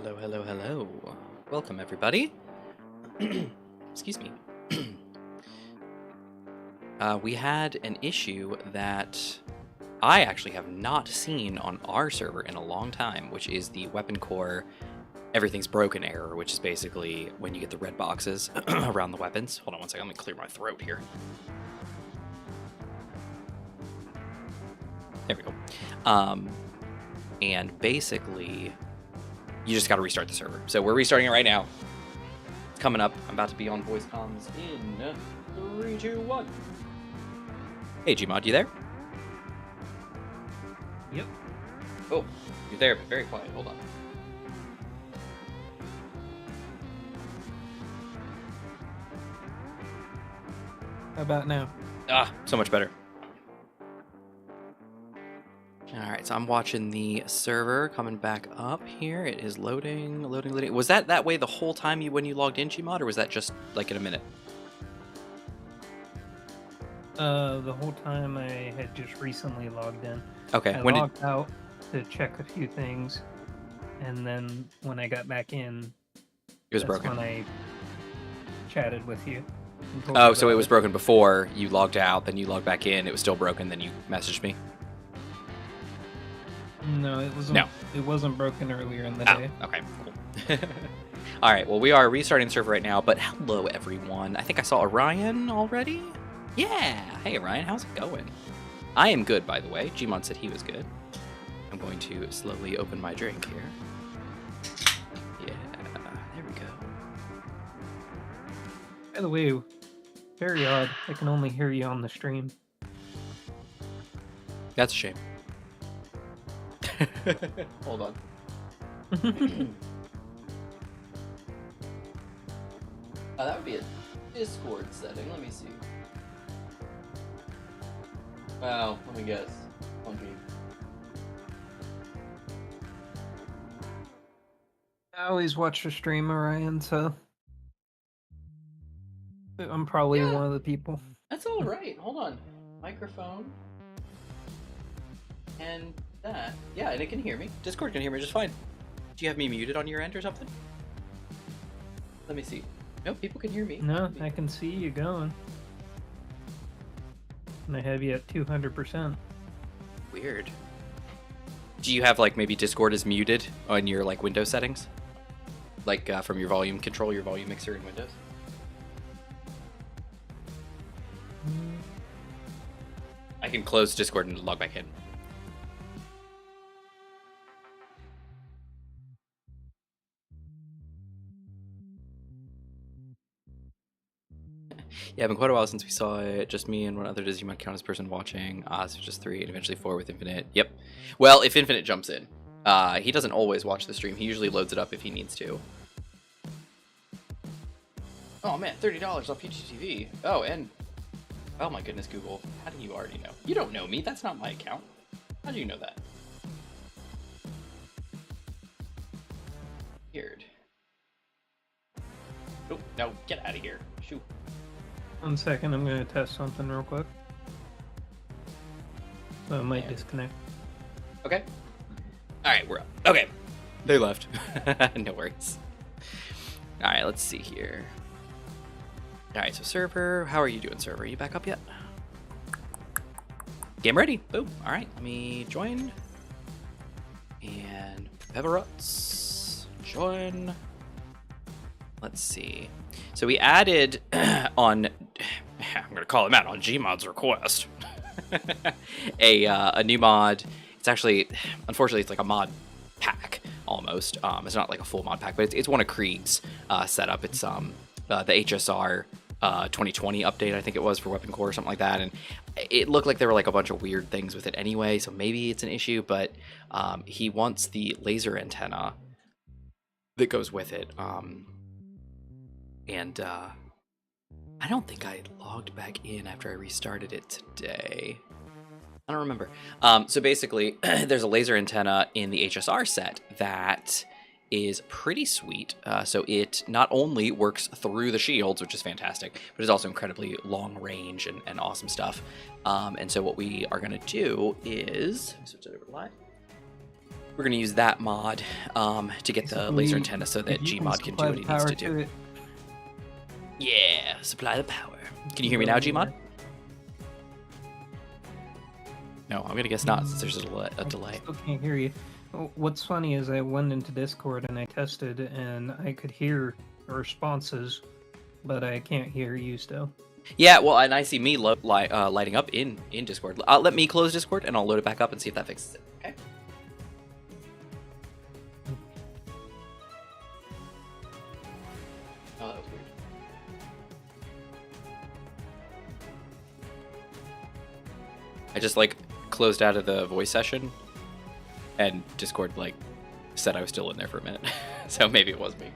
Hello, hello, hello. Welcome, everybody. Excuse me. We had an issue that I actually have not seen on our server in a long time, which is the weapon core everything's broken error, which is basically when you get the red boxes around the weapons. Hold on one second, let me clear my throat here. There we go. And basically, you just got to restart the server. So we're restarting it right now. It's coming up. I'm about to be on voice comms in 3, 2, 1. Hey, Gmod, you there? Yep. Oh, you're there, but very quiet. Hold on. How about now? Ah, so much better. Alright, so I'm watching the server coming back up here. It is loading. Was that way the whole time when you logged in, Gmod, or was that just like in a minute? The whole time I had just recently logged in. Okay. I logged out to check a few things, and then when I got back in, It was broken. when I chatted with you. Oh, so it was broken before you logged out, then you logged back in, it was still broken, then you messaged me? No, it wasn't. No. It wasn't broken earlier in the day. Okay, cool. Alright, well, we are restarting the server right now, but hello, everyone. I think I saw Orion already? Yeah! Hey, Orion, how's it going? I am good, by the way. Gmod said he was good. I'm going to slowly open my drink here. Yeah, there we go. By the way, very odd. I can only hear you on the stream. That's a shame. Hold on. Oh, that would be a Discord setting. Let me see. Wow, let me guess. Funky. I always watch the stream, Orion, so I'm probably one of the people. That's all right. Hold on. Microphone. And that. Yeah, and it can hear me. Discord can hear me just fine. Do you have me muted on your end or something? Let me see. No, people can hear me. No, I can see you going. And I have you at 200%. Weird. Do you have like maybe Discord is muted on your like Windows settings? Like from your volume control, your volume mixer in Windows? I can close Discord and log back in. Yeah, it's been quite a while since we saw it. Just me and one other. Does Gmod count as person watching? So just 3 and eventually 4 with Infinite. Yep. Well, if Infinite jumps in. He doesn't always watch the stream. He usually loads it up if he needs to. Oh man, $30 off PGTV. Oh, and... Oh my goodness, Google. How do you already know? You don't know me. That's not my account. How do you know that? Weird. Oh, no, get out of here. Shoot. 1 second, I'm going to test something real quick. So it might disconnect. Okay. Alright, we're up. Okay. They left. No worries. Alright, let's see here. Alright, so server. How are you doing, server? Are you back up yet? Game ready. Boom. Alright, let me join. And Peveruts. Join. Let's see. So we added on... I'm going to call him out on Gmod's request. a new mod. It's actually, unfortunately, it's like a mod pack almost. It's not like a full mod pack, but it's one of Krieg's setup. It's the HSR 2020 update, I think it was, for Weapon Core or something like that. And it looked like there were like a bunch of weird things with it anyway, so maybe it's an issue. But he wants the laser antenna that goes with it. And I don't think I logged back in after I restarted it today. I don't remember. So basically, there's a laser antenna in the HSR set that is pretty sweet. So it not only works through the shields, which is fantastic, but it's also incredibly long range and awesome stuff. And so what we are going to do is... Let me switch it over to live. we're going to use that mod to get the laser antenna so that Gmod can do what he needs to do. Yeah, supply the power. Can you hear me now, Gmod? No, I'm going to guess not, since there's a delay. I still can't hear you. What's funny is I went into Discord and I tested, and I could hear responses, but I can't hear you still. Yeah, well, and I see me lighting up in Discord. Let me close Discord, and I'll load it back up and see if that fixes it. Okay. Oh, that was weird. I just closed out of the voice session, and Discord said I was still in there for a minute, so maybe it was me.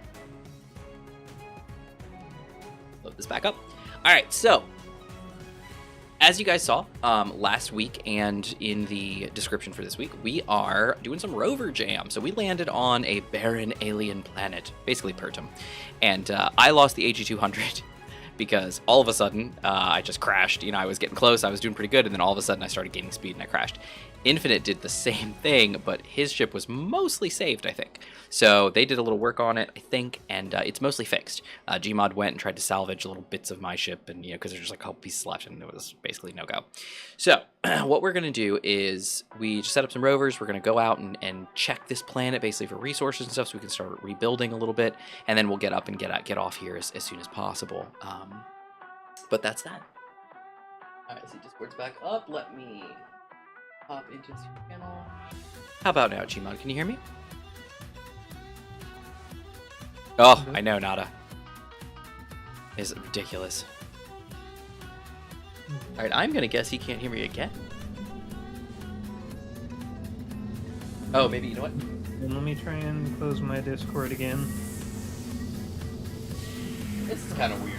Load this back up. All right, so as you guys saw last week and in the description for this week, we are doing some rover jam. So we landed on a barren alien planet, basically Pertum, and I lost the AG200 because all of a sudden I just crashed. You know, I was getting close, I was doing pretty good, and then all of a sudden I started gaining speed and I crashed. Infinite did the same thing, but his ship was mostly saved, I think. So they did a little work on it, I think, and it's mostly fixed. Gmod went and tried to salvage little bits of my ship, and because there's just a couple pieces left, and it was basically no go. So what we're gonna do is we just set up some rovers. We're gonna go out and check this planet basically for resources and stuff, so we can start rebuilding a little bit, and then we'll get up and get off here as soon as possible. But that's that. All right, so Discord's back up. Let me hop into this channel. How about now, Gmod? Can you hear me? Oh, I know, Nada. Is ridiculous. All right, I'm gonna guess he can't hear me again. Oh, maybe, you know what? And let me try and close my Discord again. This is kind of weird.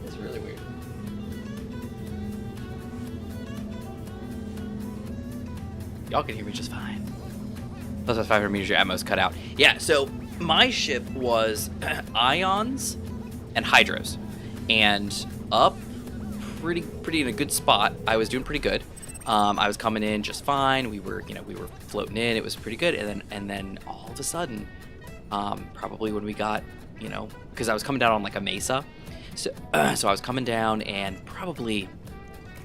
It's really weird. Y'all can hear me just fine. Plus, 500 meters, your ammo's cut out. Yeah, so my ship was ions and hydros, and up pretty in a good spot. I was doing pretty good. I was coming in just fine. We were floating in. It was pretty good. And then all of a sudden, probably when we got, because I was coming down on a mesa, so I was coming down and probably,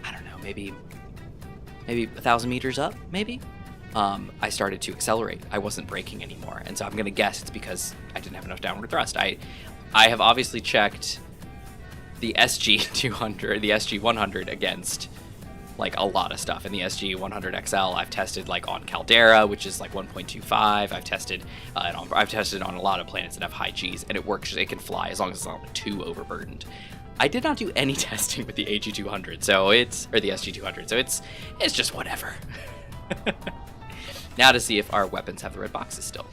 I don't know, maybe 1,000 meters up, maybe. I started to accelerate. I wasn't braking anymore, and so I'm gonna guess it's because I didn't have enough downward thrust. I have obviously checked the SG200, the SG100 against a lot of stuff. In the SG100 XL, I've tested on Caldera, which is 1.25. I've tested on a lot of planets that have high Gs, and it works. It can fly as long as it's not too overburdened. I did not do any testing with the AG200, or the SG200, so it's just whatever. Now to see if our weapons have the red boxes still.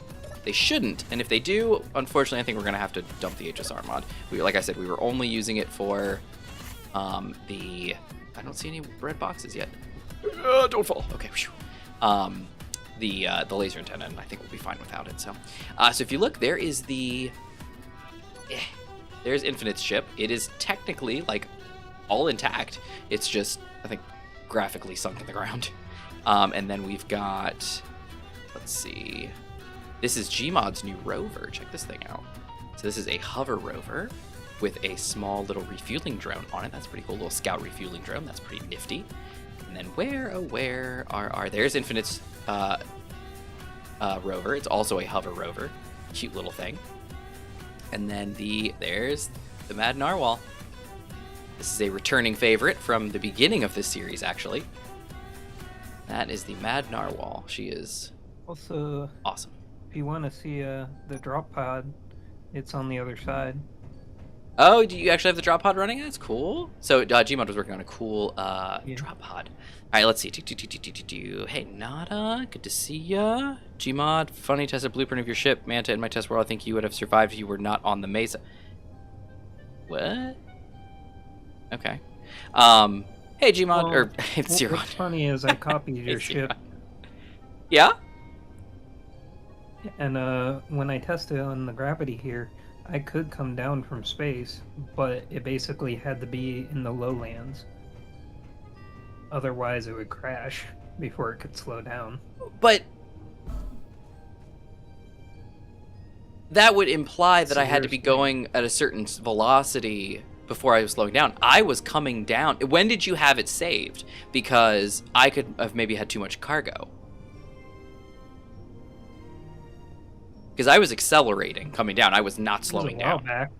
They shouldn't, and if they do, unfortunately, I think we're gonna have to dump the HSR mod. Like I said, we were only using it for I don't see any red boxes yet. Don't fall. Okay. The laser antenna, and I think we'll be fine without it. So if you look, there is there's Infinite's ship. It is technically all intact. It's just, I think, graphically sunk in the ground. And then we've got, let's see, this is Gmod's new rover. Check this thing out. So this is a hover rover with a small little refueling drone on it. That's pretty cool. Little scout refueling drone. That's pretty nifty. And then where are there's Infinite's rover. It's also a hover rover. Cute little thing. And then there's the Mad Narwhal. This is a returning favorite from the beginning of this series, actually. That is the Mad Narwhal. She is also awesome. If you want to see the drop pod, it's on the other side. Oh, do you actually have the drop pod running? That's cool. So Gmod was working on a cool drop pod. All right, let's see. Hey, Nada, good to see ya. Gmod, funny tested blueprint of your ship. Manta, in my test world, I think you would have survived if you were not on the mesa. What? Okay. Hey, Gmod, or it's Zero. What's funny is I copied your ship. Yeah? And when I tested on the gravity here, I could come down from space, but it basically had to be in the lowlands. Otherwise, it would crash before it could slow down. But that would imply that I had to be going at a certain velocity before I was slowing down. I was coming down. When did you have it saved? Because I could have maybe had too much cargo. Because I was accelerating coming down. I was not slowing It was a while down. back.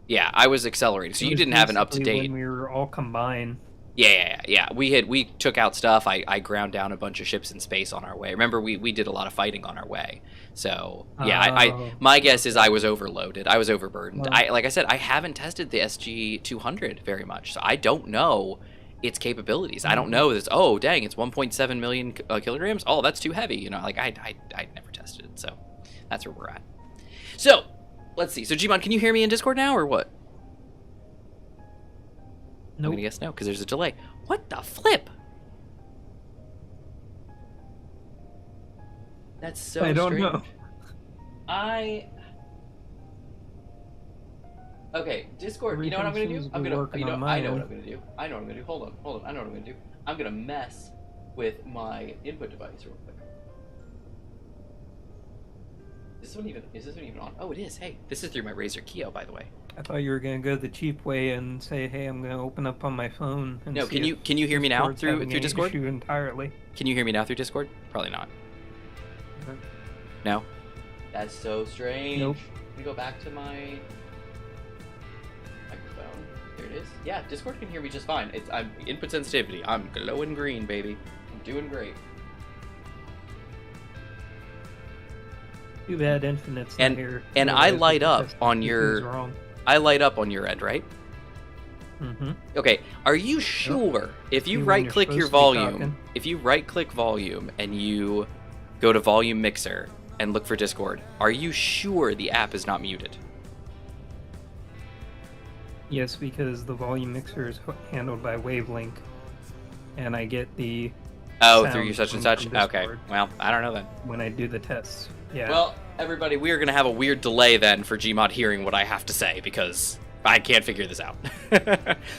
Yeah, I was accelerating. So It you was didn't have an up to basically date. when we were all combined. Yeah. We took out stuff. I ground down a bunch of ships in space on our way. Remember, we did a lot of fighting on our way. So yeah, Oh. my guess is I was overloaded. I was overburdened. Well- Like I said, I haven't tested the SG-200 very much, so I don't know its capabilities. I don't know this. Oh, dang, it's 1.7 million kilograms. Oh, that's too heavy. You know, like I never tested it. So that's where we're at. So let's see. So Gmod, can you hear me in Discord now or what? I'm Nope. gonna guess no, because there's a delay. What the flip? That's so I don't strange. know. Okay, Discord, you know what I'm gonna Everything do? seems I'm to be gonna working I on know my what end. I'm gonna do. I know what I'm gonna do. Hold on. I know what I'm gonna do. I'm gonna mess with my input device real quick. Is this one even on? Oh, it is. Hey, this is through my Razer Keo, by the way. I thought you were gonna go the cheap way and say, "Hey, I'm gonna open up on my phone." And No, see can you hear me now Discord's through having an Discord? issue entirely. Can you hear me now through Discord? Probably not. No? That's so strange. Nope. Let me go back to my microphone. There it is. Yeah, Discord can hear me just fine. I'm input sensitivity. I'm glowing green, baby. I'm doing great. Too bad Infinite's not here. And I light up on your Wrong. I light up on your end, right? Mm-hmm. Okay. Are you sure if you See when right you're click your supposed to be volume, talking. if you right click volume and you go to volume mixer and look for Discord, are you sure the app is not muted? Yes, because the volume mixer is handled by Wavelink, and I get the Oh, sound through your such and coming such? from Okay. Discord Well, I don't know then. when I do the tests. Yeah. Well, everybody, we are going to have a weird delay then for Gmod hearing what I have to say because I can't figure this out.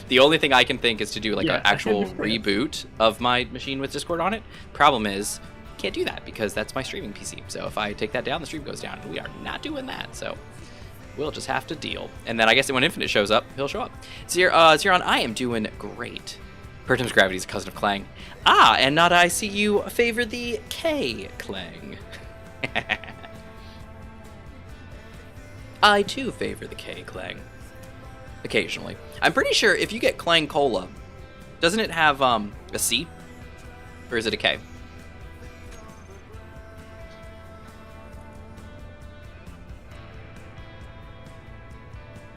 The only thing I can think is to do like Yeah, an actual I understand. reboot of my machine with Discord on it. Problem is, can't do that because that's my streaming PC. So if I take that down, the stream goes down. We are not doing that. So we'll just have to deal. And then I guess when Infinite shows up, he'll show up. Zeron, I am doing great. Pertim's Gravity is a cousin of Clang. Ah, and not I see you favor the K Clang. I too favor the K Clang. Occasionally. I'm pretty sure if you get Clang Cola, doesn't it have a C? Or is it a K?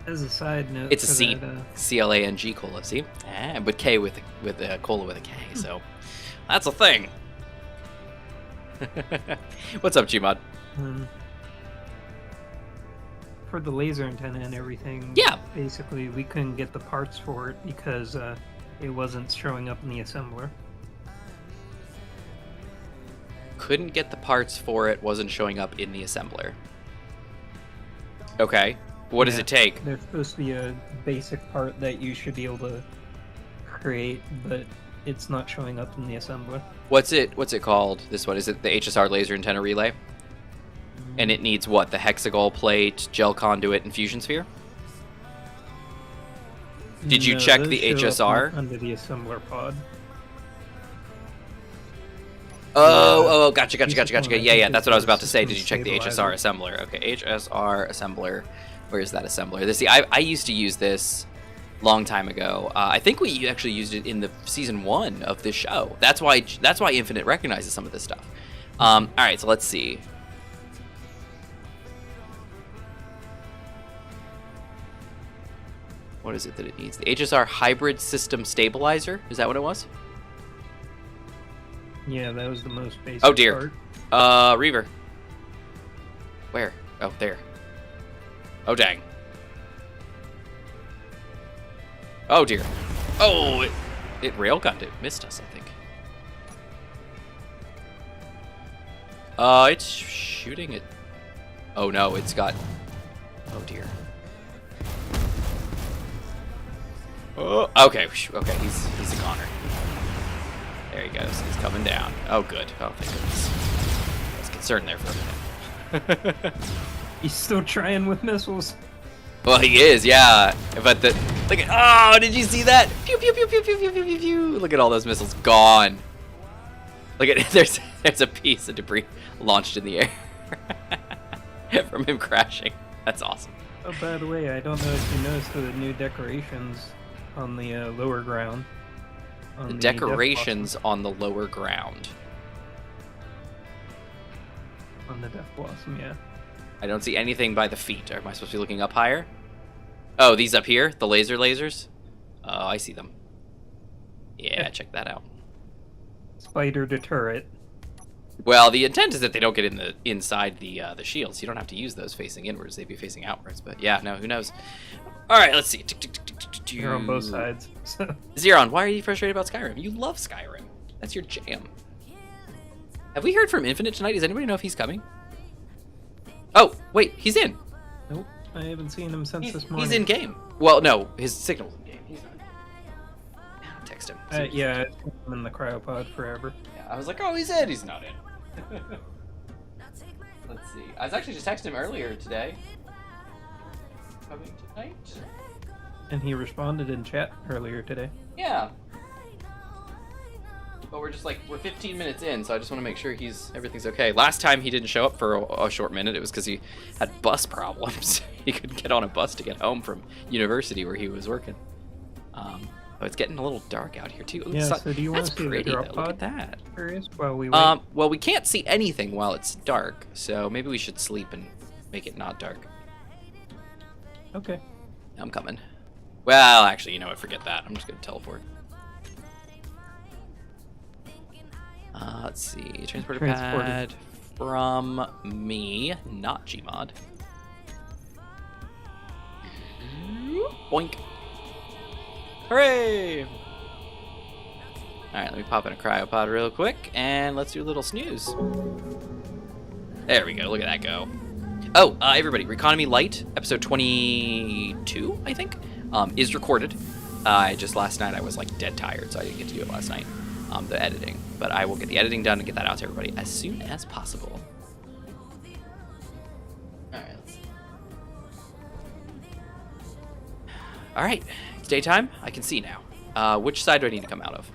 As a side note, It's a for C. that, C-L-A-N-G Cola, see? But K with Cola with a K, so that's a thing. What's up, Gmod? for the laser antenna and everything. Yeah. Basically, we couldn't get the parts for it because it wasn't showing up in the assembler. Couldn't get the parts for it, wasn't showing up in the assembler. Okay. What does Yeah, it take? There's supposed to be a basic part that you should be able to create, but it's not showing up in the assembler. What's it called? This one, is it the HSR laser antenna relay? And it needs what? The hexagonal plate, gel conduit, and fusion sphere? Did you No, check those the show up HSR? under the assembler pod? Oh, gotcha. He's the one, I Yeah, think that's it's what I was the about to say. Did system you check the HSR assembler? Okay, HSR assembler. Where is that assembler? See, I used to use this long time ago. I think we actually used it in the season 1 of this show. That's why Infinite recognizes some of this stuff. All right, so let's see. What is it that it needs? The HSR hybrid system stabilizer. Is that what it was? Yeah, that was the most basic Oh dear. part. Reaver. Where? Oh, there. Oh, dang. Oh, dear. Oh, it railgunned it. Missed us, I think. It's shooting it. Oh, no, it's got... Oh dear. Oh, okay, okay, he's a goner. There he goes. He's coming down. Oh, good. Oh, thank goodness. I was concerned there for a minute. He's still trying with missiles. Well, he is, yeah. But look at. Oh, did you see that? Pew pew pew pew pew pew pew pew pew. Look at all those missiles gone. Look at there's a piece of debris launched in the air from him crashing. That's awesome. Oh, by the way, I don't know if you noticed the new decorations on the lower ground. The decorations on the lower ground. On the Death Blossom, yeah. I don't see anything by the feet. Am I supposed to be looking up higher? Oh, these up here? The lasers? Oh, I see them. Yeah, check that out. Spider to turret. Well, the intent is that they don't get inside the shields. You don't have to use those facing inwards. They'd be facing outwards. But yeah, no, who knows? All right, let's see. You're on both sides. Zeron, why are you frustrated about Skyrim? You love Skyrim. That's your jam. Have we heard from Infinite tonight? Does anybody know if he's coming? Oh, wait, he's in. Nope, I haven't seen him since this morning. He's in game. Well, no, his signal's in game. He's not. Text him. Yeah, I'm in the cryopod forever. Yeah, I was like, oh, he's in. He's not in. Let's see. I was actually just texting him earlier today. Coming tonight? And he responded in chat earlier today. Yeah. But we're 15 minutes in, so I just want to make sure everything's okay. Last time he didn't show up for a short minute, it was because he had bus problems. He couldn't get on a bus to get home from university where he was working. Oh, it's getting a little dark out here too. Ooh, Yeah, so do you want to see pretty, the drop though. pod? Look at that. Curious while we wait. Well, we can't see anything while it's dark, so maybe we should sleep and make it not dark. Okay. I'm coming. Well, actually, you know what? Forget that. I'm just gonna teleport. Let's see. Transporter pad from me, not Gmod. Boink. Hooray! Alright, let me pop in a cryopod real quick, and let's do a little snooze. There we go. Look at that go. Oh, everybody, Reconomy Light, episode 22, I think, is recorded. Just last night I was like dead tired, so I didn't get to do it last night. The editing, but I will get the editing done and get that out to everybody as soon as possible. Alright, let's see. Alright, it's daytime. I can see now. Which side do I need to come out of?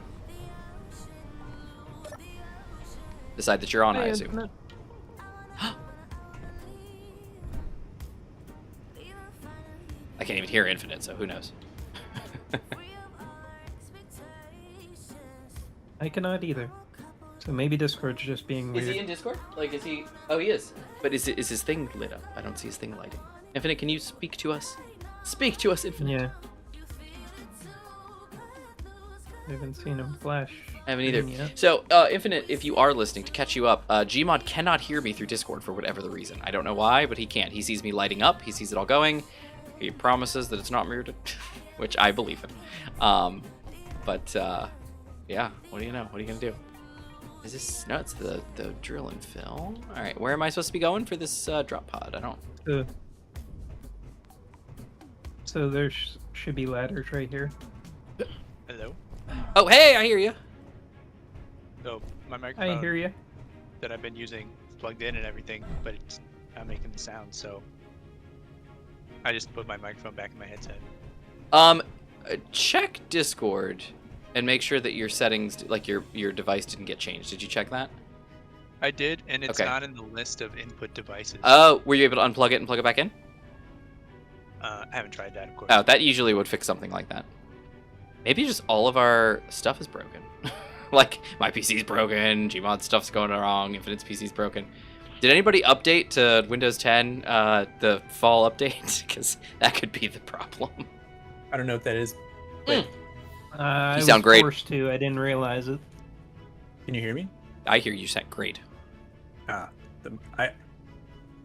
The side that you're on, I assume. I can't even hear Infinite, so who knows? I cannot either. So maybe Discord's just being weird. Is he in Discord? Like, is he? Oh, he is. But is his thing lit up? I don't see his thing lighting. Infinite, can you speak to us? Speak to us, Infinite. Yeah. I haven't seen him flash. I haven't either. Yet. So, Infinite, if you are listening, to catch you up, Gmod cannot hear me through Discord for whatever the reason. I don't know why, but he can't. He sees me lighting up. He sees it all going. He promises that it's not muted, which I believe him. Yeah, what do you know? What are you gonna do? Is this? No, it's the drill and fill. All right, where am I supposed to be going for this drop pod? I don't. So there should be ladders right here. Hello. Oh, hey, I hear you. So my microphone I hear you. that I've been using is plugged in and everything, but it's not making the sound. So I just put my microphone back in my headset. Check Discord. And make sure that your settings, like your device, didn't get changed. Did you check that? I did, and it's Okay. not in the list of input devices. Oh, were you able to unplug it and plug it back in? I haven't tried that, of course. Oh, that usually would fix something like that. Maybe just all of our stuff is broken. Like, my PC's broken, Gmod stuff's going wrong, Infinite's PC's broken. Did anybody update to Windows 10, the fall update? Because that could be the problem. I don't know what that is. Wait, I sound was great. forced to. I didn't realize it. can you hear me? I hear you sound great.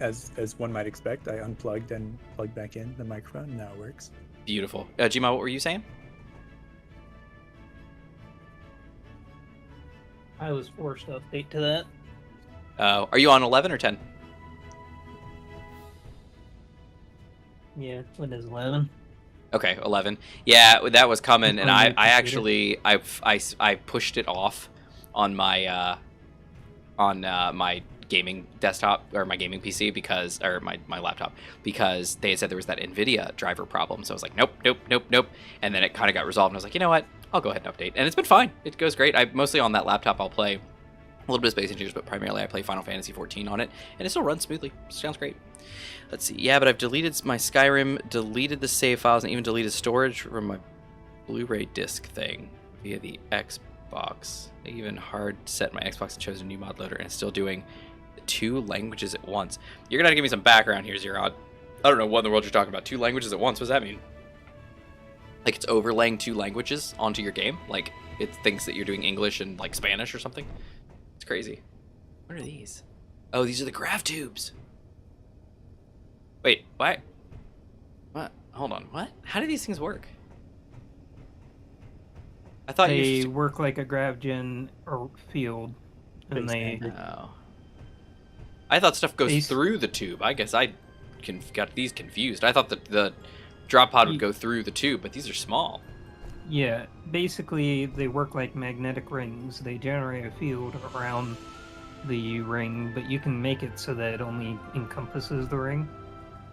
As one might expect, I unplugged and plugged back in the microphone, and now it works. Beautiful. Gmod, what were you saying? I was forced to update to that. Are you on 11 or 10? Yeah, when is 11? Okay, 11. Yeah, that was coming, and On I your computer? actually I pushed it off on my my gaming desktop or my gaming PC or my laptop because they had said there was that NVIDIA driver problem. So I was like, nope, nope, nope, nope. And then it kind of got resolved, and I was like, you know what? I'll go ahead and update. And it's been fine. It goes great. I mostly on that laptop I'll play a little bit of Space Invaders, but primarily I play Final Fantasy 14 on it, and it still runs smoothly. Sounds great. Let's see. Yeah, but I've deleted my Skyrim, deleted the save files, and even deleted storage from my Blu-ray disc thing via the Xbox. I even hard set my Xbox and chose a new mod loader, and it's still doing 2 languages at once. You're gonna have to give me some background here, Zeron. I don't know what in the world you're talking about. 2 languages at once. What does that mean? Like it's overlaying 2 languages onto your game? Like it thinks that you're doing English and like Spanish or something? It's crazy. What are these? Oh, these are the graph tubes. Wait, what? What? Hold on. What? How do these things work? I thought They work like a grav gen or field, and Pretty they standard. Oh. I thought stuff goes They- through the tube. I guess I got these confused. I thought that the drop pod would go through the tube, but these are small. yeah, basically they work like magnetic rings. They generate a field around the ring, but you can make it so that it only encompasses the ring.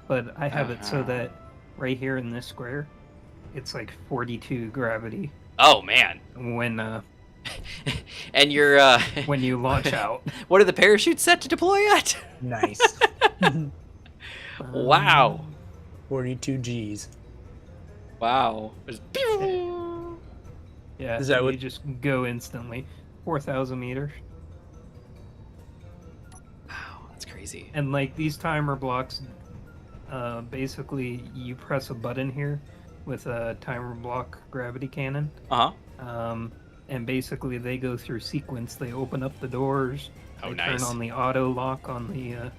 But I have it so Uh-huh. that right here in this square, it's like 42 gravity Oh man. when And you're when you launch out. what are the parachutes set to deploy at? Nice. Wow. 42 G's. Wow. There's- Yeah, Is that and what- you just go instantly. 4,000 meters. Wow, that's crazy. And like these timer blocks, basically you press a button here with a timer block gravity cannon. Uh-huh. And basically they go through sequence. They open up the doors. Oh, they nice. turn on the auto lock on the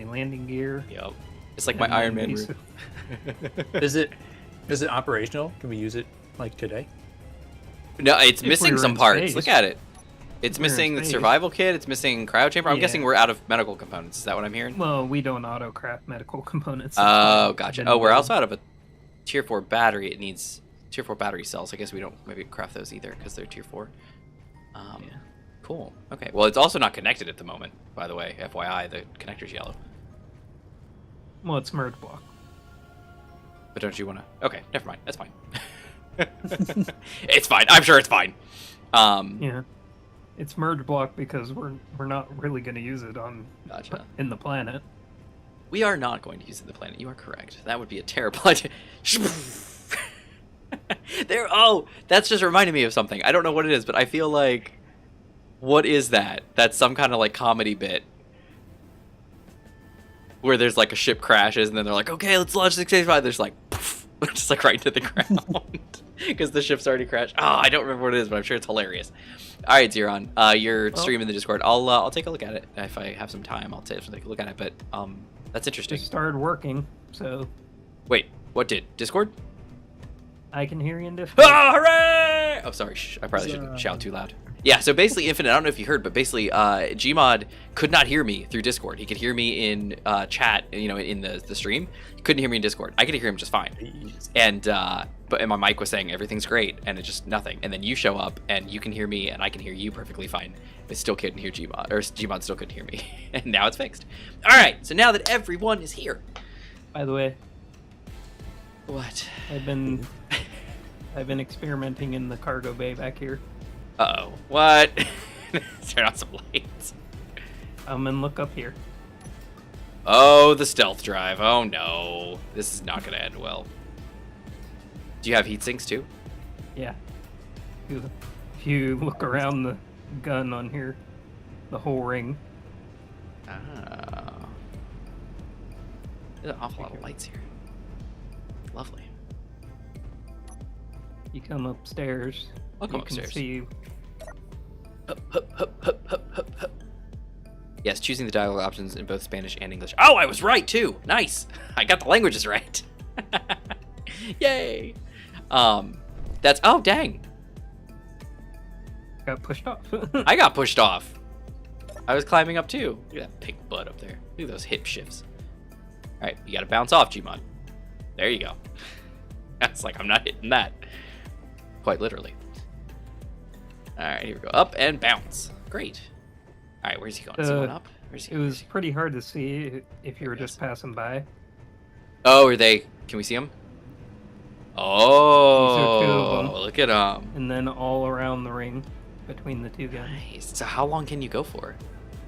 landing gear. Yep. It's like my and Iron then Man room. Is it operational? Can we use it like today? No, it's If missing we were some in parts. space. Look at it. It's If we were in missing the space. survival kit. It's missing cryo chamber. I'm Yeah. guessing we're out of medical components. Is that what I'm hearing? Well, we don't auto craft medical components. Oh, gotcha. Then Oh, we're we- also out of a tier 4 battery. It needs tier 4 battery cells. I guess we don't maybe craft those either because they're tier 4. Yeah. Cool. Okay. Well, it's also not connected at the moment, by the way. FYI, the connector's yellow. Well, it's merge block. But don't you want to? Okay, never mind. That's fine. It's fine. I'm sure it's fine. Yeah. It's merge block because we're not really going to use it on Gotcha. in the planet. We are not going to use the planet. You are correct. That would be a terrible idea. There. Oh, that's just reminded me of something. I don't know what it is, but I feel like, what is that? That's some kind of like comedy bit where there's like a ship crashes and then they're like, okay, let's launch 685. There's like, poof, just like right into the ground because the ship's already crashed. Oh, I don't remember what it is, but I'm sure it's hilarious. All right, Zeron, you're streaming the Discord. I'll take a look at it if I have some time. I'll take a look at it. But that's interesting. It started working, so Wait, what did Discord? I can hear you in Discord. Oh, hooray! Oh, sorry. I probably shouldn't shout too loud. Yeah, so basically, Infinite, I don't know if you heard, but basically, Gmod could not hear me through Discord. He could hear me in chat, you know, in the stream. He couldn't hear me in Discord. I could hear him just fine. And my mic was saying everything's great, and it's just nothing. And then you show up, and you can hear me, and I can hear you perfectly fine. But still couldn't hear Gmod, or Gmod still couldn't hear me. And now it's fixed. All right, so now that everyone is here. By the way, What? I've been experimenting in the cargo bay back here. Uh-oh. What? Turn on some lights. And look up here. Oh, the stealth drive. Oh no. This is not going to end well. Do you have heat sinks too? Yeah. If you look around the gun on here, the whole ring. Ah. There's an awful lot of lights here. Lovely. You come upstairs. I'll come you upstairs. Can see Hup, hup, hup, hup, hup, hup, hup. Yes, choosing the dialogue options in both Spanish and English. Oh, I was right too. Nice. I got the languages right. Yay. That's, oh dang. got pushed off. I got pushed off. I was climbing up too. Look at that pink butt up there. Look at those hip shifts. All right, you got to bounce off, Gmod. There you go. That's like, I'm not hitting that. Quite literally. All right, here we go. Up and bounce. Great. All right, where's he going? Is he going up? Where's he It was pretty hard to see if you were just passing by. Oh, are they? Can we see them? These are two Oh, of them. look at them. And then all around the ring between the two guns. Nice. So how long can you go for?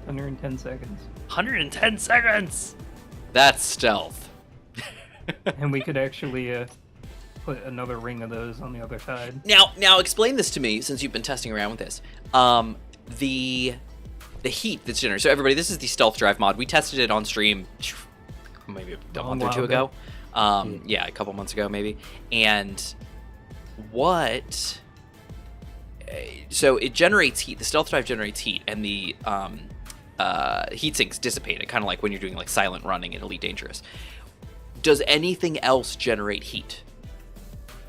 110 seconds. 110 seconds. That's stealth. And we could actually put another ring of those on the other side. Now explain this to me, since you've been testing around with this. The heat that's generated. So everybody, this is the stealth drive mod. We tested it on stream maybe a month or two ago. Yeah, a couple months ago maybe. And what? So it generates heat. The stealth drive generates heat, and the heat sinks dissipate it, kind of like when you're doing like silent running in Elite Dangerous. Does anything else generate heat?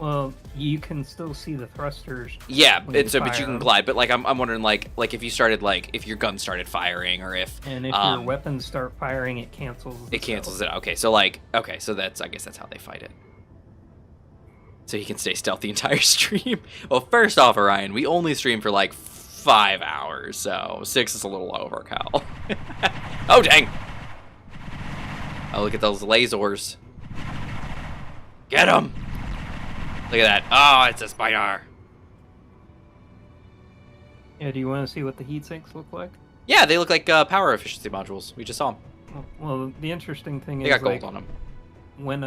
Well, you can still see the thrusters. Yeah, when you but you fire can them. glide. But like I'm wondering like if you started like if your gun started firing, or if And if your weapons start firing, it cancels. it cancels it out. Okay, so that's I guess that's how they fight it. So he can stay stealth the entire stream. Well, first off, Orion, we only stream for like 5 hours, so 6 is a little overkill. Oh dang! Oh, look at those lasers. Get him! Look at that. Oh, it's a spider. Yeah, do you want to see what the heat sinks look like? Yeah, they look like power efficiency modules. We just saw them. Well, the interesting thing They is got gold like, on them. when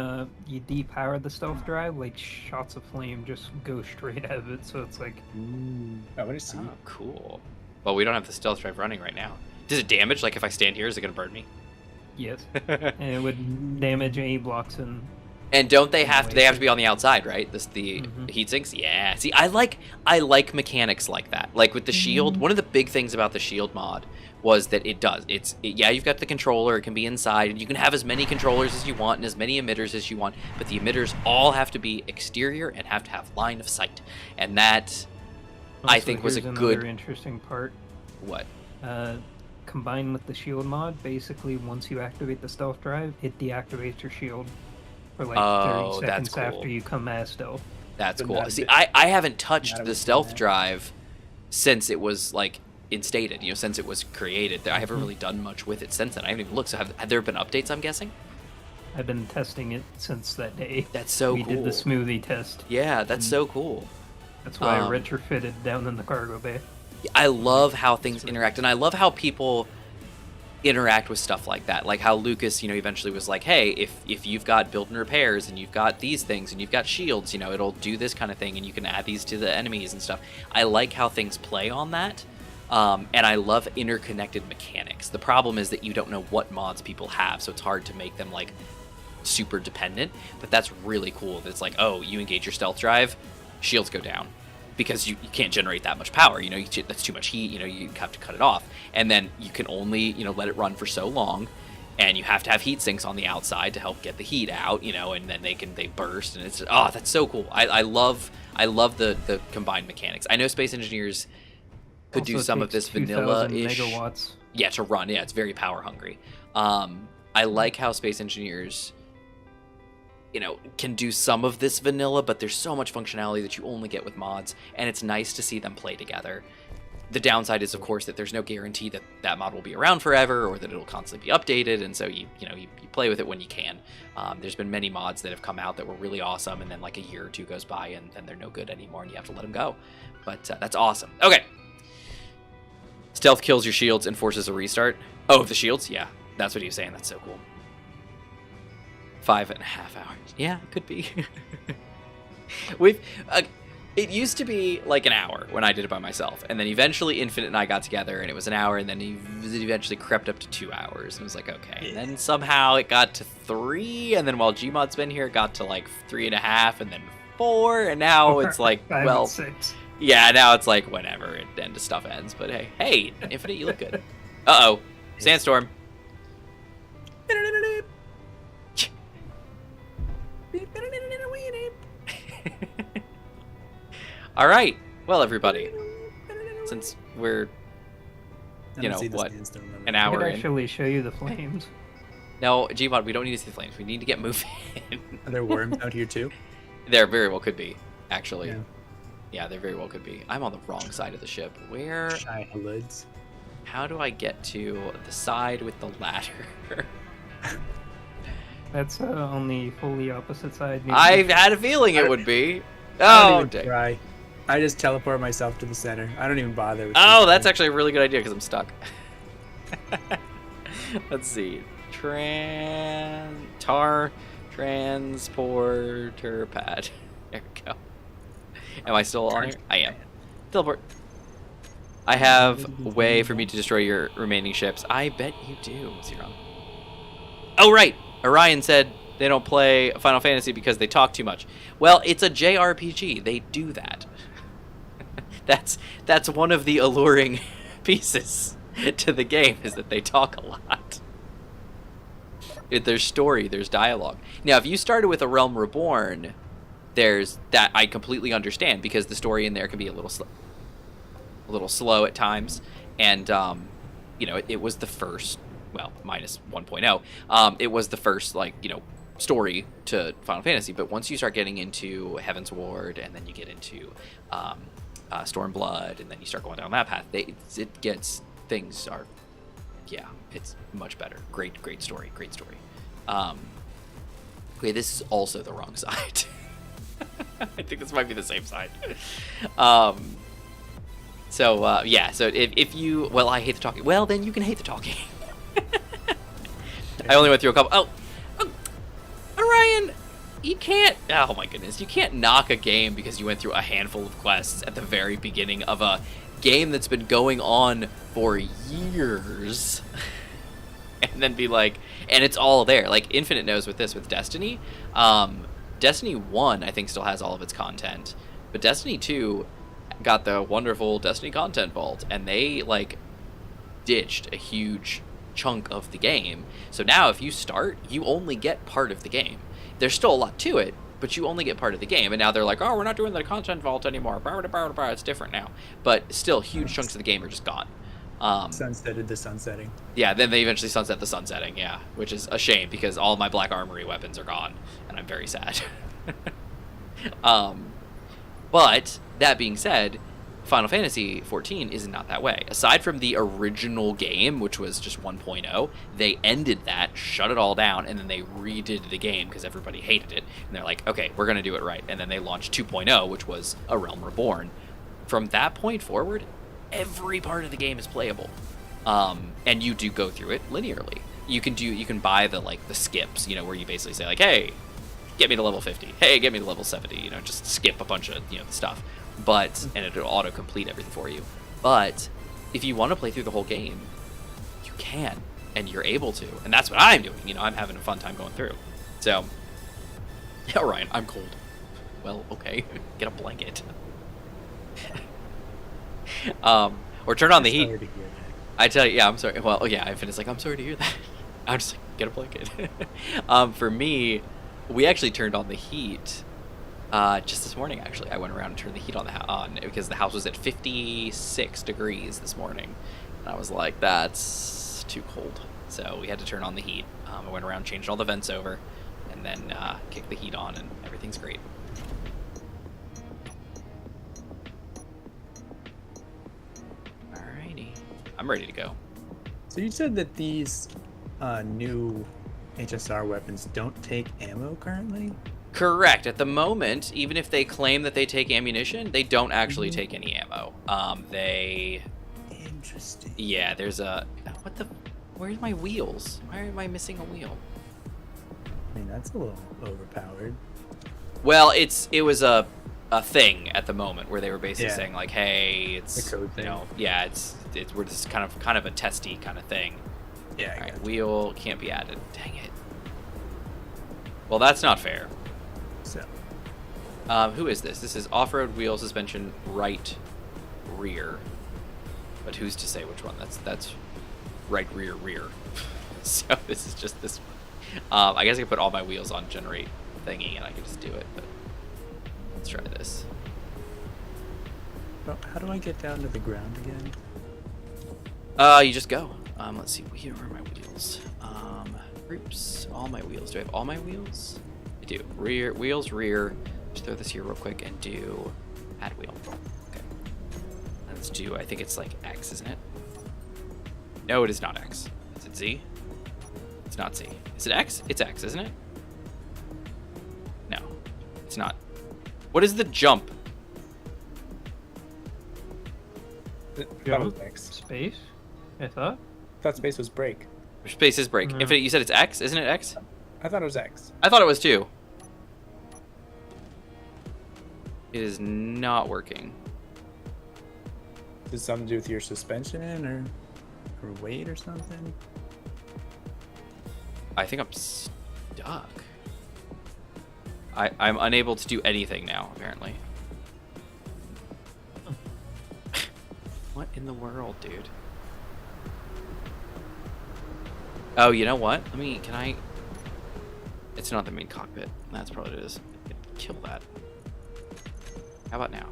you depower the stealth drive, like shots of flame just go straight out of it, so it's like I want to see. Oh, cool. Well, we don't have the stealth drive running right now. Does it damage? Like, if I stand here, is it going to burn me? yes, and it would damage A blocks and. And don't they have to? They have to be on the outside, right? The Mhm. heat sinks. Yeah. See, I like mechanics like that. Like with the shield, one of the big things about the shield mod was that yeah, you've got the controller. It can be inside, and you can have as many controllers as you want and as many emitters as you want. But the emitters all have to be exterior and have to have line of sight. And that, I Also, think, was a here's good. another interesting part. What? Combined with the shield mod, basically once you activate the stealth drive, it deactivates your shield for like 30 that's seconds cool. after you come as stealth. That's But cool. not a See, bit- I haven't touched not a the bit stealth that. drive since it was like instated, since it was created. I haven't really done much with it since then. I haven't even looked. So have there been updates, I'm guessing? I've been testing it since that day. That's so we cool. did the smoothie test. Yeah, that's so cool. That's why I Um, retrofitted down in the cargo bay. I love how things interact, and I love how people interact with stuff like that. Like how Lucas, eventually was like, hey, if you've got build and repairs and you've got these things and you've got shields, it'll do this kind of thing, and you can add these to the enemies and stuff. I like how things play on that. And I love interconnected mechanics. The problem is that you don't know what mods people have, so it's hard to make them like super dependent. But that's really cool. That it's like, oh, you engage your stealth drive, shields go down, because you can't generate that much power. That's too much heat. You have to cut it off, and then you can only let it run for so long, and you have to have heat sinks on the outside to help get the heat out. And then they burst, and it's that's so cool. I love the combined mechanics. I know Space Engineers could do Also some of takes this 2,000 vanilla-ish. megawatts. Yeah, to run. Yeah, it's very power hungry. I like how Space Engineers, can do some of this vanilla, but there's so much functionality that you only get with mods, and it's nice to see them play together. The downside is, of course, that there's no guarantee that that mod will be around forever or that it'll constantly be updated, and so you play with it when you can. There's been many mods that have come out that were really awesome, and then like a year or two goes by, and then they're no good anymore, and you have to let them go. But that's awesome. Okay. Stealth kills your shields and forces a restart. Oh, the shields? Yeah, that's what he was saying. That's so cool. 5.5 hours. Yeah, it could be. It used to be like an hour when I did it by myself, and then eventually Infinite and I got together, and it was an hour, and then it eventually crept up to 2 hours, and it was like, okay. And then somehow it got to 3, and then while Gmod's been here, it got to like 3.5, and then 4, and now it's like, 5 well, and 6. yeah, now it's like whenever the stuff ends. But hey, Infinite, you look good. Uh-oh, sandstorm. All right. Well, everybody, since we're I You don't know, see the what, sandstorm on an the- I hour could in. actually show you the flames. No, Gmod, we don't need to see the flames. We need to get moving. Are there worms out here too? There very well could be, actually. Yeah. Yeah, there very well could be. I'm on the wrong side of the ship. Where? Shy lids. How do I get to the side with the ladder? That's on the fully opposite side. near I the- had a feeling it would be. I don't Oh, even dang. try. I just teleport myself to the center. I don't even bother with Oh, these that's things. actually a really good idea because I'm stuck. Let's see. Transporter pad. There we go. Am I still on here? I am. Teleport. I have a way for me to destroy your remaining ships. I bet you do, Zero. Oh, right. Orion said they don't play Final Fantasy because they talk too much. Well, it's a JRPG. They do that. That's one of the alluring pieces to the game is that they talk a lot. There's story, there's dialogue. Now, if you started with A Realm Reborn, there's that I completely understand because the story in there can be a little slow at times, and you know, it was the first, well, minus 1.0. It was the first, like, you know, story to Final Fantasy. But once you start getting into Heaven's Ward, and then you get into Stormblood, and then you start going down that path, things are, yeah, it's much better. Great story. Okay, this is also the wrong side. I think this might be the same side. So if you, well, I hate the talking. Well, then you can hate the talking. I only went through a couple. Oh, Orion, you can't. Oh my goodness, you can't knock a game because you went through a handful of quests at the very beginning of a game that's been going on for years, and then be like, and it's all there. Like Infinite knows with this, with Destiny. Destiny 1, I think, still has all of its content, but Destiny 2 got the wonderful Destiny content vault, and they like ditched a huge chunk of the game. So now if you start, you only get part of the game. There's still a lot to it, but you only get part of the game. And now they're like, oh, we're not doing the content vault anymore. It's different now. But still, huge chunks of the game are just gone. Sunsetted the sunsetting. Yeah, then they eventually sunset the sunsetting, yeah, which is a shame because all my Black Armory weapons are gone, and I'm very sad. But that being said, Final Fantasy XIV is not that way. Aside from the original game, which was just 1.0, they ended that, shut it all down, and then they redid the game because everybody hated it. And they're like, okay, we're going to do it right. And then they launched 2.0, which was A Realm Reborn. From that point forward, every part of the game is playable. And you do go through it linearly. You can buy the skips, you know, where you basically say like, hey, get me to level 50. Hey, get me to level 70. You know, just skip a bunch of, you know, stuff. But, and it'll auto-complete everything for you. But if you want to play through the whole game, you can, and you're able to. And that's what I'm doing. You know, I'm having a fun time going through. So, yeah, Ryan, I'm cold. Well, okay. Get a blanket. Or turn on the heat. Sorry to hear that. I tell you, yeah, I'm sorry. Well, yeah, Infinite's like, I'm sorry to hear that. I'm just like, get a blanket. For me, we actually turned on the heat just this morning. Actually, I went around and turned the heat on because the house was at 56 degrees this morning, and I was like, that's too cold. So we had to turn on the heat. I went around, changed all the vents over, and then kicked the heat on, and everything's great. Alrighty, I'm ready to go. So you said that these new HSR weapons don't take ammo currently? Correct. At the moment, even if they claim that they take ammunition, they don't actually take any ammo. Interesting. Yeah, there's a... Where's my wheels? Why am I missing a wheel? I mean, that's a little overpowered. Well, it was a thing at the moment where they were basically Yeah. saying like, hey, it's, The code you thing. know, yeah, we're just kind of a testy kind of thing. Yeah, All I right, got wheel can't be added. Dang it. Well, that's not fair. so. Who is this? This is off-road wheel suspension right rear. But who's to say which one? That's right rear rear. So this is just this one. I guess I could put all my wheels on generate thingy and I could just do it. But let's try this. Well, how do I get down to the ground again? You just go. Let's see. Where are my wheels? groups. All my wheels. Do I have all my wheels? I do. Rear wheels, rear. Just throw this here real quick and do add wheel. Okay. Let's do, I think it's like X, isn't it? No, it is not X. Is it Z? It's not Z. Is it X? It's X, isn't it? No, it's not. What is the jump? That was X. Space? I thought. I thought space was break. Space is break. Infinite, you said it's X, isn't it X? I thought it was X. I thought it was too. It is not working. Does it something to do with your suspension or weight or something? I think I'm stuck. I'm unable to do anything now, apparently. What in the world, dude? Oh, you know what? Can I... It's not the main cockpit. That's probably what it is. Kill that. How about now?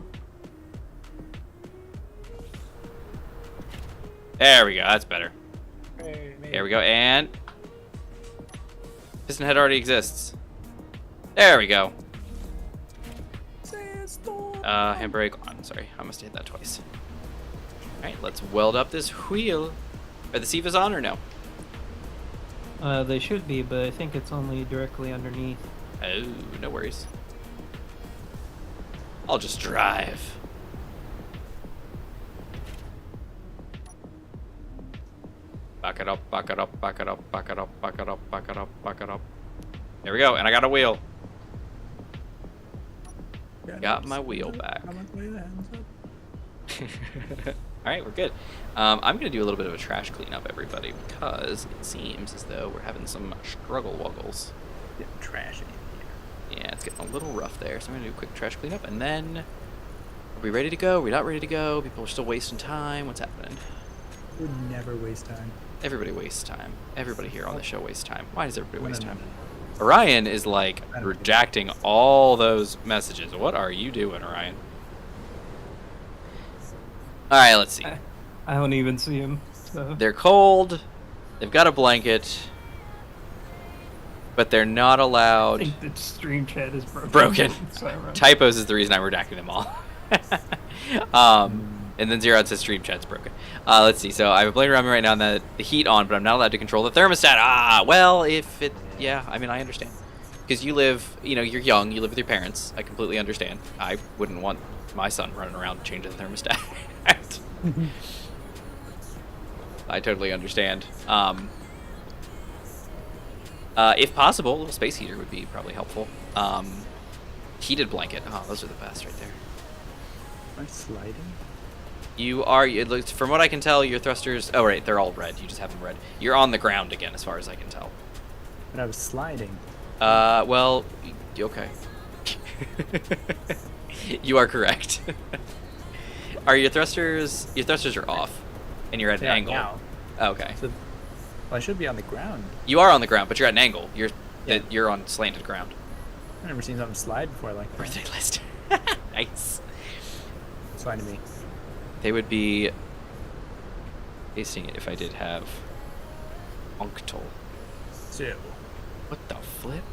There we go, that's better. Hey, There we go, and... Piston head already exists. There we go. Handbrake on. Sorry, I must have hit that twice. Alright, let's weld up this wheel. Are the Sivas on or no? They should be, but I think it's only directly underneath. Oh, no worries. I'll just drive. Back it up, back it up, back it up, back it up, back it up, back it up, back it up. There we go, and I got a wheel. Got my wheel back. Alright, we're good. I'm going to do a little bit of a trash cleanup, everybody, because it seems as though we're having some struggle wuggles. Getting trash in here. Yeah, it's getting a little rough there, so I'm going to do a quick trash cleanup, and then... Are we ready to go? Are we not ready to go? People are still wasting time. What's happening? Would never waste time. Everybody wastes time. Everybody here on the show wastes time. Why does everybody waste No, no, time? no. Orion is like I don't rejecting all those messages. What are you doing, Orion? Alright, let's see. I don't even see him. So. They're cold. They've got a blanket. But they're not I allowed. think the stream chat is broken. Broken. Sorry, Ron. Typos is the reason I'm redacting them all. And then Zeron says stream chat's broken. Let's see. So I have a blanket around me right now and the heat on, but I'm not allowed to control the thermostat. Well, if it... Yeah, I mean, I understand. Because you live... you're young. You live with your parents. I completely understand. I wouldn't want my son running around changing the thermostat. I totally understand. If possible, a little space heater would be probably helpful. Heated blanket. Oh, those are the best right there. Am I sliding? You are, it looks, from what I can tell, your thrusters... Oh, right, they're all red. You just have them red. You're on the ground again, as far as I can tell. But I was sliding. Well, okay. You are correct. Are your thrusters... Your thrusters are off, and you're at an Yeah, angle. now. Okay. So, well, I should be on the ground. You are on the ground, but you're at an angle. Yeah. You're on slanted ground. I've never seen something slide before like that. Birthday list. Nice. Slide to me. They would be tasting it if I did have Unctal. So, What the flip?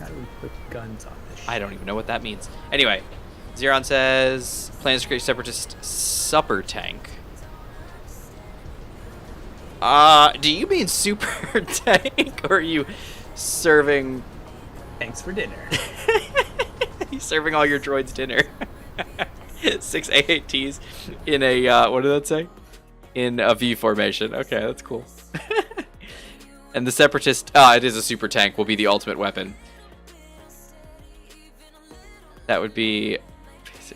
how do we put guns on this? I don't even know what that means. Anyway, Zeron says plans to create separatist supper tank. Do you mean super tank, or are you serving? Thanks for dinner. You serving all your droids dinner? 6 AATs in a what did that say? In a V formation. Okay, that's cool. And the separatist, it is a super tank, will be the ultimate weapon. That would be,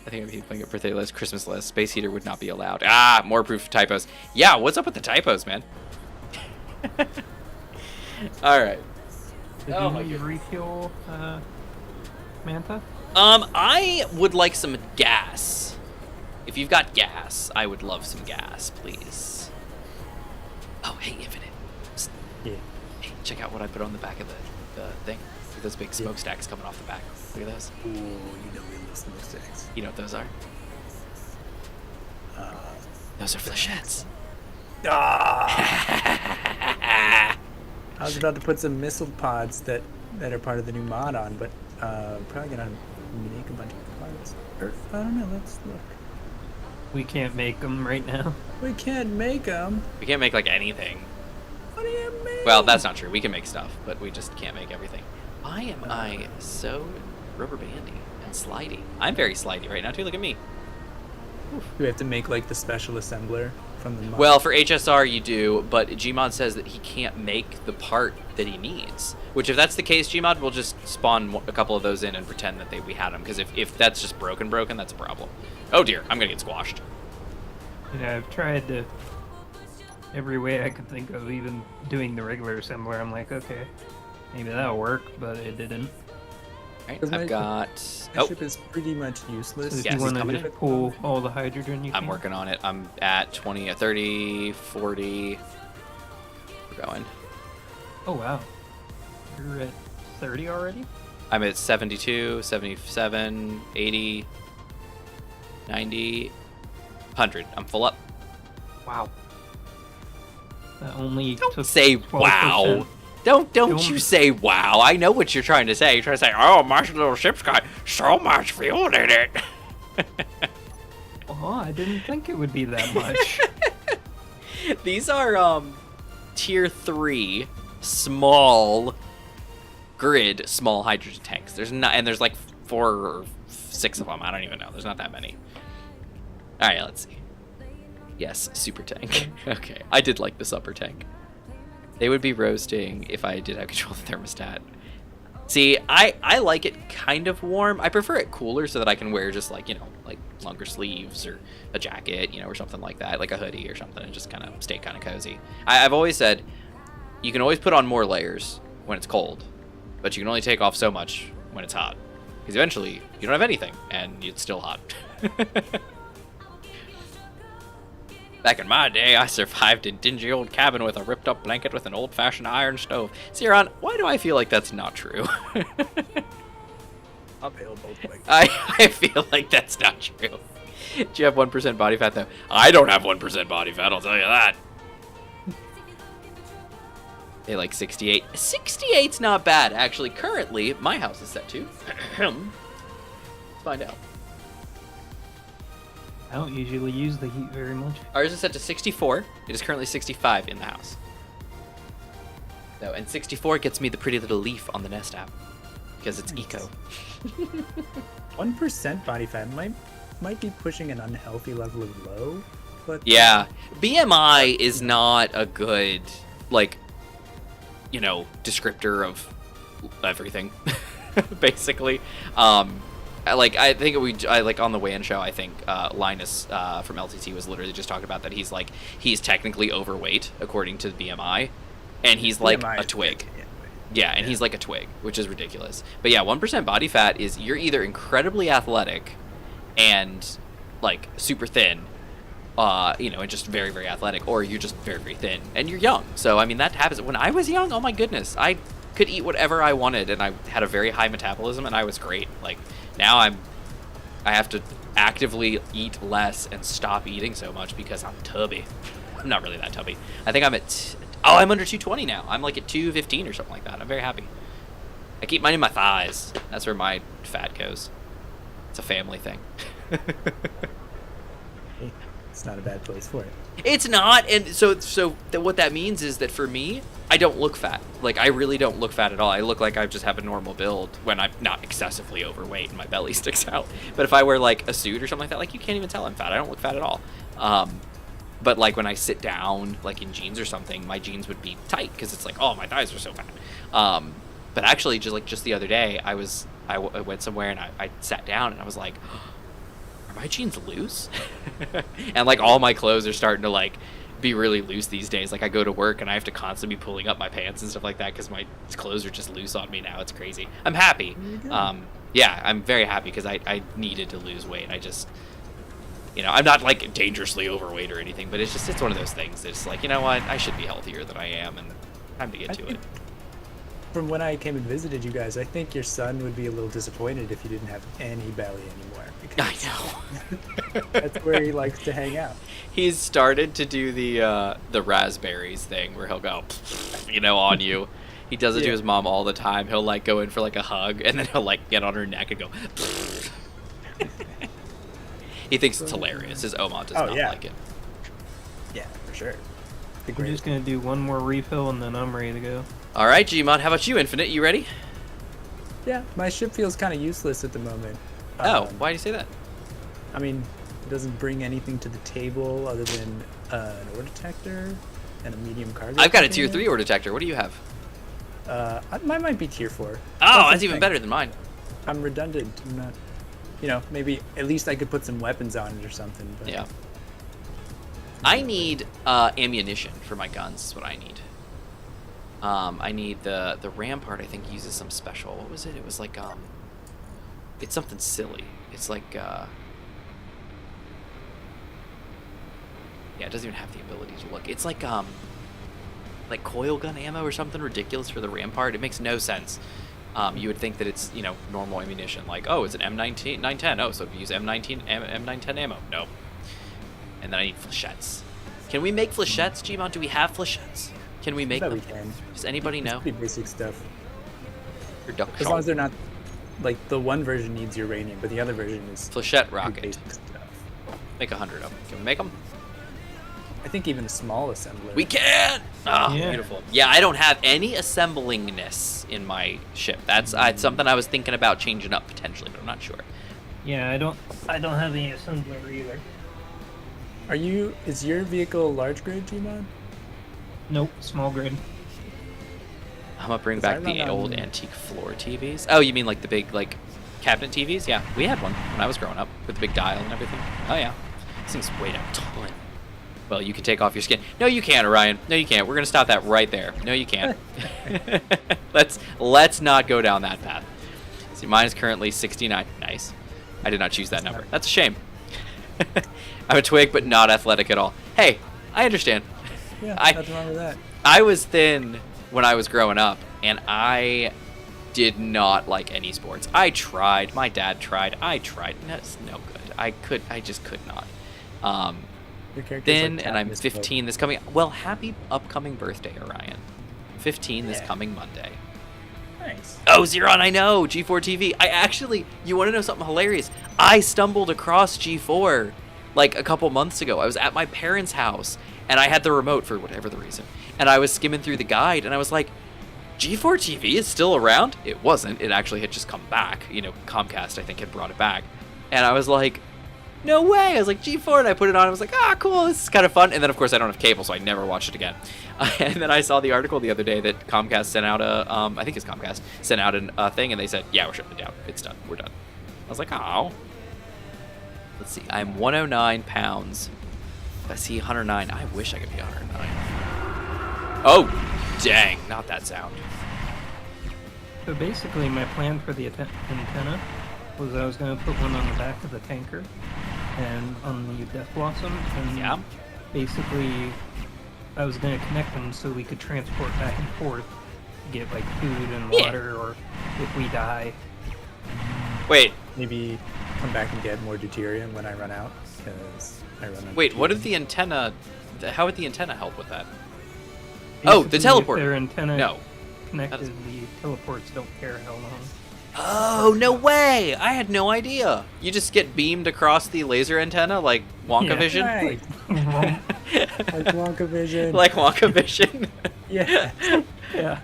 I think I'm playing a birthday list, Christmas list. Space heater would not be allowed. More proof of typos. Yeah, what's up with the typos, man? All right. Did Oh you my need refuel, Manta? I would like some gas. If you've got gas, I would love some gas, please. Oh, hey, Infinite. Psst. Yeah. Hey, check out what I put on the back of the thing. Look at those big smokestacks coming off the back. Look at those. Ooh, you know we love smokestacks. You know what those are? Those are flechettes. I was about to put some missile pods that are part of the new mod on, but probably gonna make a bunch of parts. Or I don't know. Let's look. We can't make them right now. We can't make them. We can't make like anything. What do you mean? Well, that's not true. We can make stuff, but we just can't make everything. Why am I so rubber bandy and slidey? I'm very slidey right now too. Look at me. Do we have to make like the special assembler from the mod? Well, for HSR you do, but Gmod says that he can't make the part that he needs. Which, if that's the case, Gmod will just spawn a couple of those in and pretend that we had them. Because if that's just broken, that's a problem. Oh dear, I'm gonna get squashed. Yeah, I've tried to every way I could think of, even doing the regular assembler. I'm like, okay, maybe that'll work, but it didn't. Right, Because I've got. my Oh, ship is pretty much useless. So if Yes, you want coming to in. just pull all the hydrogen you can. I'm working on it. I'm at 20, 30, 40. We're going. Oh wow, you're at 30 already? I'm at 72, 77, 80, 90, 100. I'm full up. Wow. That only Don't took say 12%. wow. Don't Don't- you say wow. I know what you're trying to say. You're trying to say, oh, my little ship's got so much fuel in it. Oh, I didn't think it would be that much. These are tier 3 small grid small hydrogen tanks. There's like 4 or 6 of them. I don't even know. There's not that many. All right, let's see. Yes, super tank. Okay, I did like this upper tank. They would be roasting if I did have control of the thermostat. See, I like it kind of warm. I prefer it cooler so that I can wear just like, like longer sleeves or a jacket, or something like that, like a hoodie or something, and just kind of stay kind of cozy. I've always said you can always put on more layers when it's cold, but you can only take off so much when it's hot. Because eventually you don't have anything and it's still hot. Back in my day, I survived in dingy old cabin with a ripped-up blanket with an old-fashioned iron stove. Siron, why do I feel like that's not true? Uphill both ways. I feel like that's not true. Do you have 1% body fat, though? I don't have 1% body fat, I'll tell you that. They like 68. 68's not bad, actually. Currently, my house is set to. Let's find out. I don't usually use the heat very much. Ours is set to 64. It is currently 65 in the house. So, and 64 gets me the pretty little leaf on the Nest app. Because it's eco. 1% body fat might be pushing an unhealthy level of low, but Yeah. BMI is not a good, descriptor of everything. Basically. I think on the weigh-in show, I think Linus from LTT was literally just talking about that he's technically overweight according to the BMI, and he's like BMI a is twig. crazy, anyway. Yeah, and he's like a twig, which is ridiculous. But yeah, 1% body fat is you're either incredibly athletic and like super thin, and just very, very athletic, or you're just very, very thin and you're young. So I mean that happens. When I was young, oh my goodness, I could eat whatever I wanted, and I had a very high metabolism, and I was great. Like now I have to actively eat less and stop eating so much because I'm tubby. I'm not really that tubby. I think I'm I'm under 220 now. I'm like at 215 or something like that. I'm very happy. I keep mine in my thighs. That's where my fat goes. It's a family thing. It's not a bad place for it. It's not, and what that means is that for me, I don't look fat. Like, I really don't look fat at all. I look like I just have a normal build when I'm not excessively overweight and my belly sticks out. But if I wear, like, a suit or something like that, like, you can't even tell I'm fat. I don't look fat at all. But, like, when I sit down, like, in jeans or something, my jeans would be tight because it's like, oh, my thighs are so fat. But actually, just the other day, I went somewhere and I sat down and I was like, are my jeans loose? And like all my clothes are starting to like be really loose these days. Like I go to work and I have to constantly be pulling up my pants and stuff like that because my clothes are just loose on me now. It's crazy. I'm happy. Yeah, I'm very happy because I needed to lose weight. I just, I'm not like dangerously overweight or anything, but it's one of those things. It's like, you know what? I should be healthier than I am, and time to get to it. from when I came and visited you guys, I think your son would be a little disappointed if you didn't have any belly anymore. I Because know. that's where he likes to hang out. He's started to do the raspberries thing where he'll go, on you. He does it to Yeah. his mom all the time. He'll like go in for like a hug, and then he'll like get on her neck and go. He thinks it's hilarious. His Oma does not yeah. like it. Yeah, for sure. The We're great. just gonna do one more refill and then I'm ready to go. All right, Gmod, how about you, Infinite? You ready? Yeah, my ship feels kind of useless at the moment. Oh, Um, why do you say that? I mean, it doesn't bring anything to the table other than an ore detector and a medium cargo. I've got a tier container. 3 ore detector. What do you have? Mine might be tier 4. Oh, the that's even thing. better than mine. I'm redundant. I'm not. Maybe at least I could put some weapons on it or something. But Yeah. I need ammunition for my guns. Is what I need. I need the rampart. I think uses some special. What was it? It was like it's something silly. It's like yeah, it doesn't even have the ability to look. It's like coil gun ammo or something ridiculous for the rampart. It makes no sense. You would think that it's normal ammunition. Like, oh, it's an M19 910. Oh, so if you use M910 ammo. No. And then I need flechettes. Can we make flechettes, Gmon? Do we have flechettes? Can we make that them? we can. Does anybody It's know? pretty basic stuff. Reduction. As long as they're not like the one version needs uranium, but the other version is Flechette pretty rocket. basic stuff. Make 100 of them. Can we make them? I think even a small assembler. We can! Oh, Yeah. beautiful. Yeah, I don't have any assemblingness in my ship. That's it's something I was thinking about changing up potentially, but I'm not sure. Yeah, I don't have any assembler either. Is your vehicle large grid, Gmod? Nope, small grid. I'm gonna bring 'Cause I back the run old on- antique floor TVs. Oh, you mean like the big cabinet TVs? Yeah, we had one when I was growing up with the big dial and everything. Oh yeah, these things weighed a ton. Well, you can take off your skin. No, you can't, Orion. No, you can't. We're gonna stop that right there. No, you can't. Let's not go down that path. See, mine is currently 69. Nice. I did not choose that number. That's a shame. I'm a twig, but not athletic at all. Hey, I understand. Yeah, I- nothing wrong with that. I was thin when I was growing up, and I did not like any sports. I tried. My dad tried. I tried. No, it's no good. I just could not. Your character's Thin, like and I'm Katniss 15 this coming. Well, happy upcoming birthday, Orion. 15 this Yeah. coming Monday. Pope. Nice. Oh, Xeron, I know. G4 TV. You want to know something hilarious? I stumbled across G4 like a couple months ago. I was at my parents' house, and I had the remote for whatever the reason. And I was skimming through the guide, and I was like, G4 TV is still around? It wasn't. It actually had just come back. Comcast, I think, had brought it back. And I was like, no way. I was like, G4, and I put it on. I was like, cool. This is kind of fun. And then, of course, I don't have cable, so I never watched it again. And then I saw the article the other day that Comcast sent out I think it's Comcast, sent out a thing, and they said, yeah, we're shutting it down. It's done. We're done. I was like, oh. Let's see. I'm 109 pounds. I see 109. I wish I could be 109. Oh, dang. Not that sound. So basically, my plan for the antenna was I was going to put one on the back of the tanker and on the Death Blossom, and Yeah. basically I was going to connect them so we could transport back and forth to get like food and Yeah. water, or if we die. Wait. Maybe come back and get more deuterium when I run out, because I run out. Wait, what of did the antenna... How would the antenna help with that? Oh, the Basically, teleporter. If their antenna No. connected, That the teleports don't care how long. Oh, no way! I had no idea. You just get beamed across the laser antenna like Wonka Yeah. Vision? Right. Like Wonka Vision. Like Wonka Vision? Yeah. Yeah.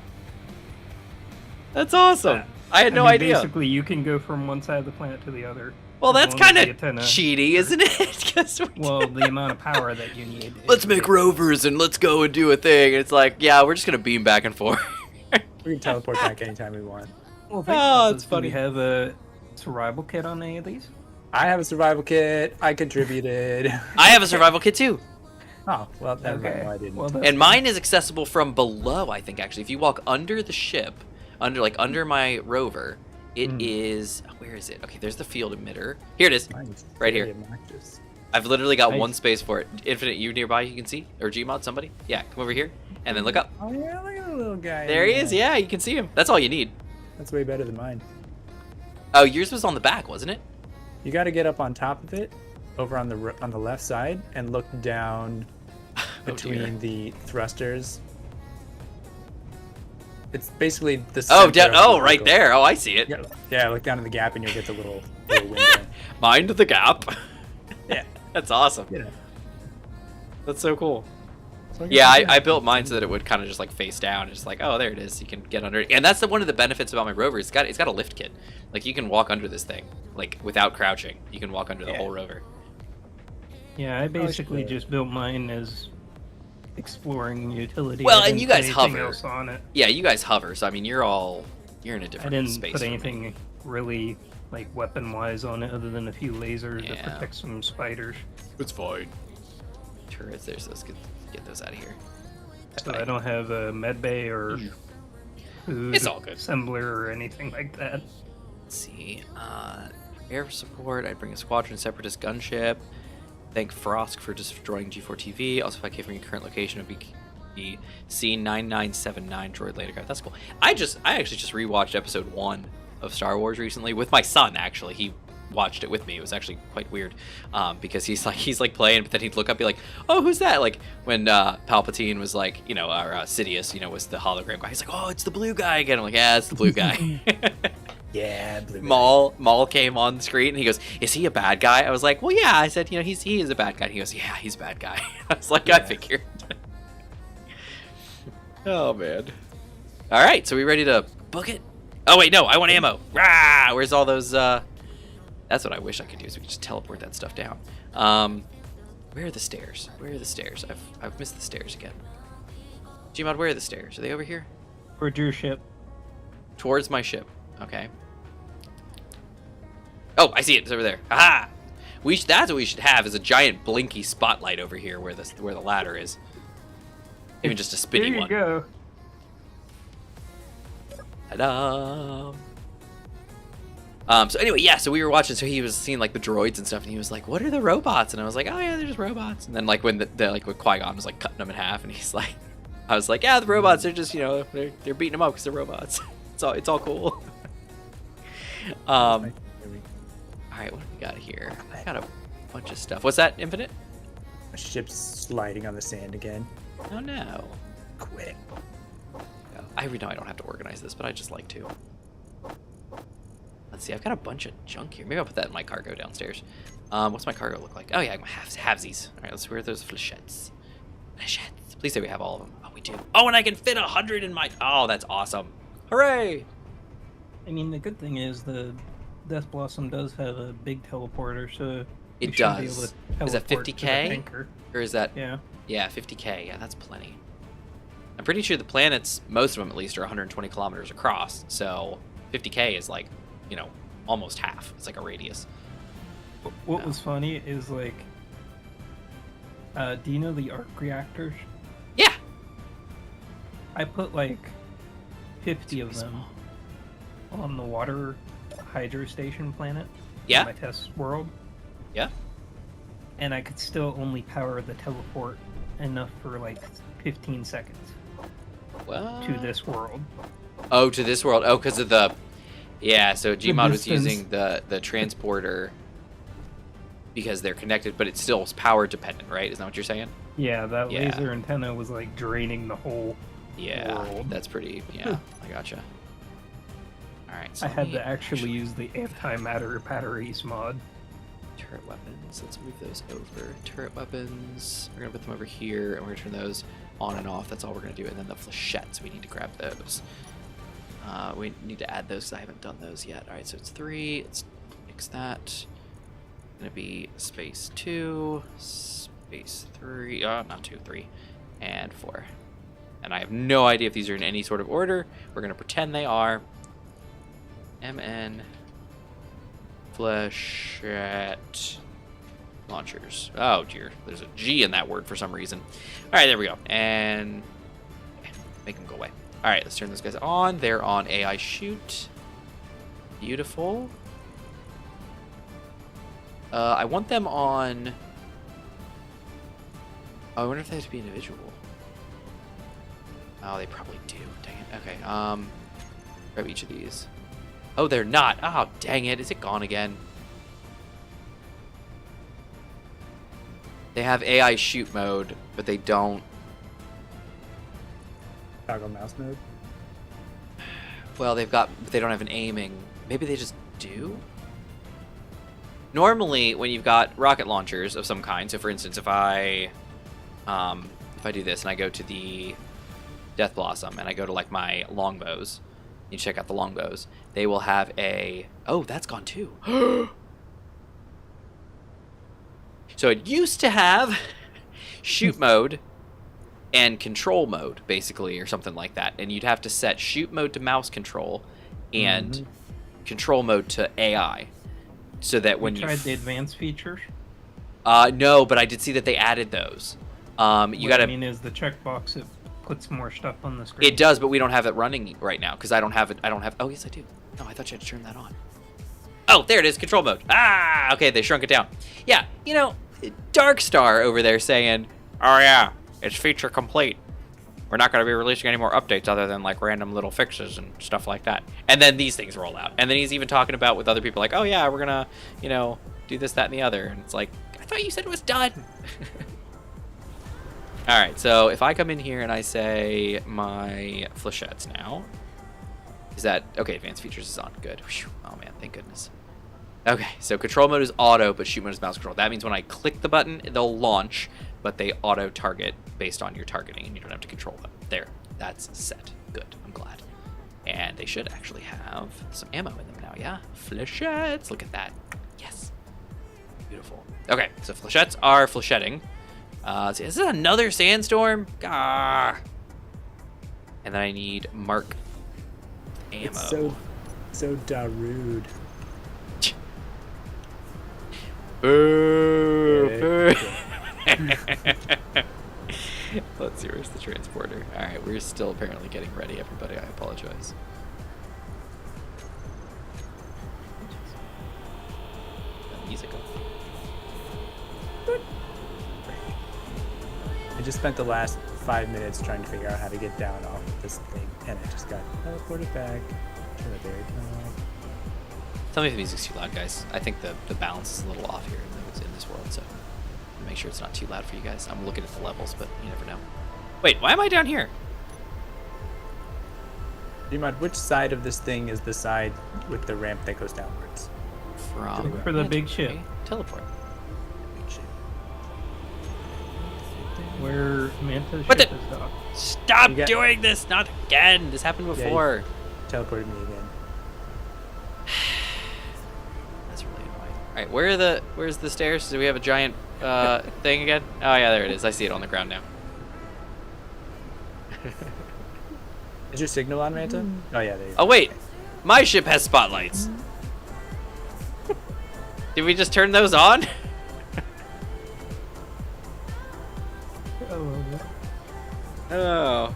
That's awesome. I had no idea. Basically, you can go from one side of the planet to the other. Well, as that's long as kind the of antenna- cheaty, isn't it? 'Cause we Well, the amount of power that you need. let's make rovers and let's go and do a thing. And it's like, yeah, we're just going to beam back and forth. We can teleport back anytime we want. Well, it's Do funny. we have a survival kit on any of these? I have a survival kit. I contributed. I have a survival kit too. Oh, well, never mind. Okay. No, I didn't. Well, that's And mine is accessible from below, I think, actually. If you walk under the ship, under my rover, it is... Where is it? Okay, there's the field emitter. Here it is. Mine is right very here. obnoxious. I've literally got Nice. one space for it. Infinite, you nearby? You can see, or Gmod, somebody? Yeah, come over here, and then look up. Oh yeah, look at the little guy. There he is. Yeah, you can see him. That's all you need. That's way better than mine. Oh, yours was on the back, wasn't it? You got to get up on top of it, over on the left side, and look down Oh, dear. between the thrusters. It's basically the. Oh, center of the oh, right vehicle. there. Oh, I see it. Yeah, look down in the gap, and you'll get the little window. Mind the gap. Yeah. That's awesome. You know. That's so cool. So Yeah, I built mine so that it would kind of just like face down. It's like, oh, there it is. You can get under it. And that's one of the benefits about my rover. It's got a lift kit. Like you can walk under this thing, like without crouching. You can walk under the whole rover. Yeah, I basically sure. just built mine as exploring utility. Well, I and didn't you put guys anything hover. else on it. Yeah, you guys hover. So I mean, you're in a I different didn't space. put from me. anything really like weapon-wise on it, other than a few lasers Yeah. to protect some spiders. It's fine. Turrets. There's those. Get those out of here. So I don't have a med bay or food It's all good. assembler or anything like that. Let's see. Air support. I'd bring a squadron separatist gunship. Thank Frosk for destroying G4TV. Also, if I came from your current location, it would be C9979 droid later craft. That's cool. I actually just rewatched episode 1 of Star Wars recently with my son. Actually, he watched it with me. It was actually quite weird because he's like playing, but then he'd look up, and be like, "Oh, who's that?" Like when Palpatine was like, you know, our Sidious, you know, was the hologram guy. He's like, "Oh, it's the blue guy again." I'm like, "Yeah, it's the blue guy." Yeah, blue. Maul came on the screen and he goes, "Is he a bad guy?" I was like, "Well, yeah." I said, "You know, he is a bad guy." He goes, "Yeah, he's a bad guy." I was like, "I figured." Oh man. All right, so we ready to book it? Oh wait, no, I want ammo. Rah! Where's all those? That's what I wish I could do. Is we could just teleport that stuff down. Where are the stairs? Where are the stairs? I've missed the stairs again. Gmod, where are the stairs? Are they over here? Towards your ship. Towards my ship. Okay. Oh, I see it. It's over there. Aha! That's what we should have, is a giant blinky spotlight over here where the ladder is. Even just a spinny There you one. go. Ta-da! So anyway, yeah, so we were watching, so he was seeing like the droids and stuff, and he was like, "What are the robots?" And I was like, "Oh yeah, they're just robots." And then like when when Qui-Gon was like cutting them in half, and he's like, I was like, "Yeah, the robots, they're just, you know, they're beating them up because they're robots." It's all cool. All right, what do we got here? I got a bunch of stuff. What's that, Infinite? A ship's sliding on the sand again. Oh no. Quit. I know I don't have to organize this, but I just like to. Let's see, I've got a bunch of junk here. Maybe I'll put that in my cargo downstairs. What's my cargo look like? Oh yeah, halvesies. All right, let's wear those flechettes. Flechettes. Please say we have all of them. Oh, we do. Oh, and I can fit 100 in my. Oh, that's awesome. Hooray! I mean, the good thing is the Death Blossom does have a big teleporter, so It you should be able does. to Is that teleport to the 50K? tanker. Or is that? Yeah. Yeah, 50K. Yeah, that's plenty. I'm pretty sure the planets, most of them at least, are 120 kilometers across. So 50K is like, you know, almost half. It's like a radius. What was funny is like, do you know the arc reactors? Yeah. I put like 50 of them Small. on the water hydro station planet. Yeah. My test world. Yeah. And I could still only power the teleport enough for like 15 seconds Well. to this world. Oh, to this world. Oh, because of the. Yeah, so Gmod was distance. using the transporter because they're connected, but it's still power dependent, right? Isn't that what you're saying? Yeah, that Yeah. laser antenna was like draining the whole Yeah, world. that's pretty. Yeah, I gotcha. All right, so I let had me to actually use the anti-matter batteries mod. turret weapons. Let's move those over. Turret weapons. We're gonna put them over here, and we're gonna turn those on and off. That's all we're gonna do. And then the flechettes, we need to grab those. We need to add those because I haven't done those yet. All right, so it's 3. Let's fix that. Gonna be space 2, space 3. Not 2, 3, and 4. And I have no idea if these are in any sort of order. We're gonna pretend they are. MN flechette launchers. Oh dear, there's a G in that word for some reason. All right, there we go. And make them go away. All right, let's turn those guys on. They're on AI shoot. Beautiful. I want them on Oh, I wonder if they have to be individual. Oh, they probably do. Dang it. Okay. Grab each of these. Oh, they're not. Oh, dang it. Is it gone again? They have AI shoot mode, but they don't. Toggle mouse mode. Well, they don't have an aiming. Maybe they just do? Normally, when you've got rocket launchers of some kind, so for instance, if I do this and I go to the Death Blossom and I go to like my longbows, you check out the longbows, they will have a... Oh, that's gone too. So it used to have shoot mode and control mode, basically, or something like that. And you'd have to set shoot mode to mouse control and control mode to AI. So that when you tried the advanced features? No, but I did see that they added those. You gotta... I mean, is the checkbox it puts more stuff on the screen? It does, but we don't have it running right now because I don't have it. Oh, yes, I do. No, I thought you had to turn that on. Oh, there it is, control mode. Ah, okay, they shrunk it down. Yeah, you know, Darkstar over there saying, "Oh yeah, it's feature complete. We're not going to be releasing any more updates other than like random little fixes and stuff like that." And then these things roll out. And then he's even talking about with other people like, "Oh yeah, we're gonna, you know, do this, that, and the other." And it's like, I thought you said it was done. All right, so if I come in here and I say my flechettes now, is that okay? Advanced features is on. Good. Whew. Oh man, thank goodness. Okay, so control mode is auto, but shoot mode is mouse control. That means when I click the button, they'll launch, but they auto target based on your targeting, and you don't have to control them. There, that's set. Good. I'm glad. And they should actually have some ammo in them now. Yeah, flechettes. Look at that. Yes. Beautiful. Okay, so flechettes are flechetting. Is this another sandstorm? Ah. And then I need mark ammo. It's so Darude. Boo! Boo! Let's see, where's the transporter? Alright, we're still apparently getting ready, everybody. I apologize. Music on. I just spent the last 5 minutes trying to figure out how to get down off this thing, and I just got teleported back to the very top. Tell me if the music's too loud, guys. I think the balance is a little off here in this world, so make sure it's not too loud for you guys. I'm looking at the levels, but you never know. Wait, why am I down here? Gmod, which side of this thing is the side with the ramp that goes downwards? From For the big ship. Teleport. Where Manta's What ship the- is docked. Stop doing this! Not again! This happened before. Teleported me again. That's really annoying. Alright, where's the stairs? Do we have a giant thing again? Oh yeah, there it is. I see it on the ground now. Is your signal on, Manta? Oh yeah, there you go. Oh wait! My ship has spotlights! Did we just turn those on? Oh.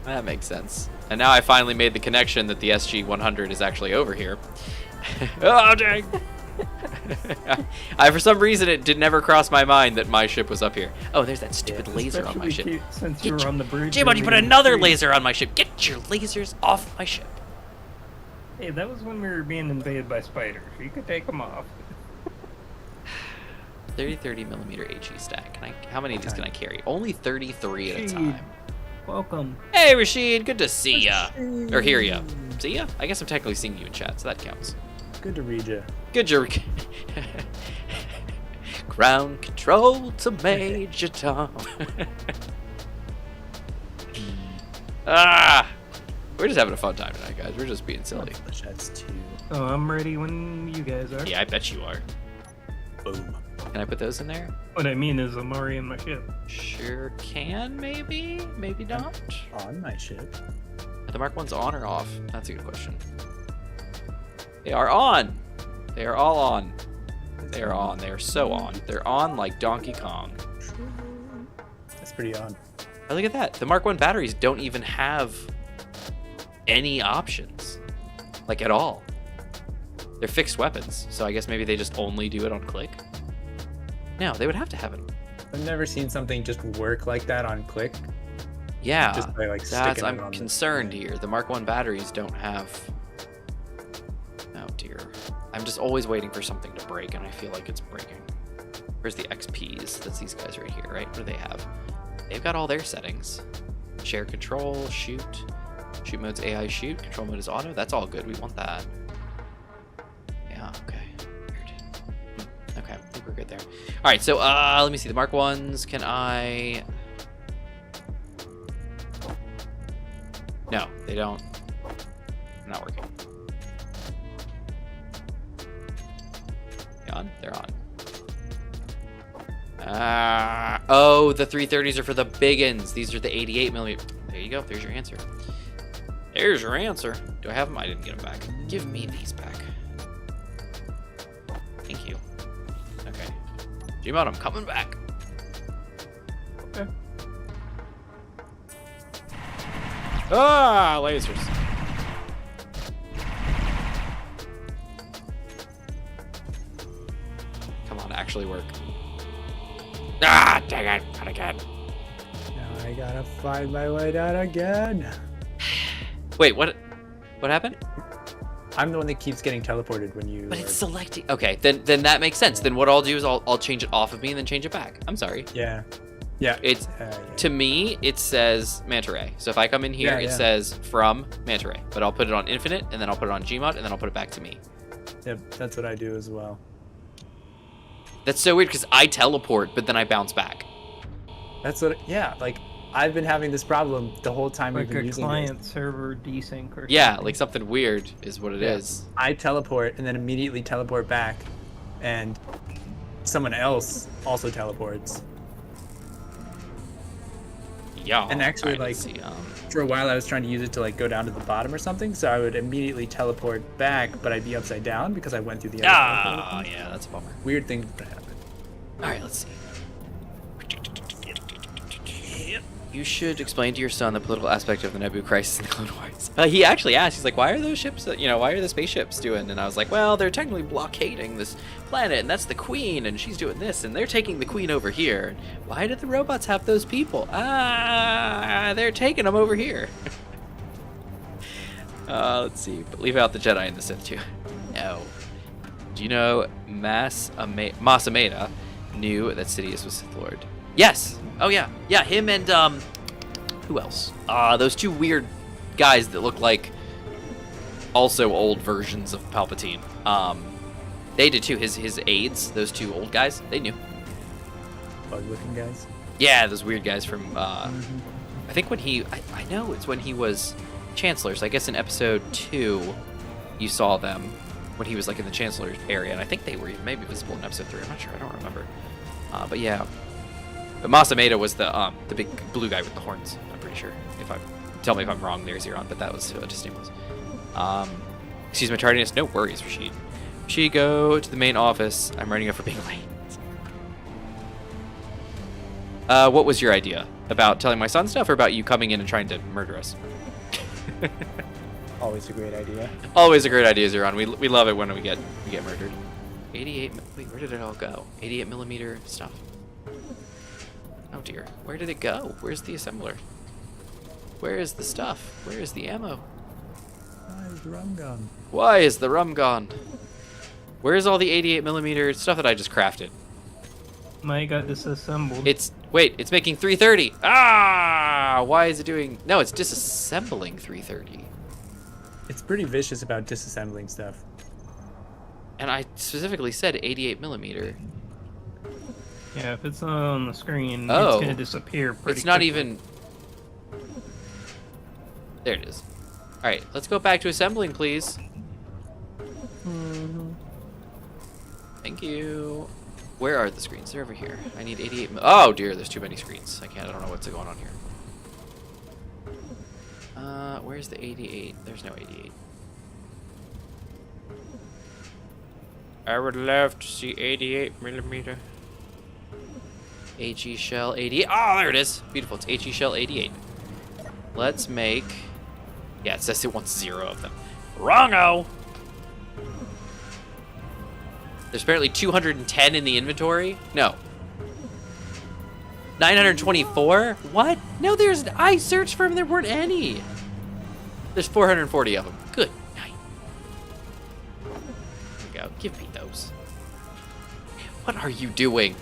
That makes sense. And now I finally made the connection that the SG-100 is actually over here. Oh, dang! For some reason, it did never cross my mind that my ship was up here. Oh, there's that stupid laser on my ship. Since you were on the bridge. Gmod, you put another laser on my ship. Get your lasers off my ship. Hey, that was when we were being invaded by spiders. You could take them off. 30 millimeter HE stack. How many of these can I carry? Only 33 at a time. Welcome. Hey, Rashid. Good to see ya. Or hear ya. See ya? I guess I'm technically seeing you in chat, so that counts. Good to read you. Good job. Ground control to Major Tom. We're just having a fun time tonight, guys. We're just being silly. That's two. Oh, I'm ready when you guys are. Yeah, I bet you are. Boom. Can I put those in there? What I mean is I'm already in my ship. Sure can, maybe? Maybe not. On my ship. Are the Mark 1s on or off? That's a good question. They are on. They are all on. They are on. They are so on. They're on like Donkey Kong. That's pretty on. Oh, look at that. The Mark 1 batteries don't even have any options. Like, at all. They're fixed weapons, so I guess maybe they just only do it on click. No, they would have to have it. I've never seen something just work like that on click. Yeah, Just by, like, sticking it I'm on the- concerned here. The Mark 1 batteries don't have... Oh dear. I'm just always waiting for something to break, and I feel like it's breaking. Where's the XPs? That's these guys right here, right? What do they have? They've got all their settings. Share control, shoot. Shoot mode's AI shoot. Control mode is auto. That's all good. We want that. Yeah, okay. Weird. Okay, I think we're good there. All right, so let me see. The Mark 1s, can I... No, they don't. They're not working. They on? They're on. Oh, the 330s are for the biggins. These are the 88 millimeter. There you go. There's your answer. There's your answer. Do I have them? I didn't get them back. Give me these back. Thank you. Okay. Gmod, I'm coming back. Okay. Ah, lasers. Come on, actually work. Ah, dang it, not again. Now I gotta find my way down again. Wait, what happened? I'm the one that keeps getting teleported when you. But it's selecting. Okay, then that makes sense. Then what I'll do is I'll change it off of me and then change it back. I'm sorry. Yeah. Yeah. It's to me it says manta ray. So if I come in here, it says from manta ray. But I'll put it on infinite and then I'll put it on Gmod and then I'll put it back to me. Yep, that's what I do as well. That's so weird because I teleport, but then I bounce back. That's what. Yeah, like I've been having this problem the whole time we've Like been a using client this. server desync or Yeah, something. like something weird is what it is. I teleport and then immediately teleport back, and someone else also teleports. Yeah. And actually, Alright, let's like, see, For a while, I was trying to use it to like go down to the bottom or something, so I would immediately teleport back, but I'd be upside down because I went through the other teleport. yeah, that's a bummer. Weird thing to happen. All right, let's see. You should explain to your son the political aspect of the Naboo crisis in the Clone Wars. He actually asked, he's like, why are those ships, why are the spaceships doing? And I was like, well, they're technically blockading this planet, and that's the queen, and she's doing this, and they're taking the queen over here. Why did the robots have those people? They're taking them over here. Let's see, but leave out the Jedi and the Sith too. No. Do you know Masameda knew that Sidious was Sith Lord? Yes. Oh yeah. Yeah, him and who else? Those two weird guys that look like also old versions of Palpatine. They did too. His aides, those two old guys, they knew. Bug-looking guys. Yeah, those weird guys from I think when I know it's when he was Chancellor. So I guess in episode 2 you saw them when he was like in the Chancellor area, and I think they were maybe visible in episode 3. I'm not sure. I don't remember. But yeah. But Masameda was the big blue guy with the horns. I'm pretty sure. Tell me if I'm wrong there, Zeron, but that was what his name was. Excuse my tardiness. No worries, Rashid. Rashid, go to the main office. I'm running up for being late. What was your idea? About telling my son stuff, or about you coming in and trying to murder us? Always a great idea. Always a great idea, Zeron. We love it when we get murdered. 88. Wait, where did it all go? 88 millimeter stuff. Oh dear. Where did it go? Where's the assembler? Where is the stuff? Where is the ammo? Where's the rum gun? Why is the rum gone? Where's all the 88 millimeter stuff that I just crafted? Mine got disassembled. It's making 330. Why is it doing? No, it's disassembling 330. It's pretty vicious about disassembling stuff. And I specifically said 88 millimeter. Yeah, if it's not on the screen, Oh. it's gonna disappear pretty It's not quickly. even. There it is. All right, let's go back to assembling, please. Thank you. Where are the screens? They're over here. I need 88. Oh dear, there's too many screens. I don't know what's going on here. Where's the 88? There's no 88. I would love to see 88 millimeter. HE shell 88. Oh, there it is. Beautiful. It's HE shell 88. Let's make. Yeah, it says it wants 0 of them. Wrongo. There's apparently 210 in the inventory. No, 924? What? No, I searched for them, there weren't any. There's 440 of them. Good night. There we go. Give me those. What are you doing,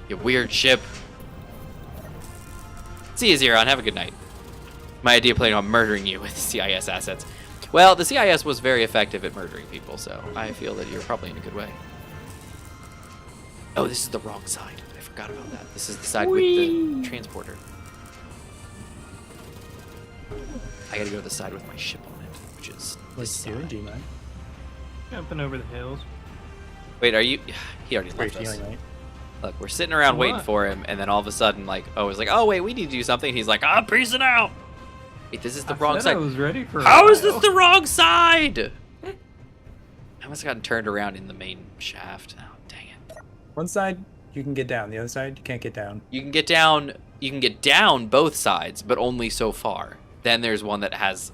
you weird ship? See you, Xeron. Have a good night. My idea planning on murdering you with CIS assets. Well, the CIS was very effective at murdering people, so I feel that you're probably in a good way. Oh, this is the wrong side. I forgot about that. This is the side with the transporter. I gotta go to the side with my ship on it, which is What's doing, Gmod? Jumping over the hills. Wait, are you? He already Great left us. feeling, right? Look, we're sitting around waiting What? for him, and then all of a sudden, like, it's like, oh wait, we need to do something. He's like, I'm peacing out. Wait, this is the wrong I side. was ready for. How is this the wrong side? I must have gotten turned around in the main shaft. Oh, dang it. One side you can get down. The other side you can't get down. You can get down. You can get down both sides, but only so far. Then there's one that has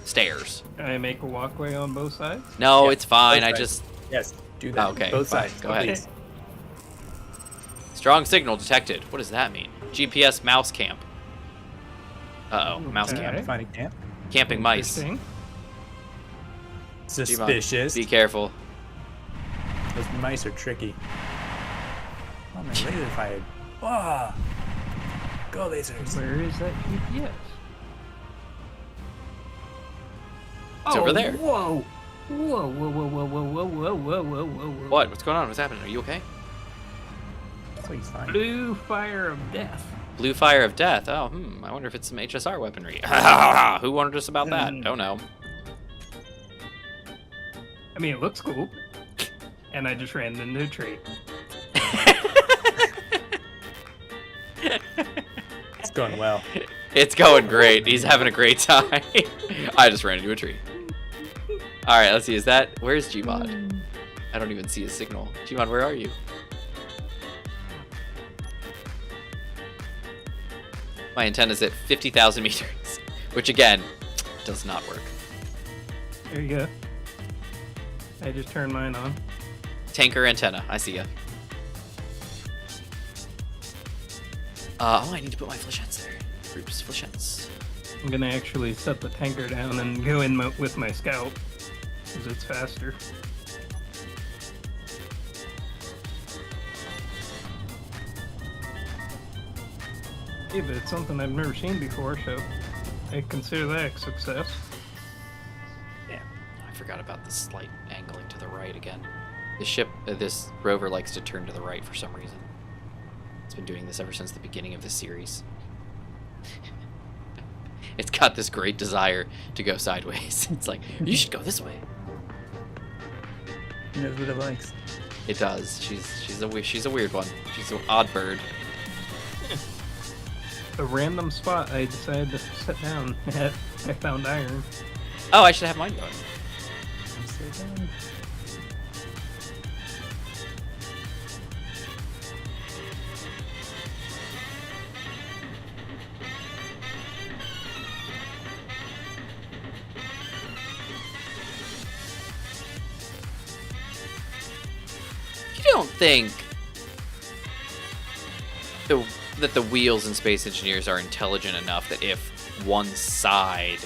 stairs. Can I make a walkway on both sides? No, Yeah, it's fine. both I sides. just Yes, do that. okay, Both fine. sides. Go ahead. please. Strong signal detected. What does that mean? GPS mouse camp. Uh-oh, mouse Okay. camp. Finding camp. Camping mice. Interesting. Suspicious. Be careful. Those mice are tricky. Oh, my laser fired. Whoa! Go lasers. Where is that GPS? It's over there. Whoa! Whoa! Whoa! Whoa! Whoa! Whoa! Whoa! Whoa! Whoa! Whoa! Whoa! What? What's going on? What's happening? Are you okay? So he's fine. Blue fire of death. Blue fire of death. Oh, I wonder if it's some HSR weaponry. Who warned us about that? Don't know. I mean, it looks cool. And I just ran into a tree. It's going well. It's going great. He's having a great time. I just ran into a tree. All right, let's see. Where's Gmod? I don't even see his signal. Gmod, where are you? My antenna's at 50,000 meters, which again, does not work. There you go. I just turned mine on. Tanker antenna. I see ya. I need to put my flechettes there. Groups flechettes. I'm gonna actually set the tanker down and go in with my scout, because it's faster. Yeah, but it's something I've never seen before, so I consider that a success. Yeah. I forgot about the slight angling to the right again. This rover likes to turn to the right for some reason. It's been doing this ever since the beginning of the series. It's got this great desire to go sideways. It's like, you should go this way. He knows what it likes. It does. She's a weird one. She's an odd bird. A random spot I decided to set down at, I found iron. Oh, I should have mine going. I'm so done. You don't think that the wheels in Space Engineers are intelligent enough that if one side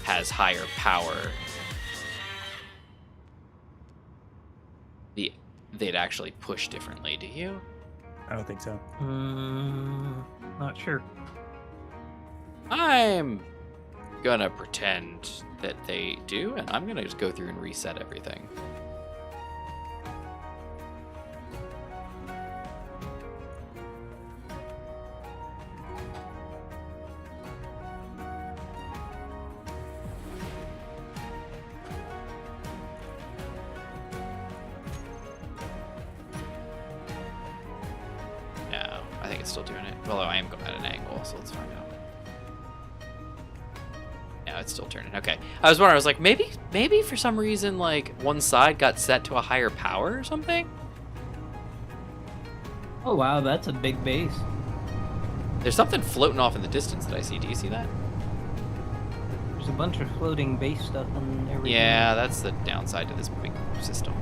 has higher power, they'd actually push differently, do you? I don't think so. Not sure. I'm gonna pretend that they do, and I'm gonna just go through and reset everything. No, I think it's still doing it. Although I am going at an angle, so let's find out. Yeah, it's still turning. Okay. I was wondering, I was like, maybe for some reason, like, one side got set to a higher power or something? Oh wow, that's a big base. There's something floating off in the distance that I see. Do you see that? There's a bunch of floating base stuff and everything. Yeah, that's the downside to this big system.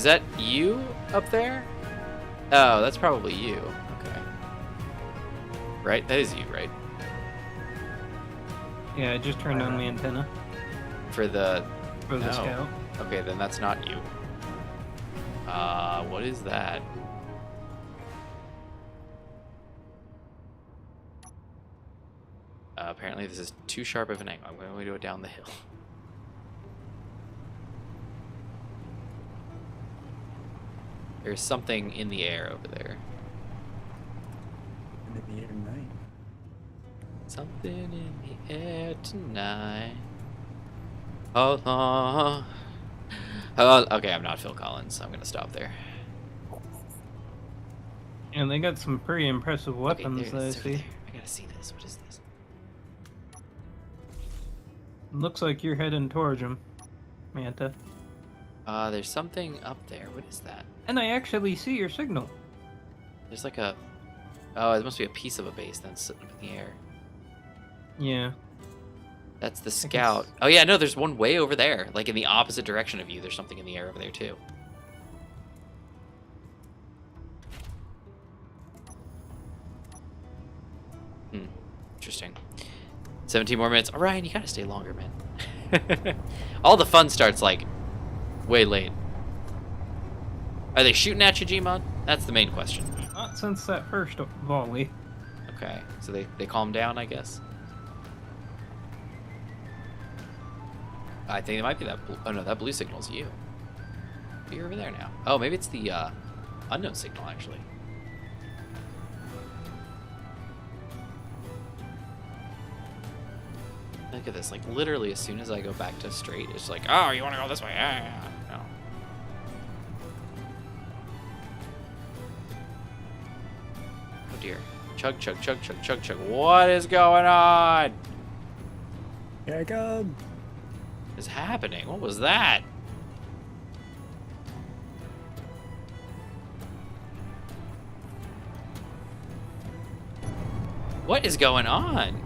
that you up there? Oh, that's probably you. Okay. Right? That is you, right? Yeah, I just turned on the antenna For the for the scout. Okay, then that's not you. What is that? Apparently this is too sharp of an angle. I'm going to do it down the hill. There's something in the air over there. In the air tonight. Something in the air tonight. Oh, okay, I'm not Phil Collins. I'm going to stop there. And they got some pretty impressive Okay, weapons there it that I is, over see. there. I got to see this. What is this? Looks like you're heading towards them, Manta. There's something up there. What is that? And I actually see your signal. There's like a... Oh, it must be a piece of a base that's sitting up in the air. Yeah. That's the scout. Oh yeah, no, there's one way over there. Like in the opposite direction of you, there's something in the air over there too. Interesting. 17 more minutes. Ryan, you gotta stay longer, man. All the fun starts like way late. Are they shooting at you, Gmod? That's the main question. Not since that first volley. Okay, so they calm down, I guess. I think it might be that blue. Oh no, that blue signal's you. You're over there now. Oh, maybe it's the unknown signal, actually. Look at this. Like, literally, as soon as I go back to straight, it's like, oh, you want to go this way? Yeah. No. Oh, dear. Chug, chug, chug, chug, chug, chug. What is going on? Here I come. What is happening? What was that? What is going on?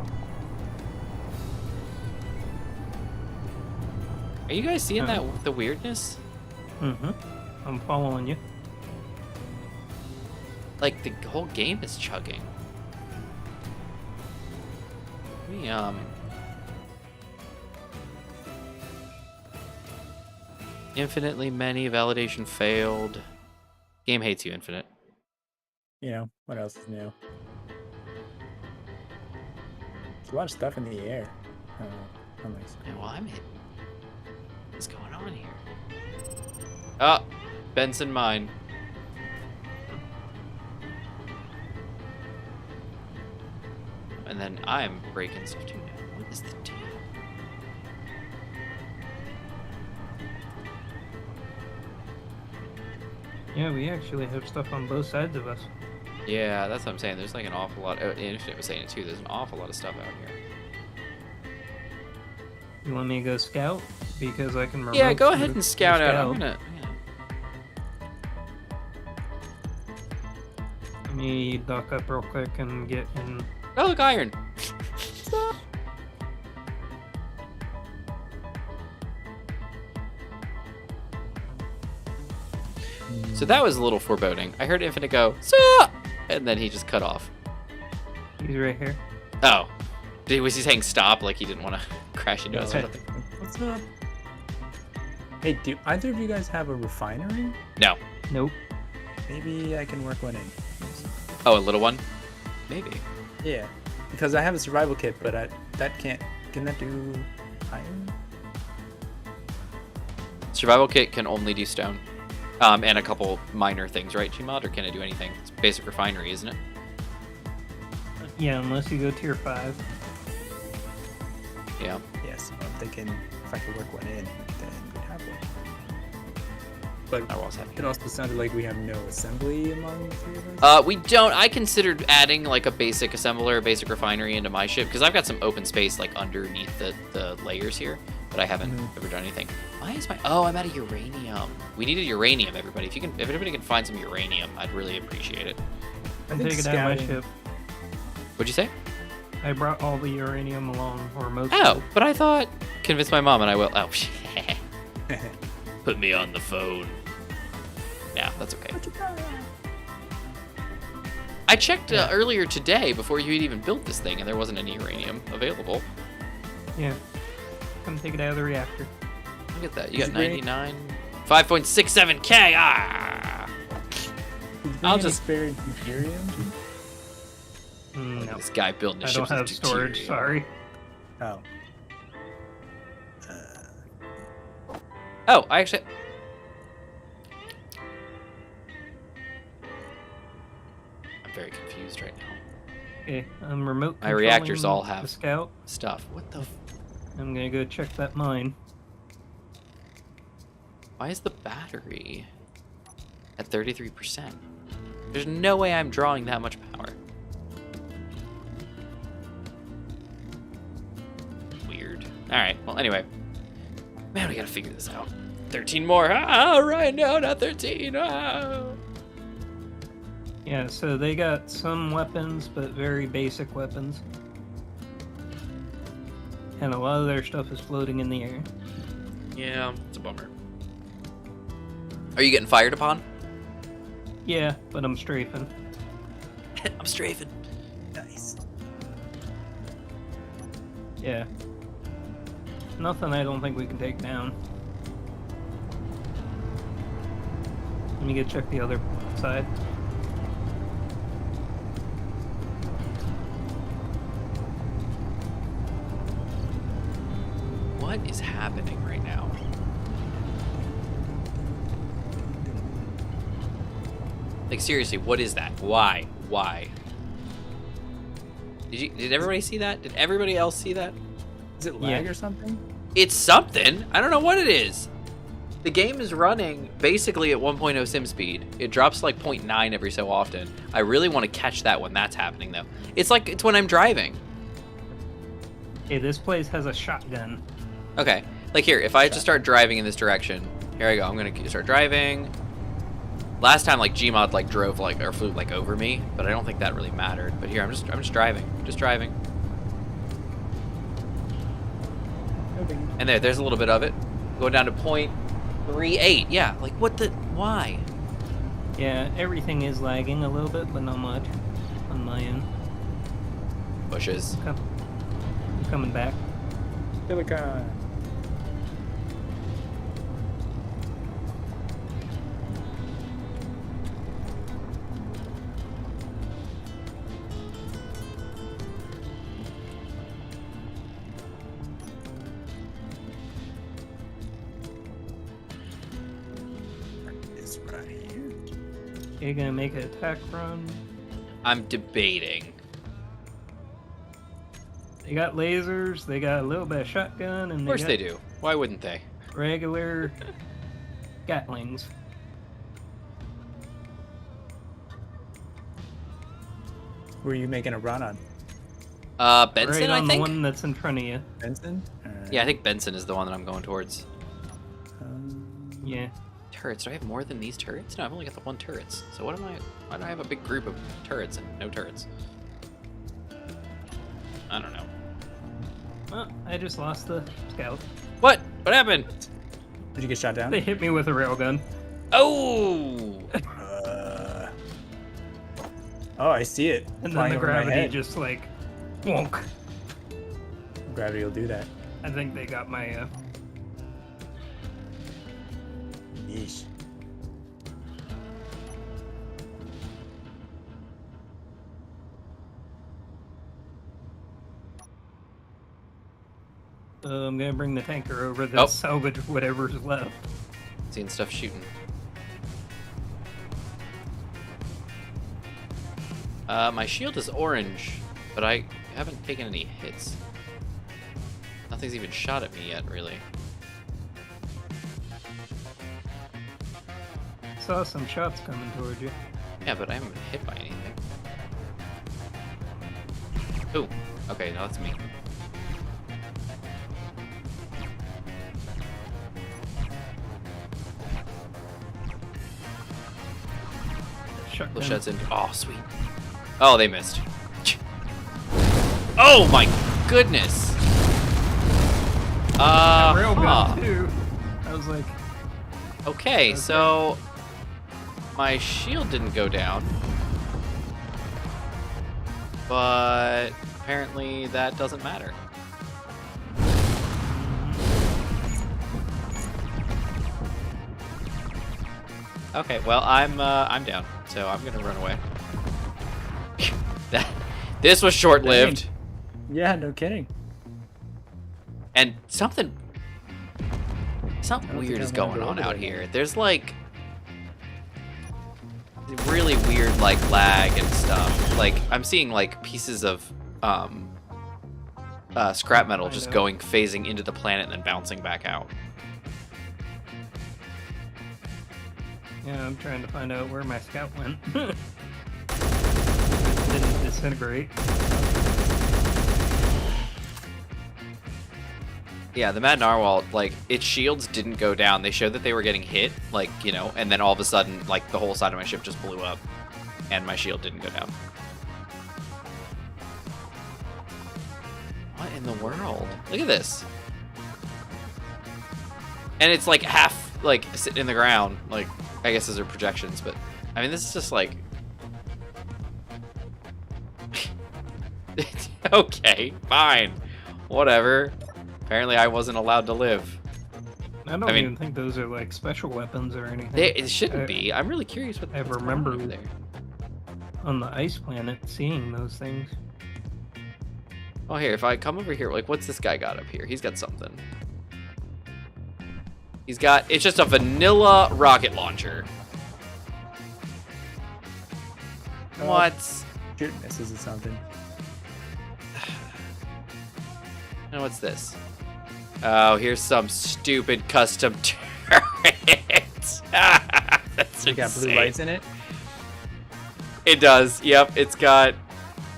Are you guys seeing that the weirdness? Mm-hmm. I'm following you. Like the whole game is chugging. We infinitely many validation failed. Game hates you, Infinite. You know, what else is new? There's a lot of stuff in the air. On my screen. Yeah, well, I'm hit. What's going on here? Oh, Benson mine. And then I'm breaking stuff too now. What is the deal? Yeah, we actually have stuff on both sides of us. Yeah, that's what I'm saying. There's like an awful lot. Oh, Infinite was saying it too. There's an awful lot of stuff out here. You want me to go scout? Because I can remote. Yeah, go the- ahead and the scout out. scout. I'm gonna. Let me duck up real quick and get in. Oh, look, iron. So that was a little foreboding. I heard Infinite go, "Stop!" And then he just cut off. He's right here. Oh. Was he saying stop like he didn't want to crash into us or something? What's up? Hey, do either of you guys have a refinery? No. Nope. Maybe I can work one in. Oh, a little one? Maybe. Yeah, because I have a survival kit, but that can't. Can that do iron? Survival kit can only do stone. And a couple minor things, right, Gmod? Or can it do anything? It's basic refinery, isn't it? Yeah, unless you go tier 5. Yeah. Yes, I'm thinking if I could work one in, then we'd have one. But I was happy. it also sounded like we have no assembly among the three of us. We don't. I considered adding like a basic assembler, a basic refinery into my ship because I've got some open space like underneath the layers here, but I haven't ever done anything. Why is my? Oh, I'm out of uranium. We needed uranium, everybody. If anybody can find some uranium, I'd really appreciate it. I'm think taking out my scouting- ship. What'd you say? I brought all the uranium along, or most. Oh, but I thought convince my mom and I will. Oh, put me on the phone. Yeah, that's okay. I checked earlier today before you had even built this thing, and there wasn't any uranium available. Yeah. Come take it out of the reactor. Look at that. You got 99. 5.67K. Ah! I'll just spare Ethereum. No. This guy building a I ship. don't have storage, sorry. Oh. Oh, I actually. I'm very confused right now. Okay, I'm remote My reactors controlling all have the scout. stuff. What the? I'm gonna go check that mine. Why is the battery at 33%? There's no way I'm drawing that much power. Weird. All right. Well, anyway. Man, we gotta figure this out. 13 more. Ah, right now, not 13. Ah. Yeah, so they got some weapons, but very basic weapons. And a lot of their stuff is floating in the air. Yeah, it's a bummer. Are you getting fired upon? Yeah, but I'm strafing. I'm strafing. Nice. Yeah. Nothing I don't think we can take down. Let me go check the other side. What is happening right now? Like, seriously, what is that? Why? Why? Did everybody see that? Did everybody else see that? Is it lag Yeah. or something? It's something. I don't know what it is. The game is running basically at 1.0 sim speed. It drops like 0.9 every so often. I really want to catch that when that's happening, though. It's like it's when I'm driving. Hey, this place has a shotgun. Okay. Like here, if I just start driving in this direction, here I go. I'm gonna start driving. Last time, like Gmod like drove like or flew like over me, but I don't think that really mattered. But here, I'm just driving, just driving. And there's a little bit of it, going down to 0.38. Yeah, like what the? Why? Yeah, everything is lagging a little bit, but not much on my end. Bushes. I'm coming back. Silicon. It's right here. You're gonna make an attack run. I'm debating. They got lasers, they got a little bit of shotgun, and Of course got they do. Why wouldn't they? regular Gatlings. Were you making a run on? Benson, right on I think. the one that's in front of you. Benson? Alright. Yeah, I think Benson is the one that I'm going towards. Yeah. Turrets. Do I have more than these turrets? No, I've only got the one turrets. So what am I? Why do I have a big group of turrets and no turrets? I don't know. Well, I just lost the scout. What? What happened? Did you get shot down? They hit me with a railgun. Oh! Oh, I see it. And then flying the over my gravity head. just like, wonk. Gravity will do that. I think they got my, Yeesh. I'm gonna bring the tanker over to Oh. salvage whatever's left. Seeing stuff shooting. My shield is orange, but I haven't taken any hits. Nothing's even shot at me yet, really. Saw some shots coming towards you. Yeah, but I haven't been hit by anything. Ooh, okay, now that's me. Shotgun. Sheds in. Oh, sweet. Oh, they missed. Oh my goodness. Railgun Huh. too. I was like, Okay, so my shield didn't go down. But apparently that doesn't matter. Okay, well I'm down, so I'm gonna run away. This was short-lived. Yeah, no kidding. And something weird is going on out here. There's like really weird like lag and stuff. Like I'm seeing like pieces of scrap metal just phasing into the planet and then bouncing back out. Yeah, I'm trying to find out where my scout went. Didn't disintegrate. Yeah, the Mad Narwhal, like, its shields didn't go down. They showed that they were getting hit, like, you know, and then all of a sudden, like, the whole side of my ship just blew up, and my shield didn't go down. What in the world? Look at this. And it's, like, half, like, sitting in the ground. Like, I guess those are projections, but, I mean, this is just, like... Okay, fine. Whatever. Apparently I wasn't allowed to live. I don't even think those are like special weapons or anything. It shouldn't be. I'm really curious what's going on over there. On the ice planet seeing those things. Oh, here, if I come over here, like, what's this guy got up here? He's got something. He's got, it's just a vanilla rocket launcher. What? Shoot misses or something. And what's this? Oh, here's some stupid custom turret. That's You got blue insane. lights in it? It does. Yep, it's got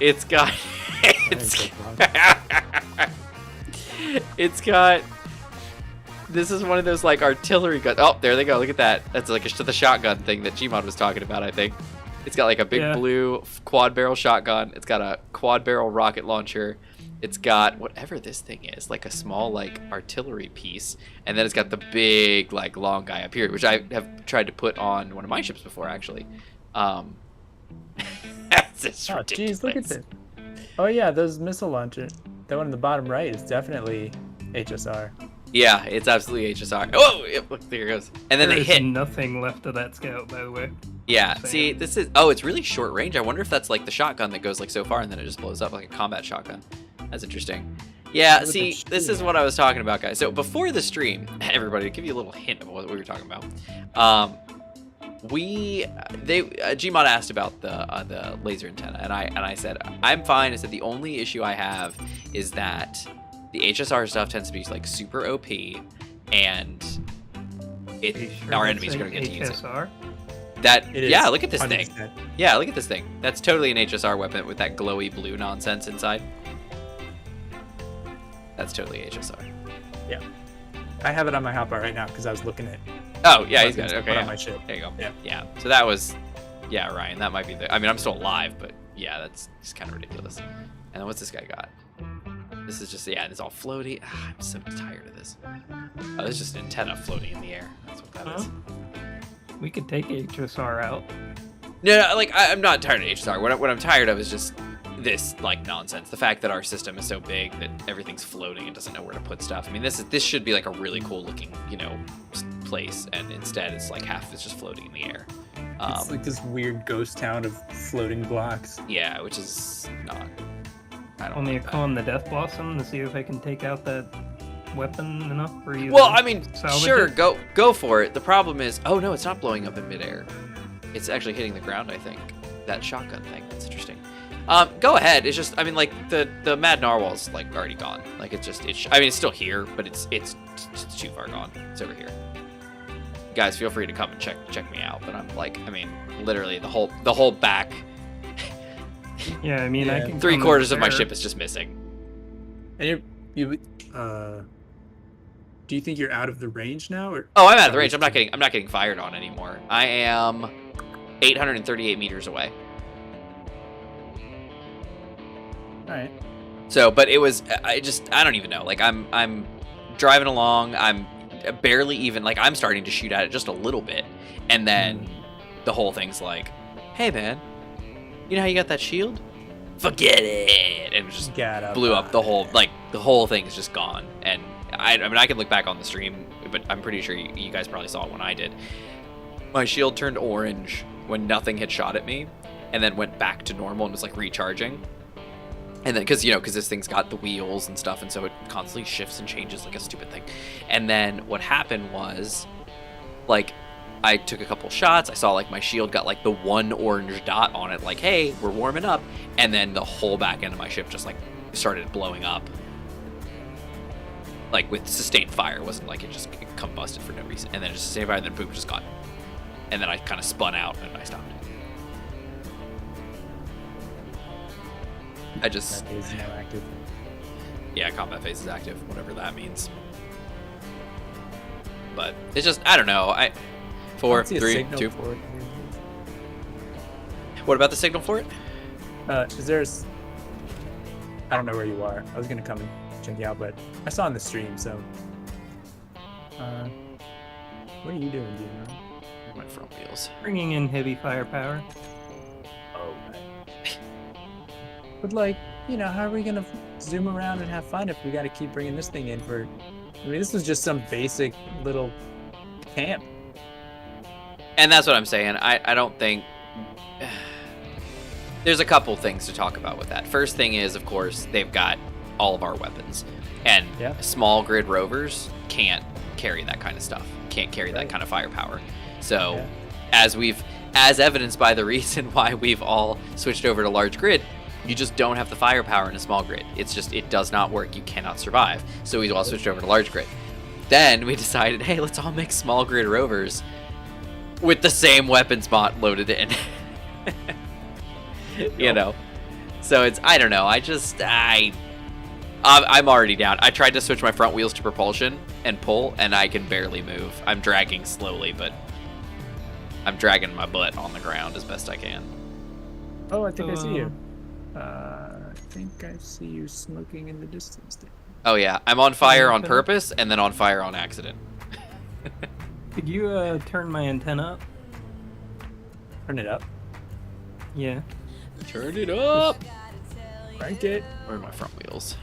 it's this is one of those like artillery guns. Oh, there they go. Look at that. That's like the shotgun thing that Gmod was talking about, I think. It's got like a big blue quad barrel shotgun. It's got a quad barrel rocket launcher. It's got whatever this thing is, like a small like artillery piece, and then it's got the big like long guy up here, which I have tried to put on one of my ships before actually. That's just ridiculous. Geez, look at this. Oh yeah, those missile launcher. That one in the bottom right is definitely HSR. Yeah, it's absolutely HSR. Oh, yep, look, there it goes. And then they hit. Nothing left of that scout, by the way. Yeah, see, this is... Oh, it's really short range. I wonder if that's like the shotgun that goes like so far and then it just blows up like a combat shotgun. That's interesting. Yeah, see, this is what I was talking about, guys. So before the stream, everybody, to give you a little hint of what we were talking about, Gmod asked about the laser antenna, and I said I'm fine. I said the only issue I have is that the HSR stuff tends to be like super OP, and our enemies are going to get to use it. Yeah, look at this 100%. Thing. Yeah, look at this thing. That's totally an HSR weapon with that glowy blue nonsense inside. That's totally HSR. Yeah. I have it on my hotbar right now because I was looking at. Oh, yeah, he's got it. Okay, on my ship. There you go. Yeah. Yeah. So that was, yeah, Ryan. That might be the. I mean, I'm still alive, but yeah, that's just kind of ridiculous. And then what's this guy got? This is just, yeah, it's all floaty. I'm so tired of this. Oh, this is just an antenna floating in the air. That's what that is. We could take HSR out. No, like I'm not tired of HSR. What I'm tired of is just this like nonsense. The fact that our system is so big that everything's floating and doesn't know where to put stuff. I mean, this should be like a really cool looking, you know, place, and instead it's like half it's just floating in the air. It's like this weird ghost town of floating blocks. Yeah, which is not. I don't. Want me to call in the Death Blossom to see if I can take out that weapon enough for you? Well, I mean, sure, go for it. The problem is, oh no, it's not blowing up in midair. It's actually hitting the ground, I think. That shotgun thing. That's interesting. Go ahead. It's just, I mean, like the Mad Narwhal's like already gone. Like it's I mean, it's still here, but it's too far gone. It's over here. You guys, feel free to come and check me out. But I'm like, I mean, literally the whole back. Yeah, I mean, I can. 3/4 of my ship is just missing. And do you think you're out of the range now? Or? Oh, I'm out of the range. I'm not getting fired on anymore. I am 838 meters away. All right. So, but it was, I don't even know. Like I'm driving along. I'm barely even, like I'm starting to shoot at it just a little bit. And then the whole thing's like, hey man, you know how you got that shield? Forget it, and it just blew up the whole thing is just gone. And I mean, I can look back on the stream, but I'm pretty sure you guys probably saw it when I did. My shield turned orange when nothing had shot at me, and then went back to normal and was like recharging. And then, because this thing's got the wheels and stuff, and so it constantly shifts and changes like a stupid thing. And then what happened was, like, I took a couple shots. I saw like my shield got like the one orange dot on it, like, hey, we're warming up. And then the whole back end of my ship just like started blowing up, like with sustained fire. It wasn't like it just combusted for no reason. And then just sustained fire, and then boom, just gone. And then I kind of spun out and I stopped. I just. That phase is now active. Yeah, combat phase is active, whatever that means. But it's just, I don't know. 4, 3, 2. What about the signal for it? There's. I don't know where you are. I was gonna come and check you out, but I saw on the stream. So, what are you doing, Gmod? My front wheels. Bringing in heavy firepower. Oh, right. But like, how are we gonna zoom around and have fun if we got to keep bringing this thing in for? I mean, this was just some basic little camp. And that's what I'm saying. I don't think... There's a couple things to talk about with that. First thing is, of course, they've got all of our weapons. And small grid rovers can't carry that kind of stuff. Can't carry that kind of firepower. So, as evidenced by the reason why we've all switched over to large grid, you just don't have the firepower in a small grid. It's just, it does not work. You cannot survive. So we all switched over to large grid. Then we decided, hey, let's all make small grid rovers with the same weapons bot loaded in. So it's, I don't know. I'm already down. I tried to switch my front wheels to propulsion and pull, and I can barely move. I'm dragging slowly, but I'm dragging my butt on the ground as best I can. Oh, I think I see you. I think I see you smoking in the distance there. Oh yeah, I'm on fire on purpose and then on fire on accident. Could you turn my antenna up? Turn it up. Yeah. Turn it up. Crank it. Where are my front wheels?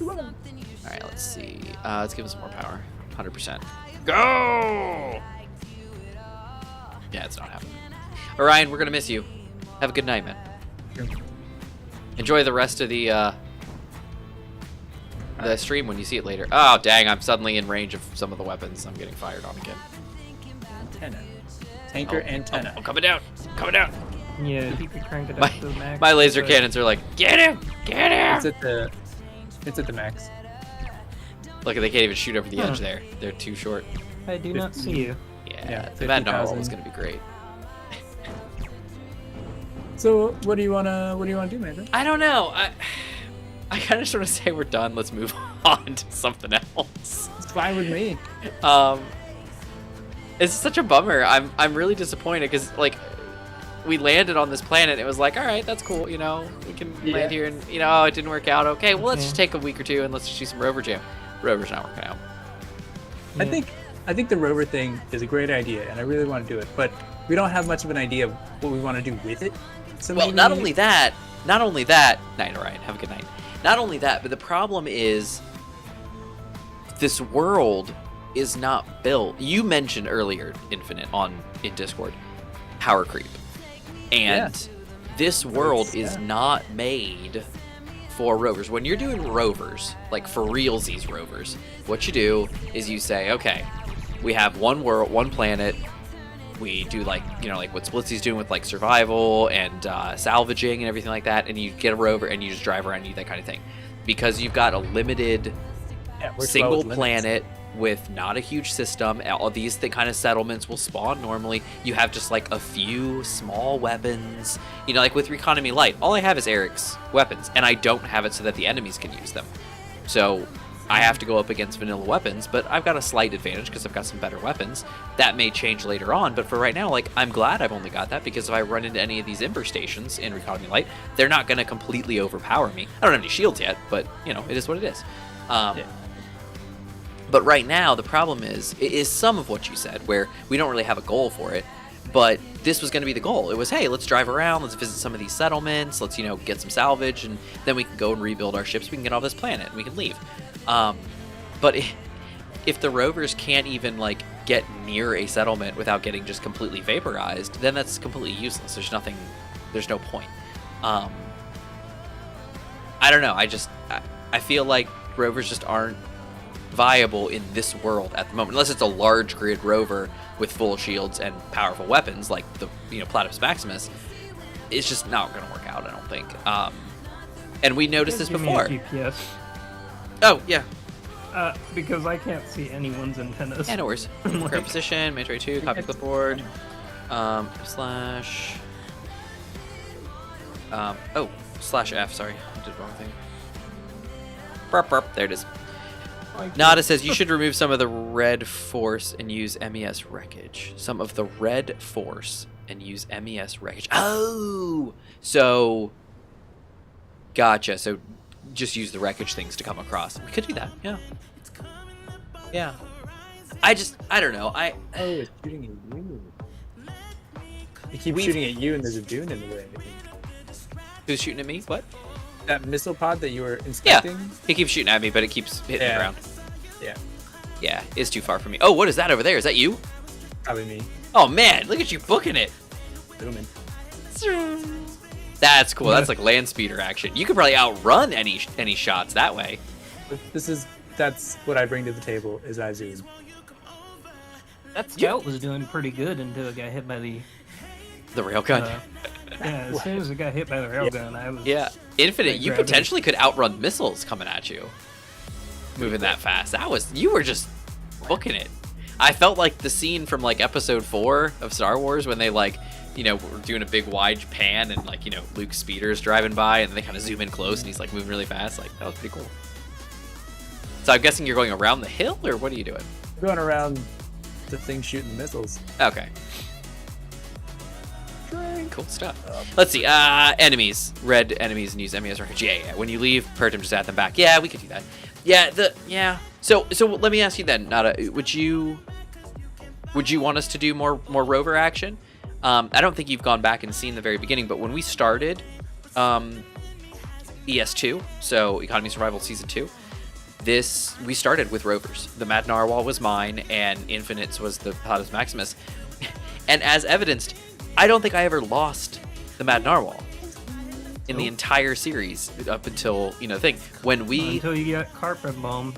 All right, let's see. Let's give them some more power. 100%. Go! Yeah, it's not happening. Orion, we're gonna miss you. Have a good night, man. Sure. Enjoy the rest of the stream when you see it later. Oh, dang, I'm suddenly in range of some of the weapons. I'm getting fired on again. Antenna. Tanker antenna. Oh, coming down. Coming down. Yeah, if you could crank it up to the max. My laser cannons are like, get him! Get him! It's at the max. Look, they can't even shoot over the edge there. They're too short. I do not see you. Yeah, the Van Novel is going to be great. So, what do you wanna do, man? I don't know. I kind of just want to say we're done. Let's move on to something else. It's fine with me. It's such a bummer. I'm really disappointed because like we landed on this planet. It was like, all right, that's cool. We can land here, and it didn't work out. Okay, well let's just take a week or two and let's just do some rover jam. Rover's not working out. Yeah. I think the rover thing is a great idea, and I really want to do it, but we don't have much of an idea of what we want to do with it. So well, not only that. Night, Orion. Have a good night. Not only that, but the problem is this world is not built. You mentioned earlier, Infinite, in Discord, power creep. And this world is not made for rovers. When you're doing rovers, like for realsies rovers, what you do is you say, okay, we have one world, one planet. We do like what Splitsy's doing with like survival and salvaging and everything like that, and you get a rover and you just drive around and do that kind of thing, because you've got a limited single planet with not a huge system. All these kind of settlements will spawn normally. You have just like a few small weapons, like with Reconomy Light. All I have is Eric's weapons, and I don't have it so that the enemies can use them. So I have to go up against vanilla weapons, but I've got a slight advantage because I've got some better weapons. That may change later on, but for right now, like, I'm glad I've only got that, because if I run into any of these Ember stations in Reconomy Light, they're not going to completely overpower me. I don't have any shields yet, but, it is what it is. But right now, the problem is some of what you said, where we don't really have a goal for it, but this was going to be the goal. It was, hey, let's drive around, let's visit some of these settlements, let's, you know, get some salvage, and then we can go and rebuild our ships. We can get off this planet and we can leave. But if the rovers can't even like get near a settlement without getting just completely vaporized, then that's completely useless. There's no point. I don't know. I feel like rovers just aren't viable in this world at the moment, unless it's a large grid rover with full shields and powerful weapons like the, you know, Platypus Maximus. It's just not going to work out, I don't think. And we noticed this before. GPS. Oh yeah. Because I can't see anyone's antennas. Yeah, no worries. Current position, Mandatory 2, copy clipboard. Slash. Slash F, sorry. I did the wrong thing. Burp, burp. There it is. Nada says you should remove some of the red force and use MES wreckage. Some of the red force and use MES wreckage. Oh! So. Gotcha. So just use the wreckage things to come across. We could do that, yeah. Yeah. I don't know. Oh, it's shooting at you. It keeps shooting at you and there's a dune in the way. Who's shooting at me? What? That missile pod that you were inspecting? Yeah, he keeps shooting at me, but it keeps hitting the ground. Yeah. Yeah, it's too far from me. Oh, what is that over there? Is that you? Probably me. Oh, man, look at you booking it. Booming. That's cool. That's like land speeder action. You could probably outrun any shots that way. That's what I bring to the table is I zoom. That scout was doing pretty good until it got hit by the railgun. Yeah, as soon as it got hit by the railgun, I was... Yeah, Infinite, you potentially could outrun missiles coming at you. Moving that fast. You were just booking it. I felt like the scene from like episode 4 of Star Wars when they like, you know, were doing a big wide pan and like, you know, Luke's speeder's driving by and they kind of zoom in close and he's like moving really fast. Like, that was pretty cool. So I'm guessing you're going around the hill or what are you doing? I'm going around the thing shooting missiles. Okay. Cool stuff. Let's see. Enemies. Red enemies and use MES wreckage. Yeah. When you leave, Pertum, just add them back. Yeah, we could do that. Yeah. So let me ask you then, Nada, would you want us to do more rover action? I don't think you've gone back and seen the very beginning, but when we started ES2, so Economy Survival Season 2, we started with rovers. The Mad Narwhal was mine, and Infinite's was the Platypus Maximus. And as evidenced, I don't think I ever lost the Mad Narwhal in the entire series up until, you know, until you get carpet bombed.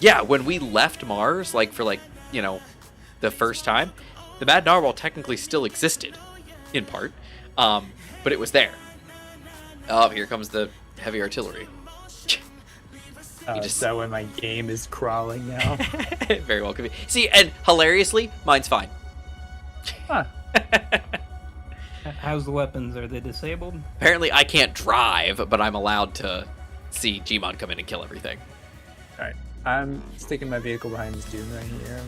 Yeah, when we left Mars, like for like, you know, the first time, the Mad Narwhal technically still existed, in part, but it was there. Oh, here comes the heavy artillery. Is that when my game is crawling now? Very well could be. See, and hilariously, mine's fine. Huh. How's the weapons? Are they disabled? Apparently, I can't drive, but I'm allowed to see Gmod come in and kill everything. All right, I'm sticking my vehicle behind this dune right here.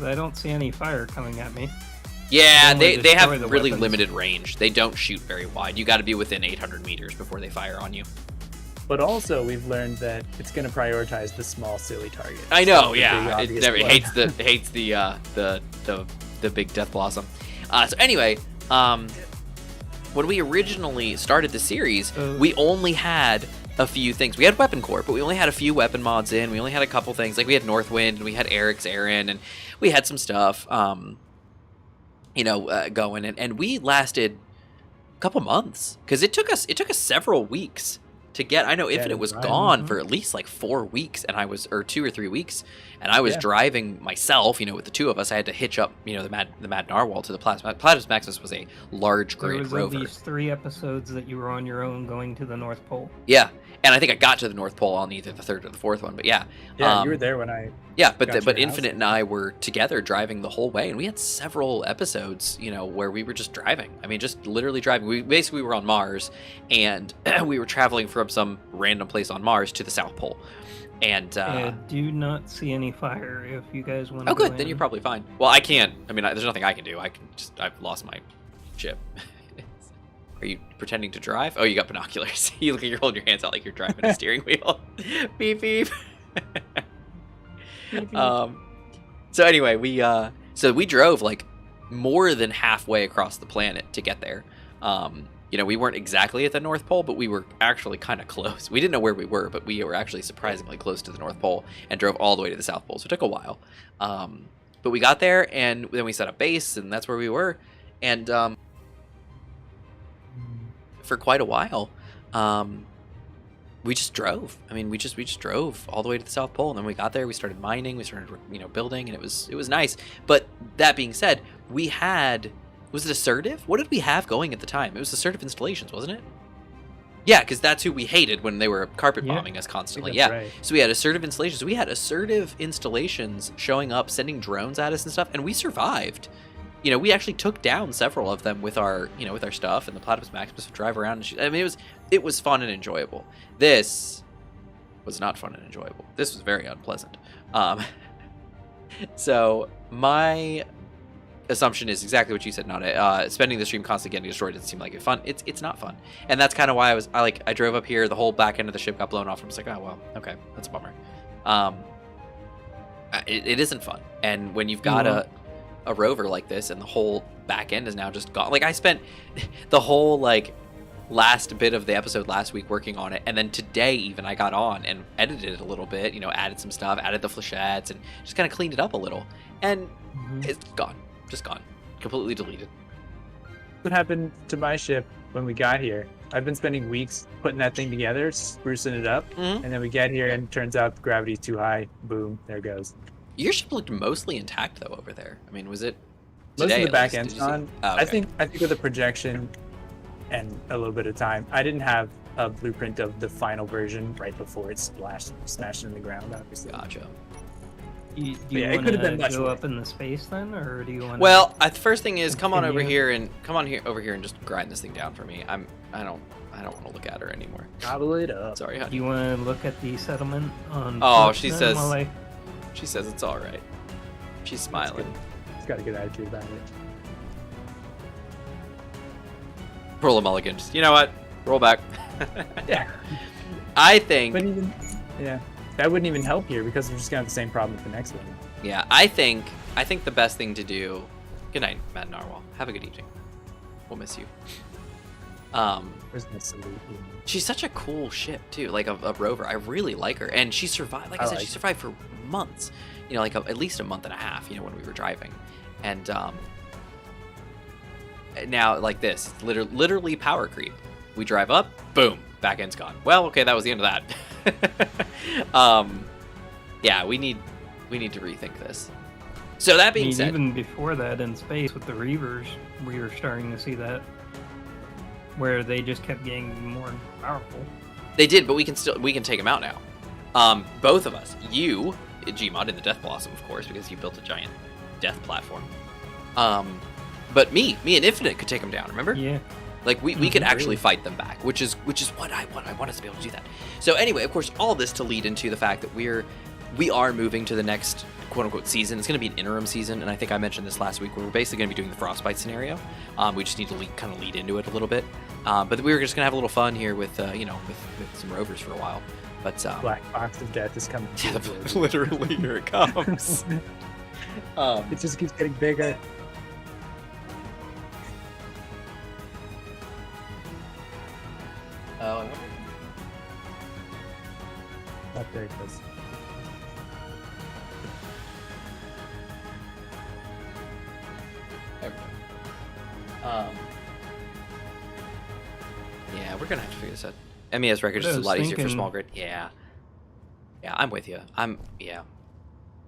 I don't see any fire coming at me. Yeah, they have really weapons. limited range. They don't shoot very wide. You got to be within 800 meters before they fire on you. But also, we've learned that it's going to prioritize the small, silly target. I know, yeah. It hates the big death blossom. So anyway, when we originally started the series, we only had a few things. We had Weapon Corps, but we only had a few weapon mods in. We only had a couple things. Like we had Northwind, and we had Eric's Aaron, and we had some stuff, going. And we lasted a couple months because it took us several weeks to get. I know Infinite was gone for at least like 4 weeks, or 2 or 3 weeks, and I was driving myself. You know, with the two of us, I had to hitch up. You know, the Mad Narwhal to the Platypus Maximus was a large grid rover. There was at least 3 episodes that you were on your own going to the North Pole. Yeah, and I think I got to the North Pole on either the 3rd or the 4th one. But yeah, you were there when I. Yeah, but Infinite and I were together driving the whole way, and we had several episodes, you know, where we were just driving. I mean, just literally driving. We basically were on Mars, and we were traveling from some random place on Mars to the South Pole. And I do not see any fire. If you guys want to. Oh, good. Then you're probably fine. Well, I can't. I mean, there's nothing I can do. I've lost my ship. Are you pretending to drive? Oh, you got binoculars. You're holding your hands out like you're driving a steering wheel. Beep beep. So anyway, we drove like more than halfway across the planet to get there. You know, we weren't exactly at the North Pole, but we were actually kind of close. We didn't know where we were, but we were actually surprisingly close to the North Pole and drove all the way to the South Pole. So it took a while. But we got there, and then we set up base, and that's where we were. And for quite a while, we just drove. I mean, we just drove all the way to the South Pole, and then we got there. We started mining. We started, you know, building, and it was nice. But that being said, we had, was it assertive? What did we have going at the time? It was assertive installations, wasn't it? Yeah, because that's who we hated when they were carpet bombing us constantly. Yeah, right. So we had assertive installations. We had assertive installations showing up, sending drones at us and stuff, and we survived. You know, we actually took down several of them with our, you know, with our stuff, and the Platypus Maximus would drive around and shoot. I mean, it was fun and enjoyable. This was not fun and enjoyable. This was very unpleasant. So my assumption is exactly what you said, Nada. Spending the stream constantly getting destroyed doesn't seem like it's fun. It's not fun, and that's kind of why I drove up here. The whole back end of the ship got blown off. And I was like, oh well, okay, that's a bummer. It isn't fun, and when you've got a rover like this, and the whole back end is now just gone. Like, I spent the whole like last bit of the episode last week working on it, and then today even I got on and edited it a little bit, you know, added some stuff, added the flechettes, and just kind of cleaned it up a little, and it's gone, just gone, completely deleted. What happened to my ship when we got here? I've been spending weeks putting that thing together, sprucing it up, and then we get here and it turns out gravity's too high. Boom, there it goes. Your ship looked mostly intact though over there. I mean, was it Most today? of the back at least? end's on. Oh, okay. I think with the projection and a little bit of time, I didn't have a blueprint of the final version right before it smashed in the ground, obviously. Gotcha. Do you Yeah, it want could have been to much go worse. up in the space then, or do you want? Well, the first thing is come on over Continue. here and over here and just grind this thing down for me. I don't want to look at her anymore. Gobble it up. Sorry, Do honey. you want to look at the settlement on? Oh, foot she then says- while I- She says it's all right. She's smiling. It's got a good attitude about it. Roll a mulligan. Just, you know what? Roll back. Yeah. I think. But even, yeah, that wouldn't even help here because we're just gonna have the same problem with the next one. Yeah, I think the best thing to do. Good night, Matt Narwhal. Have a good evening. We'll miss you. Where's my salute? She's such a cool ship too, like a rover. I really like her, and she survived. Like I said, she survived for months. You know, like at least a month and a half. You know, when we were driving, and now like this, literally power creep. We drive up, boom, back end's gone. Well, okay, that was the end of that. Yeah, we need to rethink this. So that I being mean, said, even before that, in space with the reavers, we were starting to see that, where they just kept getting more powerful. they did, but we can take them out now. Both of us, you, Gmod, in the Death Blossom, of course, because you built a giant death platform. But me and Infinite could take them down. Remember? Yeah. Like we could actually Really? fight them back, which is what I want. I want us to be able to do that. So anyway, of course, all this to lead into the fact that we are moving to the next quote unquote season. It's going to be an interim season, and I think I mentioned this last week. Where we're basically going to be doing the frostbite scenario. We just need to kind of lead into it a little bit. But we were just going to have a little fun here with with some rovers for a while. But Black box of death is coming. yeah, literally here it comes. It just keeps getting bigger. I wonder- Oh, there it goes. There we go. Yeah, we're gonna have to figure this out. MES records is a lot easier for small grid. Yeah, I'm with you.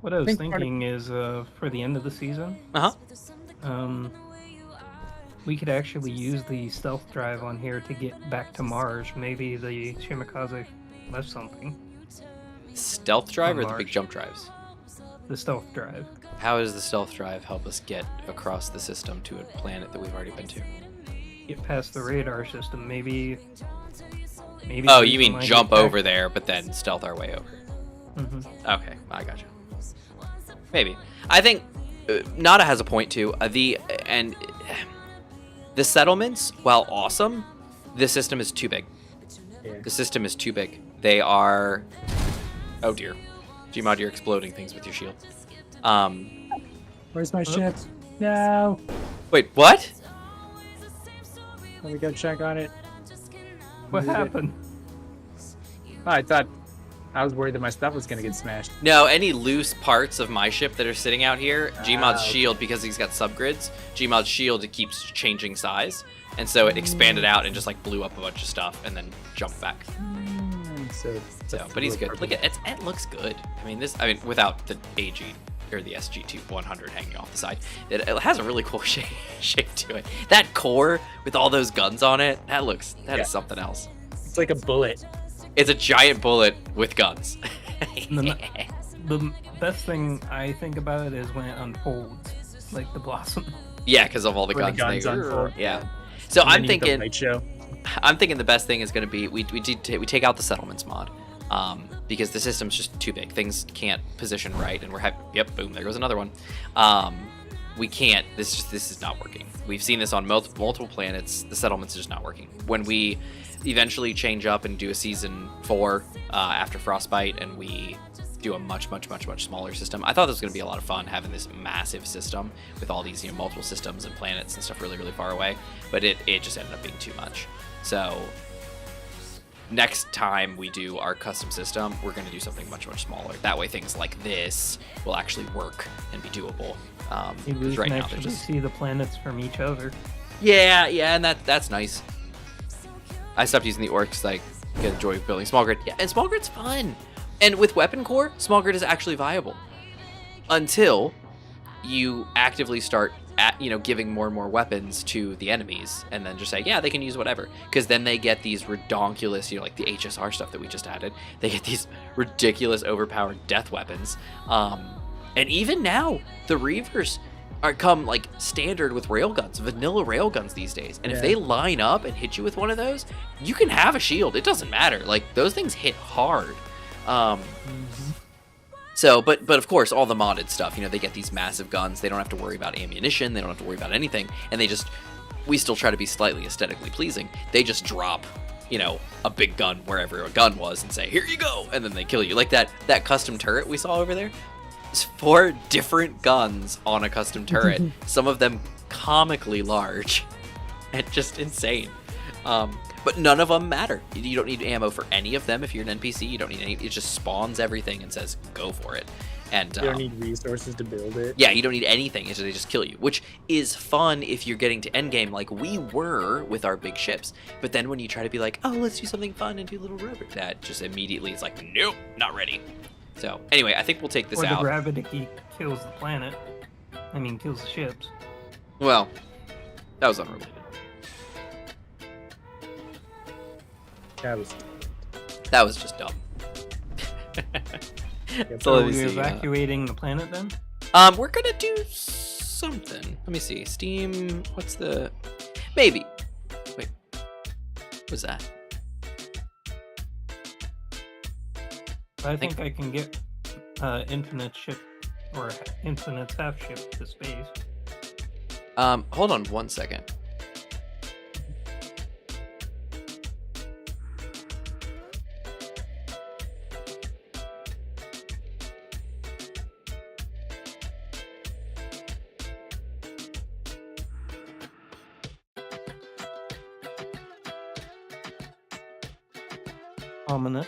What I was think part of- thinking is, for the end of the season, Uh huh. we could actually use the stealth drive on here to get back to Mars. Maybe the Shimakaze left something. Stealth drive On or the big Mars. jump drives? The stealth drive. How does the stealth drive help us get across the system to a planet that we've already been to? Get past the radar system. Maybe. Oh, you mean jump over there, but then stealth our way over? Hmm. Okay, I gotcha. Maybe. I think Nada has a point too. The settlements, while awesome, the system is too big. Yeah. The system is too big. They are. Oh dear, Gmod, you're exploding things with your shield. Where's my ship? No. Wait, what? Let me go check on it. What Move it. happened? Oh, I was worried that my stuff was gonna get smashed. No, any loose parts of my ship that are sitting out here, Gmod's okay. shield, because he's got subgrids, Gmod's shield, it keeps changing size. And so it expanded out and just like blew up a bunch of stuff and then jumped back. So, But he's good. Look at it. It looks good. I mean, without the AG or the SG2 100 hanging off the side, it has a really cool shape to it. That core with all those guns on it, that is something else. It's like a bullet. It's a giant bullet with guns. The best thing I think about it is when it unfolds, like the blossom. Yeah, because of all the When guns. the guns unfold. Yeah. So And then I'm you get the thinking. light show. I'm thinking the best thing is going to be we take out the settlements mod, because the system's just too big. Things can't position right, and yep, boom, there goes another one. We can't. This is not working. We've seen this on multiple planets. The settlements are just not working. When we eventually change up and do a season 4 after Frostbite, and we do a much smaller system. I thought this was going to be a lot of fun having this massive system with all these multiple systems and planets and stuff really far away, but it just ended up being too much. So next time we do our custom system, we're going to do something much smaller. That way things like this will actually work and be doable. You Because right can now they're actually just see the planets from each other. yeah, and that's nice. I stopped using the orcs, like get the joy of building small grid. Yeah, and small grid's fun. And with weapon core, small grid is actually viable until you actively start giving more and more weapons to the enemies, and then just say, yeah, they can use whatever, because then they get these redonkulous, like the HSR stuff that we just added. They get these ridiculous, overpowered death weapons. And even now, the reavers come like standard with railguns, vanilla railguns these days. And if they line up and hit you with one of those, you can have a shield. It doesn't matter. Like those things hit hard. So, but of course, all the modded stuff, they get these massive guns. They don't have to worry about ammunition. They don't have to worry about anything. And we still try to be slightly aesthetically pleasing. They just drop, a big gun wherever a gun was and say, here you go. And then they kill you. Like that custom turret we saw over there. It's 4 different guns on a custom turret. Some of them comically large and just insane. But none of them matter. You don't need ammo for any of them. If you're an NPC, you don't need any. It just spawns everything and says, go for it. And You don't need resources to build it. yeah, you don't need anything. They just kill you, which is fun if you're getting to endgame like we were with our big ships. But then when you try to be like, oh, let's do something fun and do little rovers, that just immediately is like, nope, not ready. So anyway, I think we'll take this Or the out. gravity kills the planet. Kills the ships. Well, that was unrelated. That was just dumb. So Are let me we see. evacuating the planet then? We're gonna do something. Let me see. Steam. What's the? Maybe. Wait. What was that? I think I can get infinite ship or infinite half ship to space. Hold on 1 second. Ominous.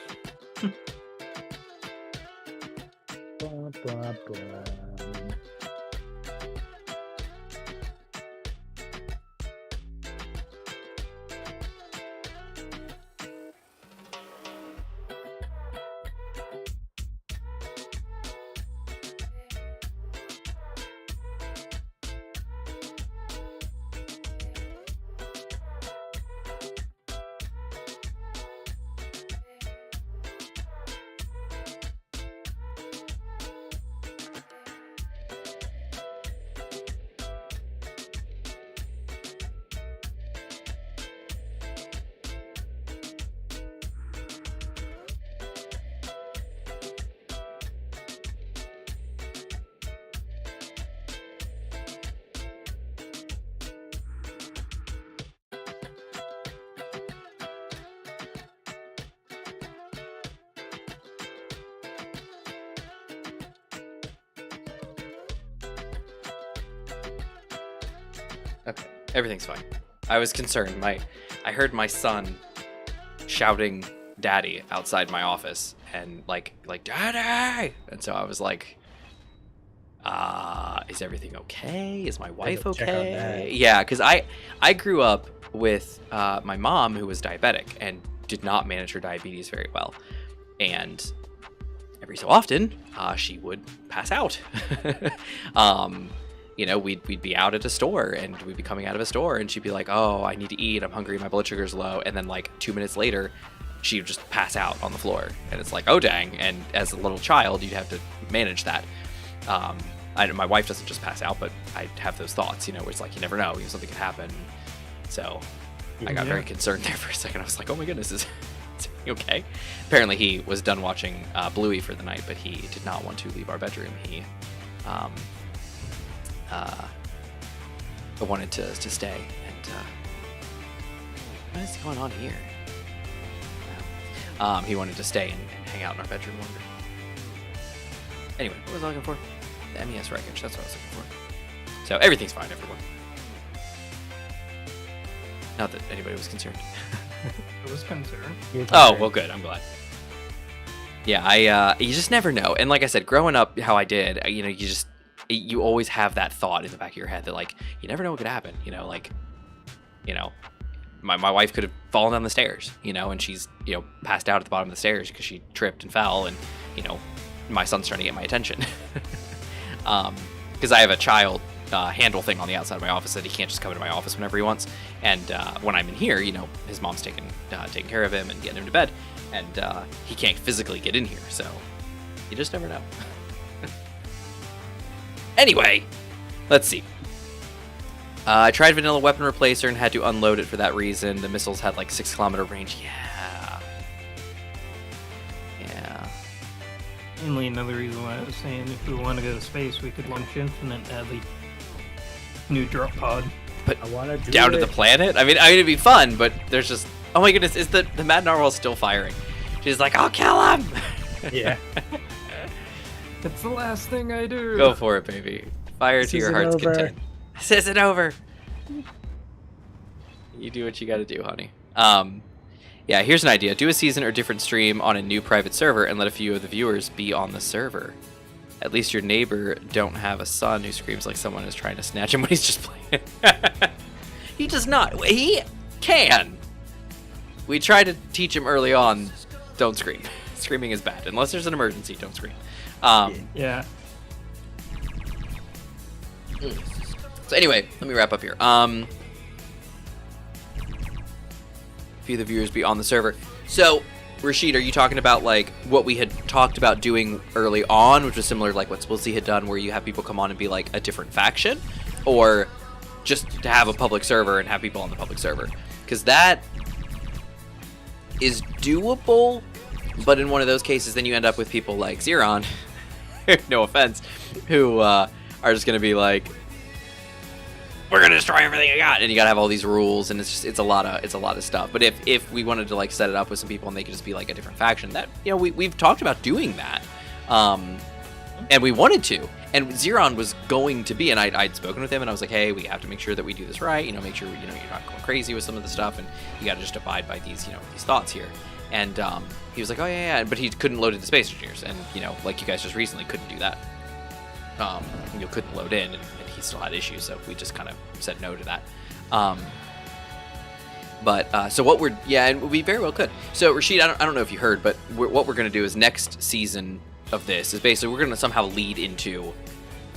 Okay, everything's fine. I was concerned. I heard my son shouting "Daddy" outside my office, and like "Daddy," and so I was like, is everything okay? Is my wife check on okay? that. Yeah, because I grew up with my mom, who was diabetic and did not manage her diabetes very well, and every so often she would pass out. You know, we'd be out at a store, and we'd be coming out of a store, and she'd be like, "Oh, I need to eat. I'm hungry. My blood sugar's low." And then like 2 minutes later, she would just pass out on the floor, and it's like, oh dang. And as a little child, you'd have to manage that. My wife doesn't just pass out, but I have those thoughts, you know, where it's like, you never know, something could happen. So I got very concerned there for a second. I was like, oh my goodness, is he okay? Apparently he was done watching Bluey for the night, but he did not want to leave our bedroom. He wanted to stay. And what is going on here? He wanted to stay and hang out in our bedroom longer. Anyway, what was I looking for? The MES wreckage, that's what I was looking for. So everything's fine, everyone. Not that anybody was concerned. I was concerned. Oh, well, good. I'm glad. Yeah, you just never know. And like I said, growing up how I did, you know, you always have that thought in the back of your head that, like, you never know what could happen. You know, like, you know, my wife could have fallen down the stairs, you know, and she's, you know, passed out at the bottom of the stairs because she tripped and fell, and, you know, my son's trying to get my attention. Because I have a child handle thing on the outside of my office that he can't just come into my office whenever he wants. And when I'm in here, you know, his mom's taking care of him and getting him to bed, and he can't physically get in here, so you just never know. Anyway, let's see. I tried vanilla weapon replacer and had to unload it for that reason. The missiles had like 6-kilometer range. Yeah. Mainly another reason why I was saying if we want to go to space, we could launch Infinite and add the new drop pod. But I want to do down it. to the planet? I mean, it'd be fun, but there's just... Oh my goodness, is the Mad Narwhal still firing? She's like, I'll kill him! Yeah. It's the last thing I do. Go for it, baby. Fire This to your isn't heart's over. content. This isn't over. You do what you gotta do, honey. Yeah, here's an idea. Do a season or different stream on a new private server and let a few of the viewers be on the server. At least your neighbor don't have a son who screams like someone is trying to snatch him when he's just playing. He does not. He can. We try to teach him early on, don't scream. Screaming is bad. Unless there's an emergency, don't scream. Yeah. So anyway, let me wrap up here. Few of the viewers be on the server. So, Rashid, are you talking about like what we had talked about doing early on, which was similar to like what Splitsy had done, where you have people come on and be like a different faction, or just to have a public server and have people on the public server? Because that is doable, but in one of those cases, then you end up with people like Xeron, no offense, who are just going to be like, we're gonna destroy everything I got, and you gotta have all these rules, and it's a lot of stuff. But if we wanted to like set it up with some people and they could just be like a different faction, that, you know, we've talked about doing that, and we wanted to, and Xeron was going to be, and I'd spoken with him, and I was like, hey, we have to make sure that we do this right, you know, make sure you're not going crazy with some of the stuff, and you gotta just abide by these, you know, these thoughts here. And he was like, oh yeah, but he couldn't load into Space Engineers, and you know, like you guys just recently couldn't do that. You couldn't load in, and he still had issues, so we just kind of said no to that. So what we're, and we very well could. So Rashid, I don't know if you heard, but what we're going to do is next season of this is basically we're going to somehow lead into,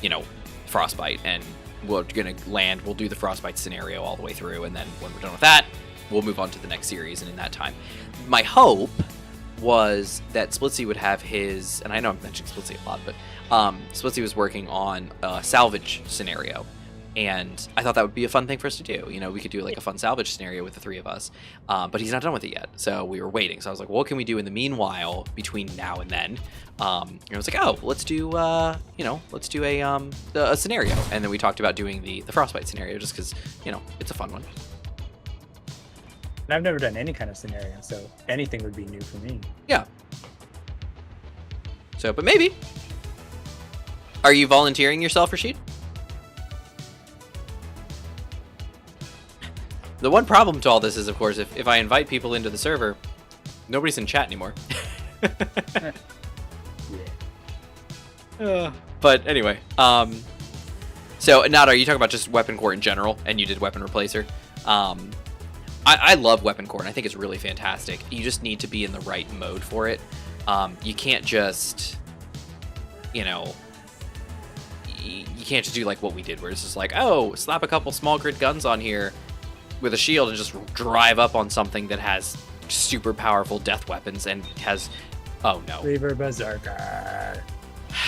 you know, Frostbite, and we're going to land, we'll do the Frostbite scenario all the way through, and then when we're done with that, we'll move on to the next series, and in that time, my hope was that Splitsy would have his, and I know I'm mentioning Splitsy a lot, but Splitsy was working on a salvage scenario, and I thought that would be a fun thing for us to do. You know, we could do like a fun salvage scenario with the three of us, but he's not done with it yet, so we were waiting. So I was like, well, what can we do in the meanwhile between now and then? And I was like, oh, let's do a scenario, and then we talked about doing the Frostbite scenario just because, you know, it's a fun one. And I've never done any kind of scenario, so anything would be new for me. Yeah. So, but maybe. Are you volunteering yourself, Rashid? The one problem to all this is, of course, if I invite people into the server, nobody's in chat anymore. But anyway, so Nada, are you talking about just weapon core in general, and you did weapon replacer? I love weapon core, and I think it's really fantastic. You just need to be in the right mode for it. You can't just, you know, you can't just do like what we did, where it's just like, oh, slap a couple small grid guns on here with a shield and just drive up on something that has super powerful death weapons and has, oh no. Reaver Berserker.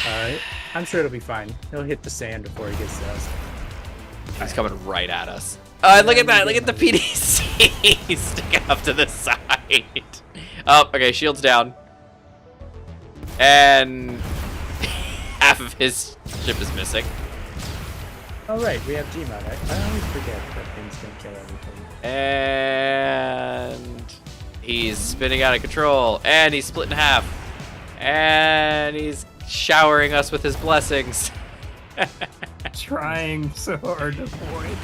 Alright. I'm sure it'll be fine. He'll hit the sand before he gets to us. He's coming right at us. Look at that. Look at the PDC sticking up to the side. Oh, okay. Shield's down. And half of his ship is missing. Oh, right. We have Gmod. I always forget that things don't kill everything. And he's spinning out of control. And he's split in half. And he's showering us with his blessings. Trying so hard to avoid.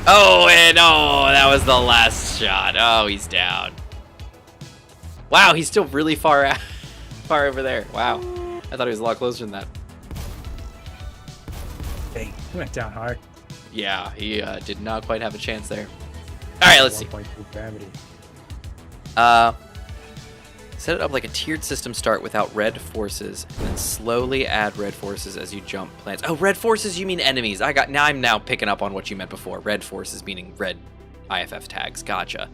Oh, and oh, that was the last shot. Oh, he's down. Wow, he's still really far out, far over there. Wow, I thought he was a lot closer than that. Dang, he went down hard. Yeah, he did not quite have a chance there. All right, let's see. 1.2 gravity. Set it up like a tiered system start without red forces, and then slowly add red forces as you jump plants. Oh, red forces, you mean enemies. I'm now picking up on what you meant before. Red forces meaning red IFF tags. Gotcha.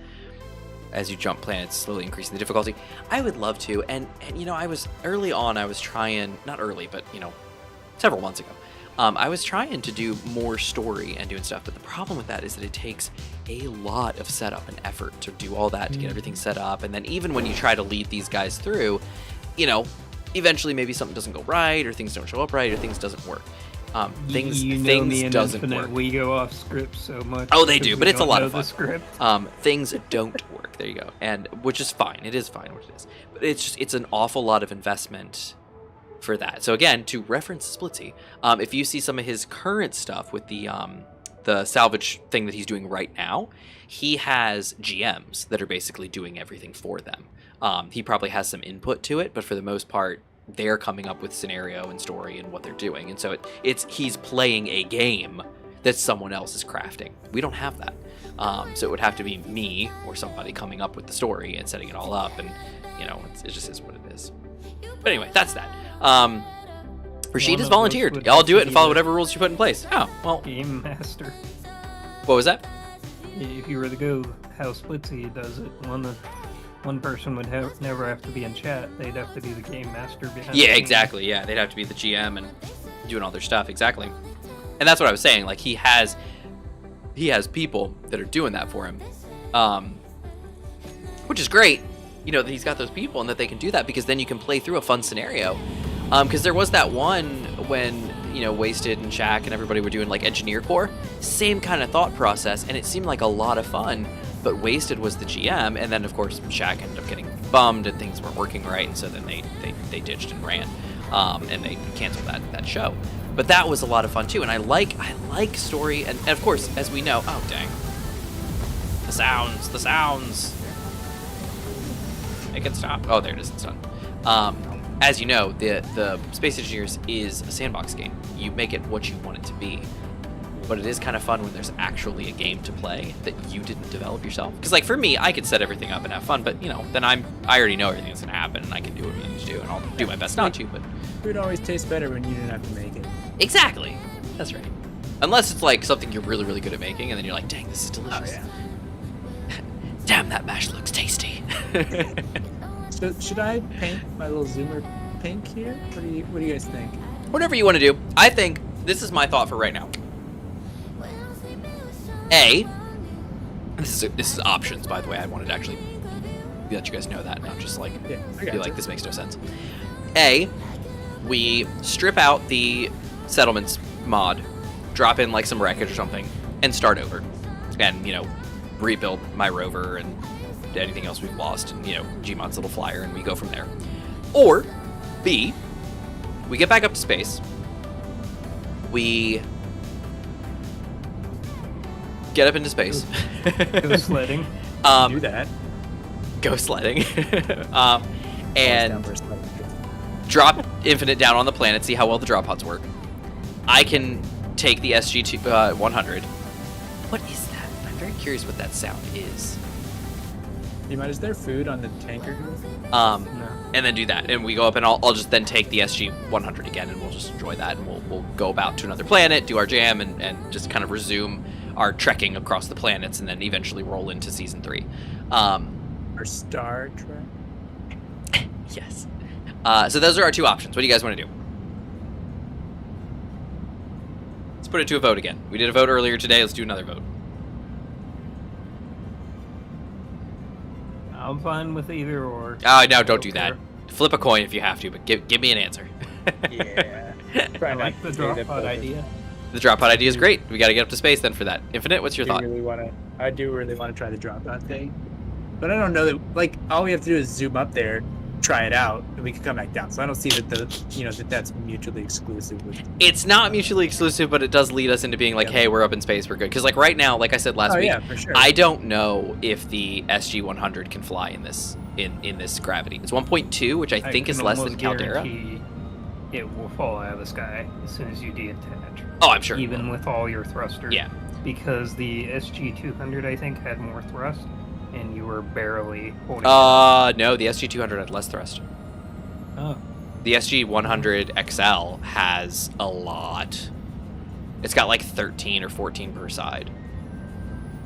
As you jump planets, slowly increasing the difficulty. I would love to, and you know, I was trying, not early, but you know, several months ago. I was trying to do more story and doing stuff, but the problem with that is that it takes a lot of setup and effort to do all that, to get everything set up, and then even when you try to lead these guys through, you know, eventually maybe something doesn't go right, or things don't show up right, or things doesn't work. Things doesn't work. We go off script so much. Oh, they do, but it's a lot of the fun. script. Things don't work. There you go, and which is fine. It is fine what it is, but it's an awful lot of investment for that. So again, to reference Splitsy, if you see some of his current stuff with the salvage thing that he's doing right now, he has GMs that are basically doing everything for them. He probably has some input to it, but for the most part, they're coming up with scenario and story and what they're doing. And so he's playing a game that someone else is crafting. We don't have that. So it would have to be me or somebody coming up with the story and setting it all up. And, you know, it just is what it is. But anyway, that's that. Rashid has volunteered. I'll do it and follow whatever rules you put in place. Oh, well. Game master. What was that? If you were to go how Splitsy does it, one person would never have to be in chat. They'd have to be the game master behind the Yeah, game. exactly. Yeah, they'd have to be the GM and doing all their stuff. Exactly. And that's what I was saying. Like, he has people that are doing that for him, which is great. You know, that he's got those people and that they can do that, because then you can play through a fun scenario. Because there was that one when, you know, Wasted and Shaq and everybody were doing like Engineer Core, same kind of thought process, and it seemed like a lot of fun. But Wasted was the GM, and then of course Shaq ended up getting bummed and things weren't working right, and so then they ditched and ran, and they canceled that show. But that was a lot of fun too, and I like story, and of course, as we know, oh dang, the sounds. Make it stop. Oh, there it is. It's done. As you know, the Space Engineers is a sandbox game. You make it what you want it to be. But it is kind of fun when there's actually a game to play that you didn't develop yourself. Because, like, for me, I could set everything up and have fun, but, you know, then I already know everything that's going to happen, and I can do what we need to do, and I'll do my best not to, but... Food always tastes better when you didn't have to make it. Exactly. That's right. Unless it's, like, something you're really, really good at making, and then you're like, dang, this is delicious. Oh, yeah. Damn, that mash looks tasty. So, should I paint my little zoomer pink here? What do you guys think? Whatever you want to do. I think this is my thought for right now. This is options, by the way. I wanted to actually let you guys know that, not just like be like, this makes no sense. We strip out the settlements mod, drop in like some wreckage or something, and start over. And, you know, rebuild my rover and anything else we've lost, and, you know, Gmod's little flyer, and we go from there. Or B, we get back up to space. We get up into space. Go sledding. Do that. Go sledding. Down And for a second. drop Infinite down on the planet, see how well the drop pods work. I can take the SG-100. What is that? I'm very curious what that sound is. Is there food on the tanker? No. And then do that, and we go up, and I'll just then take the SG-100 again, and we'll just enjoy that, and we'll go about to another planet, do our jam, and just kind of resume our trekking across the planets, and then eventually roll into Season 3. Or Star Trek? Yes. So those are our two options. What do you guys want to do? Let's put it to a vote again. We did a vote earlier today. Let's do another vote. I'm fine with either or. Oh, no, don't do Okay. that. Flip a coin if you have to, but give me an answer. Yeah. I like the drop pod idea. The drop pod idea is great. We got to get up to space then for that. Infinite, what's your thought? I do really want to try the drop out thing. But I don't know that, like, all we have to do is zoom up there, try it out, and we can come back down. So I don't see that that's mutually exclusive with. It's not mutually exclusive, but it does lead us into being like, hey, we're up in space, we're good. Because like right now, like I said last week, Yeah, for sure. I don't know if the SG-100 can fly in this gravity. It's 1.2, which I think is can less than almost Caldera. guarantee It will fall out of the sky as soon as you detach. Oh, I'm sure. Even with all your thrusters. Yeah. Because the SG-200, I think, had more thrust, and you were barely holding No, the SG-200 had less thrust. Oh. The SG-100 XL has a lot. It's got like 13 or 14 per side.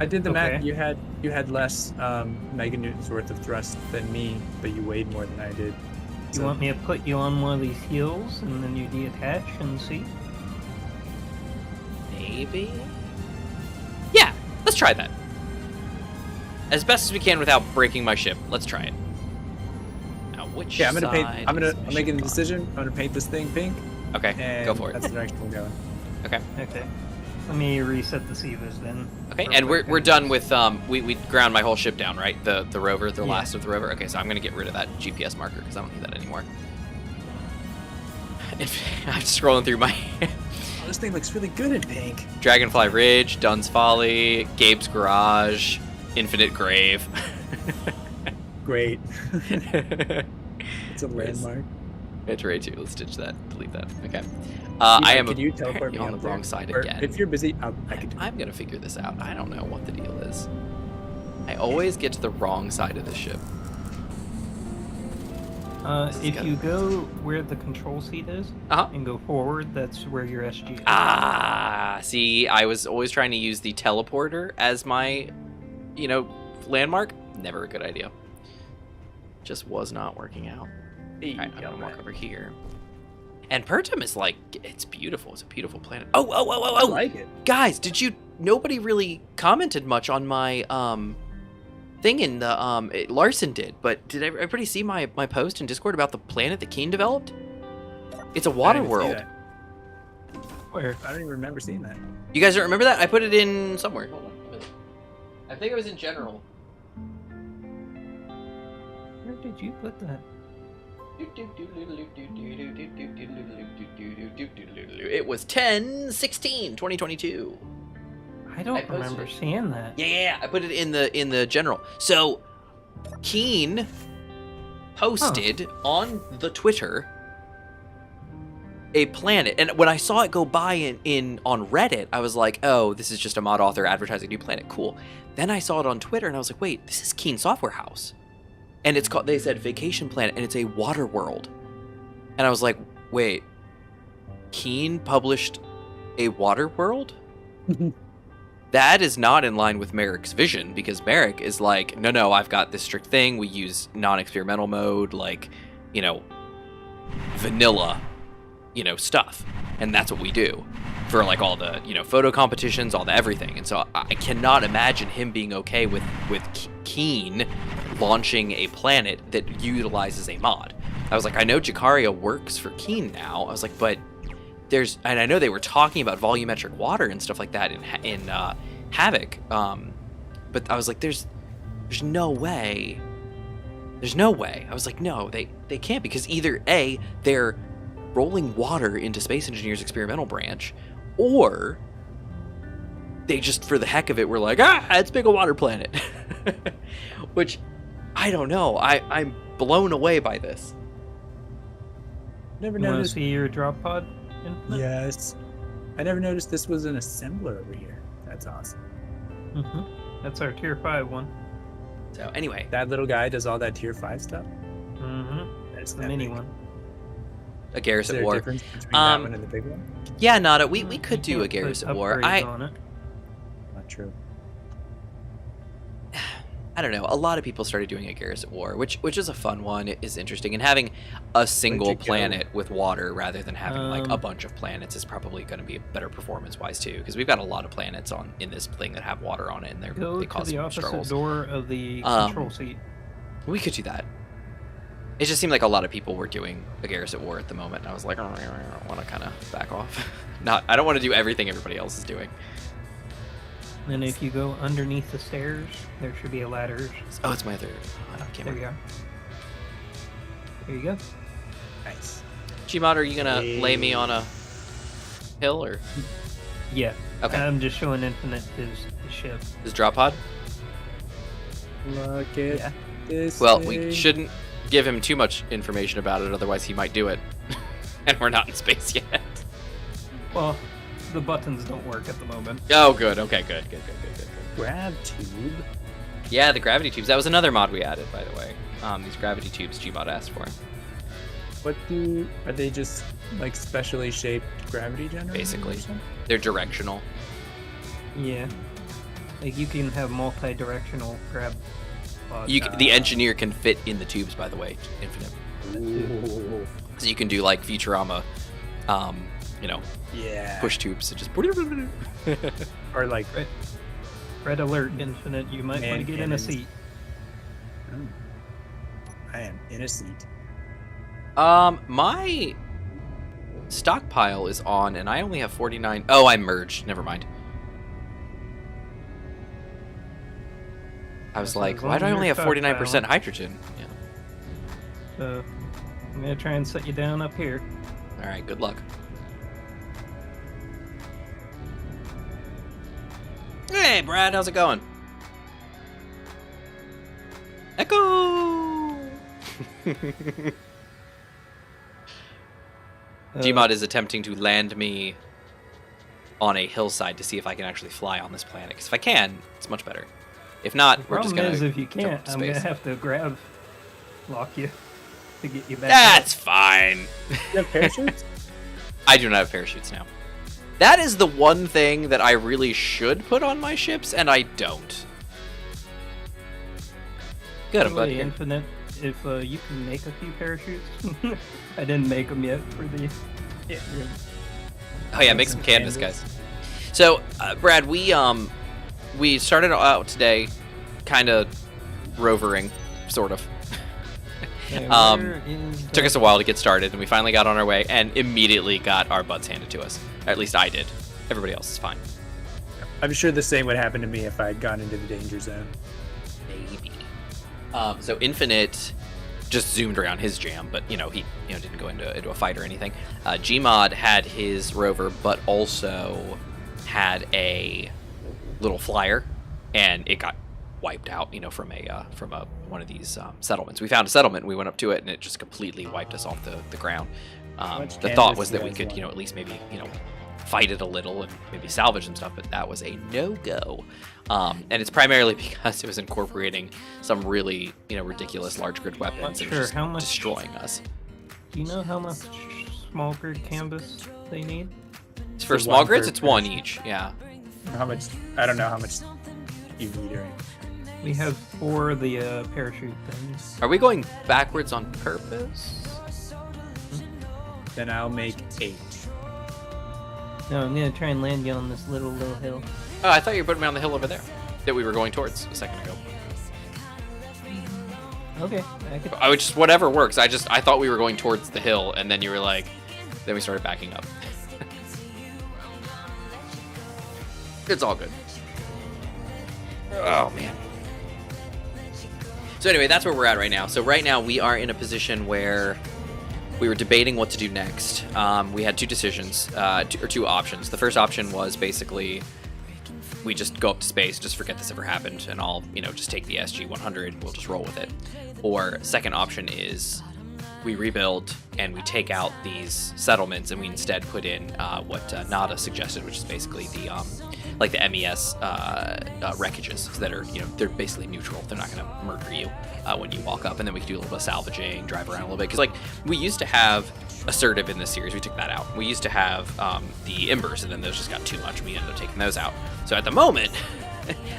I did the math. Okay. You had less meganewtons worth of thrust than me, but you weighed more than I did. You want me to put you on one of these heels, and then you detach and see? Maybe? Yeah, let's try that. As best as we can without breaking my ship. Let's try it. Now, which Yeah, I'm gonna paint. side I'm is my making the ship decision. I'm gonna paint this thing pink. on? Okay, And go for it. That's the direction we're going. Okay. Okay. Let me reset the sievers then. Okay, real and quick. we're done with we ground my whole ship down, right? The rover, the Yeah. last of the rover. Okay, so I'm gonna get rid of that GPS marker because I don't need that anymore. I'm scrolling through my Oh, this thing looks really good in pink. Dragonfly Ridge, Dunn's Folly, Gabe's Garage, Infinite Grave. Great. It's a landmark. It's right too. Let's ditch that. Delete that. Okay. I am Could you teleport apparently me on the up there? wrong side Or again. if you're busy, I can do it. I'm gonna figure this out. I don't know what the deal is. I always get to the wrong side of the ship. This is If gonna- you go where the control seat is Uh-huh. and go forward, that's where your SG is. See, I was always trying to use the teleporter as my, landmark. Never a good idea. Just was not working out. Alright, I'm gonna walk over here. And Pertum is like, it's beautiful. It's a beautiful planet. I Oh! like it. Guys, nobody really commented much on my, thing in the, Larson did, but did everybody see my post in Discord about the planet that Keen developed? It's a water I didn't even see world. that. Where? I don't even remember seeing that. You guys don't remember that? I put it in somewhere. Hold on a minute. I think it was in general. Where did you put that? It was 10/16/2022. I don't posted remember it. seeing that. Yeah, I put it in the general. So Keen posted on the Twitter a planet, and when I saw it go by on Reddit, I was like, oh, this is just a mod author advertising a new planet. Cool. Then I saw it on Twitter, and I was like, wait, this is Keen Software House. And it's called, they said Vacation Planet, and it's a water world. And I was like, wait, Keen published a water world? That is not in line with Merrick's vision, because Merrick is like, no, I've got this strict thing. We use non-experimental mode, like, vanilla, stuff. And that's what we do for like all the, photo competitions, all the everything. And so I cannot imagine him being okay with Keen launching a planet that utilizes a mod. I was like, I know Jacaria works for Keen now. I was like, but and I know they were talking about volumetric water and stuff like that in Havoc. But I was like, there's no way. There's no way. I was like, no, they can't, because either A, they're rolling water into Space Engineer's experimental branch, or they just, for the heck of it, were like, it's big a water planet. Which, I don't know. I'm blown away by this. Never You want to noticed. see your drop pod? Infinite? Yes. I never noticed this was an assembler over here. That's awesome. Mm-hmm. That's our tier 5 one. So anyway, That little guy does all that tier 5 stuff. Mm-hmm. That's The mini one. a Is Garrison there a War. difference between that one and the big one? Yeah, Nada, we You could do a can't put Garrison War. upgrades on it. Not true. I don't know. A lot of people started doing a Garrison War, which is a fun one. It is interesting, and having a single Where'd you go? planet with water rather than having like a Um, bunch of planets is probably going to be better performance-wise too, because we've got a lot of planets in this thing that have water on it, and Go they to cause the some opposite struggles. door of the Um, control seat. We could do that. It just seemed like a lot of people were doing a Garrison War at the moment, and I was like, I want to kind of back off. I don't want to do everything everybody else is doing. And if you go underneath the stairs, there should be a ladder. Oh, it's my other There camera. you go. There you go. Nice. Gmod, are you gonna lay me on a hill or Yeah. okay? I'm just showing Infinite his ship. His drop pod. Look at Yeah. this. Well, we thing. shouldn't give him too much information about it, otherwise he might do it. And we're not in space yet. Well, the buttons don't work at the moment. Oh, good. Okay, good. Grab tube. Yeah, the gravity tubes. That was another mod we added, by the way. These gravity tubes Gmod asked for. Are they just like specially shaped gravity generators? Basically. or something? They're directional. Yeah. Like you can have multi-directional grab pods. The engineer can fit in the tubes, by the way. Infinite. Ooh. So you can do like Futurama, Yeah. push tubes. And just Or like. Red alert, Infinite. You might want to Man get in a cannons. seat. Oh, I am in a seat. My stockpile is on, and I only have 49. Oh, I merged. Never mind. I was So like, as why long do I as only your have 49% stockpile- hydrogen? Yeah. So I'm gonna try and set you down up here. All right. Good luck. Hey, Brad. How's it going? Echo. Gmod is attempting to land me on a hillside to see if I can actually fly on this planet. Because if I can, it's much better. If not, The we're just problem gonna. is if you jump can't, to I'm gonna space. have to grab lock you to get you back. That's fine. You have parachutes? I do not have parachutes now. That is the one thing that I really should put on my ships, and I don't. Good, I'm glad to Anyway, hear. Infinite, if you can make a few parachutes, I didn't make them yet for the. Yeah. Oh yeah, make some canvas, guys. So, Brad, we started out today, kind of rovering, sort of. Okay, Um, where is Took us a while to get started, and we finally got on our way, and immediately got our butts handed to us. Or at least I did. Everybody else is fine. I'm sure the same would happen to me if I had gone into the danger zone. Maybe. So Infinite just zoomed around his jam, but he didn't go into a fight or anything. Gmod had his rover, but also had a little flyer, and it got wiped out. From one of these settlements. We found a settlement, and we went up to it, and it just completely wiped us off the ground. much The thought canvas was do that you we guys could, want? at least maybe fight it a little and maybe salvage some stuff, but that was a no-go. And it's primarily because it was incorporating some really, ridiculous large grid weapons and sure just how much- destroying us. Do you know how much small grid canvas they need? For So small one grids, per it's one person. each. Yeah. How much? I don't know how much you need or anything. We have 4 of the parachute things. Are we going backwards on purpose? Then I'll make 8. No, I'm gonna try and land you on this little hill. Oh, I thought you were putting me on the hill over there that we were going towards a second ago. Okay, I could. I would just whatever works. I thought we were going towards the hill, and then you were like, then we started backing up. It's all good. Oh man. So anyway, that's where we're at right now. So right now we are in a position where we were debating what to do next. We had two decisions, or two options. The first option was basically we just go up to space, just forget this ever happened, and I'll, just take the SG-100, we'll just roll with it. Or second option is we rebuild and we take out these settlements and we instead put in what Nada suggested, which is basically the like the MES wreckages that are, they're basically neutral. They're not going to murder you when you walk up, and then we can do a little bit of salvaging, drive around a little bit. Because like we used to have assertive in this series, we took that out. We used to have the embers, and then those just got too much, and we ended up taking those out. So at the moment,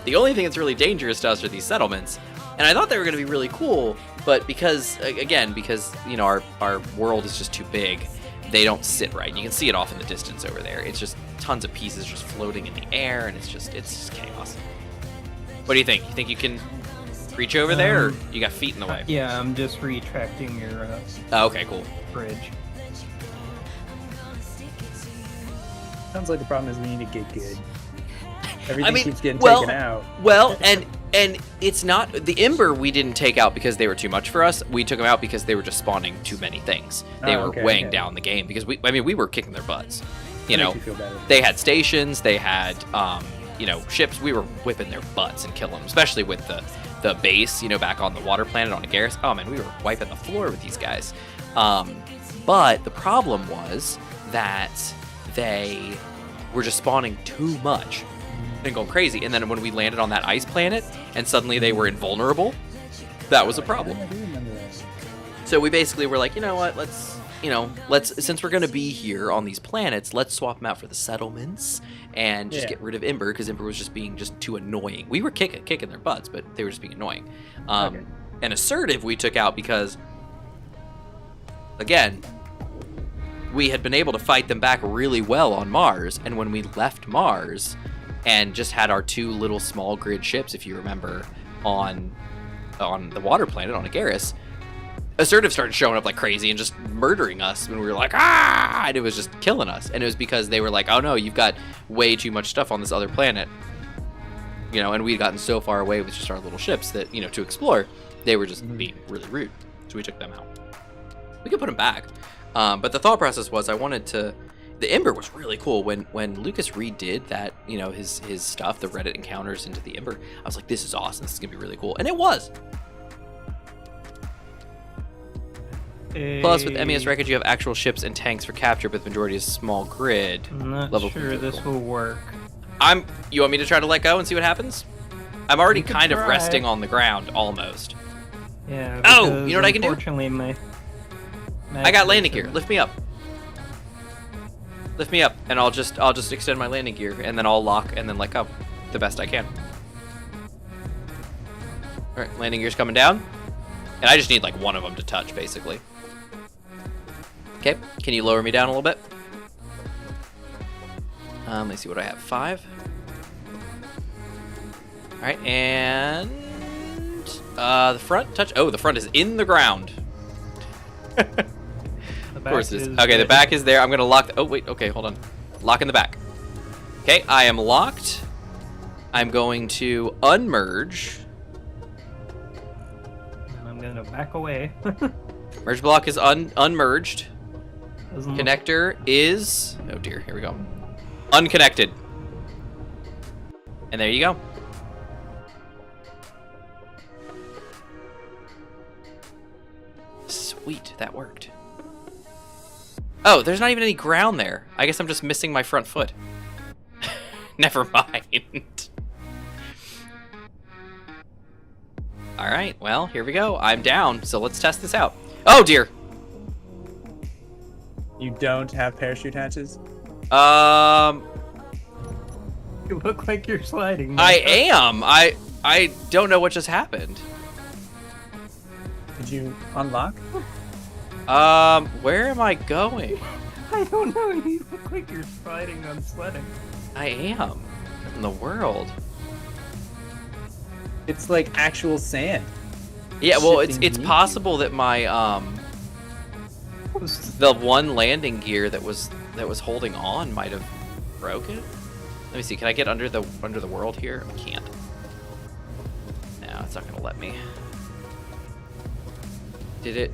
the only thing that's really dangerous to us are these settlements. And I thought they were going to be really cool, but because our world is just too big, they don't sit right. You can see it off in the distance over there. It's just tons of pieces just floating in the air, and it's just chaos. What do you think? You think you can reach over there, or you got feet in the way? Yeah, I'm just retracting your Okay, cool. bridge. Sounds like the problem is we need to get good. Everything keeps getting well, taken out. Well, and it's not the Ember we didn't take out because they were too much for us. We took them out because they were just spawning too many things. They were weighing down the game because we were kicking their butts. You know, they had stations, they had ships. We were whipping their butts and killing them, especially with the base, back on the water planet on Agaris. Oh man, we were wiping the floor with these guys. But the problem was that they were just spawning too much and going crazy. And then when we landed on that ice planet and suddenly they were invulnerable, that was a problem. So we basically were like, you know what, let's since we're going to be here on these planets, let's swap them out for the settlements and just get rid of Ember, because Ember was just being too annoying. We were kicking their butts, but they were just being annoying. And Assertive we took out because, again, we had been able to fight them back really well on Mars, and when we left Mars and just had our two little small grid ships, if you remember, on the water planet on Agaris, Assertive started showing up like crazy and just murdering us when we were like, ah, and it was just killing us. And it was because they were like, oh no, you've got way too much stuff on this other planet, and we'd gotten so far away with just our little ships that, to explore, they were just being really rude. So we took them out. We could put them back. But the thought process was the Ember was really cool when Lucas redid that, his stuff, the Reddit encounters into the Ember. I was like, this is awesome. This is gonna be really cool. And it was. Plus, with MES Wreckage, you have actual ships and tanks for capture, but the majority is small grid. I'm not level sure this will work. You want me to try to let go and see what happens? I'm already kind of resting on the ground, almost. Yeah. Oh, you know what I can do? Unfortunately, I got landing gear. Lift me up. Lift me up, and I'll just extend my landing gear, and then I'll lock and then let go the best I can. All right, landing gear's coming down, and I just need like one of them to touch, basically. Okay, can you lower me down a little bit? Let's see what I have. 5. All right, and the front touch. Oh, the front is in the ground. Of course it is. Okay, the back is there. I'm gonna lock. Oh wait. Okay, hold on. Lock in the back. Okay, I am locked. I'm going to unmerge. And I'm gonna back away. Merge block is unmerged. Doesn't Connector is, oh dear, here we go. Unconnected. And there you go. Sweet, that worked. Oh, there's not even any ground there. I guess I'm just missing my front foot. Never mind. All right, well, here we go. I'm down, so let's test this out. Oh dear. You don't have parachute hatches? You look like you're sliding. I am. I don't know what just happened. Did you unlock? Where am I going? I don't know. You look like you're sliding on sledding. I am. What in the world? It's like actual sand. Yeah, well, it's Shifting possible that my the one landing gear that was holding on might have broken. Let me see. Can I get under the world here? I can't. No, it's not gonna let me. Did it?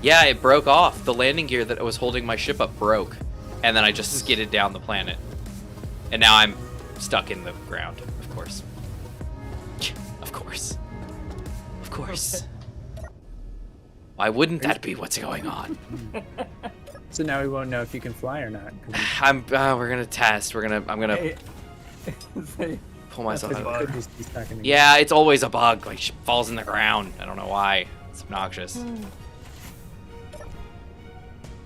Yeah, it broke off. The landing gear that was holding my ship up broke, and then I just skidded down the planet. And now I'm stuck in the ground, of course. Of course. Of course. Why wouldn't that be what's going on? So now we won't know if you can fly or not. 'cause We're gonna test. I'm gonna pull myself it out of could it. just be stuck in the Yeah, it's always a bug. Like, she falls in the ground. I don't know why. It's obnoxious.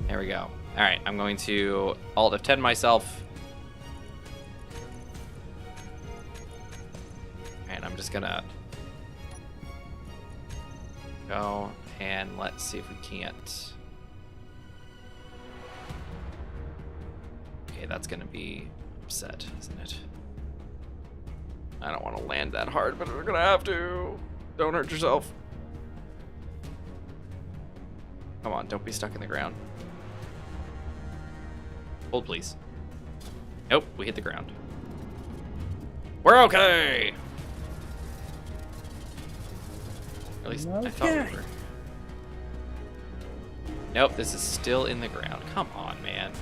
There we go. All right, I'm going to Alt F10 myself. And I'm just gonna go and let's see if we can't. Okay, that's gonna be upset, isn't it? I don't want to land that hard, but we're gonna have to. Don't hurt yourself. Come on, don't be stuck in the ground. Hold, please. Nope, we hit the ground. We're okay! At least I thought we were. Nope, this is still in the ground. Come on, man.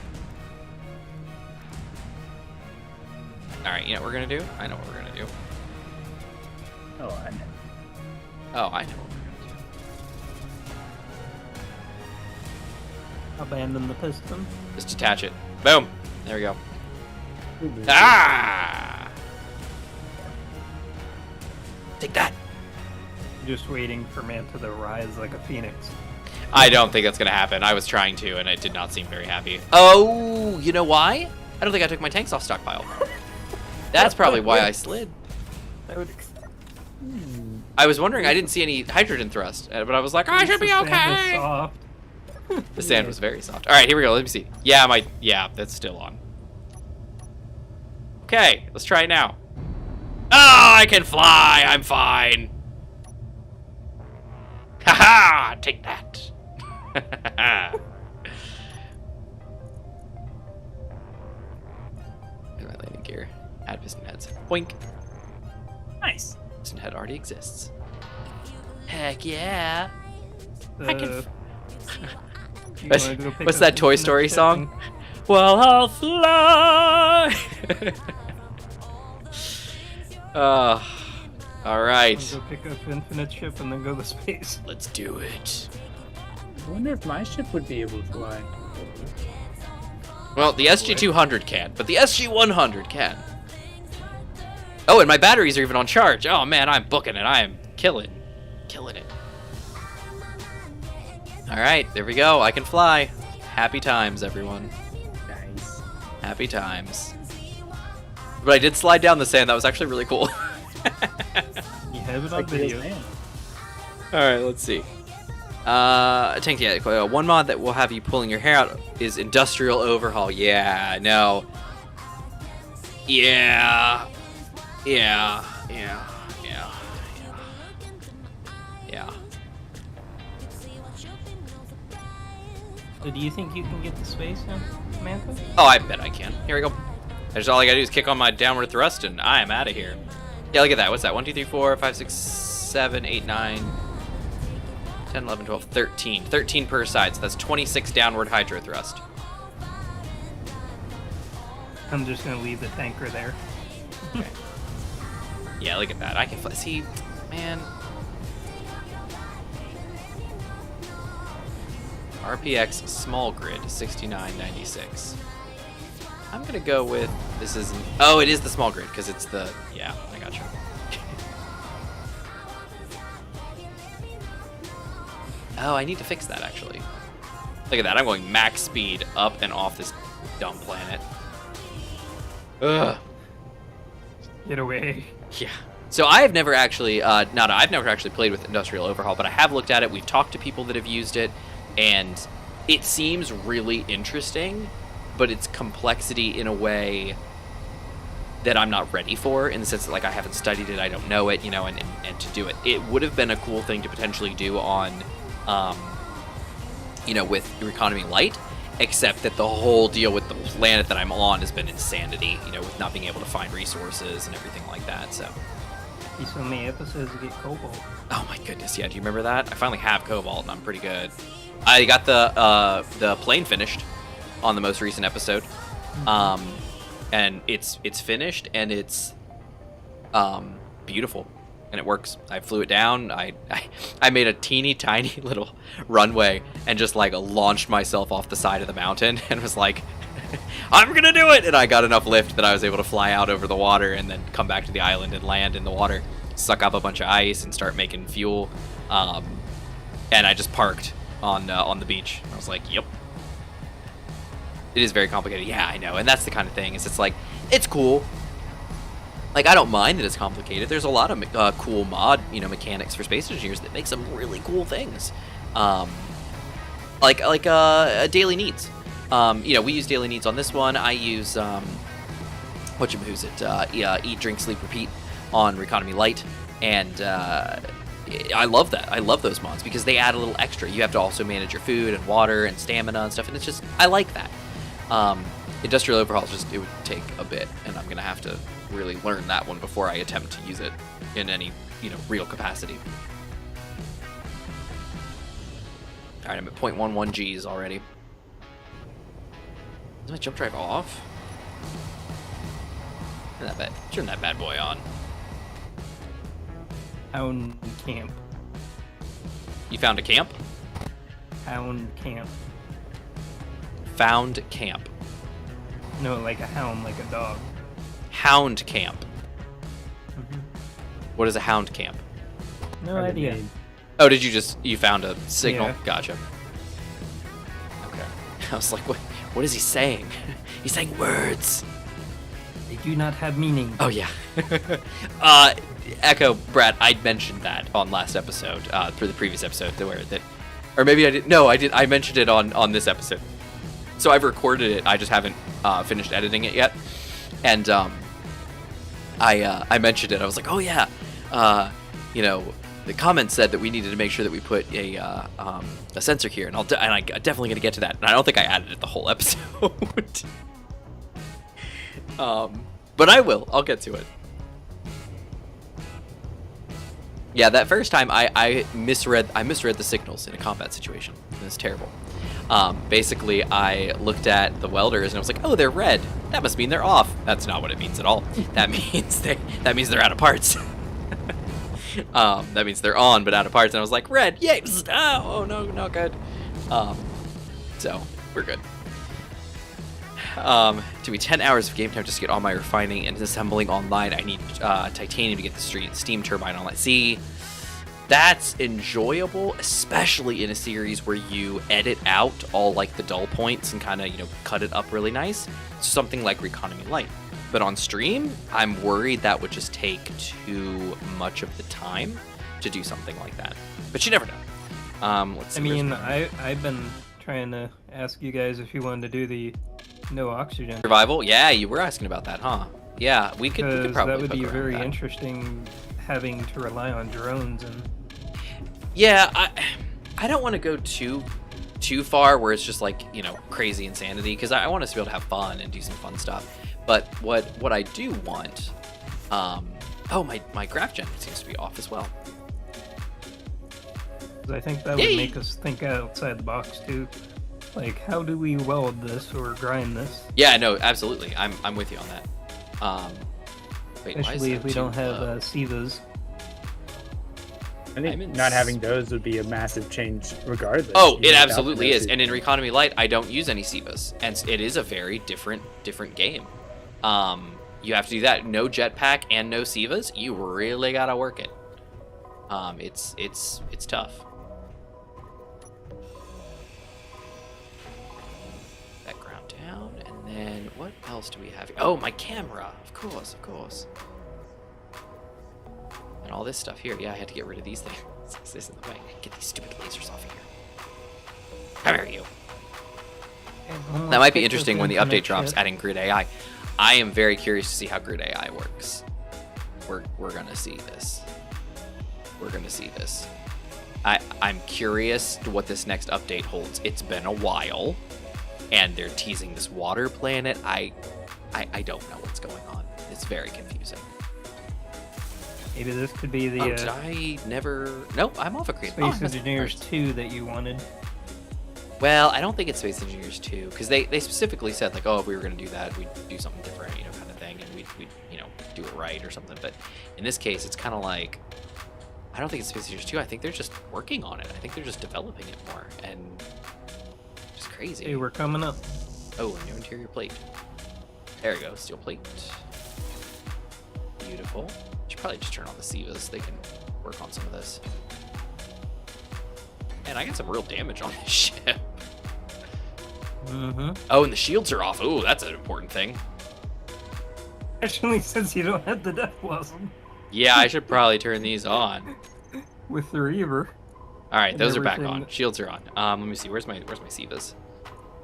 Alright, you know what we're gonna do? I know what we're gonna do. Oh, I know. Oh, I know what we're gonna do. Abandon the piston. Just detach it. Boom! There we go. Ah! Take that! Just waiting for Manta to rise like a phoenix. I don't think that's gonna happen. I was trying to, and it did not seem very happy. Oh, you know why? I don't think I took my tanks off stockpile. That's probably why I slid. That would I was wondering, I didn't see any hydrogen thrust, but I was like, I should be okay. Soft. The sand was very soft. All right, here we go. Let me see. Yeah, that's still on. Okay, let's try it now. Oh, I can fly. I'm fine. Haha, take that. My landing gear. Add piston heads. Boink. Nice. Piston head already exists. Heck yeah. I can. What's that Toy Story song? Well, I'll fly. All right. Go pick up Infinite Ship and then go to space. Let's do it. I wonder if my ship would be able to fly. Well, the SG-200 can't, but the SG-100 can. Oh, and my batteries are even on charge. Oh man, I'm booking it. I am killing it. All right, there we go. I can fly. Happy times, everyone. Nice. Happy times. But I did slide down the sand. That was actually really cool. You have it on Like video. man. All right, let's see. Tank, yeah, one mod that will have you pulling your hair out is Industrial Overhaul. Yeah, no. Yeah. So do you think you can get to space now, Manta? Oh, I bet I can. Here we go. That's all I gotta do is kick on my downward thrust, and I am out of here. Yeah, look at that. What's that? 1, 2, 3, 4, 5, 6, 7, 8, 9, 10, 11, 12, 13. 13 per side, so that's 26 downward hydro thrust. I'm just gonna leave the tanker there. Okay. Yeah, look at that. I can fly. See, man. RPX small grid 6996. I'm gonna go with this isn't. Oh, it is the small grid because it's the. Yeah, I got you. Oh, I need to fix that actually. Look at that. I'm going max speed up and off this dumb planet. Ugh. Get away. Yeah. So I've never actually, I've never actually played with Industrial Overhaul, but I have looked at it. We've talked to people that have used it, and it seems really interesting, but it's complexity in a way that I'm not ready for, in the sense that, like, I haven't studied it, I don't know it, and to do it. It would have been a cool thing to potentially do on, with Reconomy Light, except that the whole deal with the planet that I'm on has been insanity, with not being able to find resources and everything like that, so. You so many episodes to get Cobalt. Oh my goodness, yeah, do you remember that? I finally have Cobalt, and I'm pretty good. I got the plane finished on the most recent episode, and and it's finished, and it's beautiful, and it works. I flew it down. I made a teeny tiny little runway and just like launched myself off the side of the mountain and was like, I'm gonna do it, and I got enough lift that I was able to fly out over the water and then come back to the island and land in the water, suck up a bunch of ice and start making fuel, and I just parked on the beach. I was like, yep. It is very complicated. Yeah, I know, and that's the kind of thing. It's like, it's cool. Like, I don't mind that it's complicated. There's a lot of cool mod, mechanics for space engineers that make some really cool things, like daily needs. We use daily needs on this one. I use eat, drink, sleep, repeat on Reconomy Lite, and I love that. I love those mods because they add a little extra. You have to also manage your food and water and stamina and stuff, and it's just, I like that. Industrial overhauls, it would take a bit, and I'm gonna have to really learn that one before I attempt to use it in any real capacity. All right, I'm at 0.11 Gs already. Is my jump drive off? Turn that bad boy on. Hound camp. You found a camp? Hound camp. Found camp. No, like a hound, like a dog. Hound camp. Mm-hmm. What is a hound camp? No idea. Oh, you found a signal? Yeah. Gotcha. Okay. I was like, what is he saying? He's saying words. They do not have meaning. Oh, yeah. Echo, Brad, I mentioned that on last episode, through the previous episode, or maybe I didn't. No, I did. I mentioned it on this episode. So I've recorded it. I just haven't finished editing it yet. And I mentioned it. I was like, oh yeah, the comment said that we needed to make sure that we put a sensor here, and I'm definitely gonna get to that. And I don't think I added it the whole episode. But I will. I'll get to it. Yeah, that first time I misread the signals in a combat situation. It was terrible. Basically, I looked at the welders and I was like, oh, they're red. That must mean they're off. That's not what it means at all. That means they're out of parts. That means they're on but out of parts. And I was like, red, yay! Oh no, not good. So we're good. To be 10 hours of game time just to get all my refining and assembling online. I need titanium to get the steam turbine online. See, that's enjoyable, especially in a series where you edit out all like the dull points and kind of cut it up really nice. Something like Reconomy Lite. But on stream, I'm worried that would just take too much of the time to do something like that. But you never know. Let's see. I mean, I've been trying to ask you guys if you wanted to do the no oxygen survival. Yeah, you were asking about that, huh? Yeah, we could probably. That would be poke around very that. Interesting, having to rely on drones and. Yeah, I don't want to go too far where it's just like crazy insanity, because I want us to be able to have fun and do some fun stuff. But what I do want, my graph gen seems to be off as well. I think that would make us think outside the box too. Like, how do we weld this or grind this? Yeah, no, absolutely. I'm with you on that. Wait, especially if we don't have SIVAs. I think not having those would be a massive change regardless. Oh, it absolutely is. And in Reconomy Lite, I don't use any SIVAs, and it is a very different game. You have to do that. No jetpack and no SIVAs. You really gotta work it. It's tough. Background down, and then what else do we have here? Oh, my camera. Of course. And all this stuff here. Yeah, I had to get rid of these things. This is in the way. Get these stupid lasers off of here. How are you? That might be interesting when the update drops, adding grid AI. I am very curious to see how grid AI works. We're gonna see this. I'm curious to what this next update holds. It's been a while, and they're teasing this water planet. I don't know what's going on. It's very confusing. Maybe this could be the did I never... Nope, I'm off a creep. Space Engineers 2 that you wanted. Well, I don't think it's Space Engineers 2, because they specifically said, like, oh, if we were going to do that, we'd do something different, you know, kind of thing, and we'd you know, do it right or something. But in this case, it's kind of like, I don't think it's Space Engineers 2. I think they're just working on it. I think they're just developing it more, and just crazy. Hey, we're coming up. Oh, a new interior plate. There we go, steel plate. Beautiful. Should probably just turn on the Sivas. They can work on some of this. Man, I got some real damage on this ship. Mm-hmm. Oh, and the shields are off. Ooh, that's an important thing. Especially since you don't have the Death Blossom Yeah, I should probably turn these on. with the Reaver. All right, And those are back everything. on. Shields are on. Let me see. Where's my Sivas?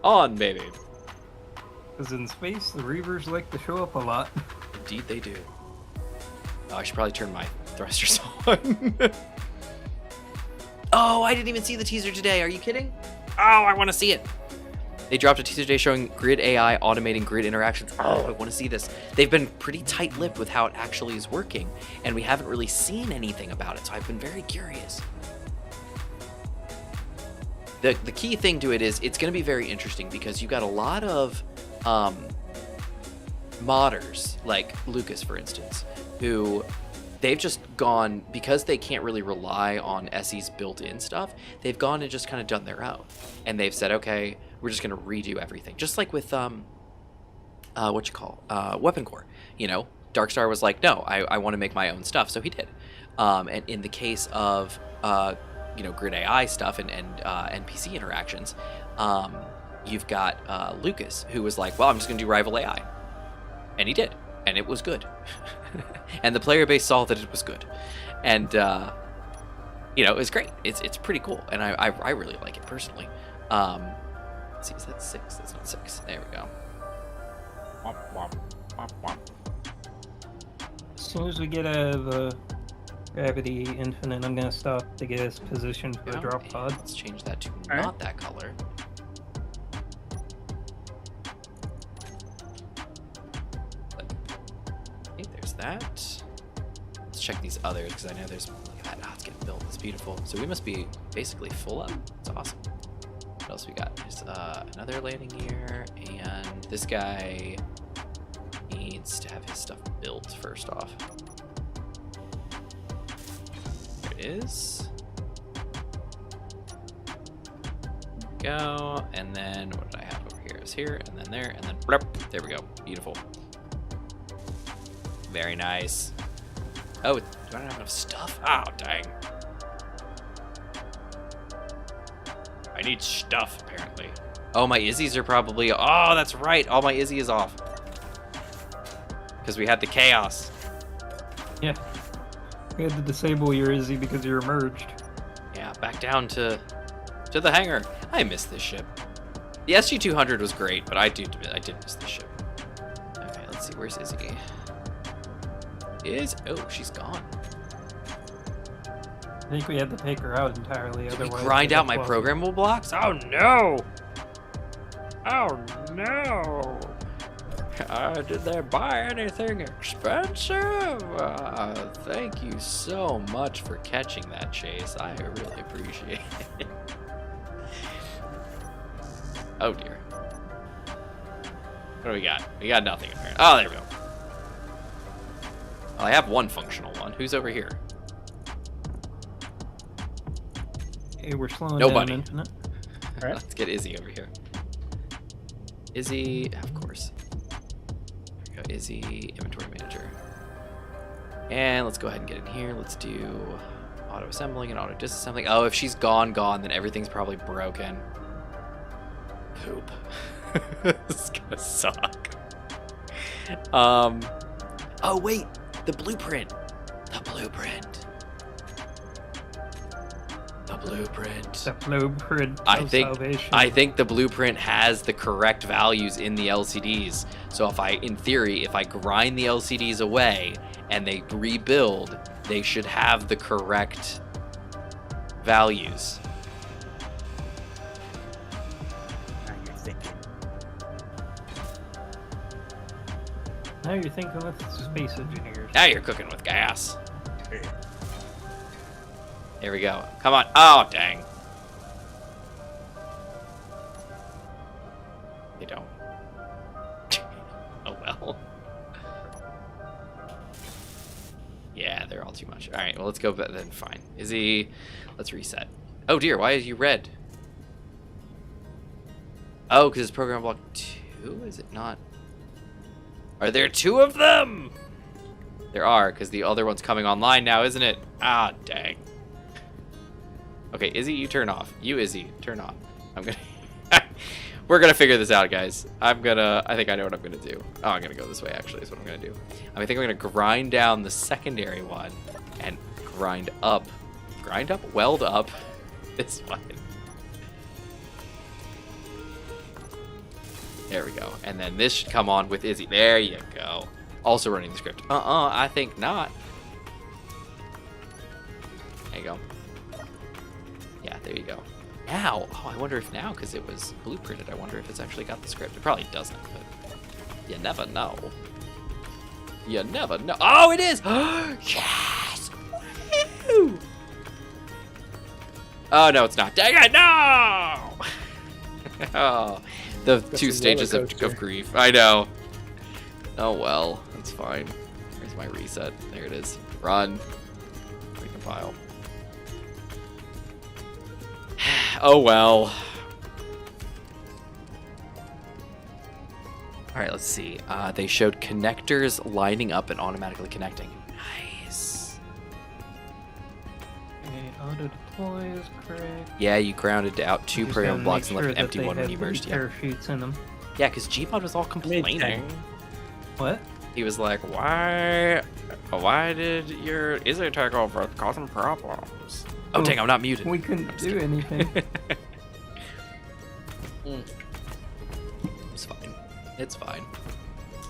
On, baby. Because in space, the Reavers like to show up a lot. Indeed, they do. Oh, I should probably turn my thrusters on. Oh, I didn't even see the teaser today. Are you kidding? Oh, I want to see it. They dropped a teaser today showing grid AI automating grid interactions. Oh, I want to see this. They've been pretty tight-lipped with how it actually is working, and we haven't really seen anything about it, so I've been very curious. The key thing to it is it's going to be very interesting because you've got a lot of modders, like Lucas, for instance, who they've just gone, because they can't really rely on SE's built-in stuff, they've gone and just kind of done their own. And they've said, okay, we're just going to redo everything. Just like with, Weapon Core. You know, Darkstar was like, no, I want to make my own stuff, so he did. And in the case of, grid AI stuff and NPC interactions, you've got Lucas, who was like, well, I'm just going to do Rival AI. And he did. And it was good. And the player base saw that it was good. And, it was great. It's pretty cool. And I really like it personally. Let's see, is that 6? That's not 6. There we go. Womp, womp, womp, womp. As soon as we get out of Gravity Infinite, I'm going to stop to get us positioned for a drop pod. Let's change that to Alright. not that color. Okay, there's that. Let's check these others, because I know there's... Look at that. Oh, it's getting built. It's beautiful. So we must be basically full up. It's awesome. What else we got? There's another landing gear, and this guy needs to have his stuff built first off. There it is. Go, and then what did I have over here? Is here, and then there, and then blep. There we go. Beautiful. Very nice. Oh, do I not have enough stuff? Oh, dang. I need stuff, apparently. Oh, my Izzy's are probably... Oh, that's right. All my Izzy is off. Because we had the chaos. Yeah. We had to disable your Izzy because you're merged. Yeah, back down to the hangar. I miss this ship. The SG-200 was great, but I did miss this ship. Okay, let's see. Where's Izzy? Oh, she's gone. I think we had to take her out entirely. Did we Otherwise, grind the out my Death programmable blocks? Oh, no! Oh, no! Did they buy anything expensive? Thank you so much for catching that, Chase. I really appreciate it. Oh, dear. What do we got? We got nothing, apparently. Oh, there we go. Well, I have one functional one. Who's over here? Okay, we're slowing Nobody. down Infinite. Alright. Let's get Izzy over here. Izzy, of course. There we go, Izzy, inventory manager. And let's go ahead and get in here. Let's do auto assembling and auto disassembling. Oh, if she's gone, then everything's probably broken. Poop. This is gonna suck. Oh wait, the blueprint. The blueprint. The blueprint of salvation. I think the blueprint has the correct values in the LCDs. So in theory, if I grind the LCDs away and they rebuild, they should have the correct values. Now you're thinking with space engineers. Now you're cooking with gas. There we go. Come on. Oh, dang. They don't. Oh well. Yeah, they're all too much. All right, well, let's go then. Fine. Izzy, let's reset. Oh dear, why is you red? Oh, because it's program block 2? Is it not? Are there 2 of them? There are, because the other one's coming online now, isn't it? Ah, dang. Okay, Izzy, you turn off. You, Izzy, turn off. I'm gonna... We're gonna figure this out, guys. I think I know what I'm gonna do. Oh, I'm gonna go this way, actually, is what I'm gonna do. I think I'm gonna grind down the secondary one and grind up, weld up this one. There we go. And then this should come on with Izzy. There you go. Also running the script. I think not. There you go. Yeah, there you go. Now, oh, I wonder if now, because it was blueprinted, I wonder if it's actually got the script. It probably doesn't, but you never know. You never know. Oh, it is! Yes! Woo! Oh, no, it's not. Dang it, no! Oh, the That's 2 a stages roller of coaster. grief. I know. Oh, well, that's fine. Where's my reset? There it is. Run. Recompile. Oh well. Alright, let's see. They showed connectors lining up and automatically connecting. Nice. Okay, auto deploy is correct. Yeah, you grounded out 2 Just program gotta blocks and make left an sure empty that they one when have you the merged. Yeah, parachutes in them. yeah, because Gmod was all complaining. What? He was like, why did your Izzy take over causing problems? Oh, Oh, dang, I'm not muted. We couldn't I'm just do kidding. anything. It's fine. It's fine.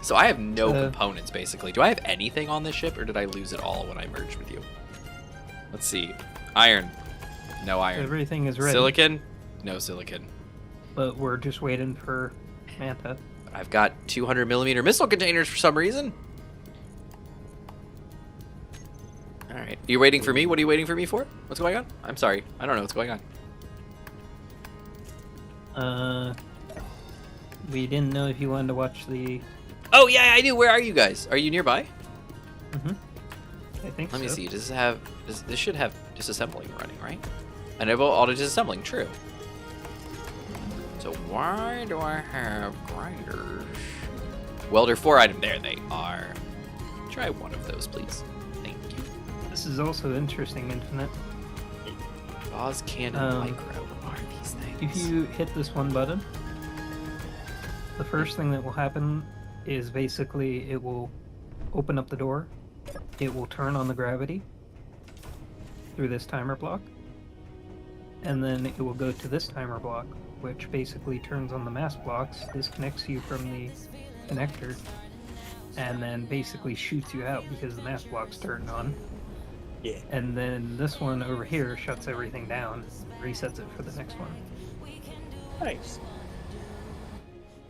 So I have no Uh, components, basically. Do I have anything on this ship, or did I lose it all when I merged with you? Let's see. Iron. No iron. Everything is ready. Silicon? No silicon. But we're just waiting for Manta. I've got 200mm missile containers for some reason. All right. You waiting for me? What are you waiting for me for? What's going on? I'm sorry. I don't know what's going on. We didn't know if you wanted to watch the. Oh, yeah, I do. Where are you guys? Are you nearby? I think Let me so. see. Does this have... This should have disassembling running, right? Enable auto disassembling. True. So why do I have grinders? Welder 4 item. There they are. Try one of those, please. Thank you. This is also interesting, Infinite. Gauze cannon micro. What are these things? If you hit this one button, the first thing that will happen is basically it will open up the door. It will turn on the gravity through this timer block. And then it will go to this timer block, which basically turns on the mass blocks, disconnects you from the connector, and then basically shoots you out because the mass block's turned on. Yeah. And then this one over here shuts everything down, resets it for the next one. Nice.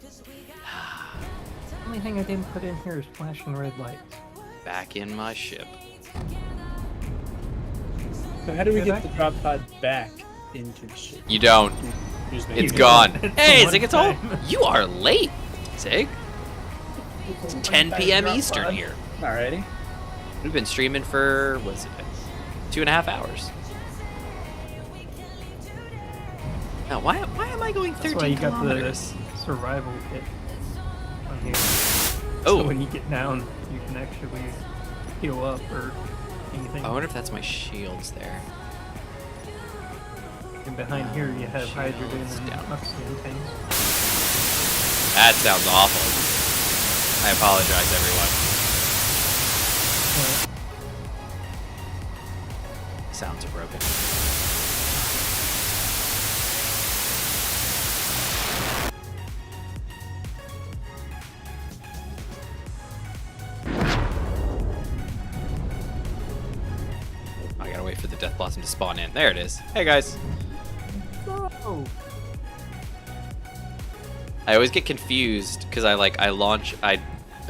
The only thing I didn't put in here is flashing red lights. Back in my ship. So how do we Did get I? the drop pod back into the ship? You don't. You just make It's it- gone. It's Hey, one Zig, it's all. time. You are late, Zig. It's 10 One-time p.m. drop Eastern pod. here. Alrighty. We've been streaming for, what is it, 2.5 hours. Now, why am I going 13 That's why you got kilometers? the survival kit on here. Oh, So when you get down, you can actually heal up or anything. I wonder if that's my shields there. And behind here you have hydrogen Shields and down. oxygen tanks. That sounds awful. I apologize, everyone. Sounds are broken. I gotta wait for the Death Blossom to spawn in. There it is. Hey guys. Oh, I always get confused because I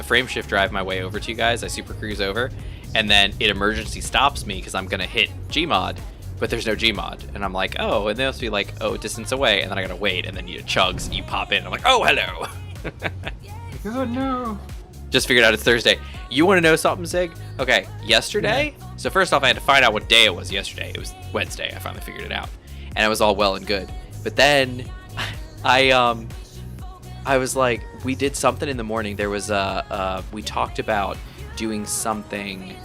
frame shift drive my way over to you guys. I super cruise over, and then it emergency stops me because I'm gonna hit Gmod, but there's no Gmod. And I'm like, oh, and they must be like, oh, distance away. And then I gotta wait, and then you chugs, you pop in. I'm like, oh, hello. Oh no. Just figured out it's Thursday. You want to know something, Zig? Okay, yesterday. Yeah. So first off, I had to find out what day it was yesterday. It was Wednesday. I finally figured it out, and it was all well and good. But then, I was like, we did something in the morning. There was we talked about doing something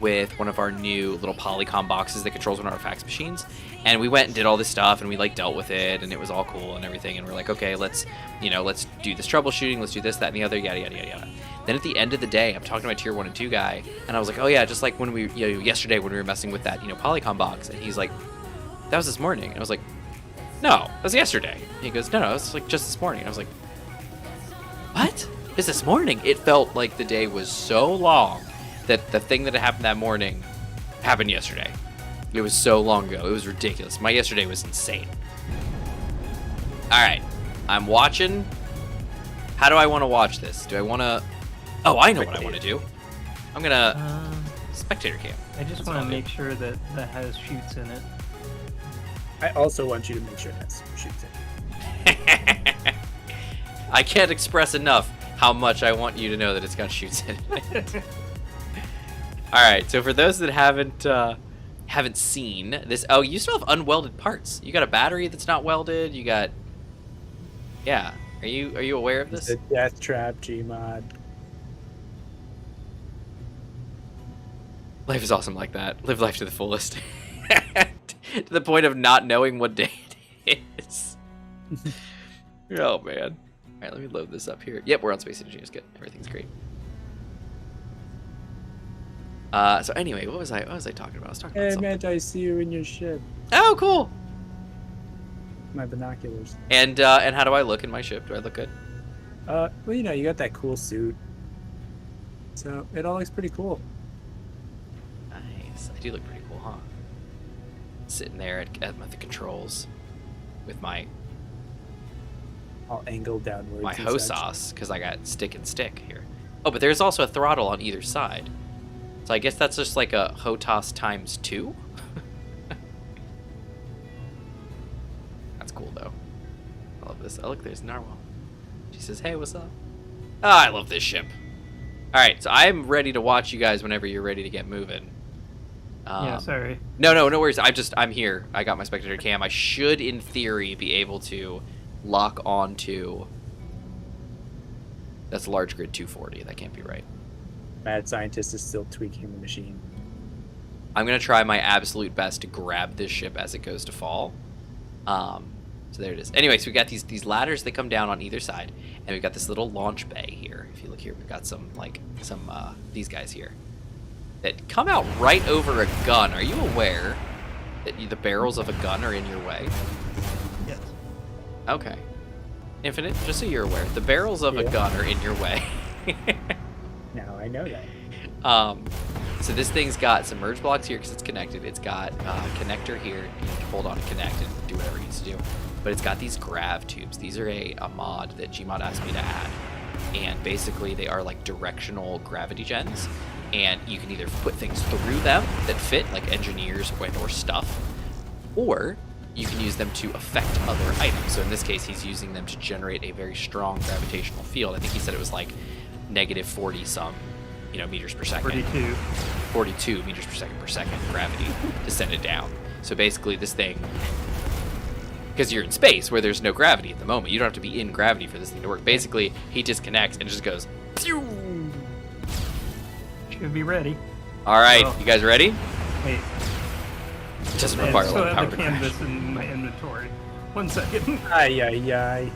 with one of our new little Polycom boxes that controls one of our fax machines, and we went and did all this stuff, and we like dealt with it, and it was all cool and everything, and we're like, okay, let's do this troubleshooting, let's do this, that, and the other, yada yada yada yada. Then at the end of the day, I'm talking to my tier 1 and 2 guy, and I was like, oh yeah, just like when we yesterday when we were messing with that Polycom box, and he's like, that was this morning. And I was like, no, that was yesterday. And he goes, no, it was like just this morning. And I was like, what? It's this morning? It felt like the day was so long that the thing that happened that morning happened yesterday. It was so long ago. It was ridiculous. My yesterday was insane. All right, I'm watching. How do I want to watch this? Do I want to? Oh, I know what I want to do. I'm gonna spectator cam. I just want to make sure that that has shoots in it. I also want you to make sure that's shoots in. I can't express enough how much I want you to know that it's got shoots in it. All right, so for those that haven't seen this, oh, you still have unwelded parts. You got a battery that's not welded. You got, yeah. Are you aware of this? The death trap Gmod. Life is awesome like that. Live life to the fullest. To the point of not knowing what day it is. Oh man. All right, let me load this up here. Yep, we're on Space Engineers. Good. Everything's great. So anyway, what was I talking about? I was talking about something. Matt, I see you in your ship. Oh, cool. My binoculars. And how do I look in my ship? Do I look good? Well, you got that cool suit. So it all looks pretty cool. Nice. I do look pretty cool, huh? Sitting there at the controls with my all angled downwards. My HOSAS, because I got stick and stick here. Oh, but there's also a throttle on either side. So I guess that's just like a HOTAS times 2? That's cool, though. I love this. Oh, look, there's Narwhal. She says, hey, what's up? Oh, I love this ship. All right, so I'm ready to watch you guys whenever you're ready to get moving. Yeah, sorry. No worries. I'm here. I got my spectator cam. I should, in theory, be able to lock onto. That's large grid 240. That can't be right. Mad scientist is still tweaking the machine. I'm gonna try my absolute best to grab this ship as it goes to fall. So there it is. Anyway, so we got these ladders that come down on either side, and we've got this little launch bay here. If you look here, we've got some these guys here that come out right over a gun. Are you aware that the barrels of a gun are in your way? Yes. Okay. Infinite, just so you're aware, the barrels of a gun are in your way. Now I know that. So this thing's got some merge blocks here because it's connected. It's got a connector here. You can hold on to connect and do whatever it needs to do. But it's got these grav tubes. These are a mod that Gmod asked me to add. And basically they are like directional gravity gens. And you can either put things through them that fit, like engineers or stuff, or you can use them to affect other items. So in this case, he's using them to generate a very strong gravitational field. I think he said it was like negative 40 some, meters per second. 42 meters per second gravity to send it down. So basically this thing, because you're in space where there's no gravity at the moment, you don't have to be in gravity for this thing to work. Basically, he disconnects and it just goes, pew! Should be ready. All right, you guys ready? Wait. It doesn't require a lot of power the to crash. canvas in my inventory. 1 second. Ay.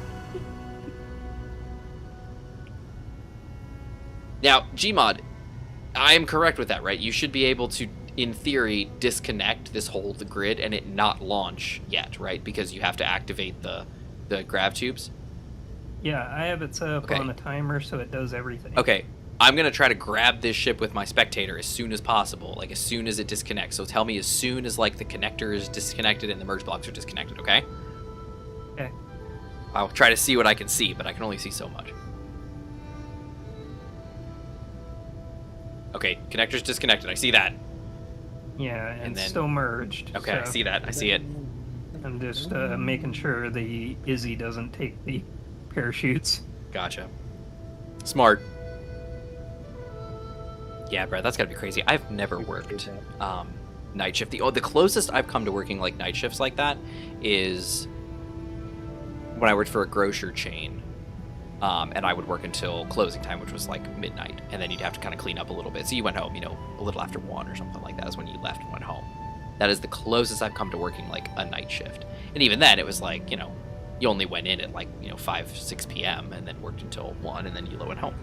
Now, Gmod, I am correct with that, right? You should be able to, in theory, disconnect this whole grid and it not launch yet, right? Because you have to activate the grav tubes. Yeah, I have it set up Okay. on a timer so it does everything. Okay, I'm going to try to grab this ship with my spectator as soon as possible, like as soon as it disconnects. So tell me as soon as like the connector is disconnected and the merge blocks are disconnected, okay? Okay. I'll try to see what I can see, but I can only see so much. Okay, connector's disconnected. I see that. Yeah, And it's then- still merged. Okay, I so see that. I see it. I'm just making sure the Izzy doesn't take the parachutes. Gotcha. Smart. Yeah, bro, that's gotta be crazy. I've never worked night shift. The closest I've come to working like night shifts like that is when I worked for a grocer chain. And I would work until closing time, which was like midnight, and then you'd have to kind of clean up a little bit. So you went home, a little after 1 or something like that is when you left and went home. That is the closest I've come to working like a night shift. And even then, it was like, you only went in at like, 5, 6 p.m. and then worked until 1, and then you went home.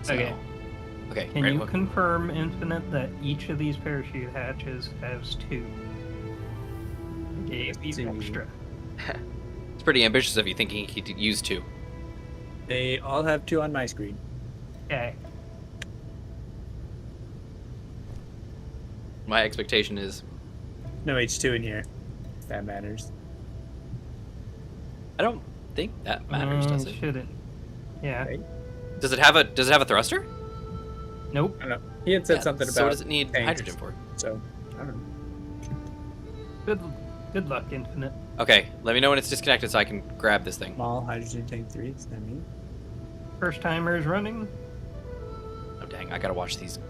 So, okay. Can right, you well, confirm, Infinite, that each of these parachute hatches has 2? Gave you See. extra. it's pretty ambitious of you thinking he could use 2. They all have 2 on my screen. Okay. My expectation is No H2 in here. If that matters. I don't think that matters, does it? Shouldn't. Yeah. Okay. Does it have a thruster? Nope. I don't know. He had said Yeah, something about. So what does it need tanks. hydrogen for? So I don't know. Good luck, Infinite. Okay, let me know when it's disconnected so I can grab this thing. Small hydrogen tank 3. Does that mean? First timers running. Oh dang, I gotta watch these things.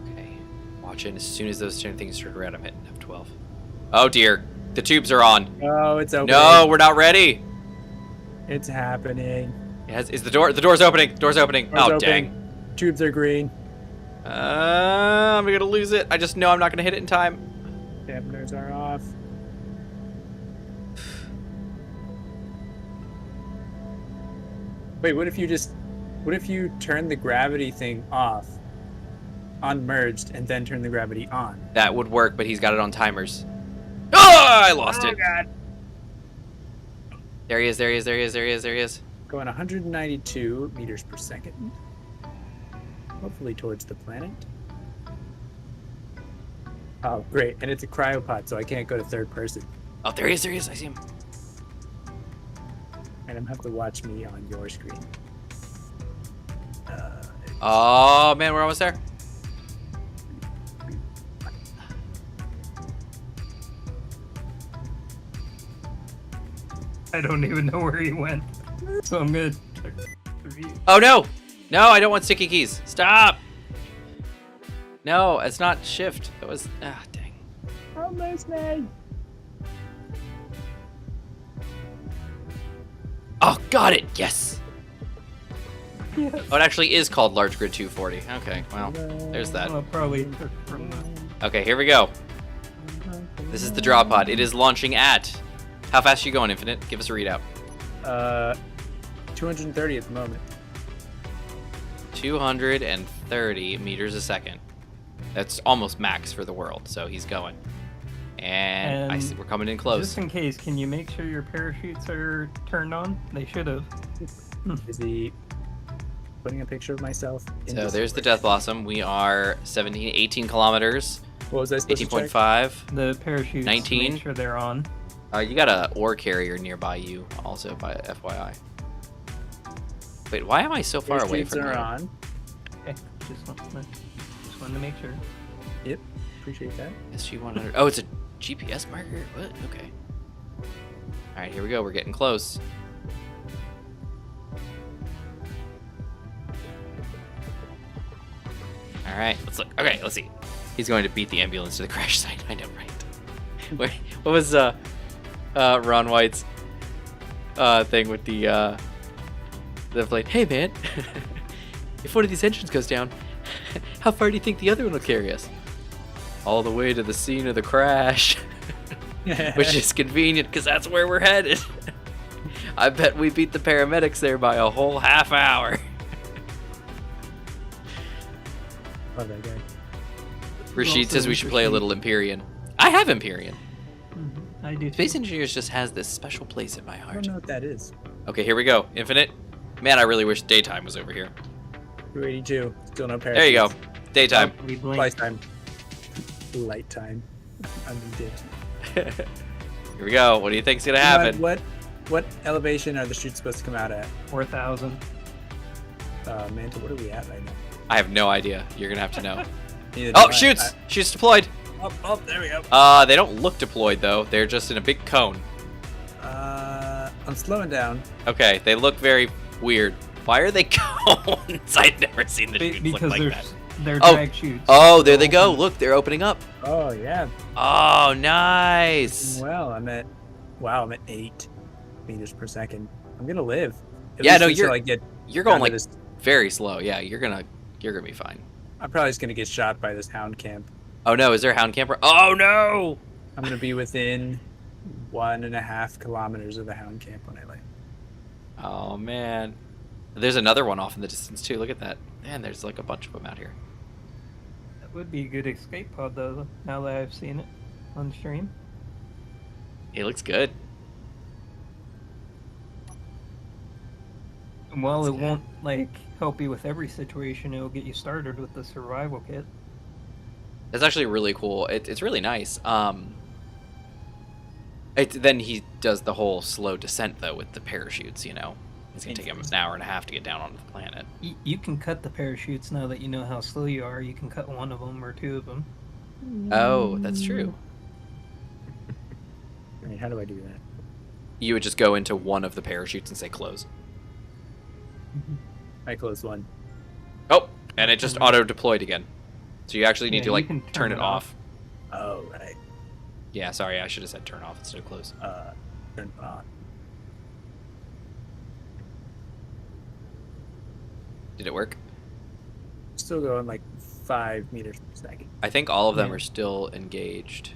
Okay, watching as soon as those turn things turn around, I'm hitting F12. Oh dear, the tubes are on. Oh, it's open. No, we're not ready. It's happening. Is the door's opening? Door's opening. Door's Oh open. dang. Tubes are green. I'm gonna lose it. I just know I'm not gonna hit it in time. Dampeners are off. Wait, what if you turn the gravity thing off, unmerged, and then turn the gravity on? That would work, but he's got it on timers. Oh, I lost it. God. There he is. Going 192 meters per second. Hopefully towards the planet. Oh, great. And it's a cryopod, so I can't go to third person. Oh, there he is. I see him. And I'm gonna have to watch me on your screen. Oh man, we're almost there. I don't even know where he went. So I'm good. Oh no! No, I don't want sticky keys. Stop! No, it's not shift. That was dang. Almost me. Oh, got it! Yes! Yes. Oh, it actually is called Large Grid 240. Okay, well, there's that. Well, probably took from the... Okay, here we go. This is the drop pod. It is launching at... How fast are you going, Infinite? Give us a readout. 230 at the moment. 230 meters a second. That's almost max for the world, so he's going. And I see we're coming in close. Just in case, can you make sure your parachutes are turned on? They should have. Is he putting a picture of myself? In So this there's the work? Death Blossom. We are 18 kilometers. What was I supposed to check? 18.5. The parachutes, 19? make sure they're on. You got a ore carrier nearby you, also, by FYI. Wait, why am I so far away Parachutes from are there? on. Okay, just wanted to make sure. Yep, appreciate that. SG-100. Oh, it's a GPS marker? What? Okay. All right, here we go. We're getting close. All right, let's look. Okay, let's see. He's going to beat the ambulance to the crash site. I know, right? Wait, what was Ron White's thing with the plane? Hey, man, if one of these engines goes down, how far do you think the other one will carry us? All the way to the scene of the crash. Which is convenient because that's where we're headed. I bet we beat the paramedics there by a whole half hour. Love that guy. Rashid Also says we should play a Rashid. little Empyrean. I have Empyrean. I do. Space Engineers just has this special place in my I heart. don't know what that is. Okay, here we go. Infinite. Man, I really wish daytime was over here. 282. Still no parachutes. There you go. Daytime. We blink. Flight time. Light time. Undid. Here we go. What do you think's gonna happen? What elevation are the chutes supposed to come out at? 4,000. Mantle, what are we at right now? I have no idea. You're gonna have to know. Neither Oh, do I. shoots! Shoots deployed. Oh, there we go. They don't look deployed though. They're just in a big cone. I'm slowing down. Okay, they look very weird. Why are they cones? I've never seen the shoots look Because like that. they're Oh. drag shoots. Oh, there they go. Look, they're opening up. Oh yeah. Oh, nice. Well, I'm at 8 meters per second. I'm gonna live. At Yeah, least no, until I get You're going down to like this. very slow. Yeah, you're gonna be fine. I'm probably just gonna get shot by this hound camp. Oh no, is there a hound camper? Oh no! I'm gonna be within 1.5 kilometers of the hound camp when I land. Oh man. There's another one off in the distance too. Look at that. Man, there's like a bunch of them out here. That would be a good escape pod, though, now that I've seen it on stream. It looks good. And while it won't, like, help you with every situation, it'll get you started with the survival kit. It's actually really cool. It's really nice. Then he does the whole slow descent though with the parachutes. You know, it's gonna take him an hour and a half to get down onto the planet. You can cut the parachutes now that you know how slow you are. You can cut one of them or two of them. Oh, that's true. I mean, how do I do that? You would just go into one of the parachutes and say close. I closed one. Oh, and it just auto deployed again. So you actually need Yeah, to you like can turn it off. Oh, right. Yeah, sorry, I should have said turn off instead of close. Turn it on. Did it work? Still going like 5 meters per second. I think all of them Yeah. are still engaged.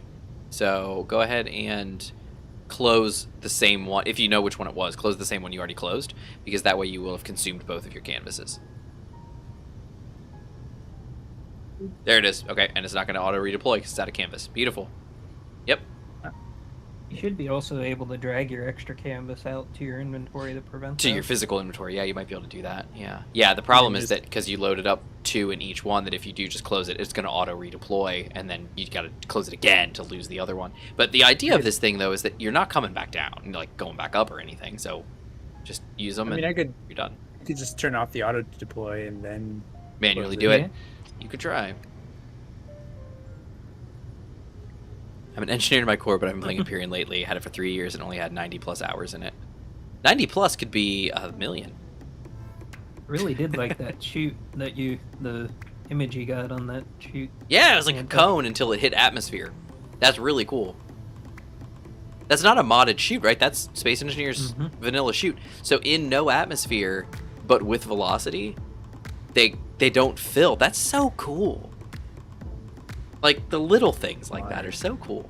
So go ahead and close the same one. If you know which one it was, close the same one you already closed, because that way you will have consumed both of your canvases. There it is. Okay, and it's not going to auto redeploy because it's out of canvas. Beautiful. Yep. You should be also able to drag your extra canvas out to your inventory to prevent To that. your physical inventory, yeah, you might be able to do that. Yeah. Yeah, the problem is that because you loaded up 2 in each one, that if you do just close it, it's going to auto redeploy, and then you got to close it again to lose the other one. But the idea of this thing, though, is that you're not coming back down, you're like going back up or anything. So just use them I mean, and I could you're done. just turn off the auto deploy and then Manually close do it. it. You could try. I'm an engineer in my core, but I've been playing Empyrean lately. Had it for 3 years and only had 90 plus hours in it. 90 plus could be a million. Really did like that shoot that the image you got on that shoot. Yeah, it was like a Yeah, cone until it hit atmosphere. That's really cool. That's not a modded shoot, right? That's Space Engineer's vanilla shoot. So in no atmosphere, but with velocity, they don't fill. That's so cool. Like the little things like that are so cool.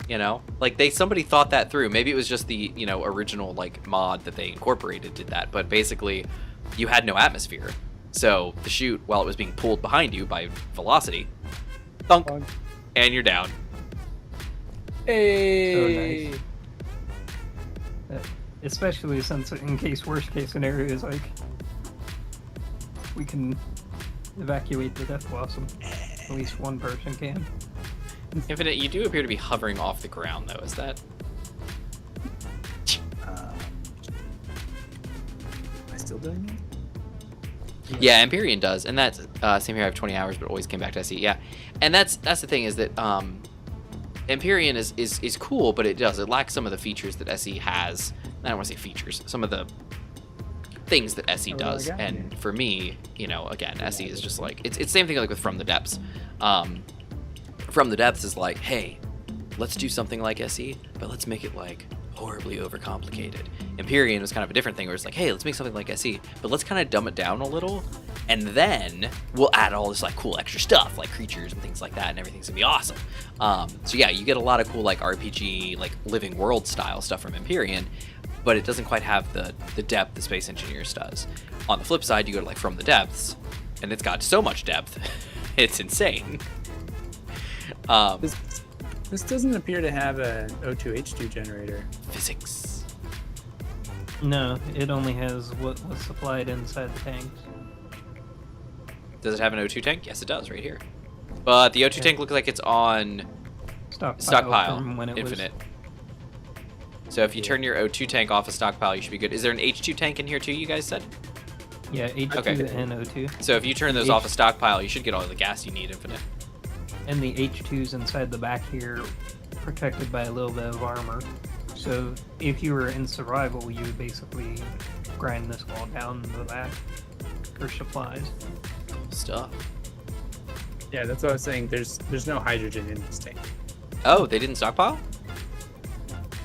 You know, like somebody thought that through. Maybe it was just the original like mod that they incorporated did that, but basically, you had no atmosphere, so the chute, while it was being pulled behind you by velocity, thunk, and you're down. Hey. So nice. Especially since in case worst case scenario is like we can evacuate the Death Blossom. At least one person can. Infinite, you do appear to be hovering off the ground, though. Is that? Am I still doing it? Yeah, Empyrean does, and that's same here. I have 20 hours, but always came back to SE. Yeah, and that's the thing is that Empyrean is cool, but it lacks some of the features that SE has. I don't want to say features, some of the things that SE does. And for me, again, SE is just like it's the same thing like with From the Depths. From the Depths is like, hey, let's do something like SE, but let's make it like horribly overcomplicated. Empyrean was kind of a different thing where it's like, hey, let's make something like SE, but let's kind of dumb it down a little, and then we'll add all this like cool extra stuff like creatures and things like that, and everything's gonna be awesome. So yeah, you get a lot of cool like RPG, like living world style stuff from Empyrean, but it doesn't quite have the depth the Space Engineers does. On the flip side, you go to like From the Depths, and it's got so much depth, it's insane. This doesn't appear to have an O2H2 generator. Physics. No, it only has what was supplied inside the tanks. Does it have an O2 tank? Yes, it does, right here. But the O2 tank looks like it's on stockpile, from when it infinite. So if you turn your O2 tank off of stockpile, you should be good. Is there an H2 tank in here too, you guys said? Yeah, H2 Okay. and O2. So if you turn those off a stockpile, you should get all the gas you need infinite. And the H2's inside the back here, protected by a little bit of armor. So if you were in survival, you would basically grind this wall down in the back for supplies. Stuff. Yeah, that's what I was saying. There's no hydrogen in this tank. Oh, they didn't stockpile?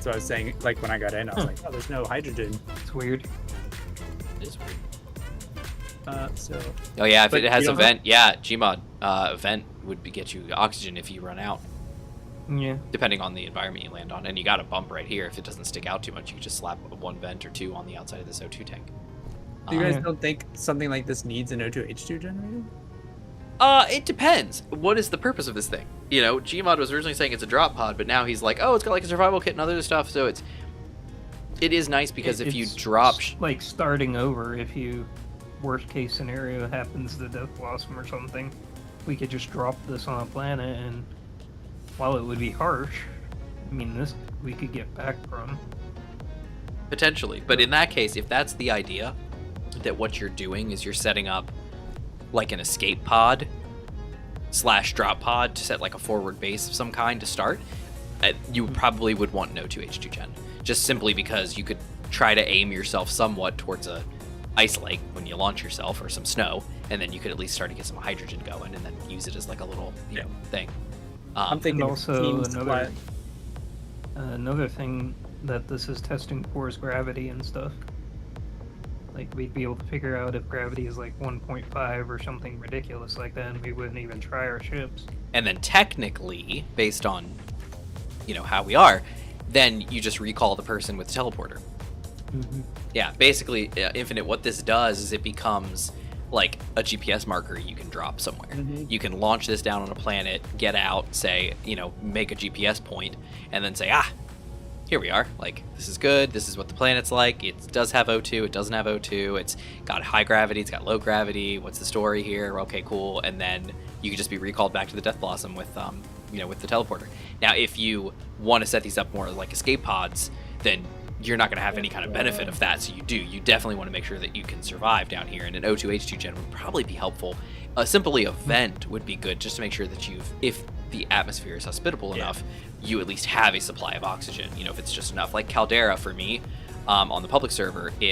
So I was saying, like when I got in, I was Huh. like, oh, there's no hydrogen. It's weird. It is weird. So Oh yeah, if But it has you a don't vent, yeah, Gmod vent would get you oxygen if you run out, Yeah. depending on the environment you land on. And you got a bump right here. If it doesn't stick out too much, you can just slap one vent or two on the outside of this O2 tank. you guys Yeah. don't think something like this needs an O2H2 generator? It depends. What is the purpose of this thing? You know, Gmod was originally saying it's a drop pod, but now he's like, oh, it's got like a survival kit and other stuff. So it is nice because if you It's drop, like starting over, if you worst case scenario happens to Death Blossom or something, we could just drop this on a planet, and while it would be harsh, I mean, this we could get back from. potentially, but in that case, if that's the idea, that what you're doing is you're setting up like an escape pod / drop pod to set like a forward base of some kind to start, you probably would want no 2H2 gen, just simply because you could try to aim yourself somewhat towards a ice lake when you launch yourself, or some snow, and then you could at least start to get some hydrogen going and then use it as like a little know thing. I'm thinking And also team another supply- another thing that this is testing for is gravity and stuff. Like, we'd be able to figure out if gravity is like 1.5 or something ridiculous like that, and we wouldn't even try our ships. And then technically, based on how we are, then you just recall the person with the teleporter. Yeah, basically, Infinite, what this does is it becomes like a GPS marker you can drop somewhere. You can launch this down on a planet, get out, say, make a GPS point, and then say, here we are. Like, this is good. This is what the planet's like. It does have O2. It doesn't have O2. It's got high gravity. It's got low gravity. What's the story here? Okay, cool. And then you can just be recalled back to the Death Blossom with, with the teleporter. Now, if you want to set these up more like escape pods, then you're not going to have any kind of benefit of that. So you definitely want to make sure that you can survive down here. And an O2H2 gen would probably be helpful. Simply a vent would be good, just to make sure that if the atmosphere is hospitable enough, you at least have a supply of oxygen. If it's just enough. Like Caldera for me, on the public server, I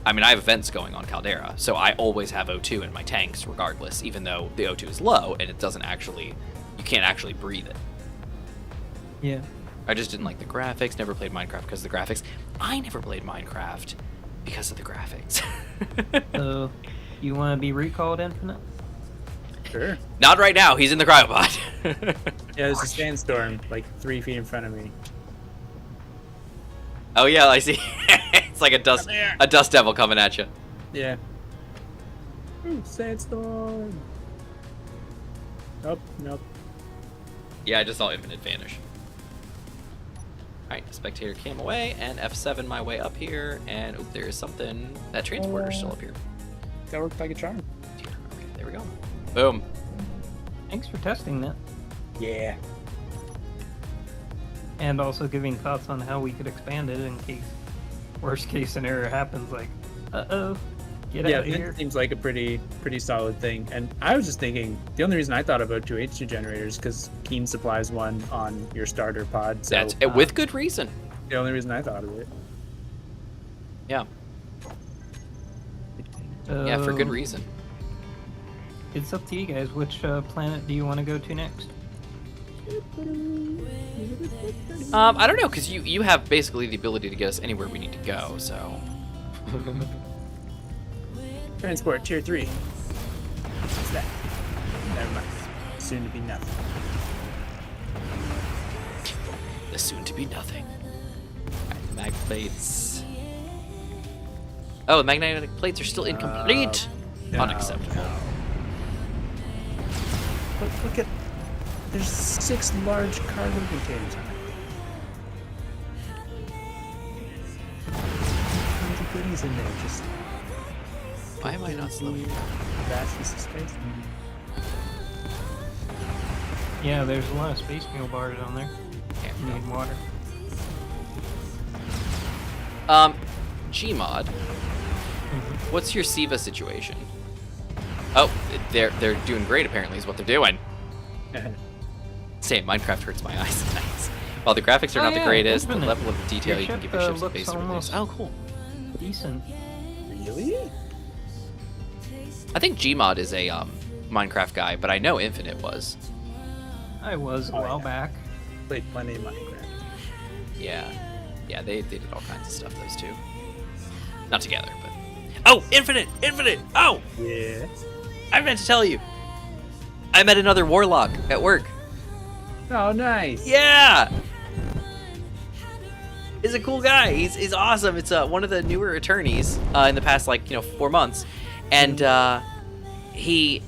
have events going on Caldera, so I always have O2 in my tanks regardless, even though the O2 is low and you can't actually breathe it. Yeah. I just didn't like the graphics, never played Minecraft because of the graphics. I never played Minecraft because of the graphics. So, you want to be recalled, Infinite? Sure. Not right now, he's in the cryopod. Yeah, there's a sandstorm like 3 feet in front of me. Oh yeah, I see. It's like a dust devil coming at you. Yeah. Ooh, sandstorm. Nope. Yeah, I just saw Infinite vanish. Alright, spectator cam away, and F7 my way up here, and there is something. That transporter's still up here. That worked like a charm. Okay, there we go. Boom. Thanks for testing that. Yeah. And also giving thoughts on how we could expand it in case worst case scenario happens, like, get out of here. It seems like a pretty solid thing. And I was just thinking, the only reason I thought of O2H2 generators because Keen supplies one on your starter pod. So, That's with good reason. the only reason I thought of it. Yeah. Yeah, for good reason. It's up to you guys. Which planet do you want to go to next? I don't know, because you have basically the ability to get us anywhere we need to go, so. Transport tier 3. What's that? Never mind. Soon to be nothing. The soon to be nothing. Alright, mag plates. Oh, the magnetic plates are still incomplete. No, Unacceptable. no. Look at. There's 6 large cargo containers on it. Tons of goodies in there. Just. Why am I not slowing down? Vastness of space. Yeah, there's a lot of space meal bars on there. You need water. Gmod. What's your Siva situation? Oh, they're doing great. Apparently, is what they're doing. Same. Minecraft hurts my eyes. Nice. While the graphics are not the greatest, the level of detail you can give your ships is almost oh, cool. decent. Really? I think Gmod is a Minecraft guy, but I know Infinite was. I was a while back. Played plenty of Minecraft. Yeah, they did all kinds of stuff. Those two, not together, but oh, Infinite. Oh, Yeah. I meant to tell you. I met another warlock at work. Oh, nice. Yeah. He's a cool guy. He's awesome. It's one of the newer attorneys in the past 4 months, and he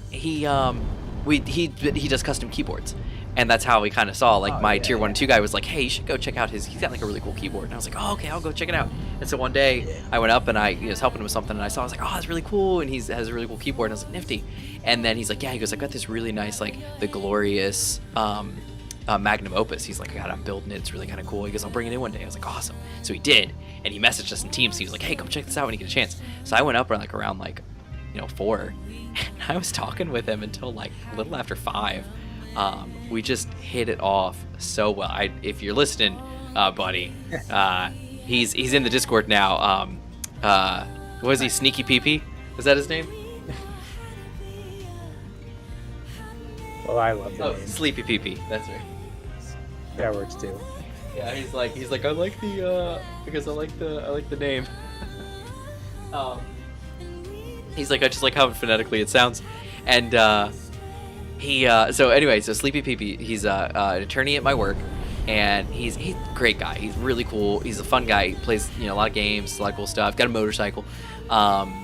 does custom keyboards, and that's how we kind of saw my tier 1 and 2 guy was like, hey, you should go check out he's got a really cool keyboard, and I was like, oh, okay, I'll go check it out. And so one day I went up and I was helping him with something, and I was like, oh, that's really cool, and he has a really cool keyboard, and I was like, nifty. And then he's like, yeah, he goes, I got this really nice the glorious magnum opus. He's like, God, I'm building it. It's really kind of cool. He goes, I'll bring it in one day. I was like, awesome. So he did, and he messaged us in Teams. He was like, hey, come check this out when you get a chance. So I went up around 4, and I was talking with him until a little after 5. We just hit it off so well. If you're listening, buddy, he's in the Discord now. Was he Sneaky PP? Is that his name? Well, I love the name. Sleepy PP. That's right. That works too. Yeah, he's like I like the because I like the name. He's like, I just like how phonetically it sounds, and so Sleepy PP, he's an attorney at my work, and he's a great guy. He's really cool. He's a fun guy. He plays a lot of games, a lot of cool stuff. Got a motorcycle. Sounds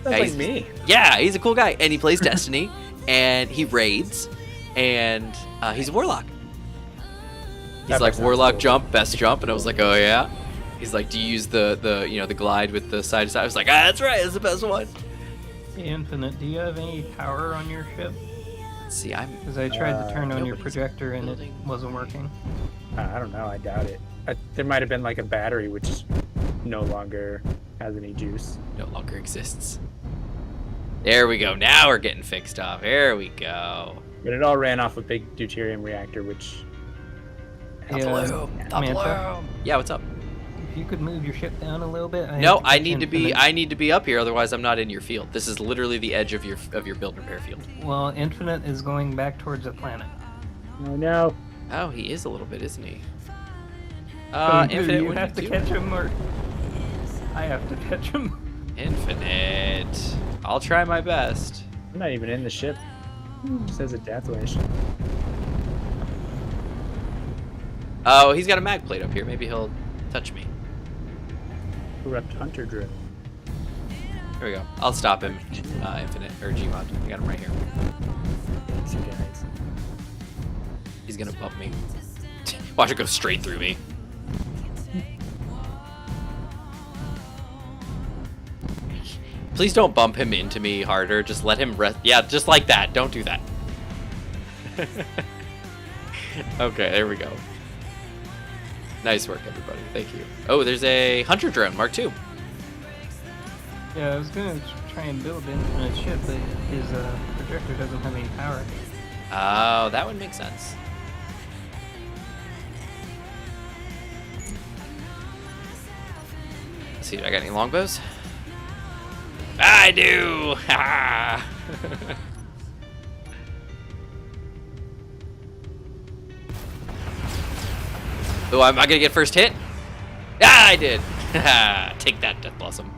like me. Yeah, he's a cool guy, and he plays Destiny, and he raids, and he's a warlock. He's like, warlock cool. Jump, best jump, and I was like, oh yeah. He's like, do you use the glide with the side to side? I was like, that's right, it's the best one. Hey, Infinite, do you have any power on your ship? Let's see, Because I tried to turn on your nobody's projector and it building. wasn't working. I don't know. I doubt it. There might have been a battery which no longer has any juice. No longer exists. There we go. Now we're getting fixed up. There we go. But it all ran off a big deuterium reactor, which. The bloom. The Manta, bloom. Yeah, what's up? if you could move your ship down a little bit. No, I need to be up here, otherwise I'm not in your field. This is literally the edge of your build and repair field. Well, Infinite is going back towards the planet. Oh no. Oh, he is a little bit, isn't he? So Infinite, you what have do to you do? catch him, or I have to catch him. Infinite. I'll try my best. I'm not even in the ship. It says a death wish. Oh, he's got a mag plate up here. Maybe he'll touch me. Corrupt hunter drill. Here we go. I'll stop him. Infinite or Gmod. I got him right here. Thanks, you guys. He's gonna bump me. Watch it go straight through me. Please don't bump him into me harder. Just let him rest. Yeah, just like that. Don't do that. Okay, there we go. Nice work, everybody. Thank you. Oh, there's a hunter drone, Mark II. Yeah, I was gonna try and build Infinite ship, but his projector doesn't have any power. Oh, that would make sense. Let's see, do I got any longbows? I do! Ha! Oh, am I gonna get first hit? Ah, I did! Take that, Death Blossom.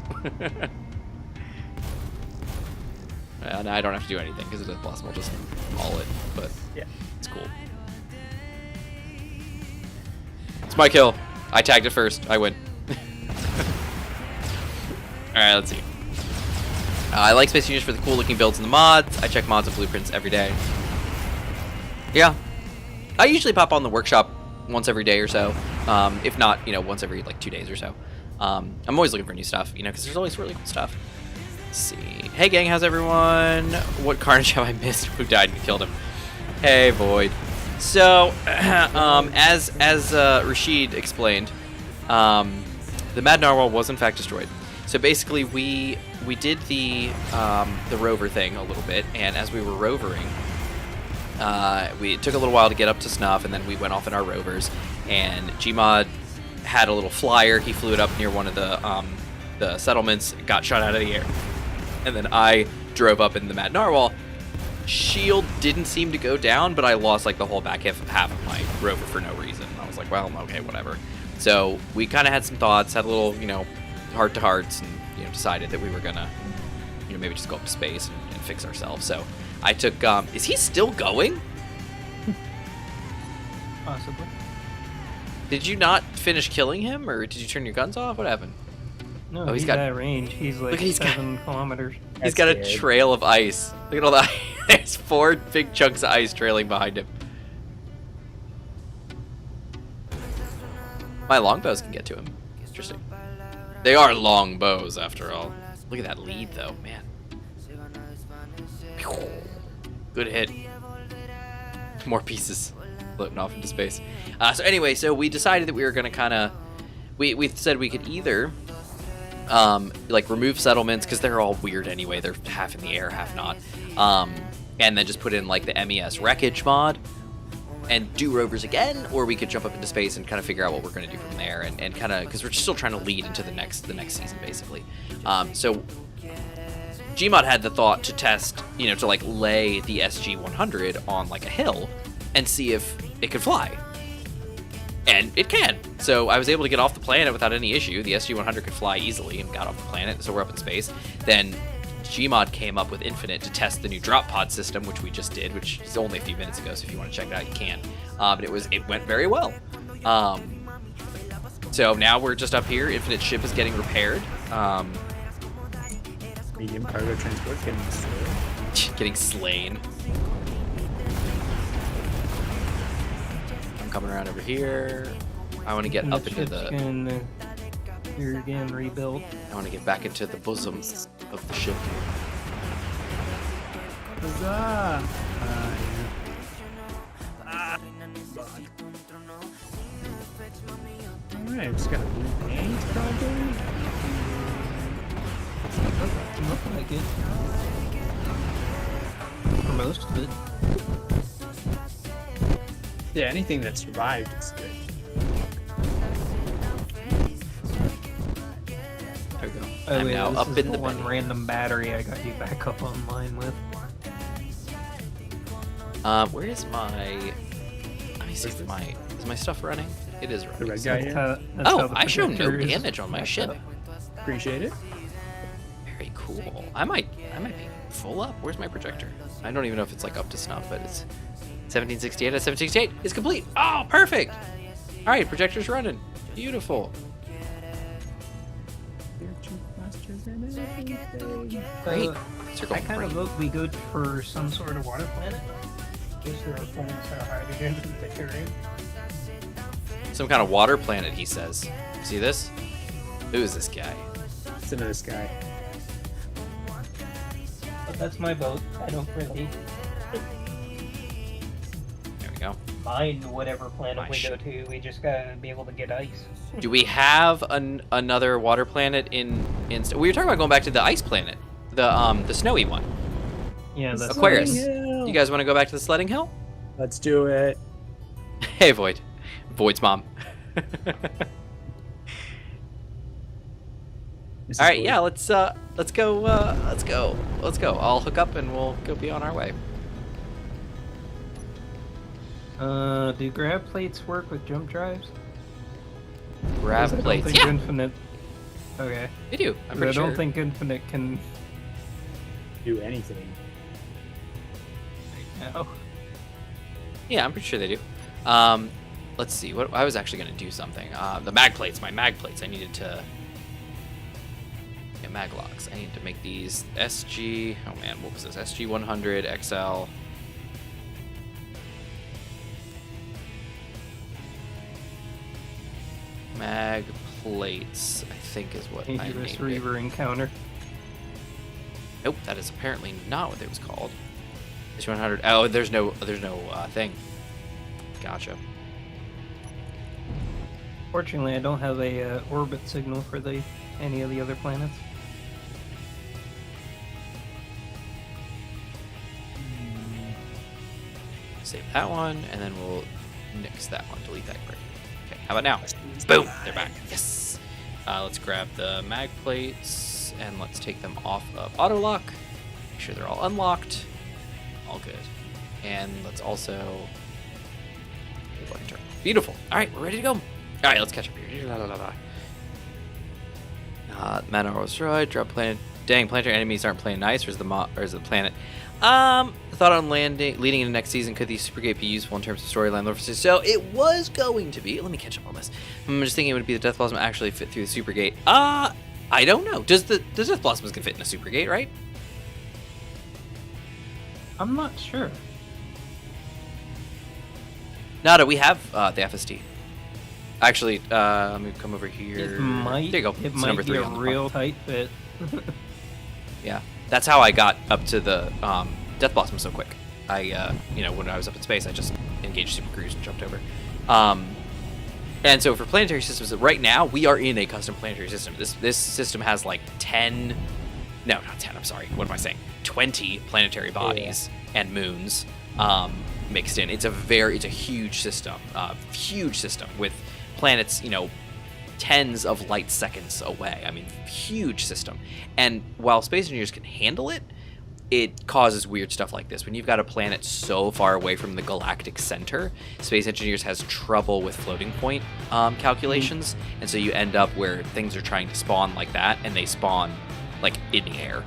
Well, now I don't have to do anything because the Death Blossom will just haul it, but Yeah. it's cool. It's my kill. I tagged it first. I win. Alright, let's see. I like Space Unions for the cool looking builds and the mods. I check mods and blueprints every day. Yeah. I usually pop on the workshop once every day or so. If not, once every 2 days or so. I'm always looking for new stuff, because there's always really cool stuff. Let's see. Hey gang, how's everyone? What carnage have I missed? Who died and killed him? Hey Void. So, as Rashid explained, the Mad Narwhal was in fact destroyed. So basically, we we did the rover thing a little bit, and as we were rovering, it took a little while to get up to snuff, and then we went off in our rovers, and Gmod had a little flyer. He flew it up near one of the settlements, got shot out of the air, and then I drove up in the Mad Narwhal. Shield didn't seem to go down, but I lost like the whole back half of my rover for no reason. I was like, well, okay, whatever. So we kind of had some thoughts, had a little, heart-to-hearts, and decided that we were gonna, maybe just go up to space and fix ourselves. So I took. Is he still going? Possibly. Did you not finish killing him, or did you turn your guns off? What happened? No, Oh, he's got at range. He's like Look, he's got- 7 kilometers. He's got a trail of ice. Look at all that. There's 4 big chunks of ice trailing behind him. My longbows can get to him. Interesting. They are long bows, after all. Look at that lead, though, man. Good hit. More pieces floating off into space. So anyway, so we decided that we were going to kind of... We said we could either... like remove settlements, because they're all weird anyway. They're half in the air, half not. And then just put in like the MES wreckage mod and do rovers again, or we could jump up into space and kind of figure out what we're going to do from there, and kind of, because we're still trying to lead into the next season basically. So Gmod had the thought to test, to like lay the SG-100 on like a hill and see if it could fly. And it can. So I was able to get off the planet without any issue. The SG-100 could fly easily and got off the planet, so we're up in space. Then Gmod came up with Infinite to test the new drop pod system, which we just did, which is only a few minutes ago, so if you want to check it out, you can. But it went very well. So now we're just up here. Infinite ship is getting repaired. Medium cargo transport getting destroyed. Getting slain. I'm coming around over here. I want to get And up the into ship's the... You're again rebuilt. I want to get back into the bosom of the ship. Huzzah! Alright, just gotta repaint probably. Look like it. For most of it. Yeah, anything that survived is good. There we go. Oh, I'm wait, now this up is in the one belly. random battery I got you back up online with. Where is my... Let me see if is my stuff running? It is running. The red guy here. That's how Oh, the I show no projector is damage on my backed ship. up. Appreciate it. Very cool. I might be full up. Where's my projector? I don't even know if it's like up to snuff, but it's 1768 out of 1768 is complete. Oh, perfect. All right, projector's running. Beautiful. Great. Circle I kind great. of vote we go for some sort of water planet. Just there are planets that are hydrogen in the terrain. Some kind of water planet, he says. See this? Who is this guy? It's another sky. But that's my vote. I don't really There we go. mind whatever planet My we go ship. to. We just gotta be able to get ice. Do we have another water planet in? We were talking about going back to the ice planet, the snowy one. Yeah, that's Aquarius. Sledding You guys want to go back to the sledding hill? Let's do it. Hey, Void. Void's mom. This All is right, cool. yeah, let's go. I'll hook up and we'll go be on our way. Do grab plates work with jump drives? Grab I don't plates. think Yeah, Infinite. Okay. they do. I'm I pretty don't sure. think Infinite can. Do anything. No. Yeah, I'm pretty sure they do. Let's see. What I was actually gonna do something. The mag plates. My mag plates. I needed to get mag locks. I need to make these SG. Oh man, what was this? SG 100 XL. Mag plates, I think is what I Dangerous named it. Reaver encounter. Nope, that is apparently not what it was called. SG 100. Oh, there's no thing. Gotcha. Fortunately, I don't have a orbit signal for any of the other planets. that one, and then we'll nix that one. Delete that. Great. Okay, how about now? Boom! They're back. Yes! Let's grab the mag plates, and let's take them off of auto lock. Make sure they're all unlocked. All good. And let's also... Beautiful. All right, we're ready to go. All right, let's catch up here. Mana or destroyed. Drop planet. Dang, planetary enemies aren't playing nice. Or is the planet? Thought on leading into next season. Could the Supergate be useful in terms of storyline? So it was going to be. Let me catch up on this. I'm just thinking it would be the Death Blossom actually fit through the Supergate. I don't know. Does Death Blossom can fit in a Supergate, right? I'm not sure. Nada, we have the FSD. Actually, let me come over here. It might. There you go. It It's might number be 3 a on the real tight fit. Yeah, that's how I got up to the Death Blossom so quick. I, when I was up in space, I just engaged Super Cruise and jumped over. And so for planetary systems, right now we are in a custom planetary system. This system has like 10, no, not 10. I'm sorry. What am I saying? 20 planetary bodies and moons mixed in. It's a huge system with planets, tens of light seconds away. I mean, huge system. And while space engineers can handle it, it causes weird stuff like this. When you've got a planet so far away from the galactic center, space engineers has trouble with floating point calculations, and so you end up where things are trying to spawn like that, and they spawn like in the air.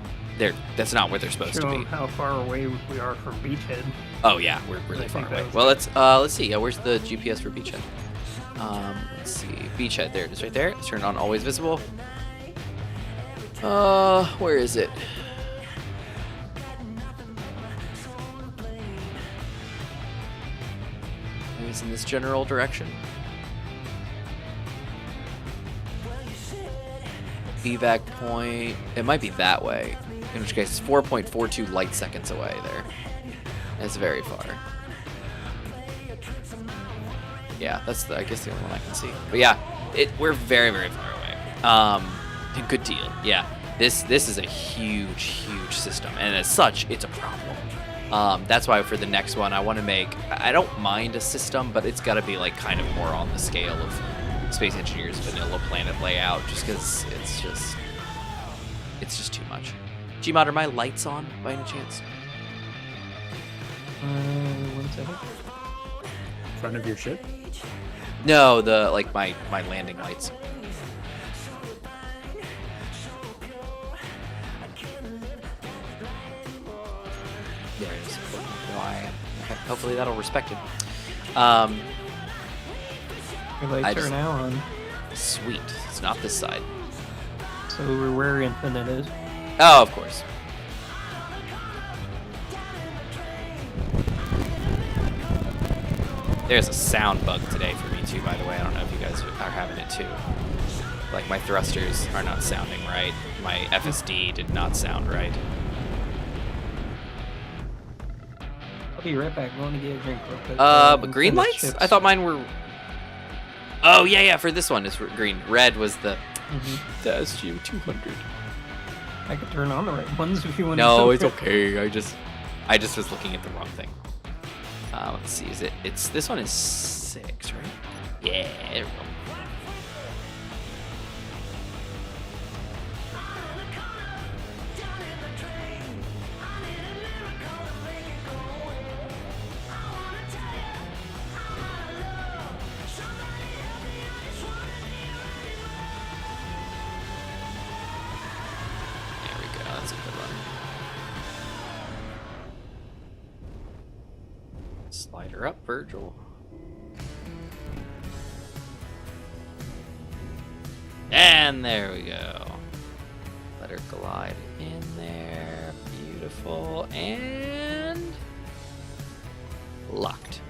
That's not where they're supposed to be. How far away we are from Beachhead. Oh yeah, we're really far away. Well, let's see. Where's the GPS for Beachhead? Let's see. Beachhead, there it is, right there. Let's turn it on always visible. Where is it? Maybe it's in this general direction. Evac point. It might be that way. In which case, it's 4.42 light seconds away there. It's very far. Yeah, that's I guess the only one I can see. But yeah, we're very, very far away. Good deal. Yeah, this is a huge system, and as such, it's a problem. That's why for the next one, I want to make. I don't mind a system, but it's got to be like kind of more on the scale of Space Engineers vanilla planet layout, just because it's just too much. Gmod, are my lights on by any chance? 1 second. Front of your ship? No, the my landing lights. There it is. Okay, hopefully that'll respect it. Your lights are now on. Sweet. It's not this side. So we're where Infinite is. Oh, of course. There's a sound bug today for me too, by the way. I don't know if you guys are having it too. Like my thrusters are not sounding right. My FSD did not sound right. I'll be right back. I'm going to get a drink real quick. But green Infinite lights? ships. I thought mine were... Oh, yeah, for this one it's green. Red was the SGU-200. I could turn on the right ones if you want No, to. it's okay. I just was looking at the wrong thing. Let's see. This one is 6, right? Yeah, there we go. There we go. That's a good one. Slide her up, Virgil. And there we go. Let her glide in there. Beautiful. And locked.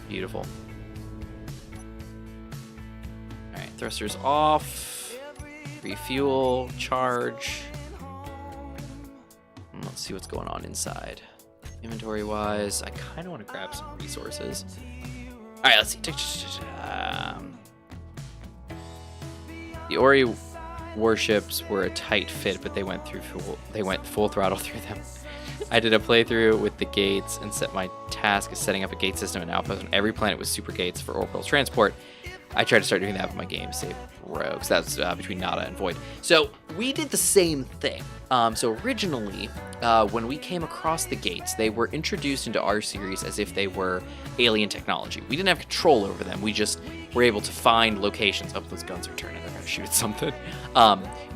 Beautiful. Alright, thrusters off. Refuel, charge. And let's see what's going on inside. Inventory wise, I kind of want to grab some resources. All right, let's see. The Ori warships were a tight fit, but they went full throttle through them. I did a playthrough with the gates and set my task as setting up a gate system and outpost on every planet with super gates for orbital transport. I tried to start doing that with my game save rogues. That's between Nada and Void. So we did the same thing. So originally, when we came across the gates, they were introduced into our series as if they were alien technology. We didn't have control over them. We just were able to find locations. Oh, those guns are turning. They're going to shoot at something.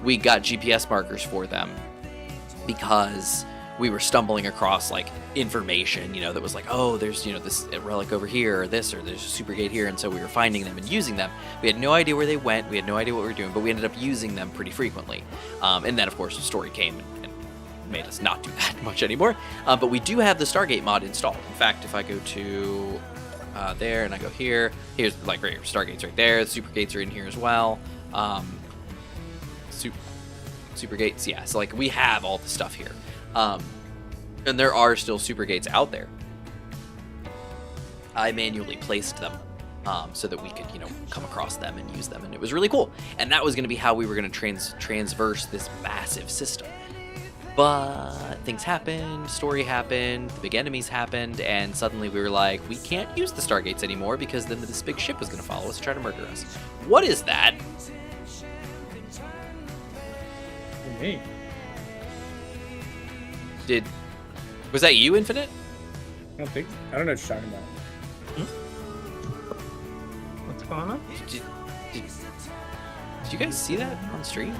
We got GPS markers for them because we were stumbling across like information, that was like, oh, there's, this relic over here or this, or there's a super gate here. And so we were finding them and using them. We had no idea where they went. We had no idea what we were doing, but we ended up using them pretty frequently. And then of course the story came and made us not do that much anymore. But we do have the Stargate mod installed. In fact, if I go to there and I go here, here's like right here, Stargate's right there. The super gates are in here as well. Super gates. Yeah. So like we have all the stuff here. And there are still super gates out there. I manually placed them so that we could, come across them and use them, and it was really cool. And that was going to be how we were going to transverse this massive system. But things happened, story happened, the big enemies happened, and suddenly we were like, we can't use the Stargates anymore because then this big ship was going to follow us and try to murder us. What is that? Me. Was that you, Infinite? I don't know what you're talking about. What's going on? Did you guys see that on stream?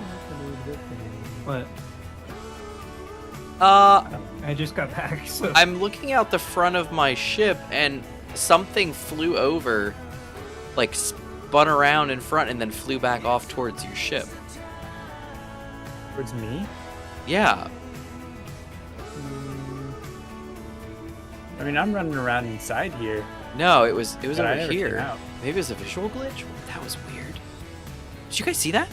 What? I just got back, so... I'm looking out the front of my ship, and something flew over, like spun around in front, and then flew back off towards your ship. Towards me? Yeah. I mean, I'm running around inside here. No, it was but I over never came here. out. Maybe it was a visual glitch? That was weird. Did you guys see that?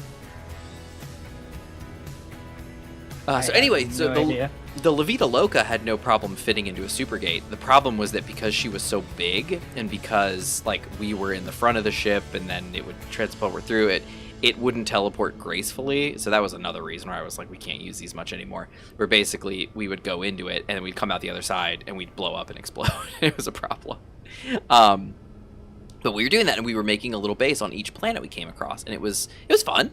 So anyway, no idea. the Levita Loca had no problem fitting into a super gate. The problem was that because she was so big, and because like we were in the front of the ship, and then it would transport through it, it wouldn't teleport gracefully. So that was another reason why I was like, we can't use these much anymore. Where basically we would go into it and then we'd come out the other side and we'd blow up and explode. It was a problem. But we were doing that, and we were making a little base on each planet we came across, and it was fun.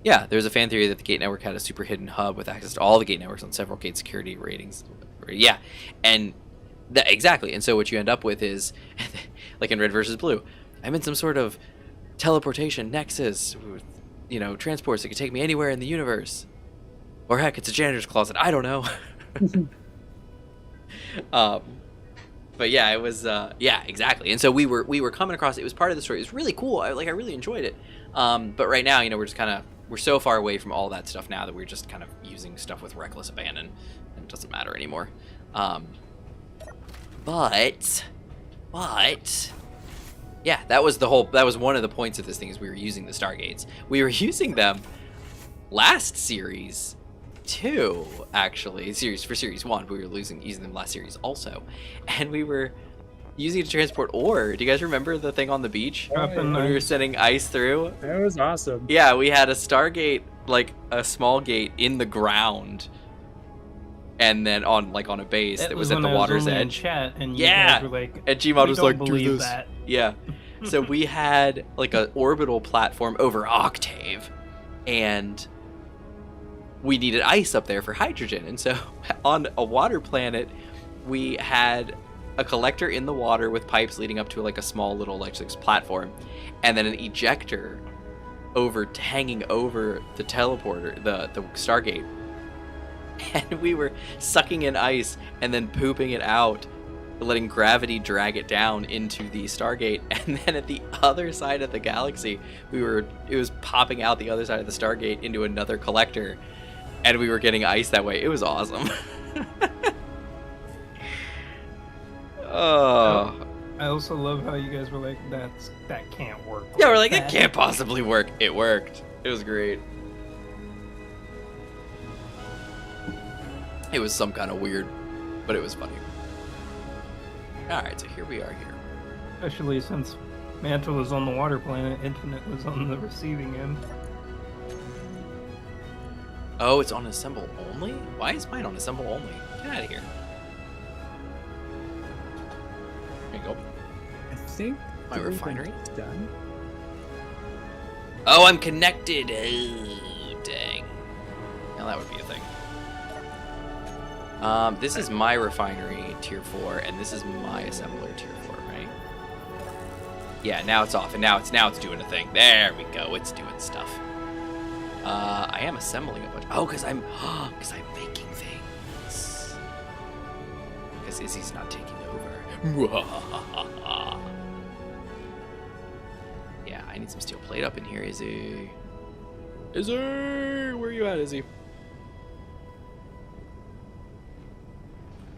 Yeah, there's a fan theory that the Gate Network had a super hidden hub with access to all the Gate networks on several Gate security ratings. Yeah, and exactly. And so what you end up with is, like in Red versus Blue, I'm in some sort of teleportation nexus with, transports that could take me anywhere in the universe. Or heck, it's a janitor's closet. I don't know. But yeah, it was yeah, exactly. And so we were coming across it. Was part of the story. It was really cool. I really enjoyed it. But right now, we're just we're so far away from all that stuff now that we're just kind of using stuff with reckless abandon, and it doesn't matter anymore. But yeah, that was one of the points of this thing, is we were using the Stargates. We were using them last series too, actually. For series 1, we were using them last series also. And we were using it to transport ore. Do you guys remember the thing on the beach? When we were sending ice through? That was awesome. Yeah, we had a Stargate, like a small gate in the ground. And then on a base that was at the water's edge. Chat, and you guys were like, and Gmod was like, do this. That. Yeah. So we had like an orbital platform over Octave, and we needed ice up there for hydrogen. And so on a water planet, we had a collector in the water with pipes leading up to like a small little platform, and then an ejector hanging over the teleporter, the Stargate. And we were sucking in ice and then pooping it out, letting gravity drag it down into the Stargate. And then at the other side of the galaxy, it was popping out the other side of the Stargate into another collector, and we were getting ice that way. It was awesome. Oh. I also love how you guys were like, that can't work. Yeah, we're like, it can't possibly work. It worked. It was great. It was some kind of weird, but it was funny. Alright, so here we are here. Especially since Mantle was on the water planet, Infinite was on the receiving end. Oh, it's on assemble only? Why is mine on assemble only? Get out of here. There you go. I think My refinery. is done. Oh, I'm connected. Oh, dang. Now that would be a thing. This is my refinery, tier 4, and this is my assembler, tier 4, right? Yeah, now it's off, and now it's doing a thing. There we go. It's doing stuff. I am assembling a bunch. Oh, because I'm making things. Because Izzy's not taking over. Yeah, I need some steel plate up in here, Izzy. Izzy, where are you at, Izzy?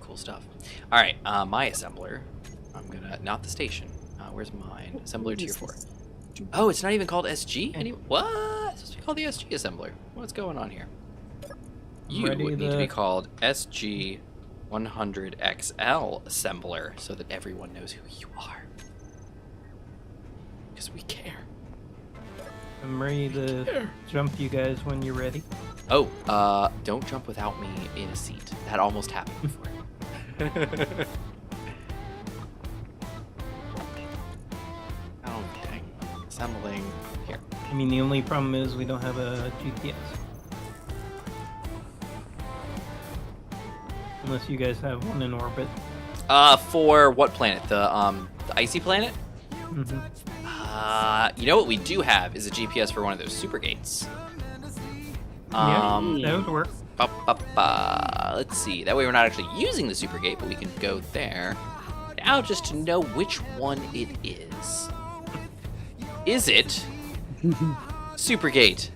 Cool stuff. All right, my assembler. I'm gonna not the station. Where's mine? Assembler tier 4. Oh, it's not even called SG anymore. What? It's supposed to be called the SG assembler. What's going on here? You would need to be called SG 100XL assembler so that everyone knows who you are. Because we care. I'm ready to jump you guys when you're ready. Oh, don't jump without me in a seat. That almost happened before. Okay. Assembling here. I mean, the only problem is we don't have a GPS. Unless you guys have one in orbit. For what planet? The icy planet? Mm-hmm. You know what we do have is a GPS for one of those super gates. Yeah, that would work. Let's see. That way we're not actually using the super gate, but we can go there. Now just to know which one it is. Is it Supergate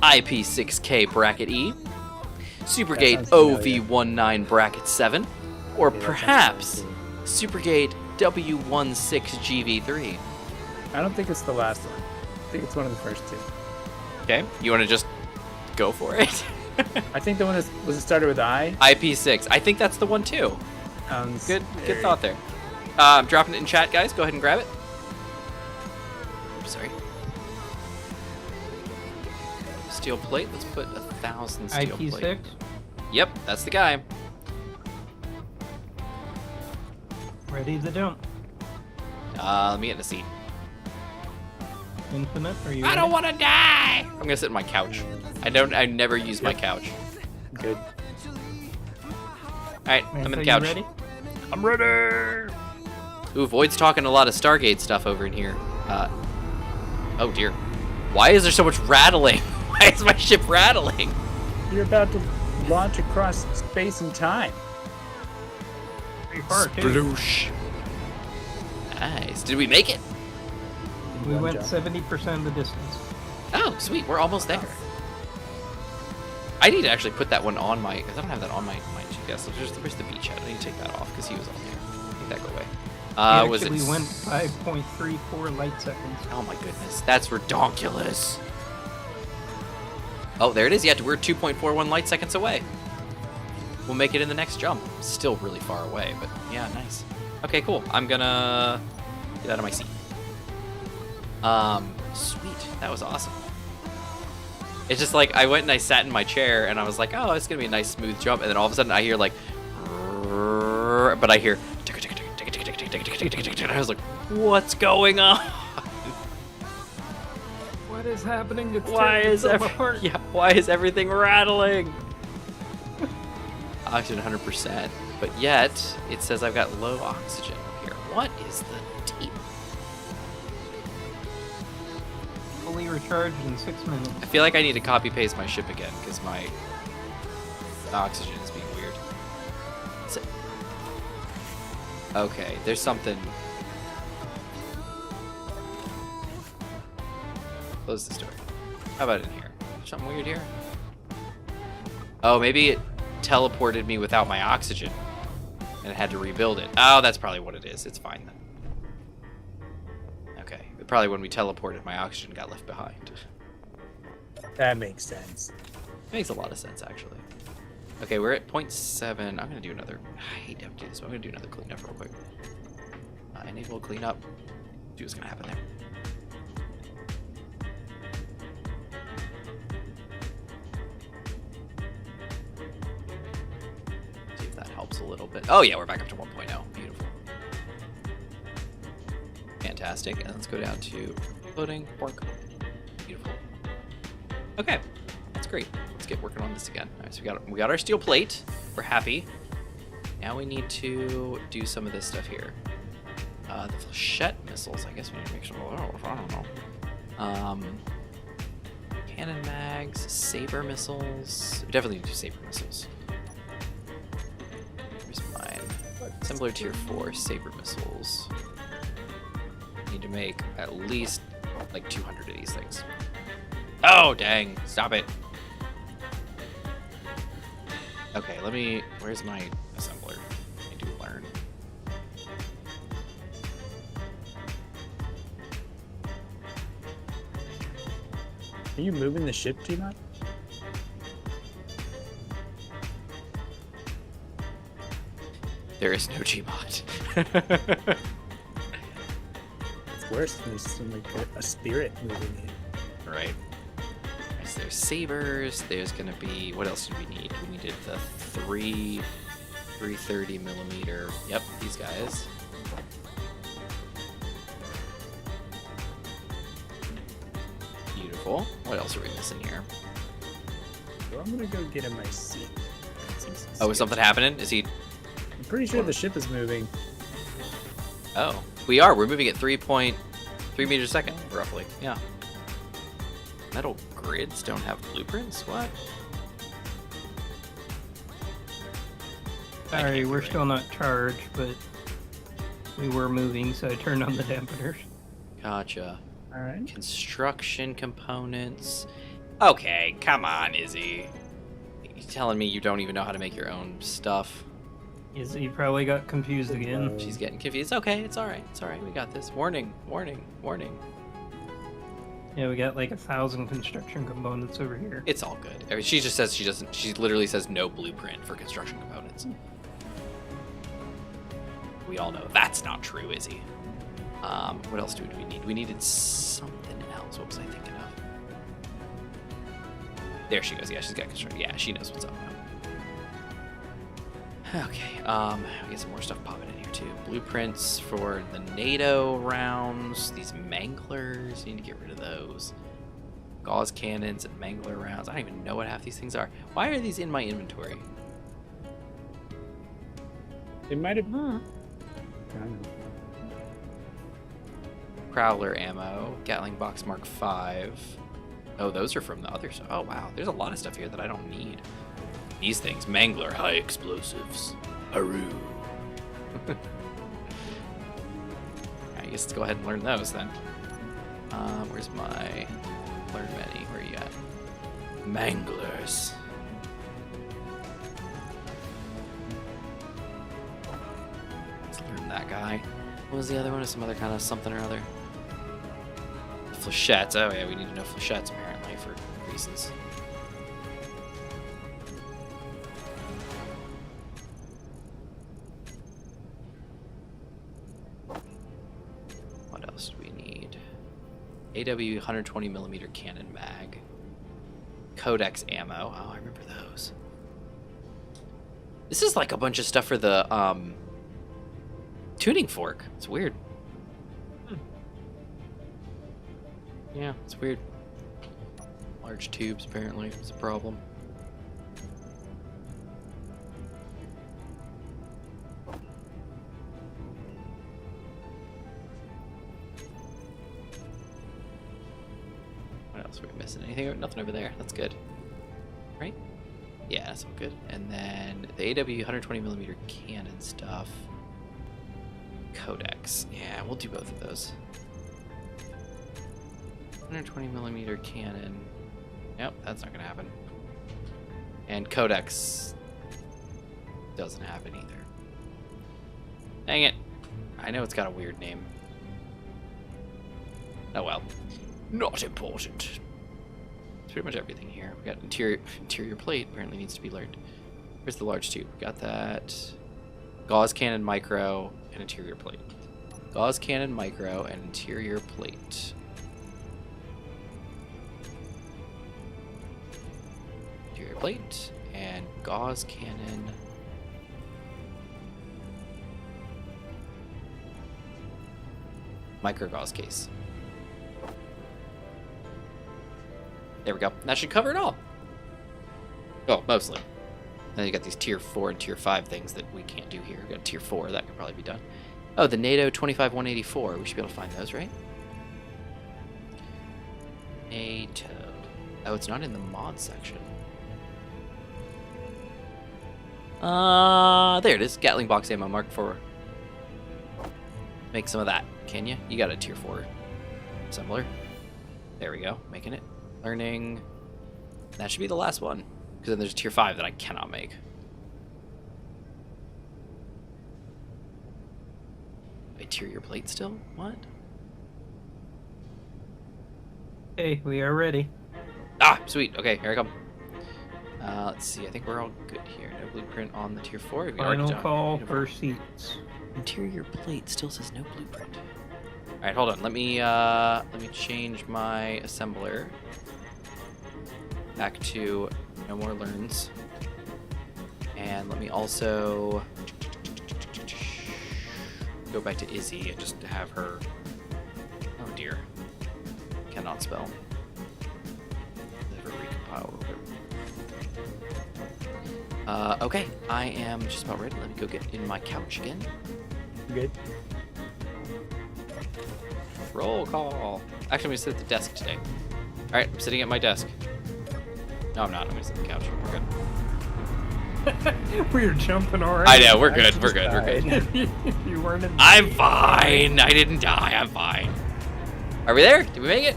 IP6K bracket E? Supergate OV19 bracket 7? Or perhaps Supergate W16GV3? I don't think it's the last one. I think it's one of the first two. Okay, you want to just go for it? I think the one that was it started with I. IP6. I think that's the one too. Good thought there. I'm dropping it in chat, guys. Go ahead and grab it. Oops, sorry. Steel plate. Let's put 1,000 steel IP6? plate. Yep, that's the guy. Ready to jump. Let me get in the seat. Infinite, are you I ready? don't want to die. I'm gonna sit in my couch. I never use my couch. Good. All right, I'm in the Are couch. you ready? I'm ready. Ooh, Void's talking a lot of Stargate stuff over in here. Oh dear. Why is there so much rattling? Why is my ship rattling? You're about to launch across space and time. Pretty far, too. Sploosh. Nice. Did we make it? We One went jump. 70% of the distance. Oh, sweet. We're almost there. I need to actually put that one on my... Because I don't have that on my GPS. So where's the beachhead? I need to take that off because he was on there. Make that go away. Was it... We went 5.34 light seconds. Oh my goodness. That's redonkulous. Oh, there it is. Yeah, we're 2.41 light seconds away. We'll make it in the next jump. Still really far away, but yeah, nice. Okay, cool. I'm gonna get out of my seat. Sweet. That was awesome. It's just like I went and I sat in my chair and I was like, oh, it's gonna be a nice smooth jump, and then all of a sudden I hear like, but I hear, and I was like, what's going on? What is happening? It's Why is everything rattling? Oxygen 100%, but yet it says I've got low oxygen here. What is the deep? Fully recharged in 6 minutes. I feel like I need to copy paste my ship again because my oxygen is being weird. Okay, there's something. Close this door. How about in here? Something weird here? Oh, maybe it teleported me without my oxygen and I had to rebuild it. Oh, that's probably what it is. It's fine then. Okay, probably when we teleported, my oxygen got left behind. That makes sense. Makes a lot of sense, actually. Okay, we're at 0.7. I'm gonna do another. I hate to do this, but I'm gonna do another cleanup real quick. Enable cleanup. See what's gonna happen there. little bit. Oh yeah, we're back up to 1.0. Beautiful. Fantastic. And let's go down to loading work. Beautiful. Okay, that's great. Let's get working on this again. All right, so we got our steel plate. We're happy. Now we need to do some of this stuff here. The flechette missiles. I guess we need to make sure. Oh, I don't know. Cannon mags, saber missiles. We definitely need to do saber missiles. Here's mine. Assembler tier 4 saber missiles. Need to make at least like 200 of these things. Oh dang! Stop it. Okay, where's my assembler? I do learn. Are you moving the ship, Gmod? There is no Gmod. It's worse. There's some, like a spirit moving it. Right. So there's sabers. There's gonna be, what else do we need? We needed the 330 millimeter. Yep, these guys. Beautiful. What else are we missing here? So I'm gonna go get in my seat. Oh, is something happening? Is he? I'm pretty sure the ship is moving. Oh, we are. We're moving at 3.3 meters a second, roughly. Yeah. Metal grids don't have blueprints? What? Sorry, we're still not charged, but we were moving, so I turned on the dampeners. Gotcha. All right. Construction components. Okay, come on, Izzy. You telling me you don't even know how to make your own stuff? Izzy probably got confused again. She's getting confused. Okay, it's alright. It's alright. We got this. Warning, warning, warning. Yeah, we got like 1,000 construction components over here. It's all good. I mean, she just says she doesn't. She literally says no blueprint for construction components. We all know that's not true, Izzy. What else do we need? We needed something else. What was I thinking of? There she goes. Yeah, she's got construction. Yeah, she knows what's up now. Okay. We get some more stuff popping in here too. Blueprints for the NATO rounds. These manglers. Need to get rid of those. Gauze cannons and mangler rounds. I don't even know what half these things are. Why are these in my inventory? It might have. Prowler ammo, Gatling box Mark 5. Oh, those are from the other stuff. Oh wow, there's a lot of stuff here that I don't need. These things, Mangler high explosives. Haru. I guess let's go ahead and learn those then. Where's my learn many? Where are you at? Manglers. Let's learn that guy. What was the other one? Some other kind of something or other. Flechettes. Oh yeah, we need to know flechettes apparently for reasons. What else do we need? AW 120 millimeter cannon mag. Codex ammo. Oh, I remember those. This is like a bunch of stuff for the tuning fork. It's weird. Yeah, it's weird. Large tubes apparently is a problem. What else are we missing? Anything? Nothing over there. That's good. Right? Yeah, that's all good. And then the AW 120 millimeter cannon stuff. Codex. Yeah, we'll do both of those. 120 millimeter cannon. Yep, that's not gonna happen. And Codex doesn't happen either. Dang it. I know it's got a weird name. Oh well. Not important. It's pretty much everything here. We got interior plate apparently needs to be learned. Where's the large tube? Got that. Gauze cannon micro and interior plate. Gauze cannon micro and interior plate. Interior plate and gauze cannon micro gauze case. There we go. That should cover it all. Well, mostly. Then you got these tier 4 and tier 5 things that we can't do here. We got tier 4, that could probably be done. Oh, the NATO 25184. We should be able to find those, right? NATO. Oh, it's not in the mod section. There it is. Gatling box ammo Mark IV. Make some of that, can you? You got a tier 4 assembler. There we go. Making it. Learning. That should be the last one. Because then there's a tier 5 that I cannot make. Interior plate still? What? Hey, we are ready. Ah, sweet. Okay, here I come. Let's see. I think we're all good here. No blueprint on the tier 4. We already Final done. call for seats. Interior plate still says no blueprint. All right, hold on. Let me change my assembler back to no more learns, and let me also go back to Izzy and just have her. Oh dear, cannot spell. Never recompile. Okay, I am just about ready. Let me go get in my couch again. Good. Roll call. Actually, I'm gonna sit at the desk today. All right, I'm sitting at my desk. No, I'm not. I'm gonna sit on the couch. We're good. We're jumping already. I know. We're good. We're good. We're good. You weren't in. I'm fine. I didn't die. I'm fine. Are we there? Did we make it?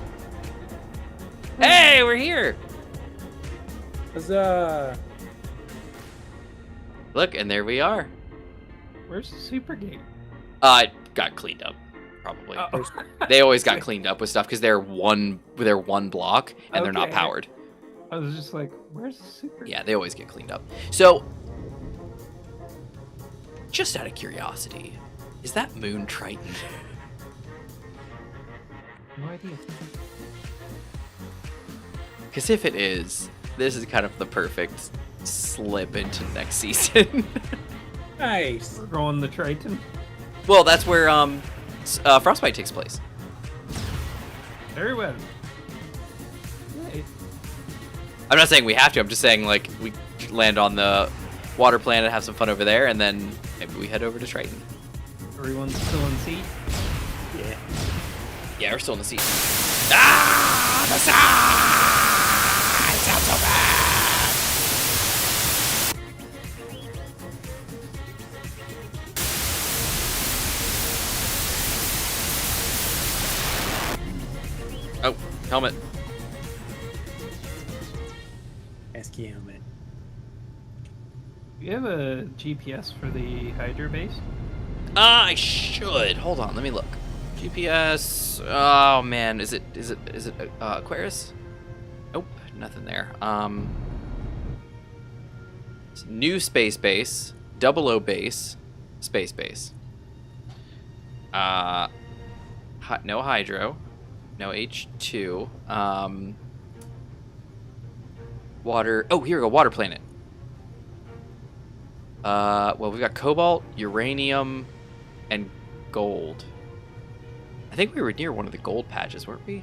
Hey, we're here. Huzzah! Look, and there we are. Where's the super gate? It got cleaned up. Probably. Oh. They always got cleaned up with stuff because they're one block and they're not Okay. powered. I was just like, where's the super? Yeah, they always get cleaned up. So, just out of curiosity, is that Moon Triton? No idea. Because if it is, this is kind of the perfect slip into next season. Nice. We're going the Triton. Well, that's where Frostbite takes place. Very well. Right. I'm not saying we have to. I'm just saying like we land on the water planet, have some fun over there, and then maybe we head over to Triton. Everyone's still in seat. Yeah. Yeah, we're still in the seat. Ah, the side! Sounds so bad. Oh, helmet. Pesky helmet. Do you have a GPS for the Hydra base? I should. Hold on, let me look. GPS. Oh man, is it Aquarius? Nope, nothing there. It's new space base, 00 base, space base. No hydro, no H2. Water. Oh, here we go. Water planet. Well, we've got cobalt, uranium, and gold. I think we were near one of the gold patches, weren't we?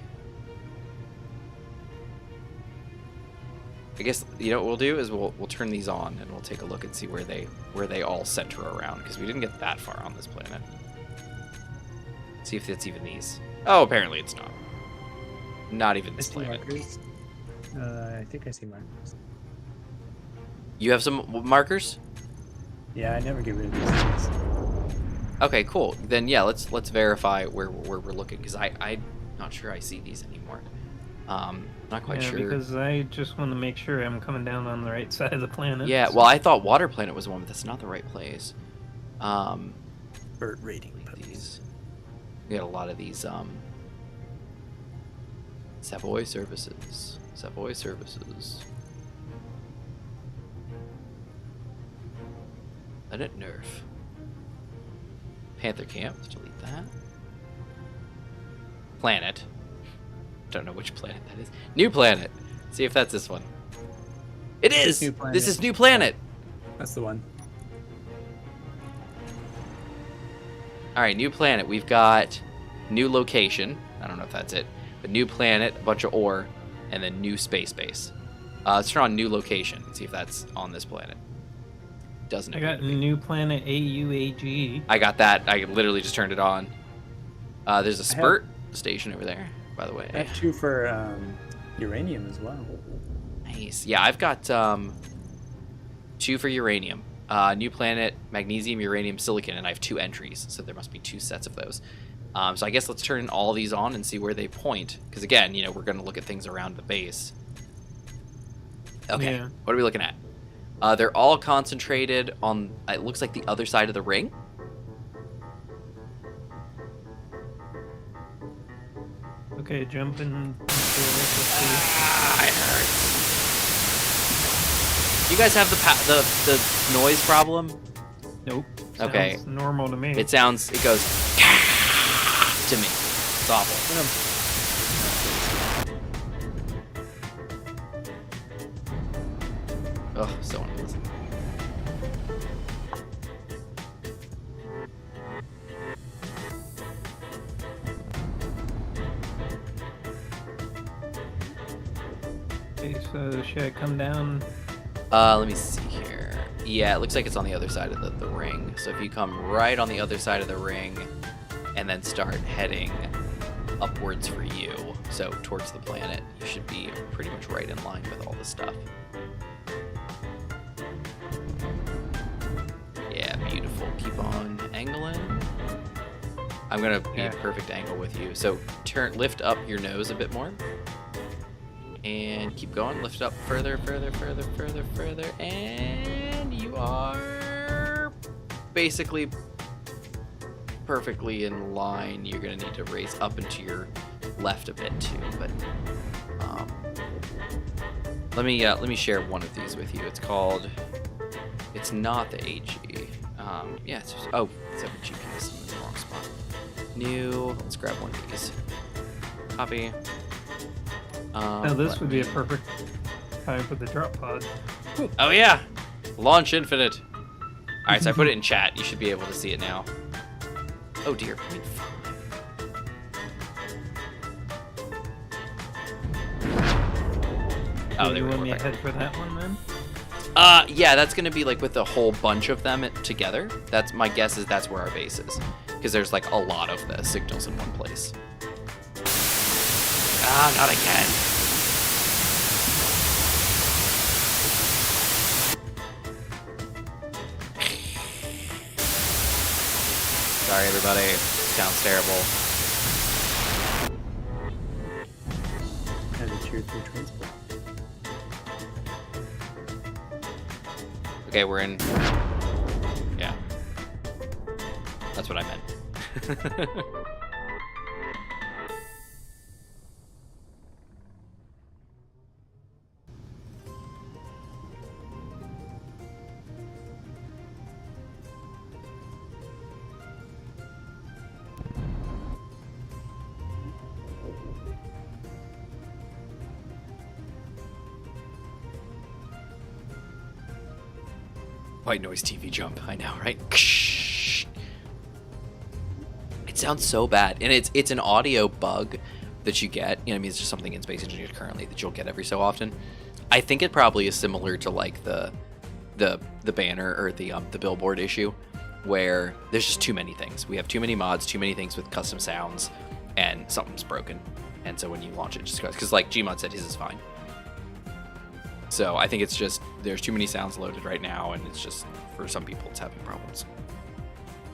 I guess you know what we'll do is we'll turn these on and we'll take a look and see where they all center around, because we didn't get that far on this planet. See if it's even these. Oh, apparently it's not. Not even I this see planet. markers. I think I see markers. You have some markers? Yeah, I never get rid of these things. Okay, cool. Then yeah, let's verify where we're looking, because I'm not sure I see these anymore. Not quite sure. Because I just want to make sure I'm coming down on the right side of the planet. Yeah, well, I thought Water Planet was the one, but that's not the right place. Bird rating. These. We got a lot of these. Savoy Services. Savoy Services. Let it nerf. Panther Camp. Let's delete that. Planet. Don't know which planet that is. New Planet. See if that's this one. It is. New Planet. This is New Planet. That's the one. All right, New Planet. We've got new location. I don't know if that's it, but new planet, a bunch of ore, and then new space base. Let's turn on new location and see if that's on this planet. Doesn't I appear got to be. new planet AUAG. I got that. I literally just turned it on. There's a spurt station over there, by the way. I have 2 for uranium as well. Nice. Yeah, I've got 2 for uranium. New planet, magnesium, uranium, silicon, and I have 2 entries, so there must be 2 sets of those. So I guess let's turn all these on and see where they point. Because again, you know, we're going to look at things around the base. Okay, Yeah. what are we looking at? They're all concentrated on, it looks like the other side of the ring. Okay, jumping. It hurts. Do you guys have the noise problem? Nope. Okay. Sounds normal to me. It goes to me. It's awful. Ugh, so unpleasant. Okay, so should I come down? Let me see here. Yeah, it looks like it's on the other side of the ring. So if you come right on the other side of the ring and then start heading upwards for you, so towards the planet, you should be pretty much right in line with all this stuff. Yeah, beautiful. Keep on angling. I'm gonna be a perfect angle with you. So lift up your nose a bit more. And keep going. Lift up further, further, further, further, further. And you are basically perfectly in line. You're going to need to raise up and to your left a bit too. But let me share one of these with you. It's called, it's not the HE. Yeah, it's just, oh, it's a GPS. I'm in the wrong spot. New, let's grab one of these. Copy. Now this would be a perfect time for the drop pod. Oh yeah, launch infinite. All right, so I put it in chat. You should be able to see it now. Oh dear, 0.5. Oh, Do they you were want me perfect. ahead for that one then? Yeah, that's gonna be like with a whole bunch of them together. That's my guess is that's where our base is, because there's like a lot of the signals in one place. Ah, not again. Sorry, everybody. Sounds terrible. As a tier 3 transport. Okay, we're in. Yeah. That's what I meant. White noise TV jump. I know, right? It sounds so bad, and it's an audio bug that you get. You know, I mean, it's just something in Space Engineers currently that you'll get every so often. I think it probably is similar to like the banner or the billboard issue, where there's just too many things. We have too many mods, too many things with custom sounds, and something's broken. And so when you launch it, just goes, because like Gmod said, his is fine. So I think it's just there's too many sounds loaded right now, and it's just for some people it's having problems.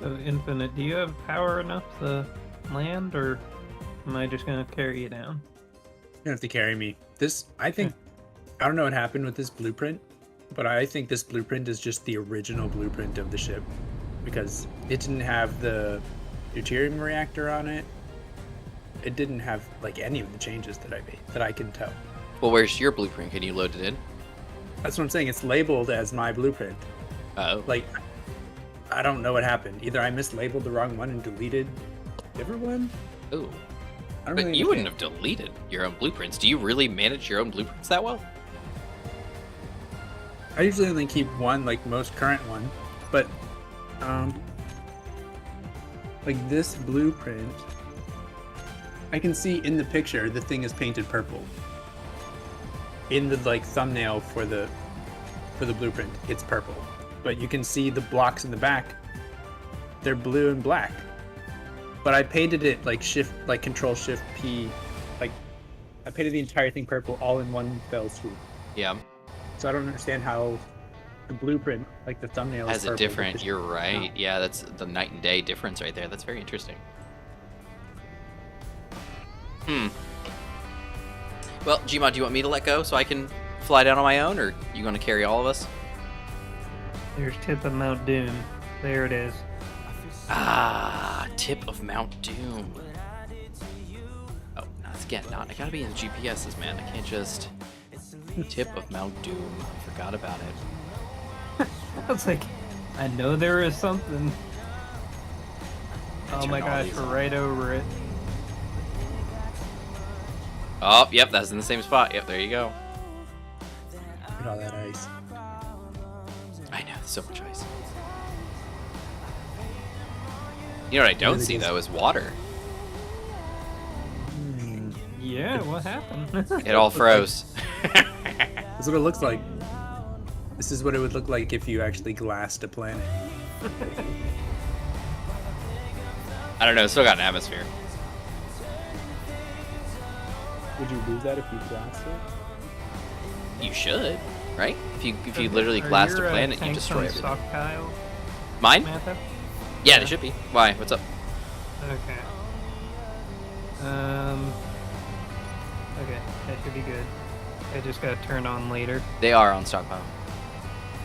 So Infinite, do you have power enough to land, or am I just gonna carry you down? You don't have to carry me. This, I think, I don't know what happened with this blueprint, but I think this blueprint is just the original blueprint of the ship, because it didn't have the deuterium reactor on it. It didn't have like any of the changes that I made that I can tell. Well, where's your blueprint? Can you load it in? That's what I'm saying. It's labeled as my blueprint. Oh. Like, I don't know what happened. Either I mislabeled the wrong one and deleted a different one. Ooh. I don't But really you wouldn't understand. have deleted your own blueprints. Do you really manage your own blueprints that well? I usually only keep one, like most current one, but, like this blueprint I can see in the picture the thing is painted purple. In the like thumbnail for the blueprint, it's purple. But you can see the blocks in the back. They're blue and black. But I painted it like Control Shift P, like I painted the entire thing purple all in one fell swoop. Yeah. So I don't understand how the blueprint, like the thumbnail, Has is a purple, different. because- You're right. No. Yeah, that's the night and day difference right there. That's very interesting. Well, Gmod, do you want me to let go so I can fly down on my own, or you going to carry all of us? There's tip of Mount Doom. There it is. Ah, tip of Mount Doom. Oh, again, I gotta be in the GPSs, man. I can't just tip of Mount Doom. I forgot about it. I was like, I know there is something. Oh turn my all gosh, these we're on. right over it. Oh, yep, that's in the same spot. Yep, there you go. Look at all that ice. I know, so much ice. You know what I don't Really see, does- though, is water. Yeah, what happened? It all froze. That's what it looks like. This is what it would look like if you actually glassed a planet. I don't know, it's still got an atmosphere. Would you lose that if you glassed it? You should, right? If you literally Are glassed a your, planet, you tanks destroy on everything. stockpile, Mine? Samantha? Yeah, they should be. Why? What's up? Okay. Okay, that should be good. I just got turned on later They are on stockpile.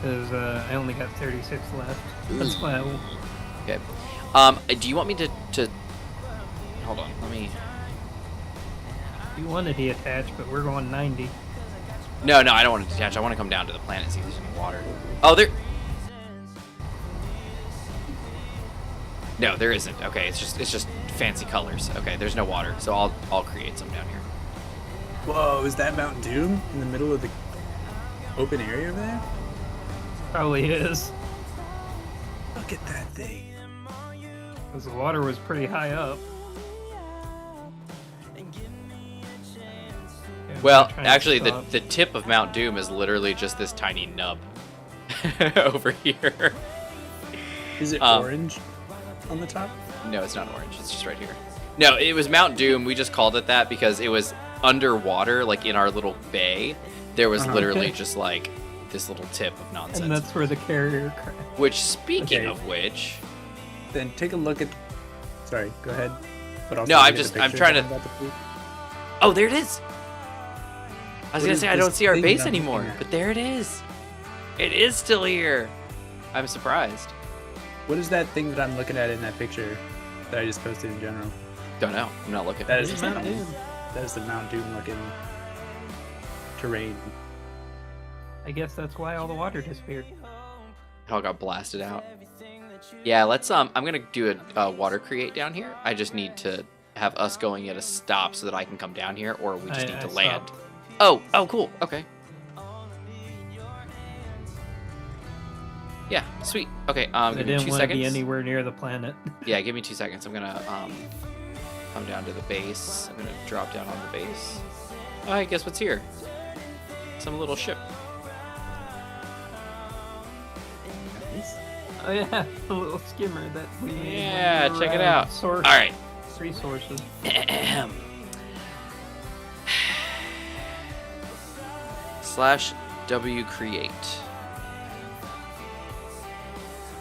because I only got 36 left. That's why. Okay. Do you want me to hold on? Let me. You wanted to attach, but we're going 90. No, I don't want to detach. I want to come down to the planet and see if there's any water. Oh, there. No, there isn't. Okay, it's just fancy colors. Okay, there's no water, so I'll create some down here. Whoa, is that Mount Doom in the middle of the open area over there? Probably is. Look at that thing. Because the water was pretty high up. Yeah, Well, I'm trying to actually, stop. the tip of Mount Doom is literally just this tiny nub over here. Is it Um, orange on the top? No, it's not orange. It's just right here. No, it was Mount Doom. We just called it that because it was underwater, like in our little bay. There was literally just like this little tip of nonsense. And that's where the carrier crashed. Which, speaking Okay. of which, Then take a look at. Sorry, go ahead. But also No, look I'm at the just- I'm picture trying to- about the fleet. oh, there it is. I was What gonna is say I this don't see our thing base that I'm anymore, looking at? but there it is. It is still here. I'm surprised. What is that thing that I'm looking at in that picture that I just posted in general? Don't know. I'm not looking. That is It's the Mount Doom. That is the Mount Doom looking terrain. I guess that's why all the water disappeared. It all got blasted out. Yeah, let's I'm gonna do a water create down here. I just need to have us going at a stop so that I can come down here, or we just need to land. stopped. Oh, cool. Okay. Yeah, sweet. Okay, I give me didn't 2 want to be seconds. anywhere near the planet. Yeah, give me 2 seconds. I'm gonna come down to the base. I'm gonna drop down on the base. Oh, I guess what's here? Some little ship. Oh yeah, the little skimmer that we made when Yeah, we were check it out out. of source All right. resources. Slash W create.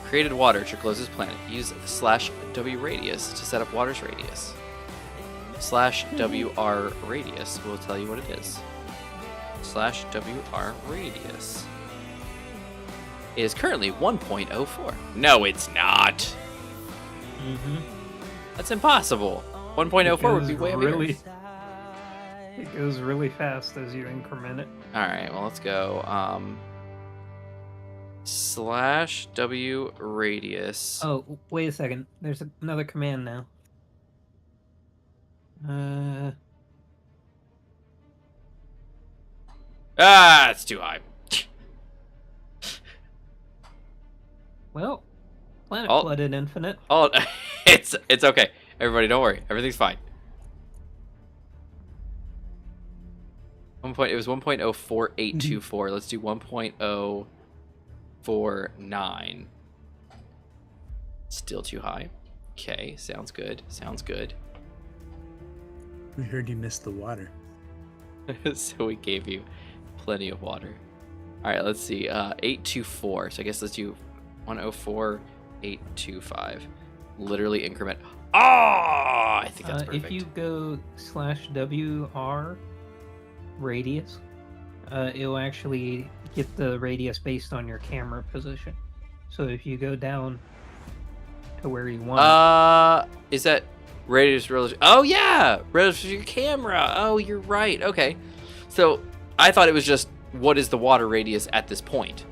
Created water at your closest planet. Use slash W radius to set up water's radius. Slash WR radius will tell you what it is. Slash WR radius. It is currently 1.04. No, it's not. Mm-hmm. That's impossible. 1.04 would be way over really. here. It goes really fast as you increment it. All right, well, let's go. Slash W radius. Oh, wait a second. There's another command now. Ah, it's too high. Well, planet Oh. flooded infinite. Oh, it's okay. Everybody, don't worry. Everything's fine. It was 1.04824. Let's do 1.049. Still too high. Okay, sounds good. Sounds good. We heard you missed the water. So we gave you plenty of water. All right, let's see. 824. So I guess let's do 104.825. Literally increment. Oh, I think that's perfect. If you go /WR radius, it'll actually get the radius based on your camera position. So if you go down to where you want, is that radius relative? Oh yeah, relative to your camera. Oh, you're right. Okay, so I thought it was just what is the water radius at this point.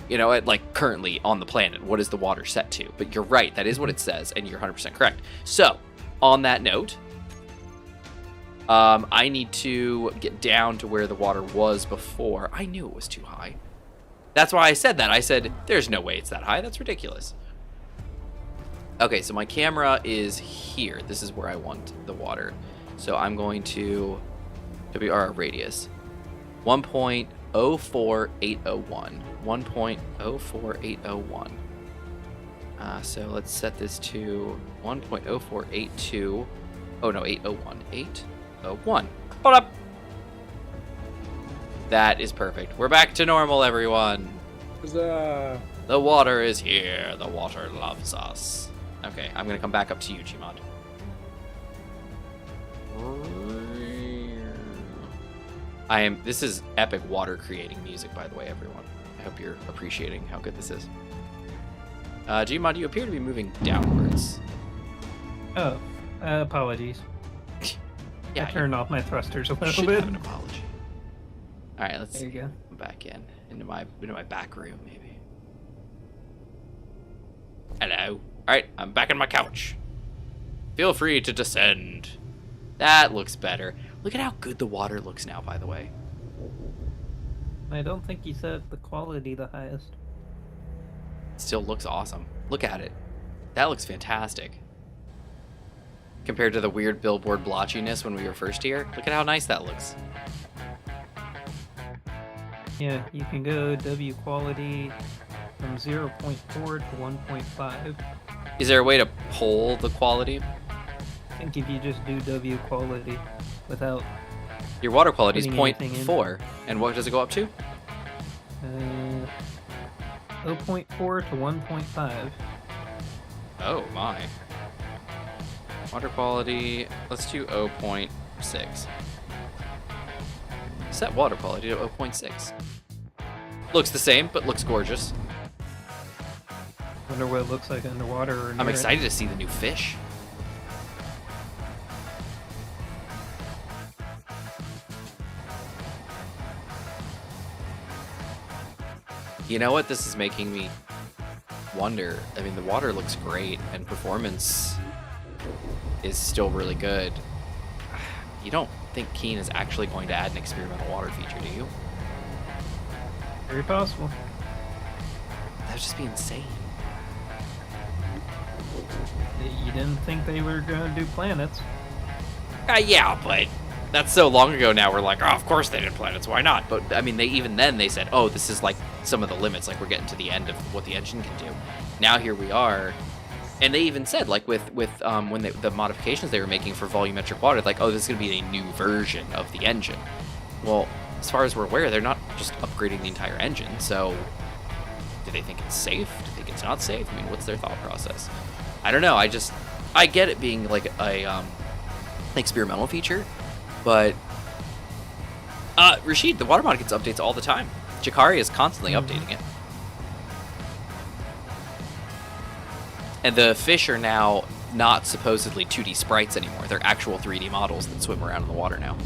You know, like currently on the planet, what is the water set to? But you're right, that is what it says, and you're 100% correct. So, on that note, I need to get down to where the water was before. I knew it was too high. That's why I said that. I said, there's no way it's that high. That's ridiculous. Okay, so my camera is here. This is where I want the water. So I'm going to WR radius. 1.04801. 1.04801. So let's set this to 1.0482. Oh no, 801. 801. Hold up. That is perfect. We're back to normal, everyone. Huzzah. The water is here. The water loves us. Okay, I'm gonna come back up to you, Gmod. This is epic water creating music, by the way, everyone. I hope you're appreciating how good this is. Gmod, you appear to be moving downwards. Oh, apologies. Yeah, I turned off my thrusters a you little should bit. have an apology. All right, let's There you go. come back into my back room, maybe. Hello. All right, I'm back on my couch. Feel free to descend. That looks better. Look at how good the water looks now, by the way. I don't think you set the quality the highest. It still looks awesome. Look at it. That looks fantastic. Compared to the weird billboard blotchiness when we were first here, look at how nice that looks. Yeah, you can go W quality from 0.4 to 1.5. Is there a way to pull the quality? I think if you just do W quality without Your water quality is putting anything in. 0.4. And what does it go up to? 0.4 to 1.5. Oh my. Water quality, let's do 0.6. Set water quality to 0.6. Looks the same, but looks gorgeous. Wonder what it looks like underwater. Or I'm near it. excited to see the new fish. You know what? This is making me wonder. I mean, the water looks great, and performance is still really good. You don't think Keen is actually going to add an experimental water feature, do you? Very possible. That would just be insane. You didn't think they were going to do planets. Yeah, but that's so long ago now. We're like, oh, of course they did planets. Why not? But I mean, they said, oh, this is like some of the limits. Like we're getting to the end of what the engine can do. Now here we are, and they even said like with when the modifications they were making for volumetric water, like, oh, this is gonna be a new version of the engine. Well, as far as we're aware, they're not just upgrading the entire engine. So, do they think it's safe? Do they think it's not safe? I mean, what's their thought process? I don't know. I get it being like a experimental feature, but Rashid, the water mod gets updates all the time. Jakari is constantly updating it. And the fish are now not supposedly 2D sprites anymore. They're actual 3D models that swim around in the water now.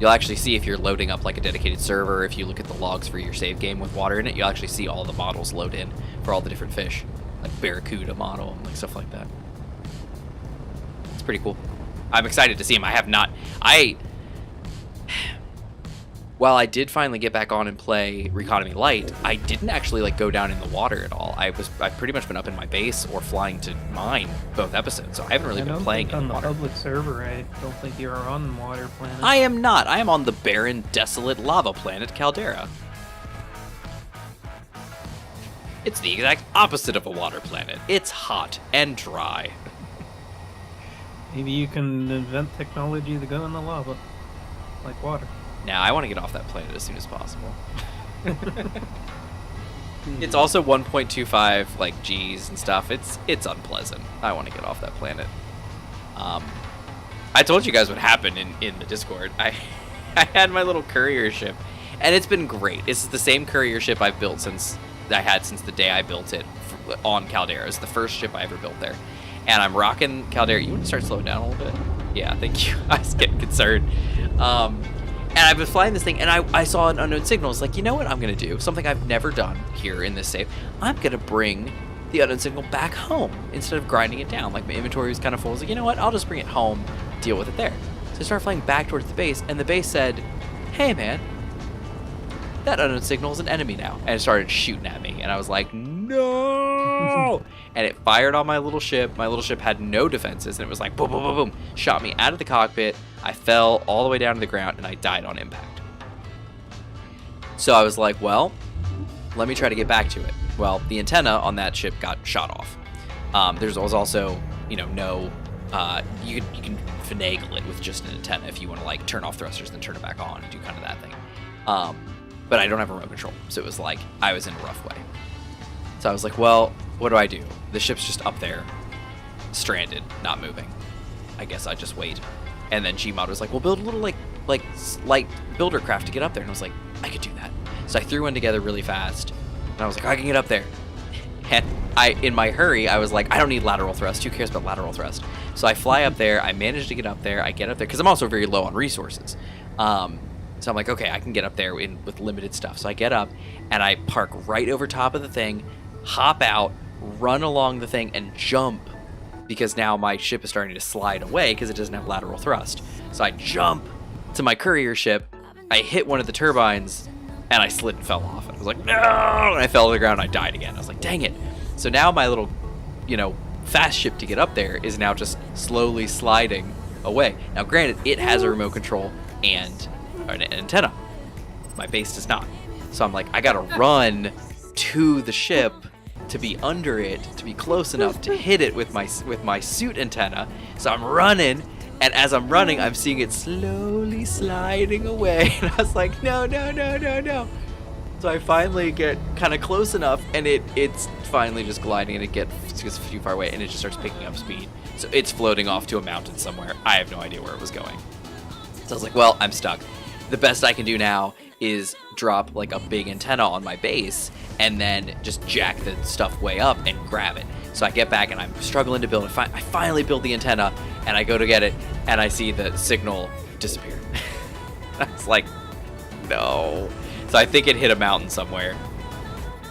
You'll actually see if you're loading up like a dedicated server, if you look at the logs for your save game with water in it, you'll actually see all the models load in for all the different fish. Like Barracuda model and like stuff like that. It's pretty cool. I'm excited to see them. while I did finally get back on and play Reconomy Light, I didn't actually like go down in the water at all. I've pretty much been up in my base or flying to mine both episodes, so I haven't really been playing on in the water. public server. I don't think you're on Water Planet. I am not. I am on the barren, desolate lava planet Caldera. It's the exact opposite of a water planet. It's hot and dry. Maybe you can invent technology to go in the lava, like water. Now, I want to get off that planet as soon as possible. It's also 1.25 like G's and stuff. It's unpleasant. I want to get off that planet. I told you guys what happened in the Discord. I had my little courier ship, and it's been great. It's the same courier ship I've built since the day I built it on Caldera. It's the first ship I ever built there. And I'm rocking Caldera. You want to start slowing down a little bit? Yeah, thank you. I was getting concerned. And I've been flying this thing, and I saw an unknown signal. It's like, you know what I'm going to do? Something I've never done here in this save. I'm going to bring the unknown signal back home instead of grinding it down. Like, my inventory was kind of full. I was like, you know what? I'll just bring it home, deal with it there. So I started flying back towards the base, and the base said, hey, man, that unknown signal is an enemy now. And it started shooting at me, and I was like, no! And it fired on my little ship. My little ship had no defenses, and it was like, boom, boom, boom, boom. Shot me out of the cockpit. I fell all the way down to the ground, and I died on impact. So I was like, well, let me try to get back to it. Well, the antenna on that ship got shot off. There was also, you know, you can finagle it with just an antenna if you want to, like, turn off thrusters, then turn it back on and do kind of that thing. But I don't have remote control, so it was like I was in a rough way. So I was like, well, what do? The ship's just up there, stranded, not moving. I guess I just wait. And then Gmod was like, well, build a little, like light builder craft to get up there. And I was like, I could do that. So I threw one together really fast, and I was like, I can get up there. And in my hurry, I was like, I don't need lateral thrust. Who cares about lateral thrust? So I fly up there. I manage to get up there. I get up there, because I'm also very low on resources. So I'm like, okay, I can get up there with limited stuff. So I get up, and I park right over top of the thing, hop out, run along the thing, and jump, because now my ship is starting to slide away because it doesn't have lateral thrust. So I jump to my courier ship, I hit one of the turbines, and I slid and fell off. And I was like, no! And I fell to the ground, and I died again. I was like, dang it. So now my little, fast ship to get up there is now just slowly sliding away. Now, granted, it has a remote control and an antenna. My base does not. So I'm like, I gotta run to the ship to be under it, to be close enough to hit it with my suit antenna. So I'm running, and as I'm running, I'm seeing it slowly sliding away. And I was like, no. So I finally get kind of close enough, and it's finally just gliding, and it gets too far away, and it just starts picking up speed. So it's floating off to a mountain somewhere. I have no idea where it was going. So I was like, well, I'm stuck. The best I can do now is drop like a big antenna on my base and then just jack the stuff way up and grab it. So I get back and I'm struggling to build it. I finally build the antenna, and I go to get it, and I see the signal disappear. I was like, no. So I think it hit a mountain somewhere.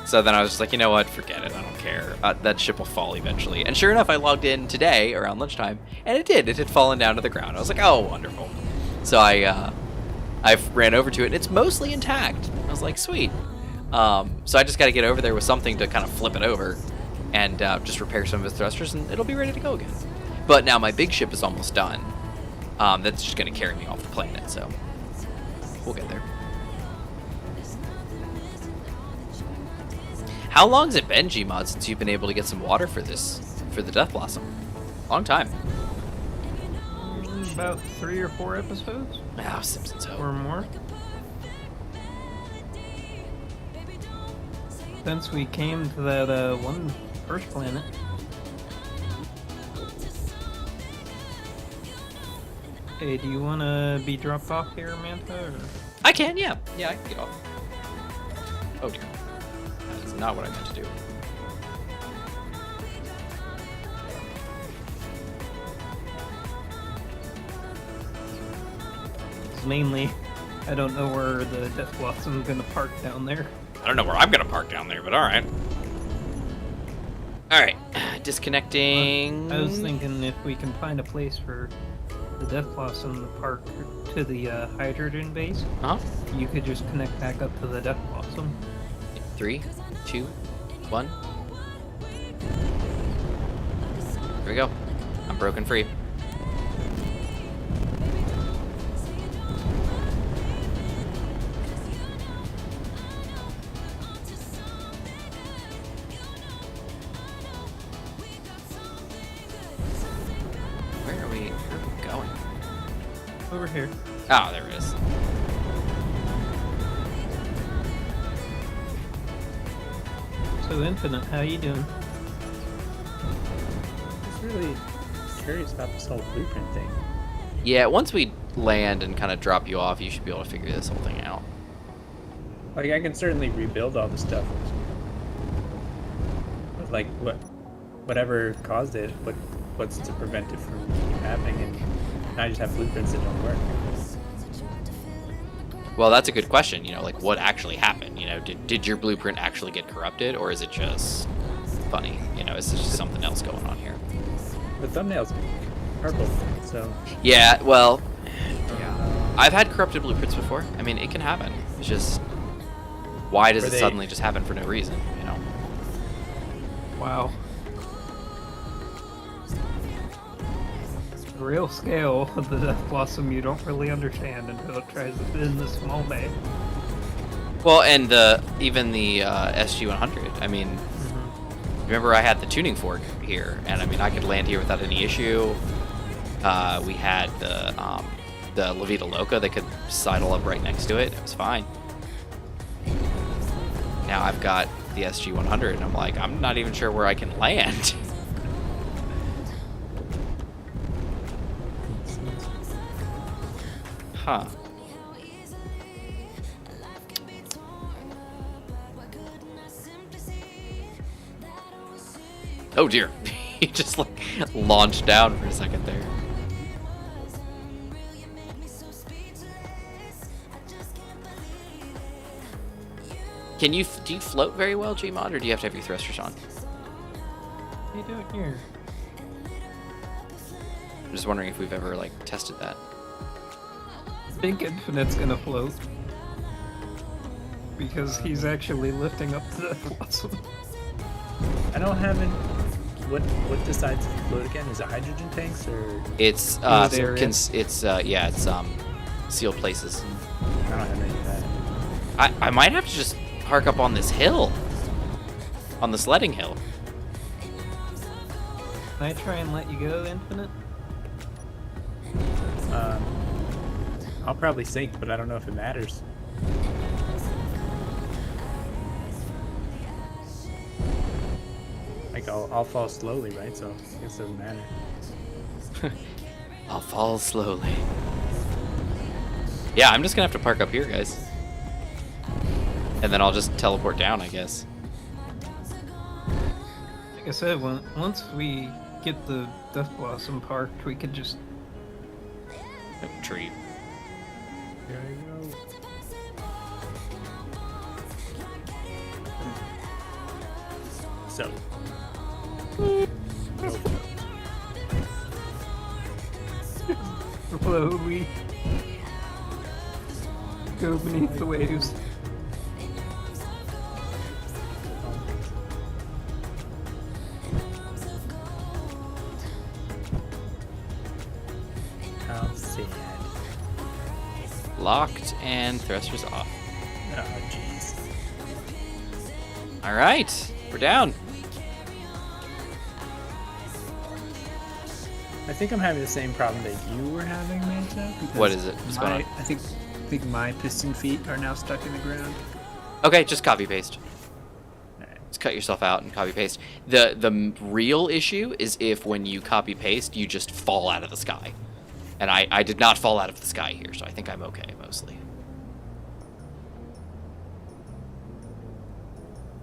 So then I was just like, you know what? Forget it. I don't care. That ship will fall eventually. And sure enough, I logged in today around lunchtime, and it did. It had fallen down to the ground. I was like, oh, wonderful. So I ran over to it, and it's mostly intact. I was like, sweet. So I just got to get over there with something to kind of flip it over and just repair some of its thrusters, and it'll be ready to go again. But now my big ship is almost done. That's just going to carry me off the planet, so we'll get there. How long has it been, Gmod, since you've been able to get some water for the Death Blossom? Long time. About 3 or 4 episodes. Oh, Simpsons hope. Or more. Since we came to that one first planet. Hey, do you want to be dropped off here, Manta? Or? I can, yeah. Yeah, I can get off. Oh dear. That is not what I meant to do. Mainly, I don't know where the Death Blossom is going to park down there. I don't know where I'm going to park down there, but alright. Alright. disconnecting. I was thinking if we can find a place for the Death Blossom to park to the hydrogen base, you could just connect back up to the Death Blossom. 3, 2, 1. Here we go. I'm broken free. Where are we going? Over here. Oh, there it is. So Infinite, how you doing? Just really curious about this whole blueprint thing. Yeah, once we land and kind of drop you off, you should be able to figure this whole thing out. Like, I can certainly rebuild all the stuff. But, like, whatever caused it, what's to prevent it from happening? And I just have blueprints that don't work. Well, that's a good question. You know, like what actually happened? You know, did your blueprint actually get corrupted, or is it just funny? You know, is there just something else going on here? The thumbnail's purple, so... Yeah, well, yeah. I've had corrupted blueprints before. I mean, it can happen. It's just, why does it suddenly just happen for no reason, you know? Wow. The real scale of the Death Blossom you don't really understand until it tries to fit in this small bay. Well, and even the SG-100. I mean, remember I had the tuning fork here, and I mean I could land here without any issue. We had the Levita Loca that could sidle up right next to it. It was fine. Now I've got the SG-100, and I'm like, I'm not even sure where I can land. Huh. Oh dear. He just like launched down for a second there. Do you float very well, Gmod, or do you have to have your thrusters on? What are you doing here? I'm just wondering if we've ever like tested that. I think Infinite's gonna float. Because he's actually lifting up the Death Blossom. I don't have any... What decides to float again? Is it hydrogen tanks or... It's sealed places. I don't have any of that. I might have to just park up on this hill. On the sledding hill. Can I try and let you go, Infinite? I'll probably sink, but I don't know if it matters. Like, I'll fall slowly, right? So I guess it doesn't matter. I'll fall slowly. Yeah, I'm just gonna have to park up here, guys. And then I'll just teleport down, I guess. Like I said, once we get the Death Blossom parked, we could just... Tree. Here I go. So. slowly go beneath the waves. How sad. Locked and thrusters off. Oh, jeez. All right, we're down. I think I'm having the same problem that you were having, Manta. What is it? What's going on? I think my piston feet are now stuck in the ground. Okay, just copy paste. Alright. Just cut yourself out and copy paste. The real issue is if when you copy paste, you just fall out of the sky. And I did not fall out of the sky here, so I think I'm okay mostly.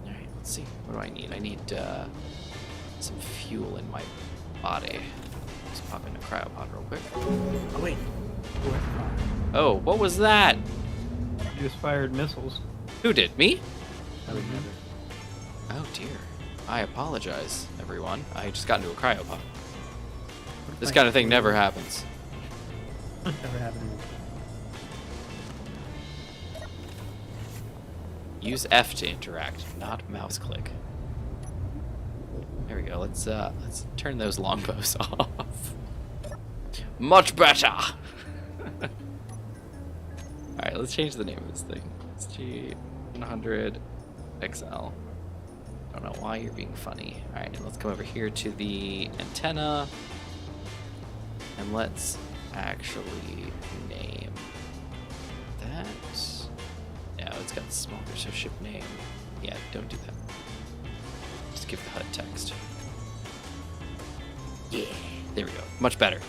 All right, let's see. What do I need? I need some fuel in my body. Let's pop in a cryopod real quick. Oh, wait. Oh, what was that? You just fired missiles. Who did? Me? I would never. Oh dear. I apologize, everyone. I just got into a cryopod. This kind of thing never happens. Never happened. Use F to interact, not mouse click. There we go. Let's turn those longbows off. Much better. All right, let's change the name of this thing. It's G100 XL. I don't know why you're being funny. All right, and let's come over here to the antenna, and let's actually name that. No, it's got the smaller so ship name. Yeah, don't do that. Just give the HUD text. Yeah, there we go. Much better.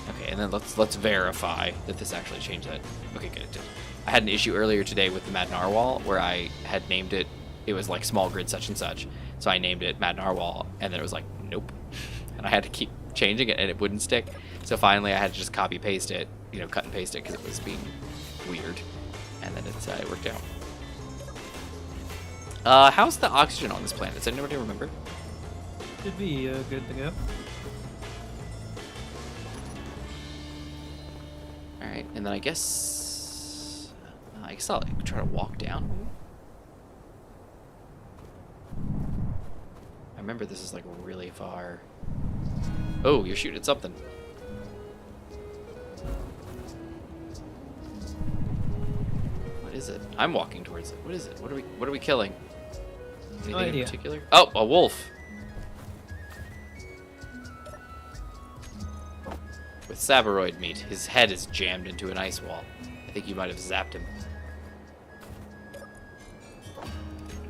Okay, and then let's verify that this actually changed that. Okay, good, it did. I had an issue earlier today with the Mad Narwhal where I had named it. It was like small grid such and such, so I named it Mad Narwhal, and then it was like nope, and I had to keep changing it, and it wouldn't stick. So finally, I had to just copy paste it, you know, cut and paste it because it was being weird, and then it worked out. How's the oxygen on this planet? Does anybody remember? Should be good to go. All right, and then I guess I'll like, try to walk down. I remember this is like really far. Oh, you're shooting at something. What is it? I'm walking towards it. What is it? What are we killing? Anything in particular? Oh, a wolf. With Sabaroid meat. His head is jammed into an ice wall. I think you might have zapped him.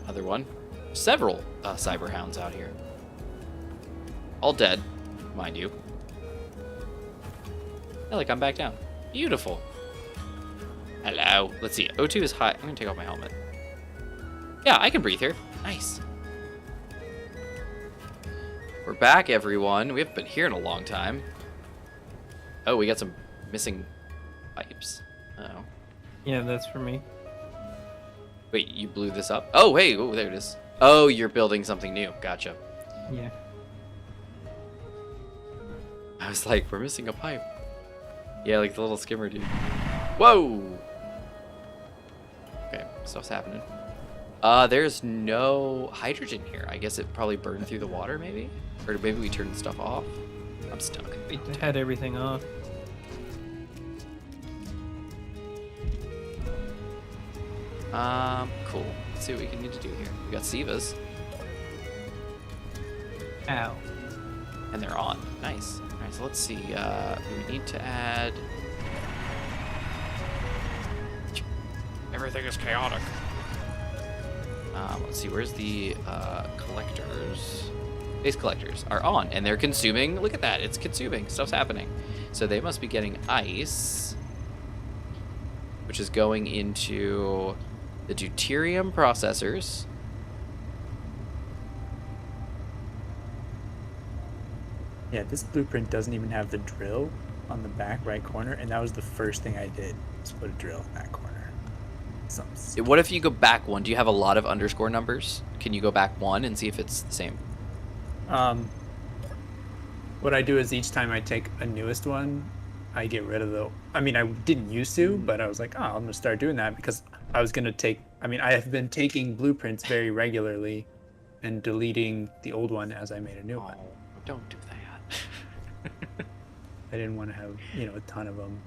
Another one. Several cyber hounds out here. All dead, mind you. Yeah, like I'm back down. Beautiful. Hello. Let's see. O2 is high. I'm gonna take off my helmet. Yeah, I can breathe here. Nice. We're back, everyone. We haven't been here in a long time. Oh, we got some missing pipes. Oh. Yeah, that's for me. Wait, you blew this up? Oh, hey, oh, there it is. Oh, you're building something new. Gotcha. Yeah. I was like, we're missing a pipe. Yeah, like the little skimmer dude. Whoa! Okay, stuff's happening. There's no hydrogen here. I guess it probably burned through the water, maybe? Or maybe we turned stuff off. I'm stuck. We had everything off. Cool. Let's see what we can need to do here. We got Sivas, Ow. and they're on. Nice. All right, so let's see. We need to add. Everything is chaotic. Let's see. Where's the collectors? Base collectors are on, and they're consuming. Look at that. It's consuming. Stuff's happening. So they must be getting ice, which is going into the deuterium processors. Yeah, this blueprint doesn't even have the drill on the back right corner, and that was the first thing I did, was put a drill in that corner. What if you go back one? Do you have a lot of underscore numbers? Can you go back one and see if it's the same? What I do is each time I take a newest one, I get rid of the... I mean, I didn't used to, but I was like, oh, I'm going to start doing that because I was going to take... I mean, I have been taking blueprints very regularly and deleting the old one as I made a new one. Don't do that. I didn't want to have, you know, a ton of them.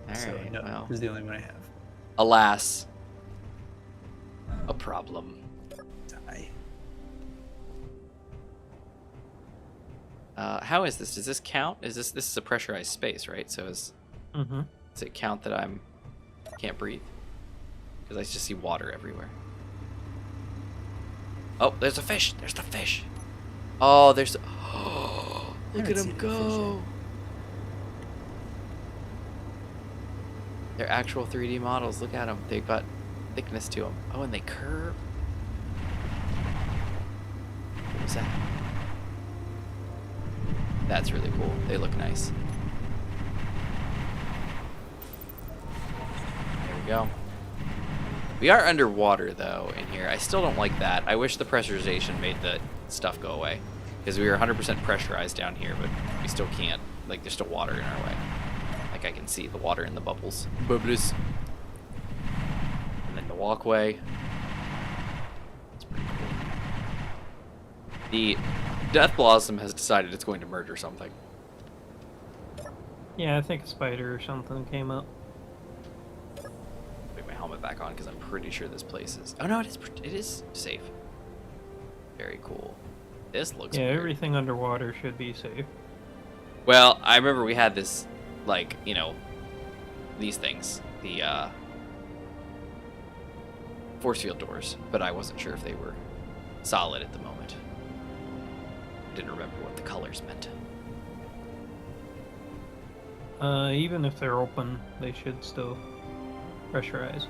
All So, right, no, well. this is the only one I have. Alas. A problem. Die. How is this? Does this count? This is a pressurized space, right? So does it count that I can't breathe? Because I just see water everywhere. Oh, there's a fish. There's the fish. Oh, there's... Oh, look at him go. They're actual 3D models. Look at them. They've got thickness to them. Oh, and they curve. What was that? That's really cool. They look nice. There we go. We are underwater, though, in here. I still don't like that. I wish the pressurization made the stuff go away. Because we were 100% pressurized down here, but we still can't. Like, there's still water in our way. Like, I can see the water in the bubbles. Bubbles. And then the walkway. It's pretty cool. The Death Blossom has decided it's going to murder something. Yeah, I think a spider or something came up. Put my helmet back on because I'm pretty sure this place is... Oh no, it is safe. Very cool. This looks weird. Everything underwater should be safe. Well, I remember we had this, like, you know, these things. The, force field doors. But I wasn't sure if they were solid at the moment. Didn't remember what the colors meant. Even if they're open, they should still pressurize.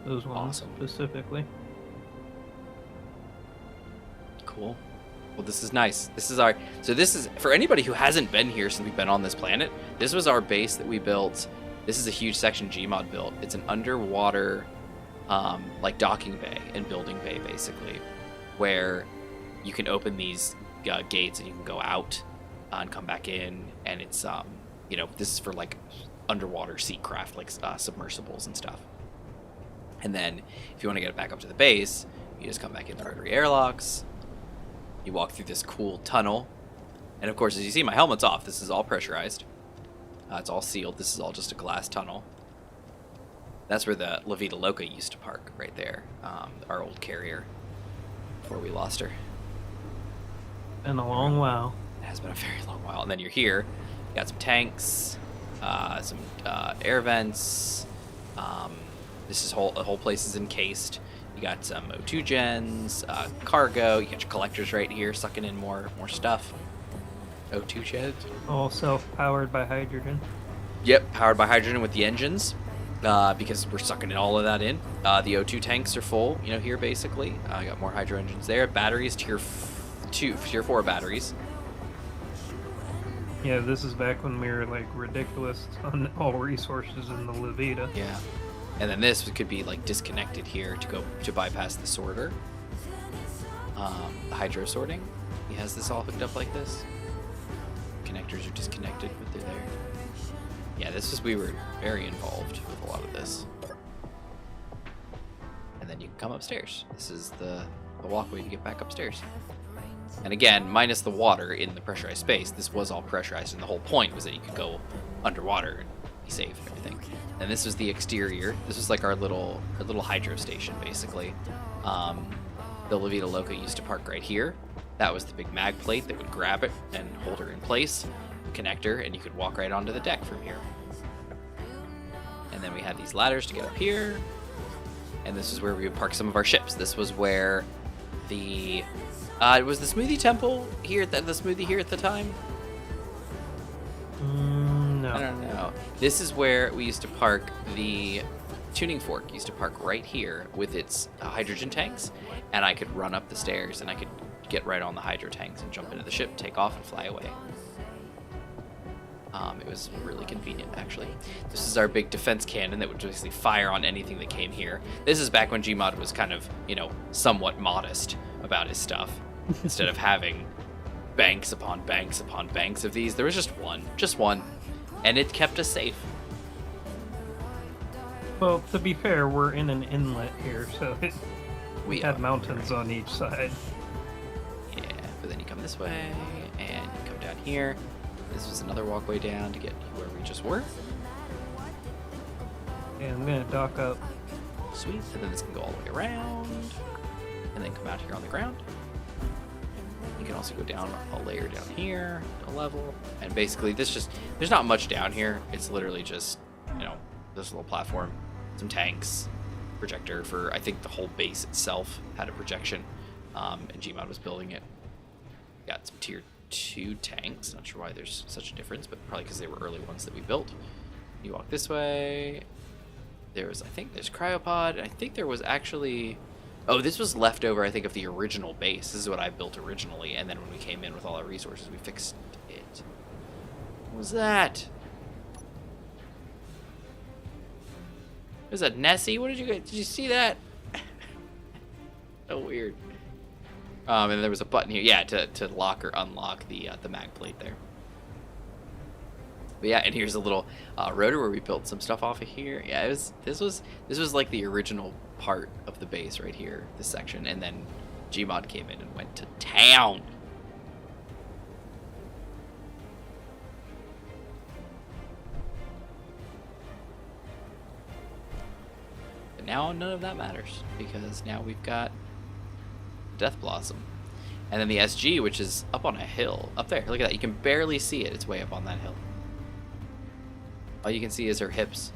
Those ones specifically. Cool. Well, this is nice. This is our... So this is... For anybody who hasn't been here since we've been on this planet, this was our base that we built. This is a huge section Gmod built. It's an underwater, like, docking bay and building bay, basically, where you can open these gates and you can go out and come back in, and it's... you know, this is for, like, underwater sea craft, like submersibles and stuff. And then, if you want to get it back up to the base, you just come back in the rotary airlocks. You walk through this cool tunnel. And, of course, as you see, my helmet's off. This is all pressurized. It's all sealed. This is all just a glass tunnel. That's where the La Vida Loca used to park, right there. Our old carrier, before we lost her. Been a long while. It has been a very long while. And then you're here. You got some tanks, some air vents. The whole place is encased. You got some O2 gens, cargo. You got your collectors right here, sucking in more stuff. O2 gens. All self-powered by hydrogen. Yep, powered by hydrogen with the engines, because we're sucking all of that in. The O2 tanks are full, you know, here basically. I got more hydro engines there. Batteries, tier 4 batteries. Yeah, this is back when we were, like, ridiculous on all resources in the La Vida. Yeah. And then this could be, like, disconnected here to bypass the sorter. The hydro sorting. He has this all hooked up like this. Connectors are disconnected, but they're there. Yeah, we were very involved with a lot of this. And then you can come upstairs. This is the walkway to get back upstairs. And again, minus the water in the pressurized space, this was all pressurized, and the whole point was that you could go underwater and be safe and everything. And this was the exterior. This was like our little hydro station, basically. The La Vida Loca used to park right here. That was the big mag plate that would grab it and hold her in place, connector, and you could walk right onto the deck from here. And then we had these ladders to get up here, and this is where we would park some of our ships. This was where the was the Smoothie Temple here the Smoothie here at the time? No. I don't know. This is where we used to park the tuning fork. Used to park right here with its hydrogen tanks, and I could run up the stairs and I could get right on the hydro tanks and jump into the ship, take off, and fly away. It was really convenient, actually. This is our big defense cannon that would basically fire on anything that came here. This is back when Gmod was kind of, you know, somewhat modest about his stuff. Instead of having banks upon banks upon banks of these, there was just one, and it kept us safe. Well, to be fair, we're in an inlet here, so we had are. mountains on each side. Yeah, but then you come this way, and you come down here. This was another walkway down to get where we just were. And I'm gonna dock up. Sweet. And then this can go all the way around, and then come out here on the ground. You can also go down a layer down here, a level, and basically there's not much down here. It's literally just, you know, this little platform, some tanks, projector for, I think the whole base itself had a projection, and Gmod was building it. Got some tier 2 tanks. Not sure why there's such a difference, but probably because they were early ones that we built. You walk this way. I think there's cryopod, and I think there was actually... Oh, this was leftover, I think, of the original base. This is what I built originally, and then when we came in with all our resources, we fixed it. What was that? There's a Nessie. What did you see that? So weird. And there was a button here, yeah, to lock or unlock the mag plate there. But yeah, and here's a little rotor where we built some stuff off of here. Yeah, this was like the original part of the base right here, this section, and then Gmod came in and went to town. But now none of that matters because now we've got Death Blossom. And then the SG, which is up on a hill. Up there. Look at that. You can barely see it. It's way up on that hill. All you can see is her hips.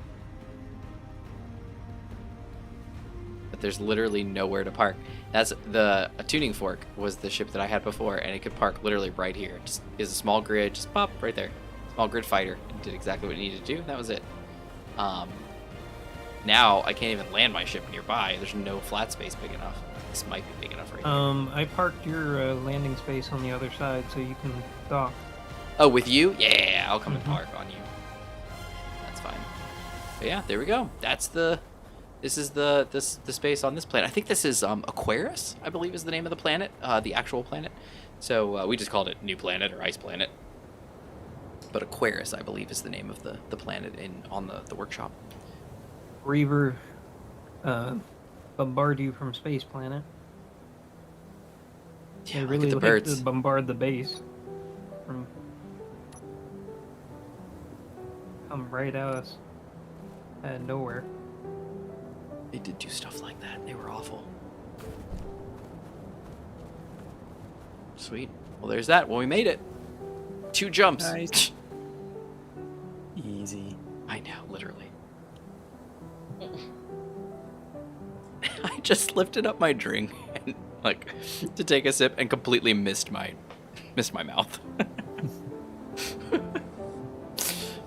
But there's literally nowhere to park. That's a tuning fork was the ship that I had before, and it could park literally right here. Just is a small grid, just pop right there. Small grid fighter. It did exactly what it needed to do. That was it. Now I can't even land my ship nearby. There's no flat space big enough. This might be big enough right here. I parked your landing space on the other side so you can dock. Oh, with you? Yeah, I'll come and park on you. That's fine. But yeah, there we go. This is the space on this planet. I think this is Aquarius, I believe is the name of the planet, the actual planet. So we just called it New Planet or Ice Planet. But Aquarius, I believe, is the name of the planet on the workshop. Reaver, bombard you from Space Planet. Yeah, They really look at the like birds. to bombard the base. Come right at us. Out of nowhere. They did do stuff like that. They were awful. Sweet. Well, there's that. Well, we made it. 2 jumps. Nice. Easy. I know, literally. I just lifted up my drink and to take a sip and completely missed my mouth.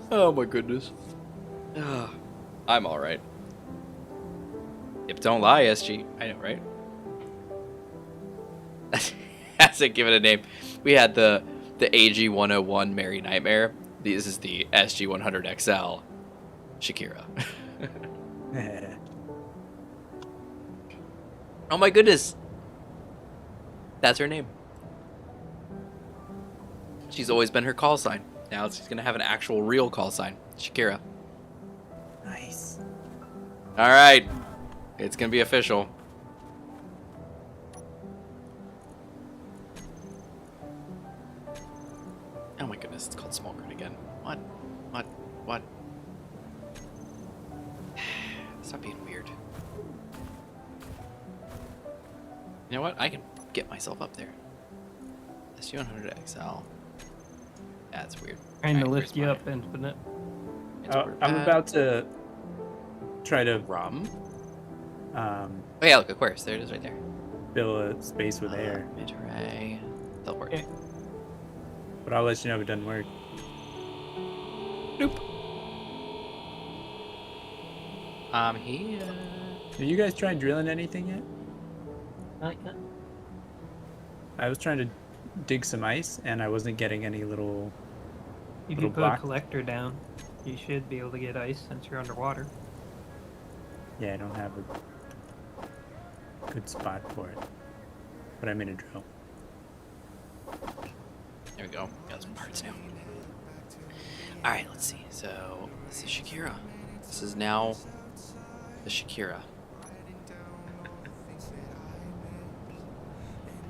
Oh my goodness. I'm all right. Yep, don't lie, SG. I know, right? Hasn't given a name. We had the AG-101 Merry Nightmare. This is the SG-100XL Shakira. Oh my goodness. That's her name. She's always been her call sign. Now she's gonna have an actual real call sign. Shakira. Nice. All right. It's gonna be official. Oh my goodness, it's called small grid again. What? Stop being weird. You know what? I can get myself up there. SG-100XL. That's weird. Trying to Alright, lift where's you my- up, Infinite. I'm about to try to Rum? um, Oh yeah, look, Aquarius. There it is right there. fill a space with air, Mid-array. That'll work. Okay. but I'll let you know if it doesn't work. Nope. I'm here. Are you guys trying drilling anything yet? I was trying to dig some ice, and I wasn't getting any little. If you Little put block. a collector down, you should be able to get ice since you're underwater. Yeah, I don't have a good spot for it, but I'm in a drill. There we go. Got some parts now. Alright, let's see. So, this is Shakira. This is now the Shakira.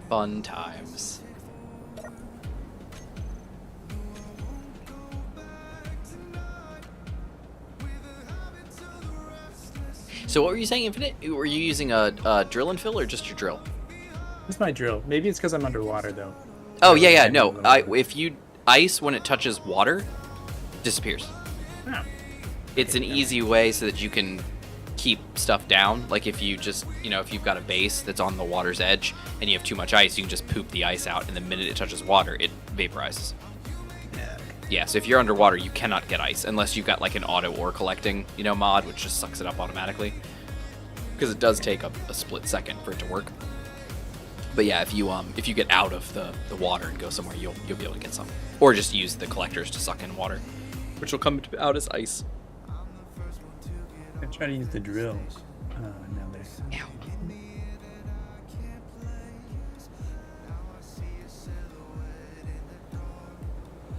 Fun times. So what were you saying, Infinite? Were you using a drill and fill or just your drill? It's my drill. Maybe it's because I'm underwater though. Oh yeah, yeah. Maybe No, a little bit. if you ice when it touches water, disappears. Oh. It's an easy way so that you can keep stuff down. Like if you just, if you've got a base that's on the water's edge and you have too much ice, you can just poop the ice out, and the minute it touches water, it vaporizes. Yeah. Yeah, so if you're underwater, you cannot get ice unless you've got like an auto ore collecting, mod, which just sucks it up automatically. Because it does take a split second for it to work. But yeah, if you get out of the water and go somewhere, you'll be able to get some. Or just use the collectors to suck in water, which will come out as ice. I try to use the drill. No, there. Ow.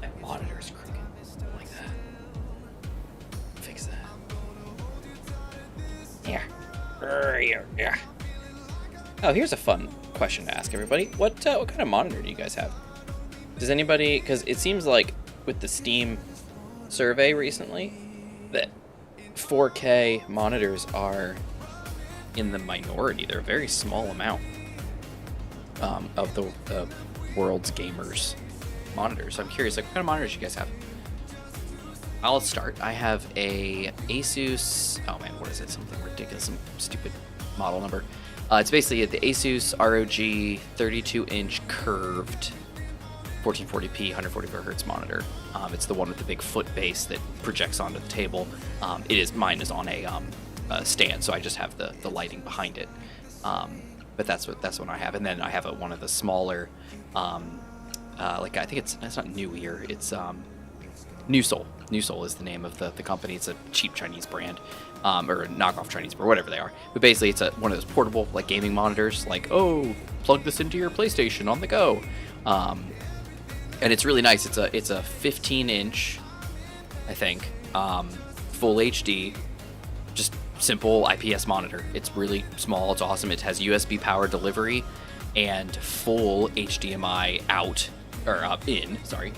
That monitor's crooked. Don't like that. Fix that. Yeah. Oh, here's a fun question to ask everybody. What kind of monitor do you guys have? Does anybody? Because it seems like with the Steam survey recently, that 4K monitors are in the minority. They're a very small amount of the world's gamers monitors. So I'm curious, like, what kind of monitors you guys have? I'll start. I have a Asus. Oh man, what is it? Something ridiculous, some stupid model number. It's basically the Asus ROG 32-inch curved 1440p 144 hertz monitor. It's the one with the big foot base that projects onto the table. Mine is on a stand, so I just have the lighting behind it. But that's what I have, and then I have one of the smaller, like I think it's not New Ear, it's New Soul. New Soul is the name of the company. It's a cheap Chinese brand, or a knockoff Chinese brand, whatever they are. But basically, it's one of those portable like gaming monitors. Like, oh, plug this into your PlayStation on the go. And it's really nice. It's a 15-inch, I think, full HD, just simple IPS monitor. It's really small. It's awesome. It has USB power delivery and full HDMI out or in. Sorry.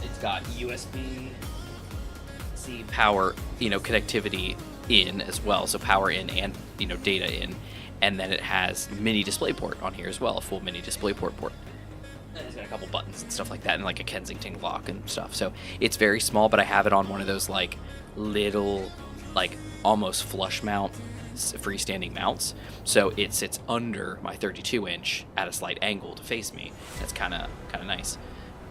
It's got USB-C power, connectivity in as well. So power in and data in, and then it has mini DisplayPort on here as well. A full mini DisplayPort port. It's got a couple buttons and stuff like that, and like a Kensington lock and stuff. So it's very small, but I have it on one of those like little, like almost flush mount, freestanding mounts. So it sits under my 32-inch at a slight angle to face me. That's kind of nice.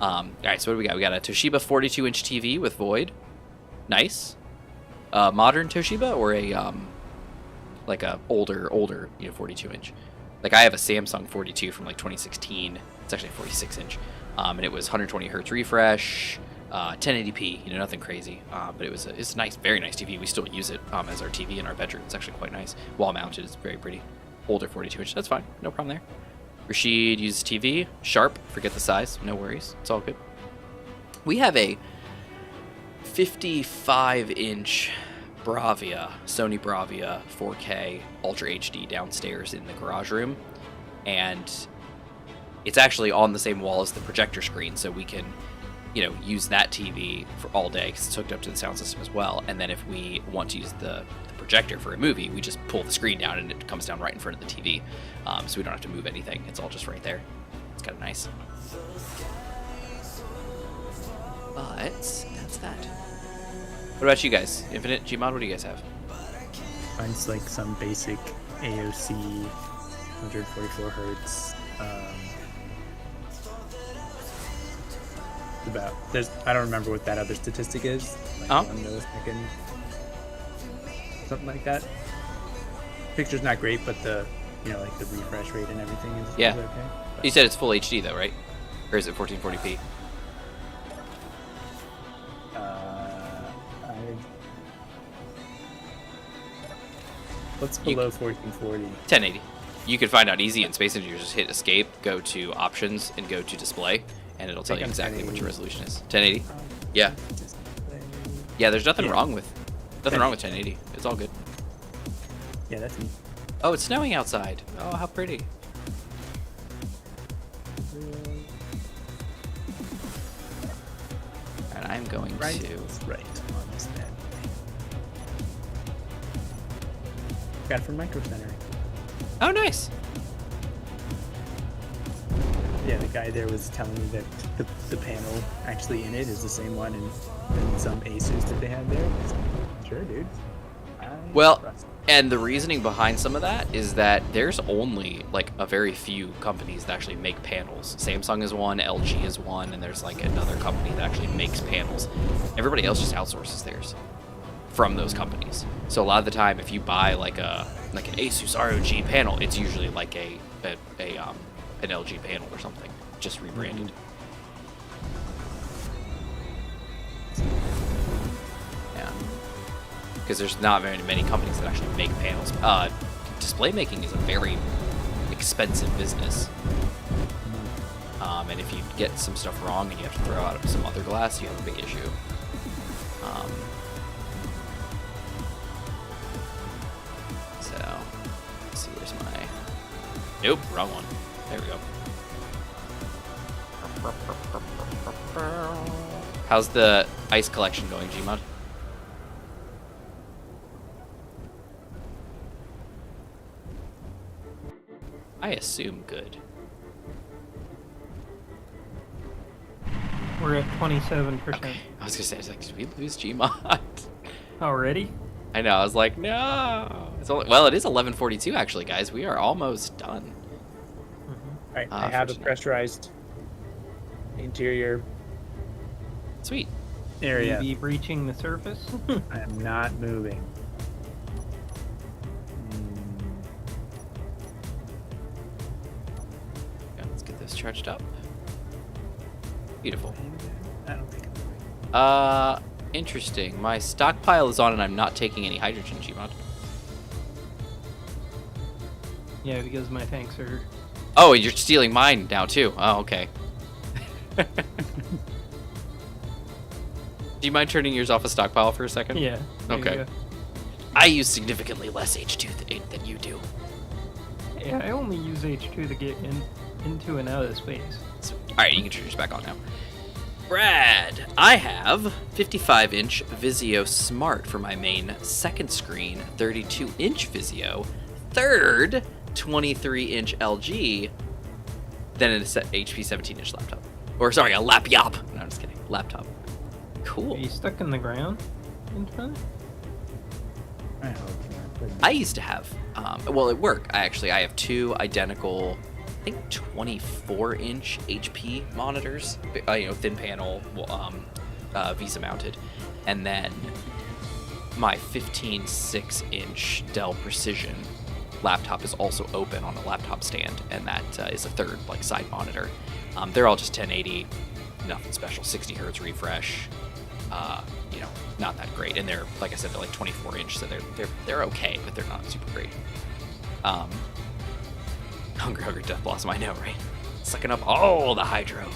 All right, so what do we got? We got a Toshiba 42-inch TV with Void. Nice. Modern Toshiba or a like a older 42-inch. Like I have a Samsung 42 from like 2016. It's actually a 46-inch, and it was 120 hertz refresh, 1080p. Nothing crazy, but it's a nice, very nice TV. We still use it as our TV in our bedroom. It's actually quite nice. Wall mounted. It's very pretty. Older 42-inch. That's fine. No problem there. Rashid uses TV. Sharp. Forget the size. No worries. It's all good. We have a 55-inch Sony Bravia 4K Ultra HD downstairs in the garage room, and it's actually on the same wall as the projector screen, so we can, use that TV for all day because it's hooked up to the sound system as well. And then if we want to use the projector for a movie, we just pull the screen down and it comes down right in front of the TV, so we don't have to move anything. It's all just right there. It's kind of nice. But that's that. What about you guys? Infinite, Gmod, what do you guys have? Mine's like some basic AOC 144 hertz. I don't remember what that other statistic is. Like 1 millisecond, something like that. Picture's not great, but the like the refresh rate and everything is okay. But You said it's full HD though, right? Or is it 1440p? What's below 1440? 1080. You can find out easy in Space Engineers. Just hit Escape, go to Options, and go to Display, and it'll tell you exactly what your resolution is. 1080. Yeah. Yeah. There's nothing wrong with 1080. It's all good. Yeah, that's neat. Oh, it's snowing outside. Oh, how pretty. And I'm going to right on this bed. Got it from Micro Center. Oh, nice. Yeah, the guy there was telling me that the panel actually in it is the same one in some Asus that they had there. Sure, dude. Well, and the reasoning behind some of that is that there's only like a very few companies that actually make panels. Samsung is one, LG is one, and there's like another company that actually makes panels. Everybody else just outsources theirs from those companies. So a lot of the time, if you buy like an Asus ROG panel, it's usually like an LG panel or something, just rebranded. Yeah. because there's not very many companies that actually make panels. Display making is a very expensive business. And if you get some stuff wrong and you have to throw out some other glass, you have a big issue. So, let's see, where's my... Nope, wrong one. There we go. How's the ice collection going, Gmod? I assume good. We're at 27%. Okay. I was gonna say, did we lose Gmod? Already? I know. I was like, no. It's only, well, it is 11:42 actually, guys. We are almost done. All right, I have a pressurized interior Sweet. area. Maybe breaching the surface? I am not moving. Yeah, let's get this charged up. Beautiful. I don't think I'm moving. Interesting. My stockpile is on and I'm not taking any hydrogen, Gmod. Yeah, because my tanks are... Oh, you're stealing mine now too. Oh, okay. Do you mind turning yours off a stockpile for a second? Yeah. there you Okay. go. I use significantly less H2 than you do. Yeah, I only use H2 to get into and out of space. So, all right, you can turn yours back on now. Brad, I have 55-inch Vizio Smart for my main second screen, 32-inch Vizio, third 23-inch LG, then a HP 17-inch laptop. Or sorry, a laptop. No, I'm just kidding. Laptop. Cool. Are you stuck in the ground in front? I hope not. I used to have, well, at work, I have two identical, I think 24-inch HP monitors, thin panel, VESA mounted, and then my 15.6-inch Dell Precision laptop is also open on a laptop stand, and that is a third side monitor. They're all just 1080, nothing special, 60 hertz refresh. Not that great, and they're, like I said, they're 24-inch, so they're okay, but they're not super great. Hungry Death Blossom, I know, right? Sucking up all the hydro.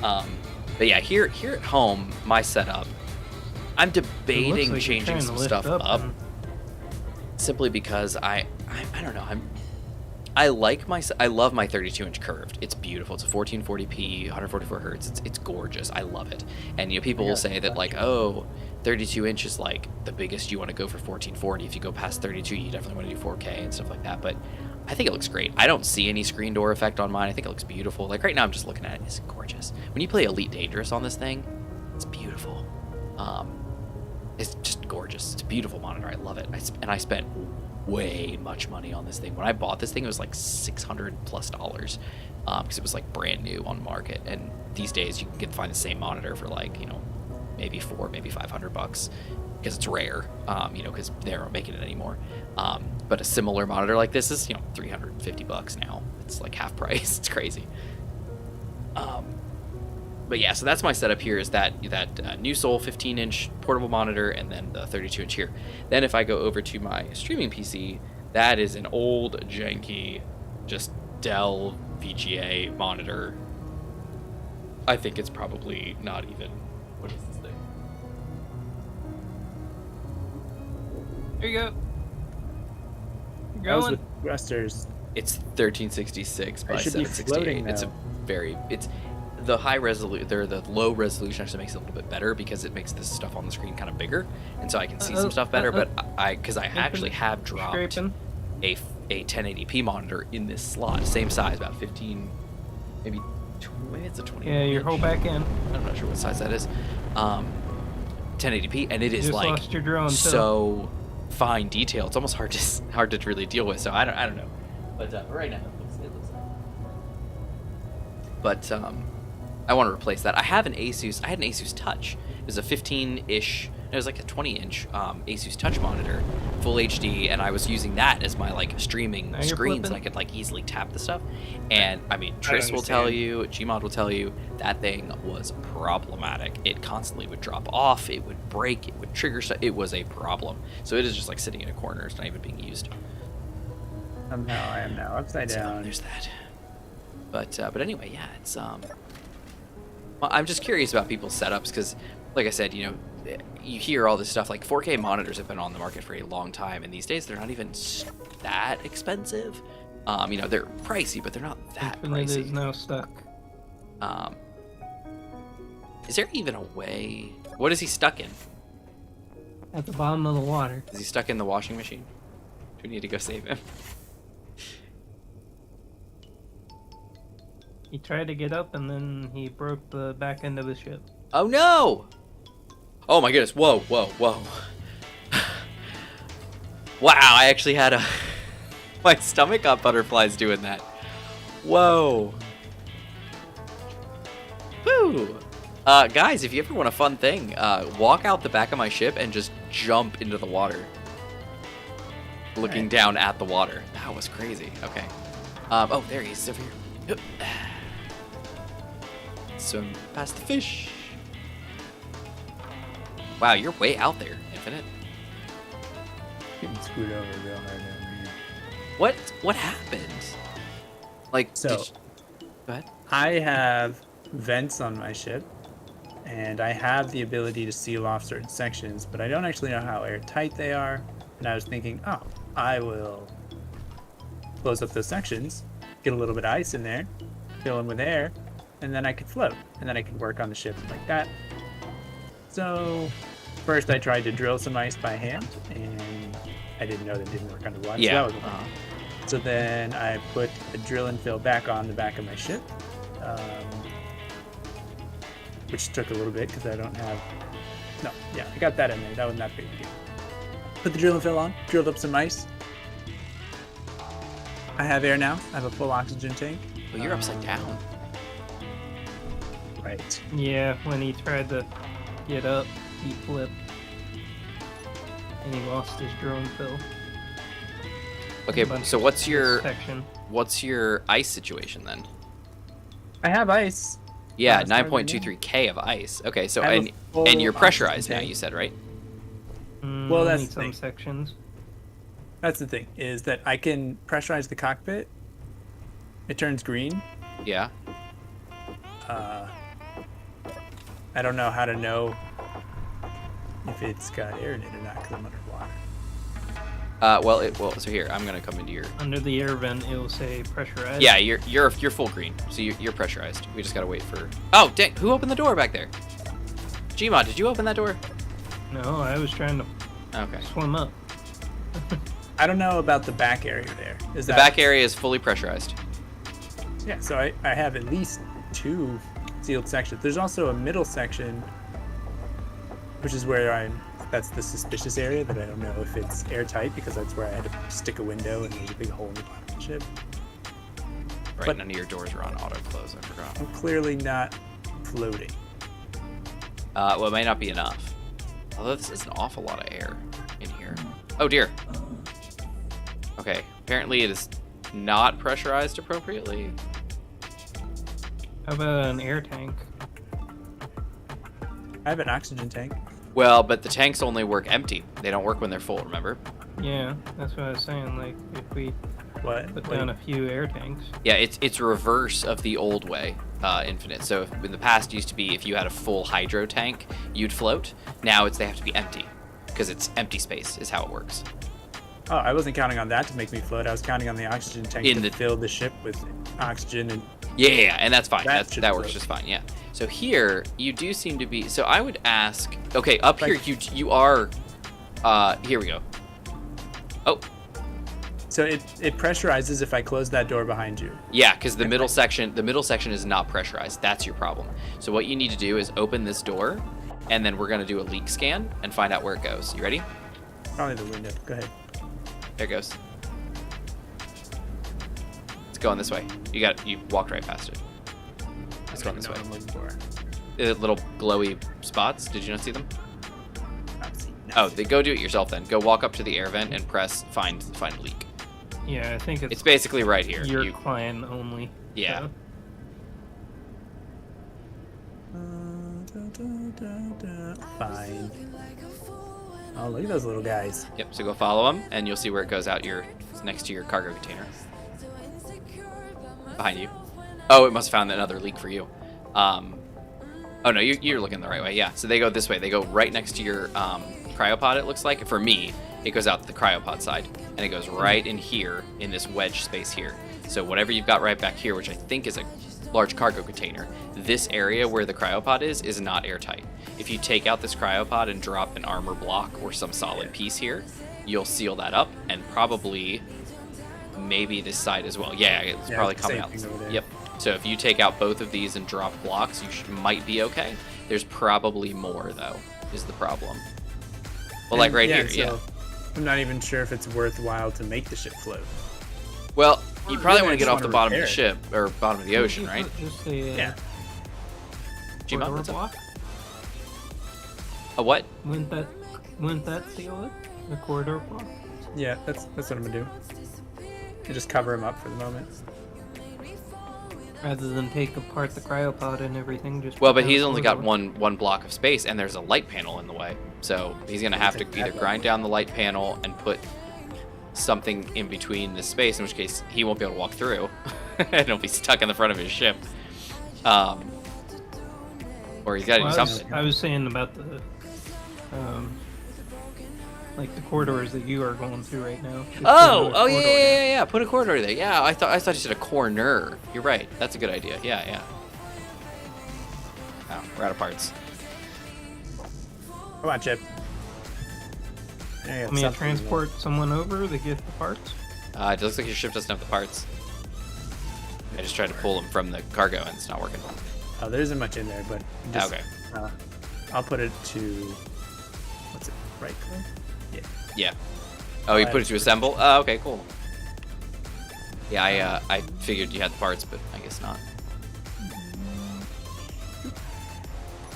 But yeah, here at home, my setup, I'm debating like changing some stuff up, simply because I don't know, I love my 32-inch curved. It's beautiful. It's a 1440p, 144 hertz. It's gorgeous. I love it. And people will say that 32 inch is the biggest you want to go for 1440. If you go past 32, you definitely want to do 4K and stuff like that. But I think it looks great. I don't see any screen door effect on mine. I think it looks beautiful. Right now, I'm just looking at it. It's gorgeous. When you play Elite Dangerous on this thing, it's beautiful. It's just gorgeous. It's a beautiful monitor. I love it. I spent way much money on this thing. When I bought this thing, it was $600+ because it was brand new on the market. And these days, you can find the same monitor for maybe $400, maybe $500 because it's rare. Because they aren't making it anymore. But a similar monitor like this is $350 now. It's half price. It's crazy. But yeah, so that's my setup here, is that New Soul 15-inch portable monitor and then the 32-inch here. Then if I go over to my streaming PC, that is an old, janky, just Dell VGA monitor. I think it's probably not even... What is this thing? There you go. That was Going. with thrusters. It's 1366 by I should be 768. floating It's now. the high resolution, the low resolution actually makes it a little bit better because it makes this stuff on the screen kind of bigger, and so I can see some stuff better. But because I actually have dropped a 1080p monitor in this slot, same size, about 15, maybe it's a 20. Yeah, your whole back end. I'm not sure what size that is. 1080p, and it is Just lost your drone, so fine detail. It's almost hard to really deal with. So I don't know, but right now it looks like. But I want to replace that. I had an Asus Touch. It was a 15-ish It was like a 20-inch Asus Touch monitor, full HD, and I was using that as my like streaming Now you're screen, so flipping. I could like easily tap the stuff. And I mean, I Tris will tell understand. you, Gmod will tell you, that thing was problematic. It constantly would drop off, it would break, it would trigger stuff. It was a problem. So it is just like sitting in a corner. It's not even being used. Somehow I am now upside So down. there's that. But anyway, yeah, it's well, I'm just curious about people's setups because, like I said, you know, you hear all this stuff like 4K monitors have been on the market for a long time, and these days they're not even that expensive. You know, they're pricey, but they're not that Infinite is pricey. now stuck. Is there even a way? What is he stuck in? At the bottom of the water. Is he stuck in the washing machine? Do we need to go save him? He tried to get up and then he broke the back end of his ship. Oh no! Oh my goodness! Whoa, whoa, whoa! Wow! I actually had a my stomach got butterflies doing that. Whoa! Woo! Guys, if you ever want a fun thing, walk out the back of my ship and just jump into the water, looking Right. down at the water. That was crazy. Okay. Oh, there he is over here. Swim past the fish. Wow, you're way out there, Infinite. Getting screwed over real hard over here. What happened? Like, So- did go ahead. I have vents on my ship, and I have the ability to seal off certain sections, but I don't actually know how airtight they are. And I was thinking, oh, I will close up those sections, get a little bit of ice in there, fill them with air, and then I could float, and then I could work on the ship like that. So first I tried to drill some ice by hand, and I didn't know that didn't work underwater. So, Yeah. that was so then I put a drill and fill back on the back of my ship, which took a little bit because I don't have. No, yeah, I got that in there. That wasn't that big a deal. Put the drill and fill on, drilled up some ice. I have air now. I have a full oxygen tank. Well, you're upside down. Right. Yeah, when he tried to get up, he flipped. And he lost his drone fill. Okay, Bunch so of section. what's your ice situation then? I have ice. Yeah, as far as I know. 9.23k of ice. Okay, so I have a and full you're pressurized oxygen now. tank. You said, right? Well, that's Only the some thing. sections. That's the thing, is that I can pressurize the cockpit. It turns green. Yeah. I don't know how to know if it's got air in it or not because I'm underwater. Well, so here I'm gonna come into your. Under the air vent, it will say pressurized. Yeah, you're full green, so you're pressurized. We just gotta wait for. Oh, dang! Who opened the door back there? Gmod, did you open that door? No, I was trying to Okay. swim up. I don't know about the back area there. Is The that back area is fully pressurized. Yeah, so I have at least 2 sealed sections. There's also a middle section, which is where that's the suspicious area that I don't know if it's airtight because that's where I had to stick a window and there's a big hole in the bottom of the ship. Right, But- none of your doors are on auto close. I forgot. I'm clearly not floating. Well, it might not be enough. Although this is an awful lot of air in here. Oh dear. Okay, apparently it is not pressurized appropriately. How about an air tank? I have an oxygen tank. Well, but the tanks only work empty. They don't work when they're full, remember? Yeah, that's what I was saying. Like, if we What? put What- down a few air tanks. Yeah, it's reverse of the old way, Infinite. So in the past, it used to be if you had a full hydro tank, you'd float. Now they have to be empty, because it's empty space is how it works. Oh, I wasn't counting on that to make me float. I was counting on the oxygen tank In to the- fill the ship with oxygen and Yeah, and that's fine. That That should that works float. just fine. Yeah. So here you do seem to be. So I would ask. Okay, up Like- here you are. Here we go. Oh, so it pressurizes if I close that door behind you. yeah, because the middle section is not pressurized. That's your problem. So what you need to do is open this door, and then we're gonna do a leak scan and find out where it goes. You ready? Probably the window. Go ahead. There it goes. It's going this way. You walked right past it. It's going this way. I'm looking for. Little glowy spots. Did you not see them? Oh, they go do it yourself then. Go walk up to the air vent and press find leak. Yeah, I think It's basically right here. your client only. Yeah. So. Fine. Oh, look at those little guys. Yep. So go follow them, and you'll see where it goes out. It's next to your cargo container. Behind you. Oh, it must have found another leak for you. Oh no, you're looking the right way. Yeah. So they go this way. They go right next to your cryopod. It looks like for me, it goes out the cryopod side, and it goes right in here in this wedge space here. So whatever you've got right back here, which I think is a large cargo container, this area where the cryopod is not airtight. If you take out this cryopod and drop an armor block or some solid piece here, you'll seal that up, and probably maybe this side as well. Yeah, it's probably coming out. Yep. So if you take out both of these and drop blocks, you might be okay. There's probably more though, is the problem. Well, like right here, yeah. I'm not even sure if it's worthwhile to make the ship float. Well, you probably want to I get just off the wanna bottom of the repair ship or bottom of the ocean, right? Just a Yeah. Gmod, corridor what's up? block. A what? Wouldn't that seal it? The corridor block. Yeah, that's what I'm gonna do. And just cover him up for the moment. Rather than take apart the cryopod and everything, just. Well, put but down he's a only got corridor. one block of space, and there's a light panel in the way. So he's gonna have to either grind down the light panel and put something in between the space, in which case he won't be able to walk through, and he'll be stuck in the front of his ship. Or he's got to do something. I was saying about the, like the corridors that you are going through right now. Just put Oh, another oh yeah, corridor yeah, down. yeah, yeah. Put a corridor there. Yeah, I thought you said a corner. You're right. That's a good idea. Yeah, yeah. Oh, we're out of parts. Come on, Chip. There you Want go, me to something. transport someone over to get the parts? It looks like your ship doesn't have the parts. I just tried to pull them from the cargo, and it's not working. Oh, there isn't much in there, but just, Okay. I'll put it to what's it? Right click. Yeah. Yeah. Oh, you put it to assemble? Oh, okay, cool. Yeah, I figured you had the parts, but I guess not. I'm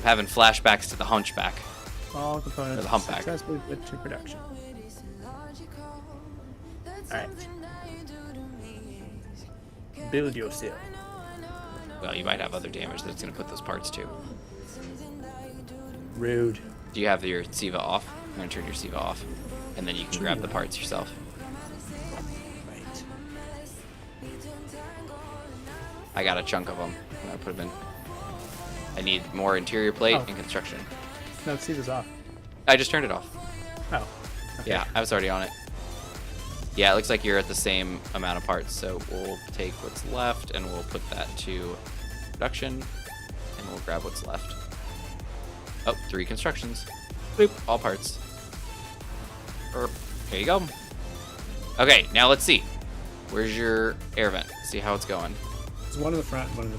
having flashbacks to the Hunchback. All components Or the humpback. successfully put to production. Alright. Build yourself. Well, you might have other damage that's going to put those parts to. Rude. Do you have your SIVA off? I'm going to turn your SIVA off, and then you can grab the parts yourself. Right. I got a chunk of them. I'm going to put them in. I need more interior plate Oh. and construction. No, see this off. I just turned it off. Oh. Okay. Yeah, I was already on it. Yeah, it looks like you're at the same amount of parts, so we'll take what's left and we'll put that to production, and we'll grab what's left. Oh, 3 constructions. Boop, all parts. There you go. Okay, now let's see. Where's your air vent? See how it's going. It's one in the front, one in the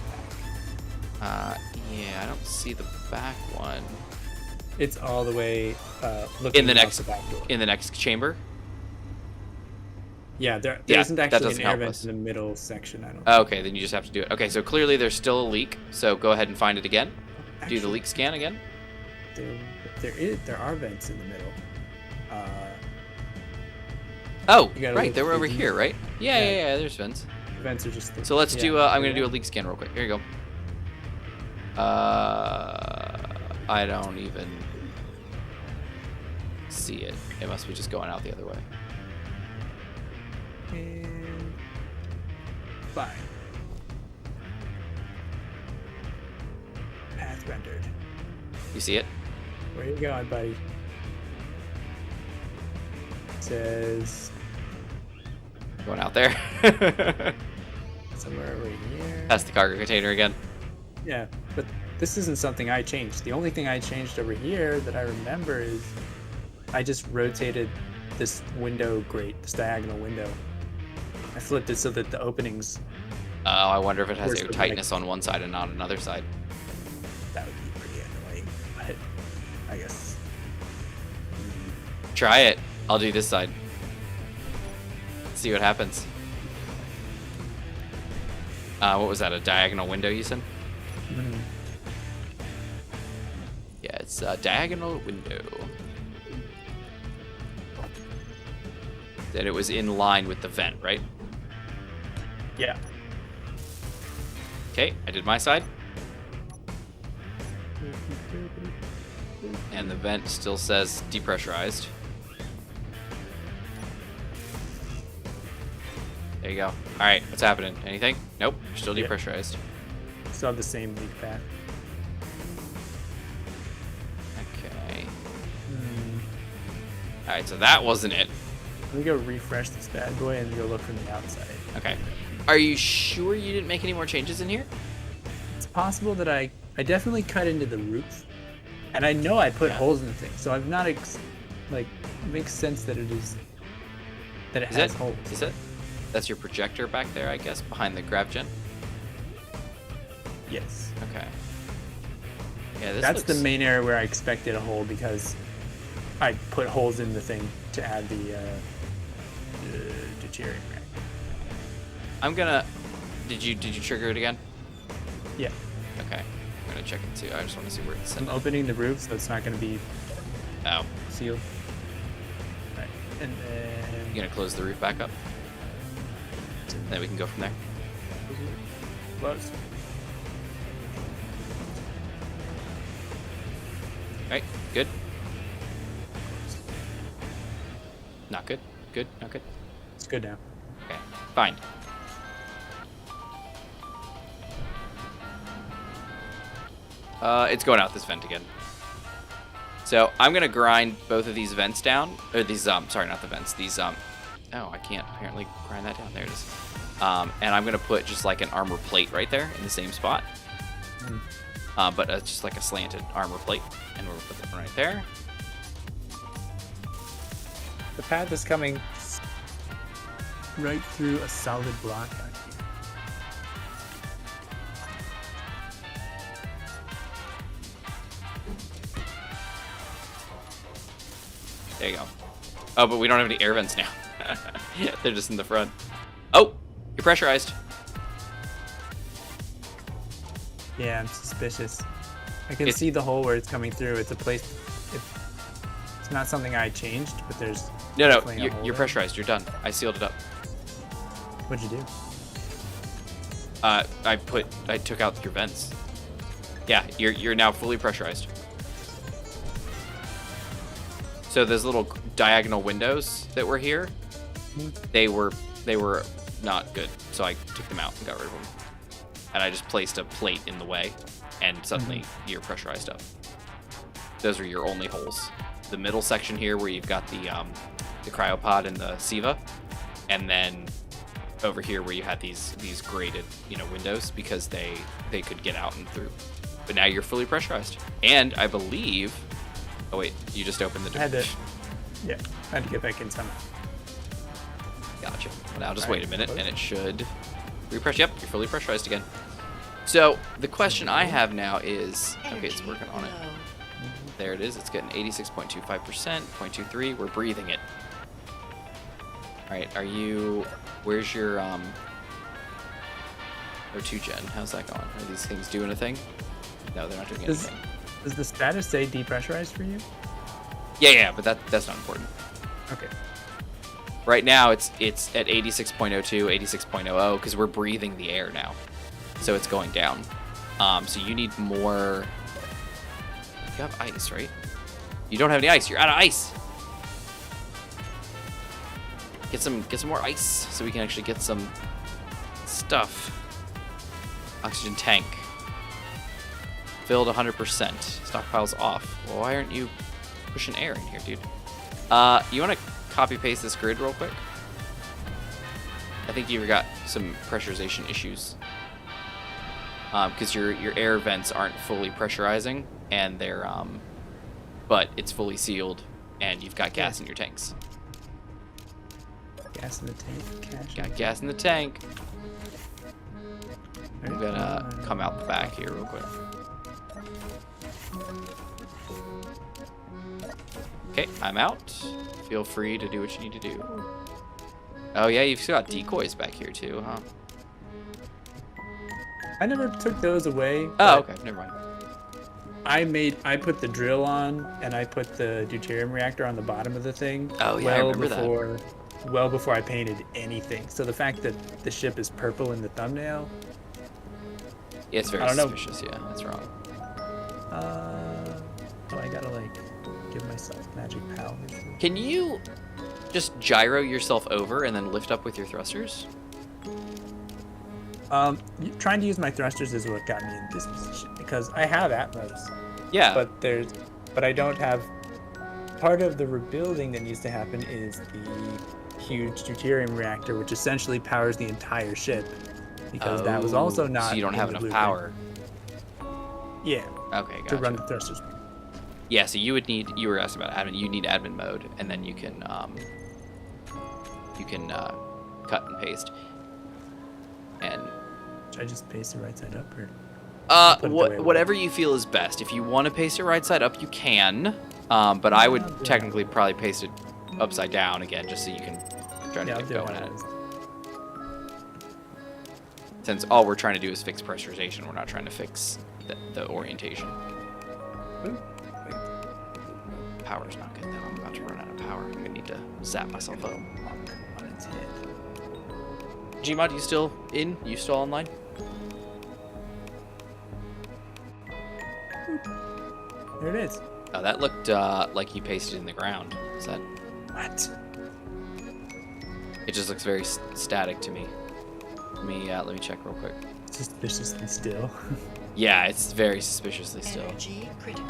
back. Yeah, I don't see the back one. It's all the way looking In the out next the back door. in the next chamber. Yeah, there Yeah, isn't that actually doesn't an air help vent us. in the middle section. I don't. Okay, then you just have to do it. Okay, so clearly there's still a leak. So go ahead and find it again. Do the Actually, leak scan again. There are vents in the middle. Oh, You gotta right, look they were for over these. here, right? Yeah, Yeah. yeah, yeah, there's vents. Vents are just. So let's do, I'm going to do a yeah. leak scan real quick. Here you go. I don't even see it. It must be just going out the other way. And fine. Path rendered. You see it? Where you going, buddy? It says Going out there. somewhere over here. That's the cargo container again. Yeah, but this isn't something I changed. The only thing I changed over here that I remember is I just rotated this window grate, this diagonal window. I flipped it so that the openings, Oh, I wonder if it has Where's air the tightness on one side and not another side. that would be pretty annoying. But I guess. Try it. I'll do this side. See what happens. What was that? A diagonal window, you said? Yeah, it's a diagonal window. that it was in line with the vent, right? Yeah. Okay, I did my side. And the vent still says depressurized. There you go. All right, what's happening? Anything? Nope, you're still Yeah. depressurized. Still have the same leak path. Okay. All right, so that wasn't it. Let me go refresh this bad boy and go look from the outside. Okay. Are you sure you didn't make any more changes in here? It's possible that I definitely cut into the roof, and I know I put Yeah. holes in the thing, so I've not like it makes sense that it Is has it? holes. Is it? That's your projector back there, I guess, behind the grav gen. Yes. Okay. Yeah, this That's the looks- main area where I expected a hole because I put holes in the thing to add the deuterium rack. I'm gonna. Did you trigger it again? Yeah. Okay. I'm gonna check it too. I just want to see where it's I'm sent. opening the roof, so it's not going to be Oh, sealed. Right. And then you gonna close the roof back up? Then we can go from there. close. Right. Good. Not good. Good. Not good. It's good now. Okay. Fine. It's going out this vent again. So I'm gonna grind both of these vents down, or these sorry, not the vents. These oh, I can't apparently grind that down. There it is. And I'm gonna put just like an armor plate right there in the same spot. But just like a slanted armor plate, and we'll put that one right there. The path is coming right through a solid block out here. There you go. Oh, but we don't have any air vents now. Yeah, they're just in the front. Oh, you're pressurized. Yeah, I'm suspicious. I can It's- see the hole where it's coming through. It's a place. It's not something I changed, but there's. No, definitely a you're hole there. pressurized. You're done. I sealed it up. What'd you do? I took out your vents. Yeah, you're now fully pressurized. So those little diagonal windows that were here, they were not good. So I took them out and got rid of them. And I just placed a plate in the way, and suddenly you're pressurized up. Those are your only holes. The middle section here where you've got the cryopod and the SIVA, and then over here where you had these grated windows because they could get out and through. But now you're fully pressurized. And I believe, oh wait, you just opened the door. I had to. Yeah, I had to get back in somehow. Gotcha. Well, now just All wait right, a minute close. and it should repress. Yep, you're fully pressurized again. So the question I have now is, okay, it's working on it. There it is. It's getting 86.25%, 0.23. We're breathing it. All right, where's your O2 gen? How's that going? Are these things doing a thing? No, they're not doing Does- anything. Does the status say depressurized for you? Yeah, but that's not important. Okay. Right now it's at 86.02, 86.00 because we're breathing the air now, so it's going down. So you need more. You have ice, right? You don't have any ice. You're out of ice. Get some more ice so we can actually get some stuff. Oxygen tank filled 100%. Stockpiles off. Well, why aren't you pushing air in here, dude? You want to copy paste this grid real quick? I think you've got some pressurization issues. Because your air vents aren't fully pressurizing, and they're but it's fully sealed, and you've got gas in your tanks. Gas in the tank. Cash. Got gas in the tank. I'm gonna come out the back here real quick. Okay, I'm out. Feel free to do what you need to do. Oh yeah, you've still got decoys back here too, huh? I never took those away. Oh, but okay, never mind. I put the drill on and I put the deuterium reactor on the bottom of the thing. Oh, yeah, I remember that. before well before I painted anything. So the fact that the ship is purple in the thumbnail, Yeah, it's very I don't know. suspicious. Yeah, that's wrong. oh, I gotta like give myself magic powers. Can you just gyro yourself over and then lift up with your thrusters? Trying to use my thrusters is what got me in this position because I have Atmos, Yeah. but I don't have. Part of the rebuilding that needs to happen is the huge deuterium reactor, which essentially powers the entire ship, because that was also not. So you don't in have the enough blueprint. power. Yeah, Okay, to run gotcha. the thrusters. Yeah, so you would need. You were asking about admin. You need admin mode, and then you can cut and paste. And Should I just paste it right side up, or? Put it the way it whatever you feel is best. If you want to paste it right side up, you can. But I would Yeah. technically probably paste it upside down again, just so you can try to Yeah, I'll get do it going how at it it. is. Since all we're trying to do is fix pressurization, we're not trying to fix the orientation. Ooh, wait. Power's not good though. I'm about to run out of power. I'm gonna need to zap myself up. On its head. Gmod, you still in? You still online? There it is. Oh, that looked like you pasted in the ground. Is that? What? It just looks very static to me. Let me check real quick. Suspiciously still. Yeah, it's very suspiciously still. Energy critical.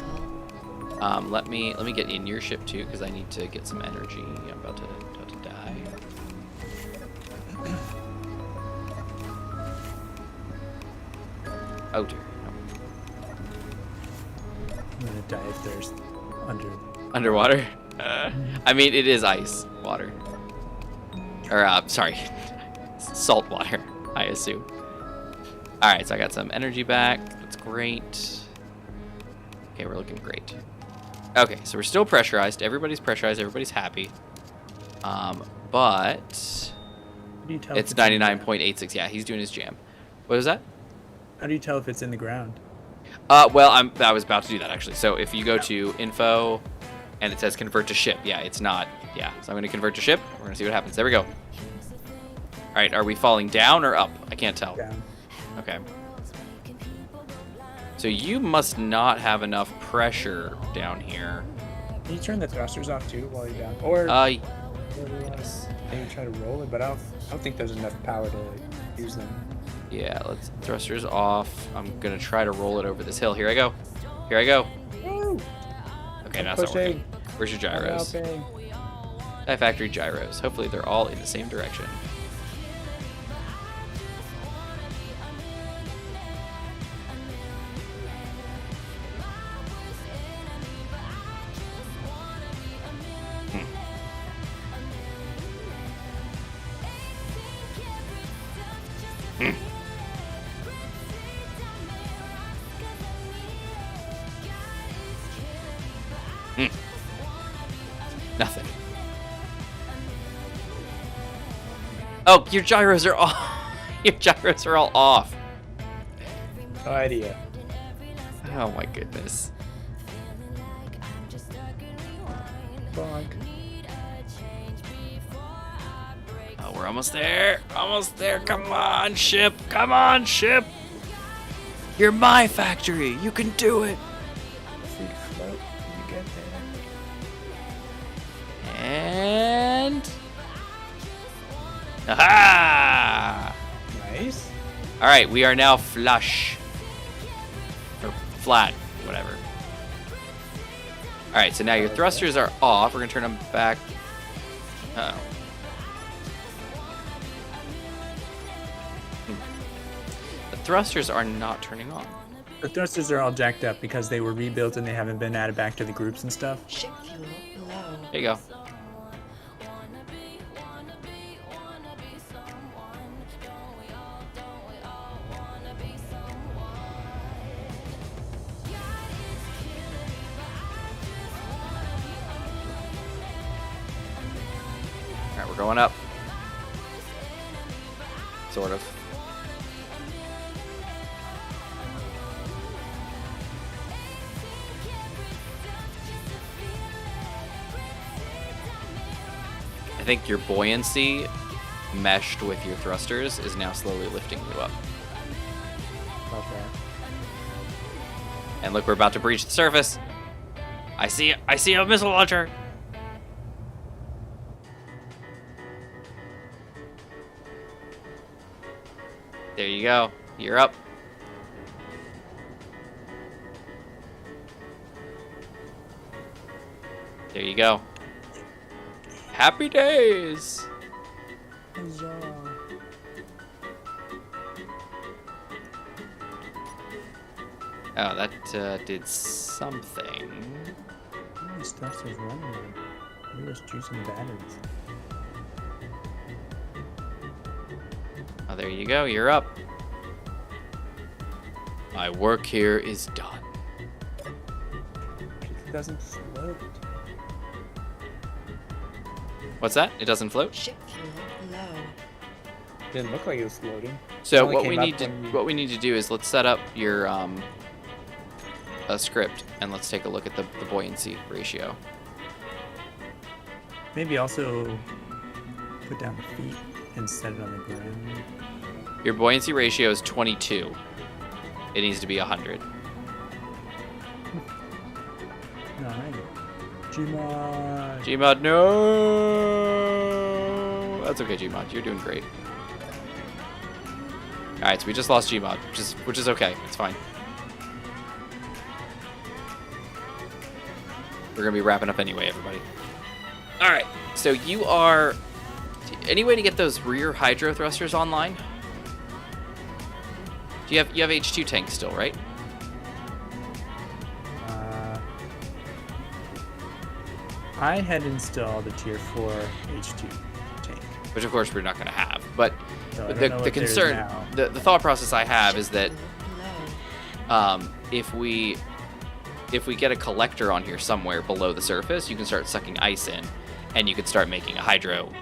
Let me get in your ship too, because I need to get some energy. I'm about to die. Oh dear. No. I'm gonna die of thirst Underwater? I mean, it is ice water. Or, sorry, salt water, I assume. Alright, so I got some energy back. That's great. Okay, we're looking great. Okay, so we're still pressurized. Everybody's pressurized. Everybody's happy. But How do you tell? it's if in the ground? 99.86. Yeah, he's doing his jam. What was that? How do you tell if it's in the ground? Well, I was about to do that actually. So if you go to info and it says convert to ship, yeah, it's not. Yeah, so I'm going to convert to ship. We're going to see what happens. There we go. All right, are we falling down or up? I can't tell. Down. Okay. So you must not have enough pressure down here. Can you turn the thrusters off too while you're down? Or Yes. maybe try to roll it, but I don't think there's enough power to use them. Yeah, let's thrusters off. I'm going to try to roll it over this hill. Here I go. Here I go. Woo! Okay, now it's not working. Where's your gyros? Helping. Factory gyros. Hopefully they're all in the same direction. Nothing. Oh, your gyros are off. Your gyros are all off. No idea. Oh my goodness. Bonk. Oh, we're almost there. Almost there. Come on, ship. Come on, ship. You're my factory. You can do it. Free float when you get there. And aha! Nice. All right, we are now flush or flat, whatever. All right, so now your thrusters are off. We're gonna turn them back. Uh-oh. The thrusters are not turning on. The thrusters are all jacked up because they were rebuilt and they haven't been added back to the groups and stuff. Ship fuel low. There you go. All right, we're going up. Sort of. I think your buoyancy meshed with your thrusters is now slowly lifting you up. About that. And look, we're about to breach the surface. I see a missile launcher. There you go. You're up. There you go. Happy days. Oh, that did something. This stuff's just running. We're just juicing batteries. Oh, there you go. You're up. My work here is done. It doesn't float. What's that? It doesn't float? Ship fuel low. Didn't look like it was floating. So only what came we up need to when you- what we need to do is let's set up your a script and let's take a look at the buoyancy ratio. Maybe also put down the feet and set it on the ground. Your buoyancy ratio is 22. It needs to be 100. Alright. Gmod. Gmod, no. That's okay, Gmod. You're doing great. All right, so we just lost Gmod, which is okay. It's fine. We're gonna be wrapping up anyway, everybody. All right, so you are. Any way to get those rear hydro thrusters online? Do you have H2 tanks still, right? I had installed a tier 4 H2 tank. Which of course we're not gonna have, but So I don't the know what there is concern, now. the thought process I have is that Ship fuel low. if we get a collector on here somewhere below the surface, you can start sucking ice in, and you can start making a hydrogen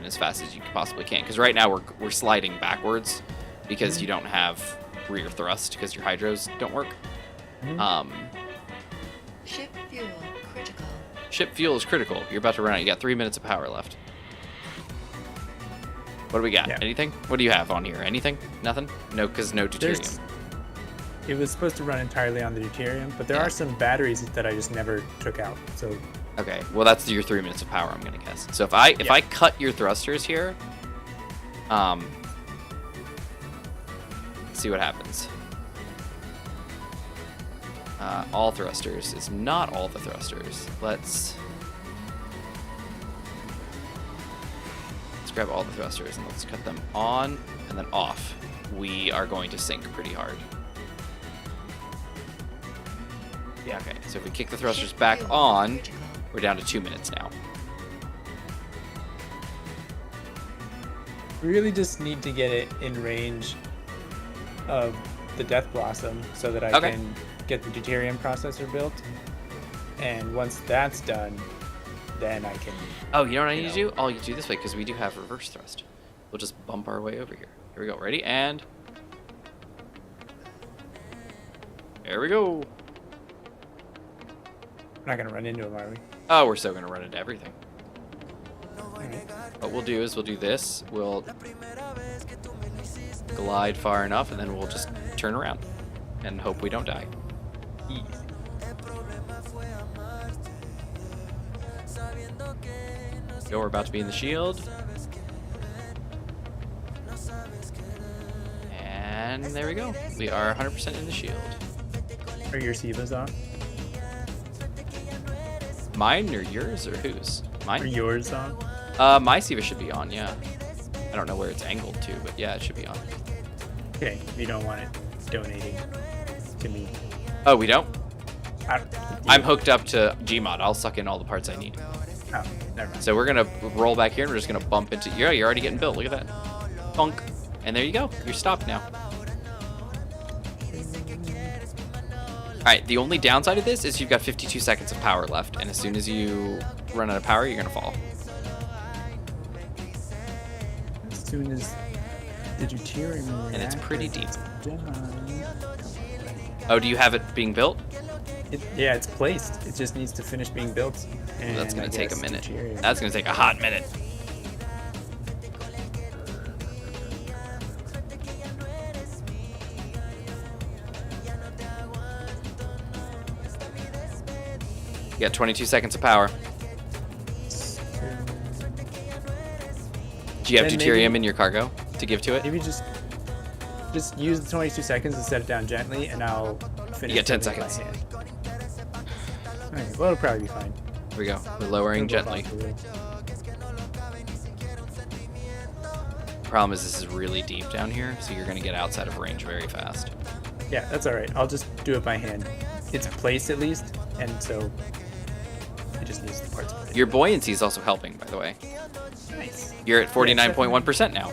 as fast as you possibly can. Because right now we're sliding backwards because you don't have rear thrust because your hydros don't work. Ship fuel critical. Ship fuel is critical. You're about to run out. You got 3 minutes of power left. What do we got? Yeah. Anything? What do you have on here? Anything? Nothing? No, because no deuterium. It was supposed to run entirely on the deuterium, but there Yeah. are some batteries that I just never took out. So Okay, well that's your 3 minutes of power, I'm gonna guess. So if I cut your thrusters here, see what happens. All thrusters is not all the thrusters. Let's grab all the thrusters and let's cut them on and then off. We are going to sink pretty hard. Yeah, okay. So if we kick the thrusters Ship back fuel on, critical. we're down to 2 minutes now. we really just need to get it in range of the Death Blossom so that I Okay. can get the deuterium processor built. And once that's done, then I can. Oh, you know what I need You to do? I'll do this way because we do have reverse thrust. We'll just bump our way over here. Here we go. Ready? And there we go. We're not gonna run into him, are we? Oh, we're so gonna run into everything. Alright. What we'll do is we'll do this. We'll glide far enough, and then we'll just turn around and hope we don't die. Easy. Go. We're about to be in the shield. And there we go. We are 100% in the shield. Are your Sivas off? Mine or yours or whose? Are Mine? yours off? My Siva should be on, yeah. I don't know where it's angled to, but yeah, it should be on. Okay, you don't want it donating to me. Oh, we don't? I, I'm hooked up to Gmod. I'll suck in all the parts I need. Oh, never mind. So we're gonna roll back here and we're just gonna bump into. Yeah, you're already getting built. Look at that. Bonk. And there you go. You're stopped now. Alright, the only downside of this is you've got 52 seconds of power left, and as soon as you run out of power, you're gonna fall. As soon as the deuterium And it's pretty deep. done. Oh, do you have it being built? Yeah, it's placed. It just needs to finish being built. And That's gonna I take a guess minute. deuterium. That's gonna take a hot minute. You got 22 seconds of power. Do you have Then deuterium maybe- in your cargo to give to it? Maybe just use the 22 seconds and set it down gently, and I'll finish. get 10 building by seconds. hand. Okay, well, it'll probably be fine. Here we go. We're lowering It'll go gently. faster, really. Problem is this is really deep down here, so you're gonna get outside of range very fast. Yeah, that's all right. I'll just do it by hand. It's placed at least, and so it just needs the parts. put in. Your buoyancy is also helping, by the way. Nice. You're at 49.1% now.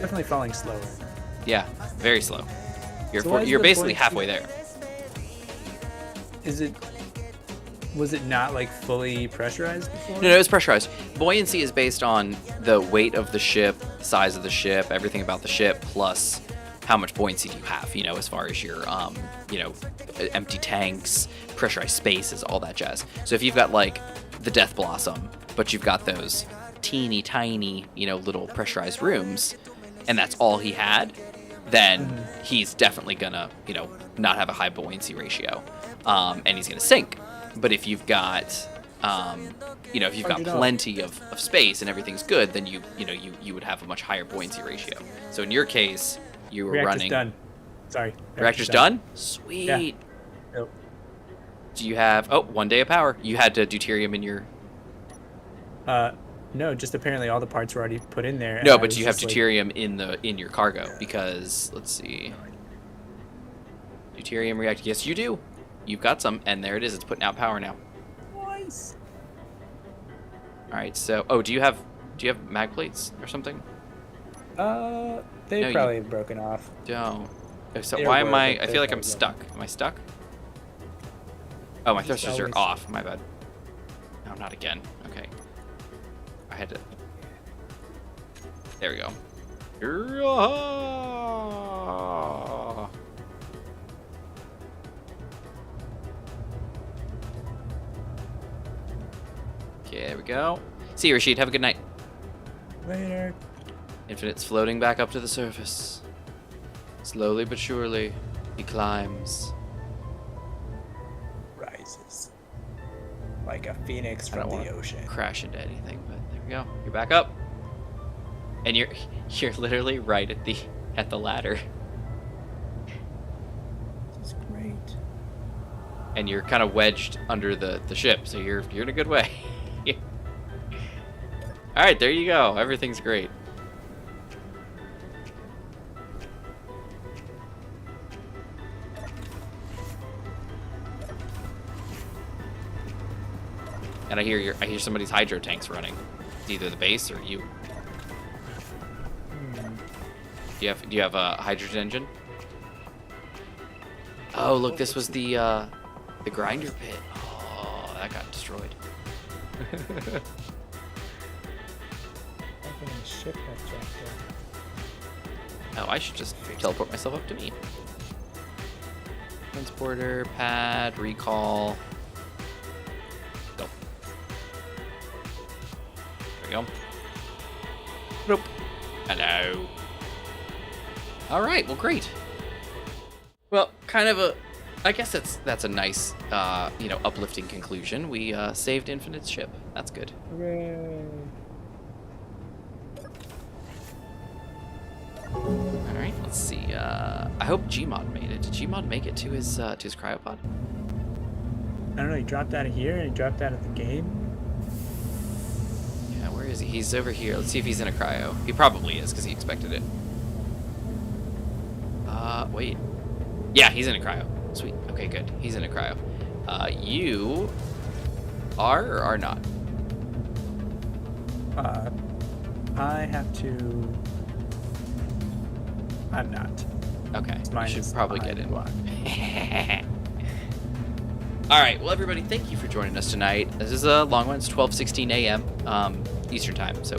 Definitely falling slower. Yeah, very slow. You're So why is you're the basically buoyancy- halfway there. Was it not like fully pressurized before? No, it's pressurized. Buoyancy is based on the weight of the ship, size of the ship, everything about the ship, plus how much buoyancy do you have, you know, as far as your, empty tanks, pressurized spaces, all that jazz. So if you've got, like, the Death Blossom, but you've got those teeny tiny, little pressurized rooms, and that's all he had, then he's definitely gonna, not have a high buoyancy ratio. And he's gonna sink. But if you've got, if you've got Charge it up. plenty of space and everything's good, then you would have a much higher buoyancy ratio. So in your case, you were Reactor's running. done. Sorry. Reactor's done? Sweet. Nope. Do you have? Oh, 1 day of power. You had deuterium in your. No, just apparently all the parts were already put in there. No, and I but was do you have just like- deuterium in your cargo? Because let's see. Deuterium reactor. Yes, you do. You've got some, and there it is. It's putting out power now. Nice. All right. So, oh, do you have mag plates or something? They No, you- probably have broken off. No. So There why am were, I? but I they feel like I'm probably stuck. Am I stuck? Oh, my Just thrusters are always- off. My bad. No, not again. Okay. I had to. There we go. Okay, there we go. See you, Rashid. Have a good night. Later. Infinite's floating back up to the surface. Slowly but surely, he climbs. Rises. Like a phoenix I don't from want the to ocean. crash into anything, but there we go. You're back up, and you're literally right at the ladder, This is great. and you're kind of wedged under the ship, so you're in a good way. All right, there you go. Everything's great. And I hear somebody's hydro tanks running. It's either the base or you. Do you have a hydrogen engine? Oh, look, this was the grinder pit. Oh, that got destroyed. Ship that jacked Oh, I should just teleport myself up to me. Transporter, pad, recall. Go. There we go. Nope. Hello. All right. Well, great. Well, kind of a. I guess that's a nice, uplifting conclusion. We saved Infinite's ship. That's good. Hooray. All right. Let's see. I hope Gmod made it. Did Gmod make it to his cryopod? I don't know, he dropped out of here and he dropped out of the game. Yeah, where is he? He's over here. Let's see if he's in a cryo. He probably is, because he expected it. Wait. Yeah, he's in a cryo. Sweet. Okay, good. He's in a cryo. You are or are not? I have to. I'm not. Okay. Mine You should is probably behind get in. one. All right. Well, everybody, thank you for joining us tonight. This is a long one. It's 12:16 a.m. Eastern time, so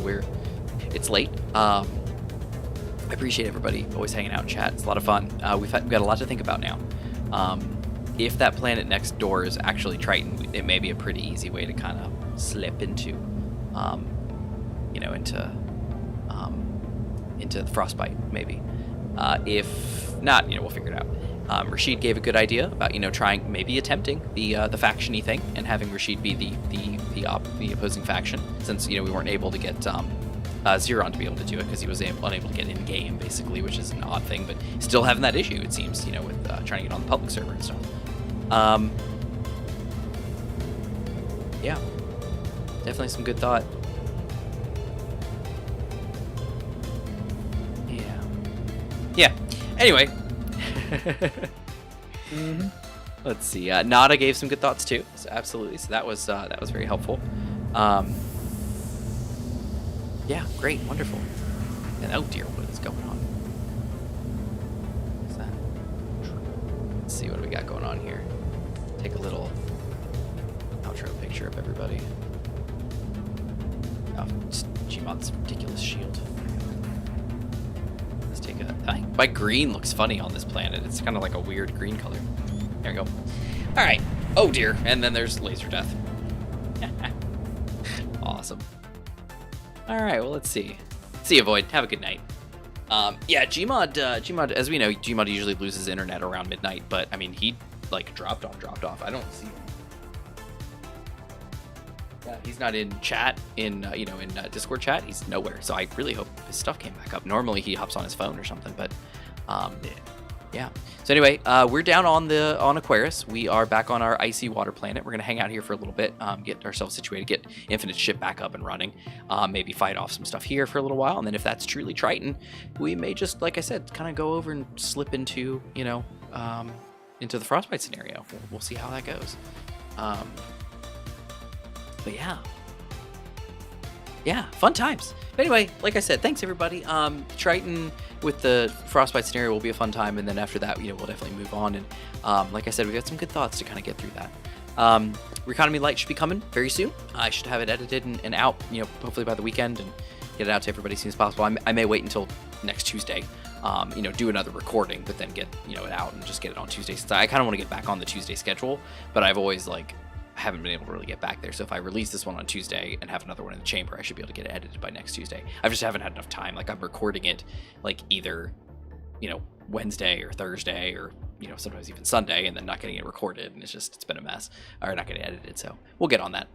it's late. I appreciate everybody always hanging out in chat. It's a lot of fun. We've got a lot to think about now. if that planet next door is actually Triton, it may be a pretty easy way to kind of slip into, into the frostbite, maybe. If not, we'll figure it out. Rashid gave a good idea about, trying, maybe attempting the faction-y thing and having Rashid be the opposing faction, since, we weren't able to get Zeron to be able to do it because he was unable to get in-game, basically, which is an odd thing, but still having that issue, it seems, with trying to get on the public server and stuff. Yeah, definitely some good thought. Yeah. Anyway. Let's see. Nada gave some good thoughts too. So absolutely. So that was very helpful. Yeah. Great. Wonderful. And oh dear, what is going on? What's that? Let's see what we got going on here. Take a little outro picture of everybody. Oh, Gmod's ridiculous shield. My green looks funny on this planet. It's kind of like a weird green color. There we go. All right. Oh dear. And then there's laser death. Awesome. All right. Well, let's see. See you, Void. Have a good night. Yeah, Gmod. As we know, Gmod usually loses internet around midnight, but I mean, he like dropped off. I don't see him. Yeah, he's not in chat, in Discord chat. He's nowhere. So I really hope his stuff came back up. Normally he hops on his phone or something, but yeah. So anyway, we're down on Aquarius. We are back on our icy water planet. We're gonna hang out here for a little bit, get ourselves situated, get Infinite ship back up and running. Maybe fight off some stuff here for a little while, and then if that's truly Triton, we may just, like I said, kind of go over and slip into into the frostbite scenario. We'll see how that goes. But yeah, fun times. But anyway, like I said, thanks everybody. Triton with the frostbite scenario will be a fun time, and then after that, we'll definitely move on. And like I said, we got some good thoughts to kind of get through that. Reconomy Light should be coming very soon. I should have it edited and out, hopefully by the weekend, and get it out to everybody as soon as possible. I may wait until next Tuesday, do another recording, but then get it out and just get it on Tuesday, since I kind of want to get back on the Tuesday schedule, but I've always haven't been able to really get back there. So if I release this one on Tuesday and have another one in the chamber, I should be able to get it edited by next Tuesday. I just haven't had enough time. I'm recording it either Wednesday or Thursday, or sometimes even Sunday, and then not getting it recorded, and it's been a mess, or not getting edited. So we'll get on that.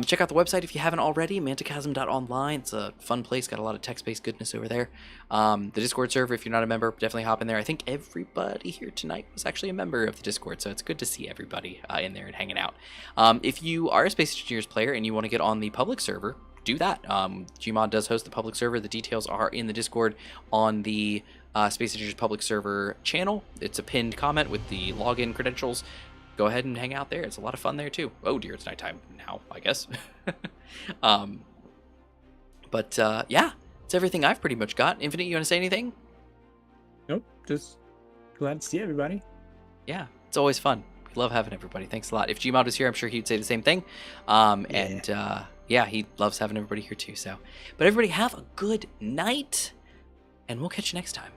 Check out the website if you haven't already, manticasm.online. It's a fun place, got a lot of text-based goodness over there. The Discord server, if you're not a member, definitely hop in there. I think everybody here tonight was actually a member of the Discord, so it's good to see everybody in there and hanging out. If you are a Space Engineers player and you want to get on the public server, do that. Gmod does host the public server. The details are in the Discord on the Space Engineers public server channel. It's a pinned comment with the login credentials. Go ahead and hang out there. It's a lot of fun there too. Oh dear, it's nighttime now, I guess. Yeah, it's everything I've pretty much got. Infinite, you want to say anything? Nope, just glad to see everybody. Yeah, it's always fun. We love having everybody. Thanks a lot. If Gmod was here, I'm sure he'd say the same thing. Yeah, he loves having everybody here too. So, but everybody have a good night, and we'll catch you next time.